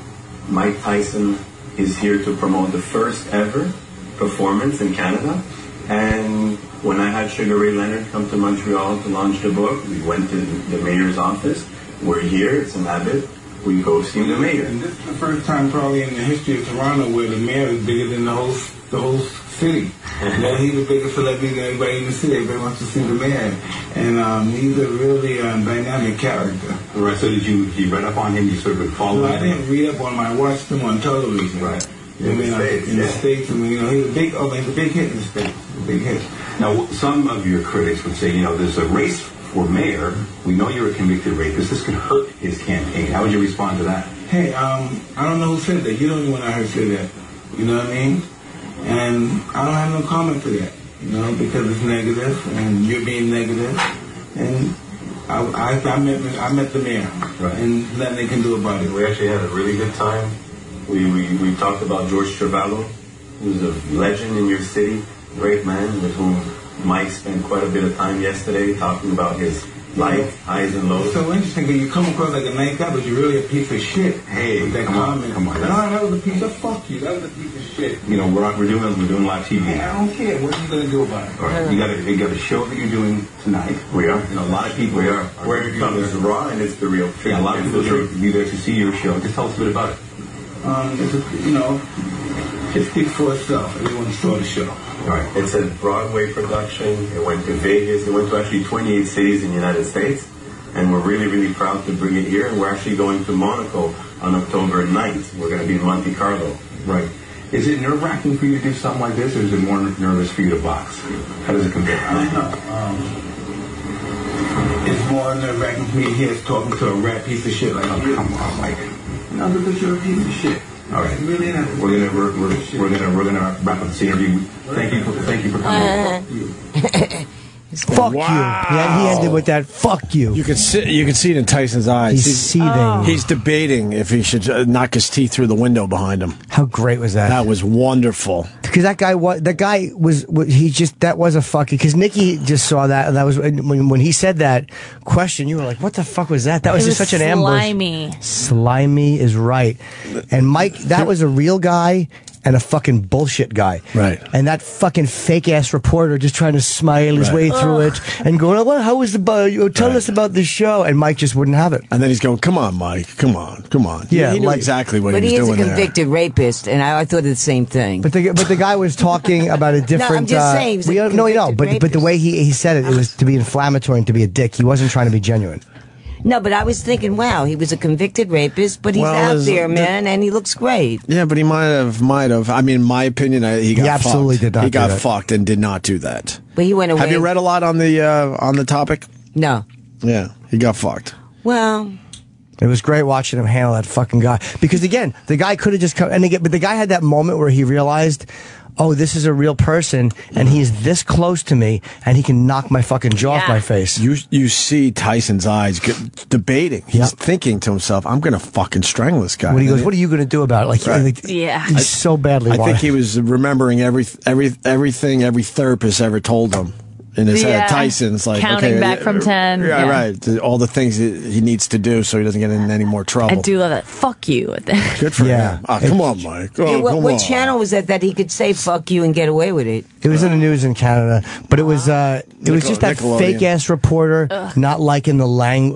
[SPEAKER 15] Mike Tyson is here to promote the first ever performance in Canada. And when I had Sugar Ray Leonard come to Montreal to launch the book, we went to the mayor's office. We're here. It's an habit. We go see the mayor. And this is the first time probably in the history of Toronto where the mayor is bigger than the whole city. He's the biggest celebrity than everybody in the city. Everybody wants to see the mayor. And he's a really dynamic character.
[SPEAKER 9] Right, so you read up on him, you sort of been following him?
[SPEAKER 15] I didn't read up on him. I watched him on television.
[SPEAKER 9] Right.
[SPEAKER 15] In the States. I mean, he's a big hit in the States. A big hit.
[SPEAKER 9] Now, some of your critics would say, there's a race for mayor. We know you're a convicted rapist. This could hurt his campaign. How would you respond to that?
[SPEAKER 15] Hey, I don't know who said that. You're the only one I heard say that. You know what I mean? And I don't have no comment to that.
[SPEAKER 16] you know, because it's negative, and you're being negative, and I met the mayor,
[SPEAKER 15] Right.
[SPEAKER 16] and nothing they can do about it.
[SPEAKER 15] We actually had a really good time. We talked about George Trevallo, who's a legend in your city, great man with whom Mike spent quite a bit of time yesterday talking about his life, highs and lows.
[SPEAKER 16] It's so interesting because you come across like a nice guy, but you're really a piece of shit.
[SPEAKER 15] Hey,
[SPEAKER 16] with that
[SPEAKER 15] come
[SPEAKER 16] comment.
[SPEAKER 15] on.
[SPEAKER 16] No, that was a piece of fuck you. That was a piece of shit.
[SPEAKER 15] You know, we're doing live TV.
[SPEAKER 16] Hey, I don't care. What are you gonna do about it?
[SPEAKER 15] All right, you got a show that you're doing tonight. We are. You know, a lot of people. We are. Where it comes raw and it's the real truth. Yeah, a lot of people are be there to see your show. Just tell us a bit about it.
[SPEAKER 16] It speaks for itself. Everyone saw the show.
[SPEAKER 15] All right. It's a Broadway production. It went to Vegas. It went to actually 28 cities in the United States. And we're really, really proud to bring it here. And we're actually going to Monaco on October 9th. We're going to be in Monte Carlo.
[SPEAKER 16] Right. Is it nerve-wracking for you to do something like this, or is it more nervous for you to box? How does it compare? I don't know. It's more nerve-wracking for me here talking to a rat piece of shit. Like, oh, come on, Mike. No, because you're a piece of shit.
[SPEAKER 15] All right.
[SPEAKER 16] Really not.
[SPEAKER 15] We're gonna wrap up this interview. Thank you for coming.
[SPEAKER 2] Fuck you. Yeah, he ended with that. Fuck you.
[SPEAKER 1] You can see it in Tyson's eyes.
[SPEAKER 2] He's seething.
[SPEAKER 1] He's debating if he should knock his teeth through the window behind him.
[SPEAKER 2] How great was that?
[SPEAKER 1] That was wonderful.
[SPEAKER 2] Because that guy was a fucking. Because Nikki just saw that, and that was when he said that question. You were like, "What the fuck was that?" That was just such an ambush.
[SPEAKER 18] Slimy.
[SPEAKER 2] Slimy is right. And Mike, that was a real guy. And a fucking bullshit guy.
[SPEAKER 1] Right.
[SPEAKER 2] And that fucking fake ass reporter just trying to smile his way through it and going, "Well, how was the tell us about the show?" And Mike just wouldn't have it.
[SPEAKER 1] And then he's going, "Come on, Mike, come on."
[SPEAKER 2] Yeah,
[SPEAKER 1] he knew exactly what he was doing there.
[SPEAKER 10] But he is a convicted rapist, and I thought of the same thing.
[SPEAKER 2] But the guy was talking about a different.
[SPEAKER 10] No, I'm just saying.
[SPEAKER 2] But the way he said it, it was to be inflammatory and to be a dick. He wasn't trying to be genuine.
[SPEAKER 10] No, but I was thinking, wow, he was a convicted rapist, but he's out there, man, and he looks great.
[SPEAKER 1] Yeah, but he might have. I mean, in my opinion, he absolutely
[SPEAKER 2] did not.
[SPEAKER 1] He got fucked and did not do that.
[SPEAKER 10] But he went away.
[SPEAKER 1] Have you read a lot on the topic?
[SPEAKER 10] No.
[SPEAKER 1] Yeah, he got fucked.
[SPEAKER 10] Well,
[SPEAKER 2] it was great watching him handle that fucking guy because again, the guy could have just come but the guy had that moment where he realized, oh, this is a real person, and he's this close to me, and he can knock my fucking jaw off my face.
[SPEAKER 1] You see Tyson's eyes debating. He's thinking to himself, "I'm going to fucking strangle this guy."
[SPEAKER 2] When he goes, "What are you going to do about it?" He's so badly.
[SPEAKER 1] I think he was remembering everything every therapist ever told him. In his head, Tyson's like
[SPEAKER 18] counting back from 10.
[SPEAKER 1] Yeah, right. All the things he needs to do so he doesn't get in any more trouble.
[SPEAKER 18] I do love that. Fuck you.
[SPEAKER 1] Good for him. Oh, come on, Mike. Oh,
[SPEAKER 10] what channel was that he could say "fuck you" and get away with it?
[SPEAKER 2] It was in the news in Canada, but it was just that fake ass reporter not liking the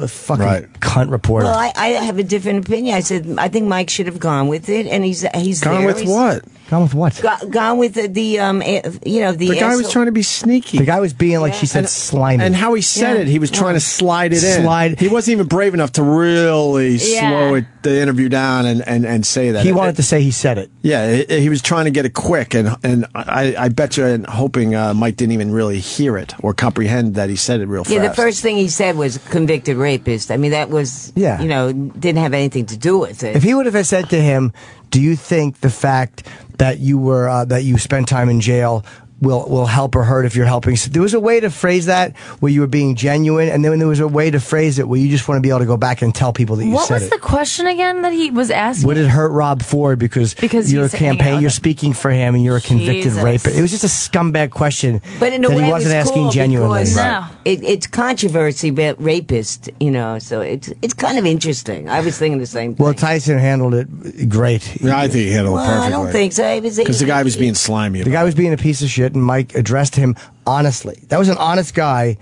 [SPEAKER 2] fucking cunt reporter.
[SPEAKER 10] Well, I have a different opinion. I said I think Mike should have gone with it, and he's
[SPEAKER 1] gone with what?
[SPEAKER 2] Gone with what?
[SPEAKER 10] Gone with the
[SPEAKER 1] guy was trying to be sneaky.
[SPEAKER 2] The guy was being like she said, slimy.
[SPEAKER 1] And how he said it, he was trying to slide it in. He wasn't even brave enough to really slow the interview down and say that.
[SPEAKER 2] He wanted to say he said it.
[SPEAKER 1] Yeah, he was trying to get it quick, and I bet you, and hoping Mike didn't even really hear it or comprehend that he said it real fast.
[SPEAKER 10] Yeah, the first thing he said was convicted rapist. I mean, that was didn't have anything to do with it.
[SPEAKER 2] If he would have said to him, "Do you think the fact that you spent time in jail will help or hurt if you're helping?" So there was a way to phrase that where you were being genuine, and then there was a way to phrase it where you just want to be able to go back and tell people that you said it.
[SPEAKER 18] What was the question again that he was asking?
[SPEAKER 2] Would it hurt Rob Ford because you're a campaign, you're speaking for him, and you're a convicted rapist? It was just a scumbag question,
[SPEAKER 10] but in a
[SPEAKER 2] that
[SPEAKER 10] way
[SPEAKER 2] he wasn't asking genuinely.
[SPEAKER 10] No, it's controversy about rapist, so it's kind of interesting. I was thinking the same thing.
[SPEAKER 2] Well, Tyson handled it great.
[SPEAKER 1] Yeah, I think he handled it perfectly.
[SPEAKER 10] I don't think so.
[SPEAKER 1] Because the guy was being slimy.
[SPEAKER 2] The guy was being a piece of shit, and Mike addressed him honestly. That was an honest guy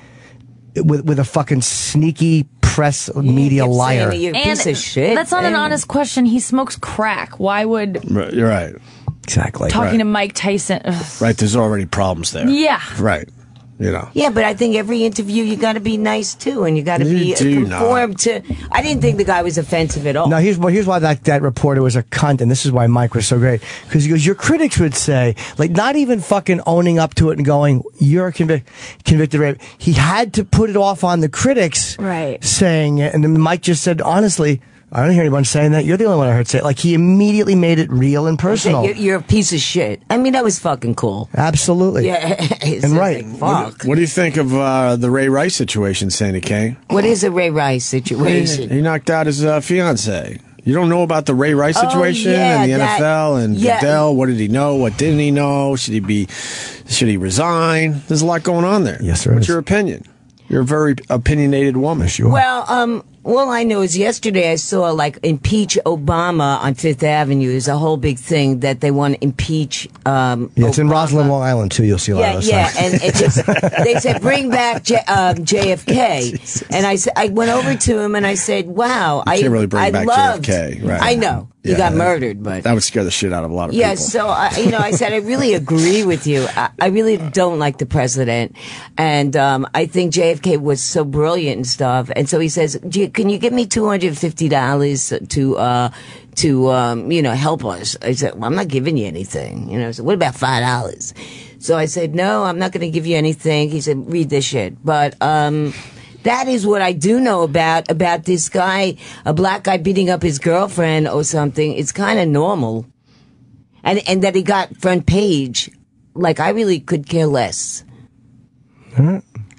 [SPEAKER 2] with a fucking sneaky press media liar.
[SPEAKER 10] You're a piece of shit.
[SPEAKER 18] That's not an honest question. He smokes crack. Why would...
[SPEAKER 1] You're right.
[SPEAKER 2] Exactly.
[SPEAKER 18] Talking to Mike Tyson.
[SPEAKER 1] Right, there's already problems there.
[SPEAKER 18] Yeah.
[SPEAKER 1] Right.
[SPEAKER 10] Yeah, but I think every interview you got to be nice too, and you got to be conform to. I didn't think the guy was offensive at all.
[SPEAKER 2] No, here's why that reporter was a cunt, and this is why Mike was so great. Because he goes, your critics would say, like, not even fucking owning up to it and going, "You're a convicted rape." He had to put it off on the critics,
[SPEAKER 18] right?
[SPEAKER 2] Saying it, and then Mike just said, honestly, I don't hear anyone saying that. You're the only one I heard say it. Like, he immediately made it real and personal.
[SPEAKER 10] You're a piece of shit. I mean, that was fucking cool.
[SPEAKER 2] Absolutely.
[SPEAKER 10] Yeah.
[SPEAKER 2] And right.
[SPEAKER 10] Like, fuck.
[SPEAKER 1] What do you think of the Ray Rice situation, Sandy Kane?
[SPEAKER 10] What is a Ray Rice situation?
[SPEAKER 1] He knocked out his fiance. You don't know about the Ray Rice situation and the NFL and Goodell? What did he know? What didn't he know? Should he resign? There's a lot going on there.
[SPEAKER 2] Yes, there
[SPEAKER 1] What's
[SPEAKER 2] is.
[SPEAKER 1] your opinion? You're a very opinionated woman.
[SPEAKER 10] Well, all I know is yesterday I saw like impeach Obama on Fifth Avenue. There's a whole big thing that they want to impeach.
[SPEAKER 2] It's in Roslyn, Long Island too. You'll see a lot of those signs.
[SPEAKER 10] And it just, they said bring back JFK, and I went over to him and I said, "Wow,
[SPEAKER 1] You can't really bring back
[SPEAKER 10] loved,
[SPEAKER 1] JFK, right?
[SPEAKER 10] I know he got murdered, but
[SPEAKER 1] that would scare the shit out of a lot of
[SPEAKER 10] yeah."
[SPEAKER 1] people.
[SPEAKER 10] So I said I really agree with you. I really don't like the president, and I think JFK was so brilliant and stuff. And so he says, "Can you give me $250 to help us?" I said, "Well, I'm not giving you anything." So what about $5? So I said, "No, I'm not going to give you anything." He said, "Read this shit." But that is what I do know about this guy, a black guy beating up his girlfriend or something. It's kind of normal, and that he got front page. Like, I really could care less.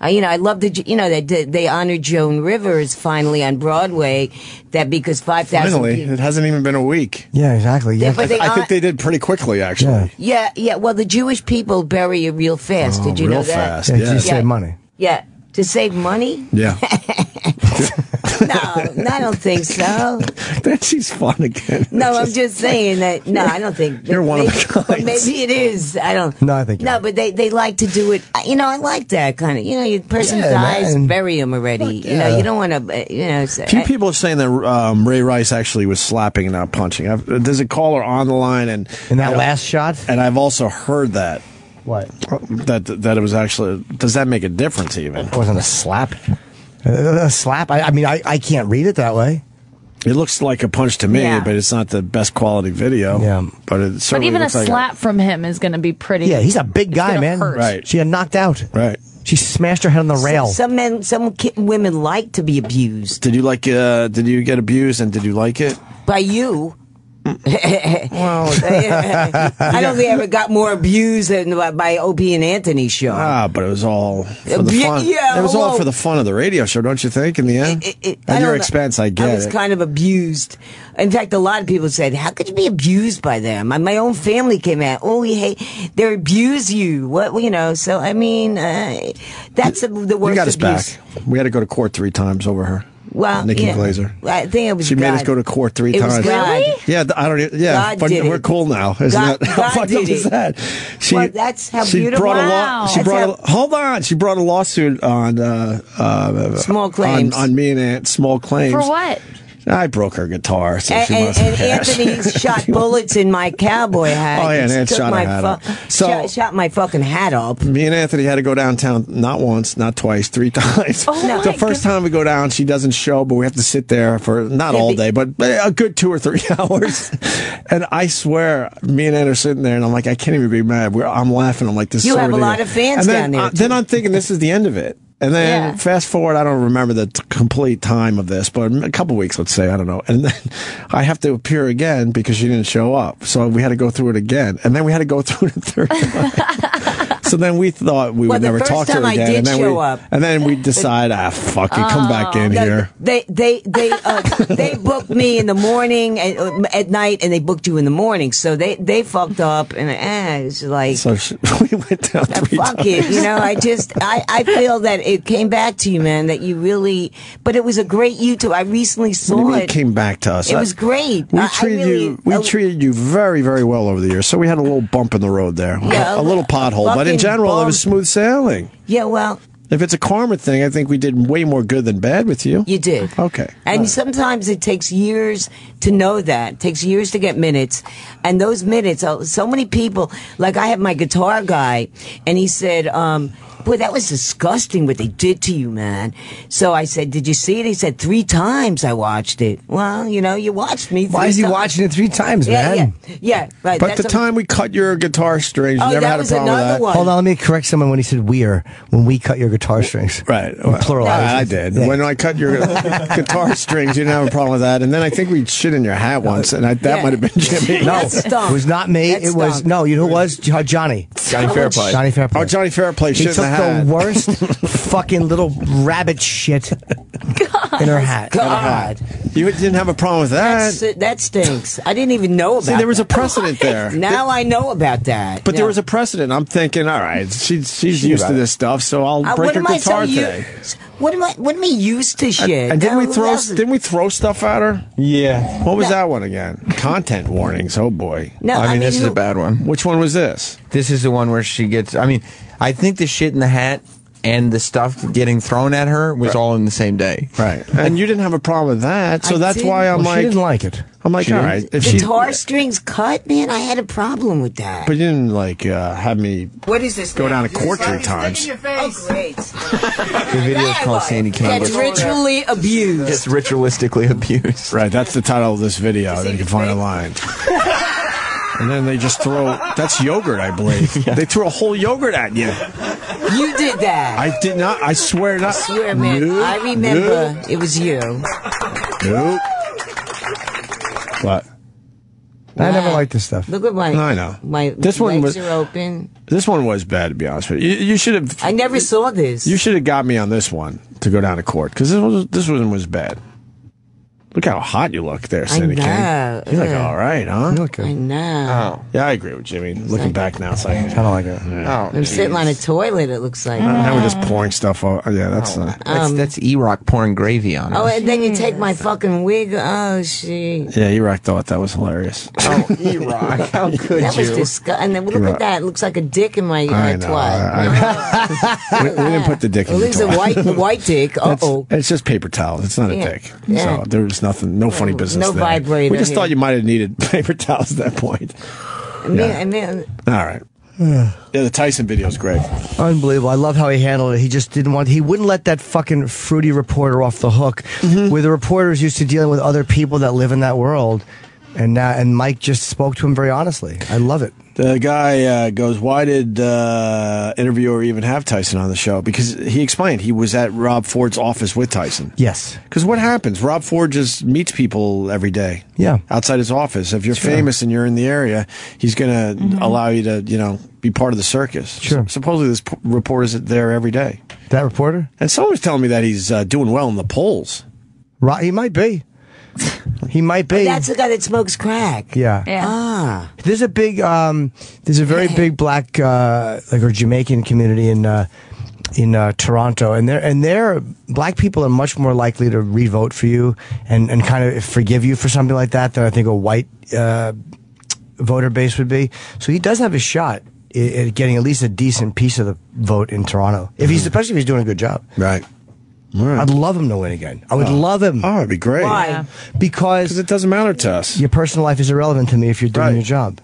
[SPEAKER 10] I love that they honored Joan Rivers finally on Broadway. That because 5,000
[SPEAKER 1] Finally,
[SPEAKER 10] people.
[SPEAKER 1] it hasn't even been a week.
[SPEAKER 2] Yeah, exactly. Yeah,
[SPEAKER 10] but
[SPEAKER 1] I think they did pretty quickly, actually.
[SPEAKER 10] Yeah. Well, the Jewish people bury you real fast. Did you know that?
[SPEAKER 1] Fast,
[SPEAKER 2] to save money.
[SPEAKER 10] Yeah, to save money.
[SPEAKER 1] Yeah.
[SPEAKER 10] No, I don't think so.
[SPEAKER 1] She's fun again.
[SPEAKER 10] No, I'm just saying that. No, I don't think.
[SPEAKER 1] You're one of the kinds.
[SPEAKER 10] Maybe it is. I don't.
[SPEAKER 2] No, I think.
[SPEAKER 10] No, but they like to do it. I like that kind of. Your person dies, bury him already. You don't want to.
[SPEAKER 1] Few people are saying that Ray Rice actually was slapping and not punching. There's a caller on the line, and
[SPEAKER 2] in that last shot,
[SPEAKER 1] and I've also heard that.
[SPEAKER 2] What?
[SPEAKER 1] That it was actually. Does that make a difference even?
[SPEAKER 2] It wasn't a slap. A slap? I mean, I can't read it that way.
[SPEAKER 1] It looks like a punch to me, but it's not the best quality video. Yeah, but it certainly
[SPEAKER 18] even a
[SPEAKER 1] looks like
[SPEAKER 18] slap from him is going to be pretty.
[SPEAKER 2] Yeah, he's a big guy, man.
[SPEAKER 18] Hurt.
[SPEAKER 1] Right.
[SPEAKER 2] She got knocked out.
[SPEAKER 1] Right.
[SPEAKER 2] She smashed her head on the rail.
[SPEAKER 10] Some women like to be abused.
[SPEAKER 1] Did you like? Did you get abused, and did you like it?
[SPEAKER 10] By you.
[SPEAKER 1] Well,
[SPEAKER 10] I don't think I ever got more abused than by Opie and Anthony's show.
[SPEAKER 1] But it was all for the fun.
[SPEAKER 10] Yeah,
[SPEAKER 1] it was all for the fun of the radio show, don't you think? In the end, at your expense, I get it.
[SPEAKER 10] I was kind of abused. In fact, a lot of people said, "How could you be abused by them?" My own family came out. "Oh, they abuse you." What So I mean, that's the worst.
[SPEAKER 1] You got us
[SPEAKER 10] abuse.
[SPEAKER 1] back. We had to go to court 3 times over her.
[SPEAKER 10] Well,
[SPEAKER 1] Nikki Glaser.
[SPEAKER 10] I think it was
[SPEAKER 1] She
[SPEAKER 10] God.
[SPEAKER 1] made us go to court 3
[SPEAKER 10] It
[SPEAKER 1] times.
[SPEAKER 10] was God.
[SPEAKER 1] Yeah, I don't. Yeah,
[SPEAKER 10] God did
[SPEAKER 1] we're
[SPEAKER 10] it.
[SPEAKER 1] cool now. Isn't that how
[SPEAKER 10] God
[SPEAKER 1] fucked up
[SPEAKER 10] did
[SPEAKER 1] is
[SPEAKER 10] it.
[SPEAKER 1] that?
[SPEAKER 10] Well, that's how beautiful.
[SPEAKER 1] Hold on. She brought a lawsuit on
[SPEAKER 10] small claims
[SPEAKER 1] on me and Aunt. Small claims
[SPEAKER 18] For what?
[SPEAKER 1] I broke her guitar, so she
[SPEAKER 10] and
[SPEAKER 1] wants some cash.
[SPEAKER 10] Anthony shot bullets in my cowboy hat.
[SPEAKER 1] Oh, yeah, and Aunt
[SPEAKER 10] Took
[SPEAKER 1] shot
[SPEAKER 10] my
[SPEAKER 1] her hat up.
[SPEAKER 10] shot my fucking hat up.
[SPEAKER 1] Me and Anthony had to go downtown not once, not twice, 3 times.
[SPEAKER 10] Oh,
[SPEAKER 1] the first time we go down, she doesn't show, but we have to sit there for not all day, but a good 2 or 3 hours. And I swear, me and Aunt are sitting there, and I'm like, I can't even be mad. I'm laughing. I'm like, this.
[SPEAKER 10] You
[SPEAKER 1] is so
[SPEAKER 10] have a lot
[SPEAKER 1] ridiculous.
[SPEAKER 10] of fans
[SPEAKER 1] And then,
[SPEAKER 10] down there.
[SPEAKER 1] Then I'm thinking this is the end of it. And then fast forward, I don't remember the complete time of this, but a couple weeks, let's say, I don't know. And then I have to appear again because she didn't show up. So we had to go through it again. And then we had to go through it a 3rd time. So then we thought we would never talk to her again. And then we decide, fuck it, come back in here.
[SPEAKER 10] They booked me in the morning and at night, and they booked you in the morning. So they fucked up, and it's like
[SPEAKER 1] so we went down 3
[SPEAKER 10] fuck
[SPEAKER 1] times.
[SPEAKER 10] it. I feel that it came back to you, man. That you really, but it was a great YouTube. I recently saw
[SPEAKER 1] What do you mean
[SPEAKER 10] it.
[SPEAKER 1] came back to us?
[SPEAKER 10] It was great.
[SPEAKER 1] We treated you very, very well over the years. So we had a little bump in the road there, a little pothole, but in general, it was smooth sailing.
[SPEAKER 10] Yeah, well.
[SPEAKER 1] If it's a karma thing, I think we did way more good than bad with you.
[SPEAKER 10] You did.
[SPEAKER 1] Okay.
[SPEAKER 10] And sometimes it takes years to know that. It takes years to get minutes. And those minutes, so many people, like I have my guitar guy, and he said, boy, that was disgusting what they did to you, man. So I said, did you see it? He said, 3 times I watched it. Well, you watched me 3 times.
[SPEAKER 2] Why is he watching it 3 times, man?
[SPEAKER 10] Yeah, right.
[SPEAKER 1] But the time we cut your guitar strings, you never had a problem with that.
[SPEAKER 2] Hold on, let me correct someone when he said when we cut your guitar strings.
[SPEAKER 1] Right.
[SPEAKER 2] Plural.
[SPEAKER 1] I did.
[SPEAKER 2] Yeah.
[SPEAKER 1] When I cut your guitar strings, you didn't have a problem with that. And then I think we shit in your hat once, and that might have been Jimmy.
[SPEAKER 2] No, it was not me. It was, no, you know who it was? Johnny.
[SPEAKER 1] Johnny Fairplay.
[SPEAKER 2] Johnny Fairplay.
[SPEAKER 1] Oh, Johnny Fairplay
[SPEAKER 2] He
[SPEAKER 1] shit
[SPEAKER 2] took
[SPEAKER 1] in the hat.
[SPEAKER 2] the worst fucking little rabbit shit in her hat.
[SPEAKER 10] God.
[SPEAKER 1] You didn't have a problem with that.
[SPEAKER 10] That stinks. I didn't even know about
[SPEAKER 1] See, there was a
[SPEAKER 10] that.
[SPEAKER 1] precedent there.
[SPEAKER 10] Now I know about that.
[SPEAKER 1] But there was a precedent. I'm thinking, all right, she's used to this stuff, so I'll break her guitar today.
[SPEAKER 10] What am I used to shit?
[SPEAKER 1] And didn't we
[SPEAKER 10] Now,
[SPEAKER 1] throw stuff at her?
[SPEAKER 11] Yeah.
[SPEAKER 1] What was that one again? Content warnings. Oh boy.
[SPEAKER 10] No,
[SPEAKER 17] I mean, this is a bad one.
[SPEAKER 1] Which one was this?
[SPEAKER 17] This is the one where she gets. I mean, I think the shit in the hat and the stuff getting thrown at her was all in the same day.
[SPEAKER 1] Right. And you didn't have a problem with that, so that's why I'm like.
[SPEAKER 2] She didn't like it.
[SPEAKER 1] I'm like, all right. If
[SPEAKER 10] guitar strings cut, man, I had a problem with that.
[SPEAKER 1] But you didn't have me
[SPEAKER 10] What is this?
[SPEAKER 1] go down to court 3 times.
[SPEAKER 10] Oh, great.
[SPEAKER 17] The video is called Sandy Kane.
[SPEAKER 10] That's ritually abused.
[SPEAKER 17] It's ritualistically abused.
[SPEAKER 1] Right, that's the title of this video that you can find online. And then they just throw, that's yogurt, I believe. They threw a whole yogurt at you.
[SPEAKER 10] You did that.
[SPEAKER 1] I did not, I swear not.
[SPEAKER 10] I swear, man.
[SPEAKER 1] Nope,
[SPEAKER 10] I remember it was you.
[SPEAKER 1] Nope. What?
[SPEAKER 2] I never liked this stuff.
[SPEAKER 10] Look at my.
[SPEAKER 1] I know.
[SPEAKER 10] My
[SPEAKER 1] This one
[SPEAKER 10] legs
[SPEAKER 1] was-
[SPEAKER 10] are open.
[SPEAKER 1] This one was bad, to be honest with you. You should have.
[SPEAKER 10] I never saw this.
[SPEAKER 1] You should have got me on this one to go down to court, because this one was bad. Look how hot you look there, Cindy King.
[SPEAKER 10] know.
[SPEAKER 1] You look all right, huh?
[SPEAKER 2] You look good.
[SPEAKER 10] I know.
[SPEAKER 1] Oh. Yeah, I agree with Jimmy. Looking back now, it's like,
[SPEAKER 2] I don't like it.
[SPEAKER 10] I'm sitting on a toilet, it looks like.
[SPEAKER 1] now we're just pouring stuff out. Yeah, that's.
[SPEAKER 17] That's E-Rock pouring gravy on it.
[SPEAKER 10] Oh, and then you take my fucking wig. Oh, shit.
[SPEAKER 1] Yeah, E-Rock thought that was hilarious.
[SPEAKER 17] Oh, E-Rock. How could
[SPEAKER 10] That was
[SPEAKER 17] you?
[SPEAKER 10] disgusting. And then look at that. It looks like a dick in my
[SPEAKER 1] I know.
[SPEAKER 10] twat.
[SPEAKER 1] We didn't put the dick in
[SPEAKER 10] At
[SPEAKER 1] the
[SPEAKER 10] least a
[SPEAKER 1] toilet.
[SPEAKER 10] white dick. Uh-oh.
[SPEAKER 1] It's just paper towels. It's not a
[SPEAKER 10] Yeah.
[SPEAKER 1] dick.
[SPEAKER 10] Yeah.
[SPEAKER 1] So there was nothing, no funny business
[SPEAKER 10] No
[SPEAKER 1] there.
[SPEAKER 10] vibrator
[SPEAKER 1] We just
[SPEAKER 10] here.
[SPEAKER 1] thought you might have needed paper towels at that point.
[SPEAKER 10] And then,
[SPEAKER 1] All right. Yeah, the Tyson video is great.
[SPEAKER 2] Unbelievable. I love how he handled it. He just he wouldn't let that fucking fruity reporter off the hook. Where the reporter is used to dealing with other people that live in that world. And Mike just spoke to him very honestly. I love it.
[SPEAKER 1] The guy goes, why did interviewer even have Tyson on the show? Because he explained he was at Rob Ford's office with Tyson.
[SPEAKER 2] Yes.
[SPEAKER 1] Because what happens? Rob Ford just meets people every day.
[SPEAKER 2] Yeah.
[SPEAKER 1] Outside his office. If you're famous and you're in the area, he's going to allow you to, be part of the circus.
[SPEAKER 2] Sure.
[SPEAKER 1] Supposedly this reporter's there every day.
[SPEAKER 2] That reporter?
[SPEAKER 1] And someone was telling me that he's doing well in the polls.
[SPEAKER 2] Right, he might be. He might be.
[SPEAKER 10] that's the guy that smokes crack.
[SPEAKER 2] Yeah.
[SPEAKER 10] Ah.
[SPEAKER 2] There's a big, there's a very big black, or Jamaican community in Toronto, and they're black people are much more likely to re-vote for you and kind of forgive you for something like that than I think a white voter base would be. So he does have a shot at getting at least a decent piece of the vote in Toronto, especially if he's doing a good job.
[SPEAKER 1] Right. Right.
[SPEAKER 2] I'd love him to win again. I would love him.
[SPEAKER 1] Oh, it'd be great.
[SPEAKER 10] Why?
[SPEAKER 18] Yeah.
[SPEAKER 2] Because
[SPEAKER 1] it doesn't matter to us.
[SPEAKER 2] Your personal life is irrelevant to me if you're doing your job.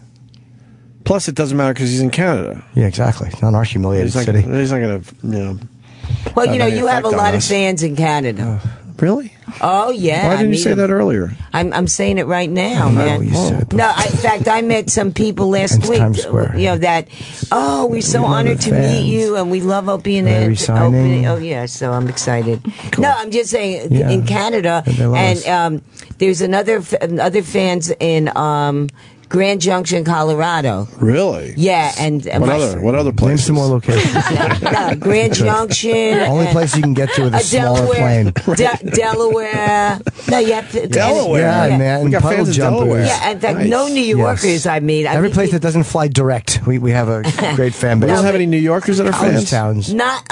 [SPEAKER 1] Plus, it doesn't matter because he's in Canada.
[SPEAKER 2] Yeah, exactly. Not our humiliated city.
[SPEAKER 1] He's not going to,
[SPEAKER 10] Well,
[SPEAKER 1] have any
[SPEAKER 10] you have a
[SPEAKER 1] effect on
[SPEAKER 10] lot of
[SPEAKER 1] us.
[SPEAKER 10] fans in Canada.
[SPEAKER 1] Really?
[SPEAKER 10] Oh, yeah.
[SPEAKER 1] Why didn't
[SPEAKER 10] I
[SPEAKER 1] you say
[SPEAKER 10] meet
[SPEAKER 1] that
[SPEAKER 10] 'em.
[SPEAKER 1] earlier?
[SPEAKER 10] I'm saying it right now,
[SPEAKER 2] No,
[SPEAKER 10] man.
[SPEAKER 2] you said it
[SPEAKER 10] No, in fact, I met some people last
[SPEAKER 2] It's
[SPEAKER 10] week.
[SPEAKER 2] Times Square.
[SPEAKER 10] We're so
[SPEAKER 2] We love
[SPEAKER 10] honored
[SPEAKER 2] the
[SPEAKER 10] to
[SPEAKER 2] fans.
[SPEAKER 10] meet you, and we love Opie and
[SPEAKER 2] Are they
[SPEAKER 10] Ed.
[SPEAKER 2] resigning?
[SPEAKER 10] Oh, yeah, so I'm excited. No, I'm just saying,
[SPEAKER 2] Yeah.
[SPEAKER 10] in Canada,
[SPEAKER 2] They love us.
[SPEAKER 10] and there's other fans in Grand Junction, Colorado.
[SPEAKER 1] Really?
[SPEAKER 10] Yeah, and
[SPEAKER 1] What other places?
[SPEAKER 2] Name some more locations.
[SPEAKER 10] Grand Junction.
[SPEAKER 2] Only place you can get to with a smaller plane.
[SPEAKER 10] Delaware. No, you have to.
[SPEAKER 1] Delaware?
[SPEAKER 2] Yeah, man.
[SPEAKER 1] We got
[SPEAKER 2] Puddle
[SPEAKER 1] fans in
[SPEAKER 2] jumpers.
[SPEAKER 1] Delaware.
[SPEAKER 10] Yeah, in fact,
[SPEAKER 1] Nice.
[SPEAKER 10] no New Yorkers
[SPEAKER 2] Yes.
[SPEAKER 10] I meet.
[SPEAKER 2] Every place that doesn't fly direct, we have a great fan
[SPEAKER 1] We
[SPEAKER 2] base.
[SPEAKER 1] don't have any New Yorkers that are
[SPEAKER 2] College
[SPEAKER 1] fans?
[SPEAKER 2] towns.
[SPEAKER 10] Not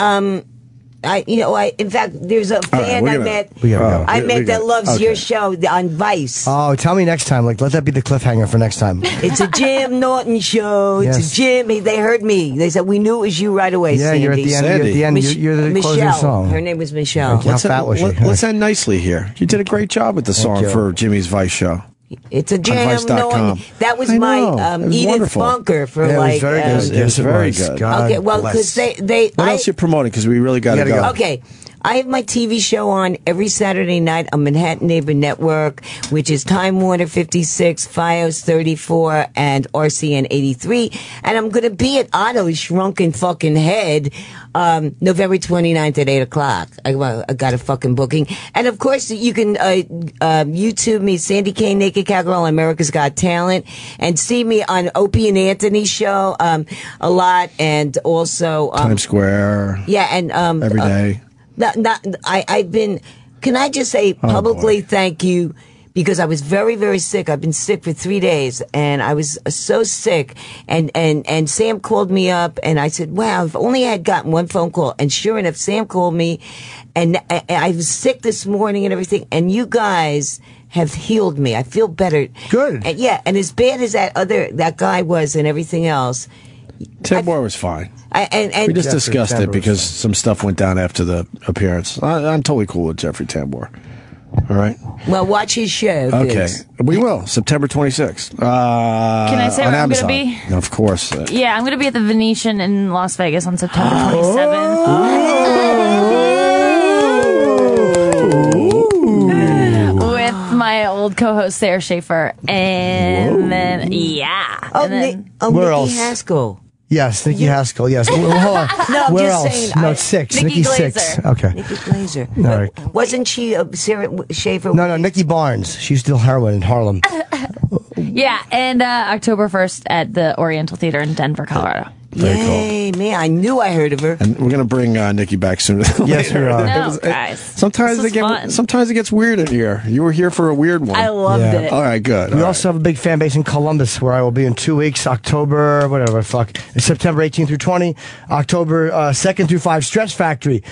[SPEAKER 10] in fact, there's a fan
[SPEAKER 1] we're
[SPEAKER 10] I
[SPEAKER 1] gonna-
[SPEAKER 10] met.
[SPEAKER 2] We gotta go.
[SPEAKER 10] I
[SPEAKER 1] we
[SPEAKER 10] met that
[SPEAKER 1] gotta-
[SPEAKER 10] loves
[SPEAKER 1] okay.
[SPEAKER 10] your show on Vice.
[SPEAKER 2] Oh, tell me next time. Let that be the cliffhanger for next time.
[SPEAKER 10] It's a Jim Norton show. It's
[SPEAKER 2] Yes.
[SPEAKER 10] a Jim. They heard me. They said we knew it was you right away.
[SPEAKER 2] Yeah,
[SPEAKER 10] Sandy.
[SPEAKER 2] you're at the end. You're at the end. You're the closing
[SPEAKER 10] Michelle.
[SPEAKER 2] song.
[SPEAKER 10] Her name was Michelle.
[SPEAKER 2] How fat was she?
[SPEAKER 1] Let's end nicely here. You did a great job with the song
[SPEAKER 2] you.
[SPEAKER 1] for Jimmy's Vice show.
[SPEAKER 10] It's a jam.
[SPEAKER 1] Vice.com.
[SPEAKER 10] That was
[SPEAKER 1] I
[SPEAKER 10] my
[SPEAKER 1] know. It was
[SPEAKER 10] Edith
[SPEAKER 1] wonderful.
[SPEAKER 10] Funker for
[SPEAKER 2] Yeah, it was
[SPEAKER 10] like.
[SPEAKER 2] very good.
[SPEAKER 1] It was very good.
[SPEAKER 10] Okay, well, because they.
[SPEAKER 1] What else you promoting? Because we really got to go.
[SPEAKER 10] Okay. I have my TV show on every Saturday night on Manhattan Neighbor Network, which is Time Warner 56, Fios 34, and RCN 83. And I'm going to be at Otto's Shrunken Fucking Head November 29th at 8 o'clock. I got a fucking booking. And of course, you can YouTube me, Sandy Kane, Naked Cowgirl, America's Got Talent, and see me on Opie and Anthony's show a lot, and also
[SPEAKER 1] Times Square.
[SPEAKER 10] Yeah, and
[SPEAKER 1] every day.
[SPEAKER 10] I've been. Can I just say publicly thank you, because I was very, very sick. I've been sick for 3 days, and I was so sick. And Sam called me up, and I said, "Wow, if only I had gotten one phone call." And sure enough, Sam called me, and I was sick this morning and everything. And you guys have healed me. I feel better.
[SPEAKER 2] Good.
[SPEAKER 10] And and as bad as that guy was and everything else,
[SPEAKER 1] Tambor was fine.
[SPEAKER 10] And
[SPEAKER 1] we just discussed it because some stuff went down after the appearance. I'm totally cool with Jeffrey Tambor. All right.
[SPEAKER 10] Well, watch his show.
[SPEAKER 1] Okay, we will. September 26th. Can
[SPEAKER 18] I say where I'm going to be?
[SPEAKER 1] Of course.
[SPEAKER 18] Yeah, I'm going to be at the Venetian in Las Vegas on September 27th. With my old co-host Sarah Schaefer, and then
[SPEAKER 2] Where
[SPEAKER 10] Nikki
[SPEAKER 2] else?
[SPEAKER 10] Haskell.
[SPEAKER 2] Yes, Nikki Haskell. Yes. Hold on.
[SPEAKER 10] No, I'm
[SPEAKER 2] Where
[SPEAKER 10] just
[SPEAKER 2] else?
[SPEAKER 10] saying,
[SPEAKER 2] No, it's 6.
[SPEAKER 10] Nikki
[SPEAKER 2] Nikki's
[SPEAKER 10] Glaser.
[SPEAKER 2] 6. Okay.
[SPEAKER 10] Nikki Glaser.
[SPEAKER 2] All right.
[SPEAKER 10] Wasn't she Sarah Schaefer?
[SPEAKER 2] No, Nikki Barnes. She's still heroin in Harlem.
[SPEAKER 18] Yeah, and October 1st at the Oriental Theater in Denver, Colorado.
[SPEAKER 10] Yay, man! I knew I heard of her.
[SPEAKER 1] And we're gonna bring Nikki back sooner than
[SPEAKER 2] Yes,
[SPEAKER 1] later.
[SPEAKER 2] we are.
[SPEAKER 18] No, guys.
[SPEAKER 1] Sometimes sometimes it gets weird in here. You were here for a weird one.
[SPEAKER 18] I loved it.
[SPEAKER 1] All right, good.
[SPEAKER 2] We also have a big fan base in Columbus, where I will be in 2 weeks, October, whatever, September 18th through 20, October 2nd through 5, Stretch Factory,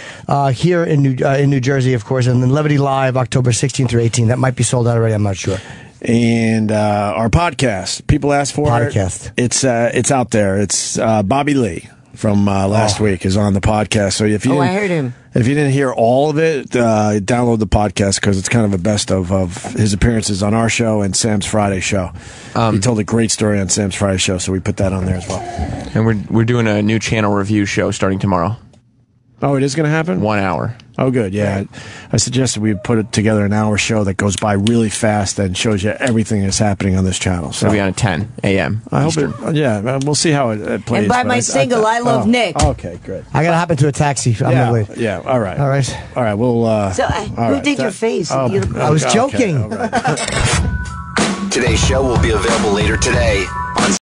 [SPEAKER 2] here in New Jersey, of course, and then Levity Live, October 16th through 18th. That might be sold out already, I'm not sure.
[SPEAKER 1] And our podcast, people ask for
[SPEAKER 2] podcast.
[SPEAKER 1] It's out there. It's Bobby Lee from last week is on the podcast. So if you
[SPEAKER 10] I heard him.
[SPEAKER 1] If you didn't hear all of it, download the podcast because it's kind of a best of his appearances on our show and Sam's Friday show. He told a great story on Sam's Friday show, so we put that on there as well.
[SPEAKER 5] And we're doing a new channel review show starting tomorrow.
[SPEAKER 1] Oh, it is going to happen?
[SPEAKER 5] 1 hour.
[SPEAKER 1] Oh, good. Yeah. I suggested we put together an hour show that goes by really fast and shows you everything that's happening on this channel. So
[SPEAKER 5] it'll be on at 10 a.m.
[SPEAKER 1] I hope it, we'll see how it plays.
[SPEAKER 10] And by my single, I Love Nick.
[SPEAKER 1] Okay, good.
[SPEAKER 2] I got to hop into a taxi. I'm
[SPEAKER 1] yeah,
[SPEAKER 2] late.
[SPEAKER 1] Yeah, all right.
[SPEAKER 2] All right.
[SPEAKER 1] All right, we'll...
[SPEAKER 10] So, who did your face?
[SPEAKER 2] I was joking.
[SPEAKER 12] Today's show will be available later today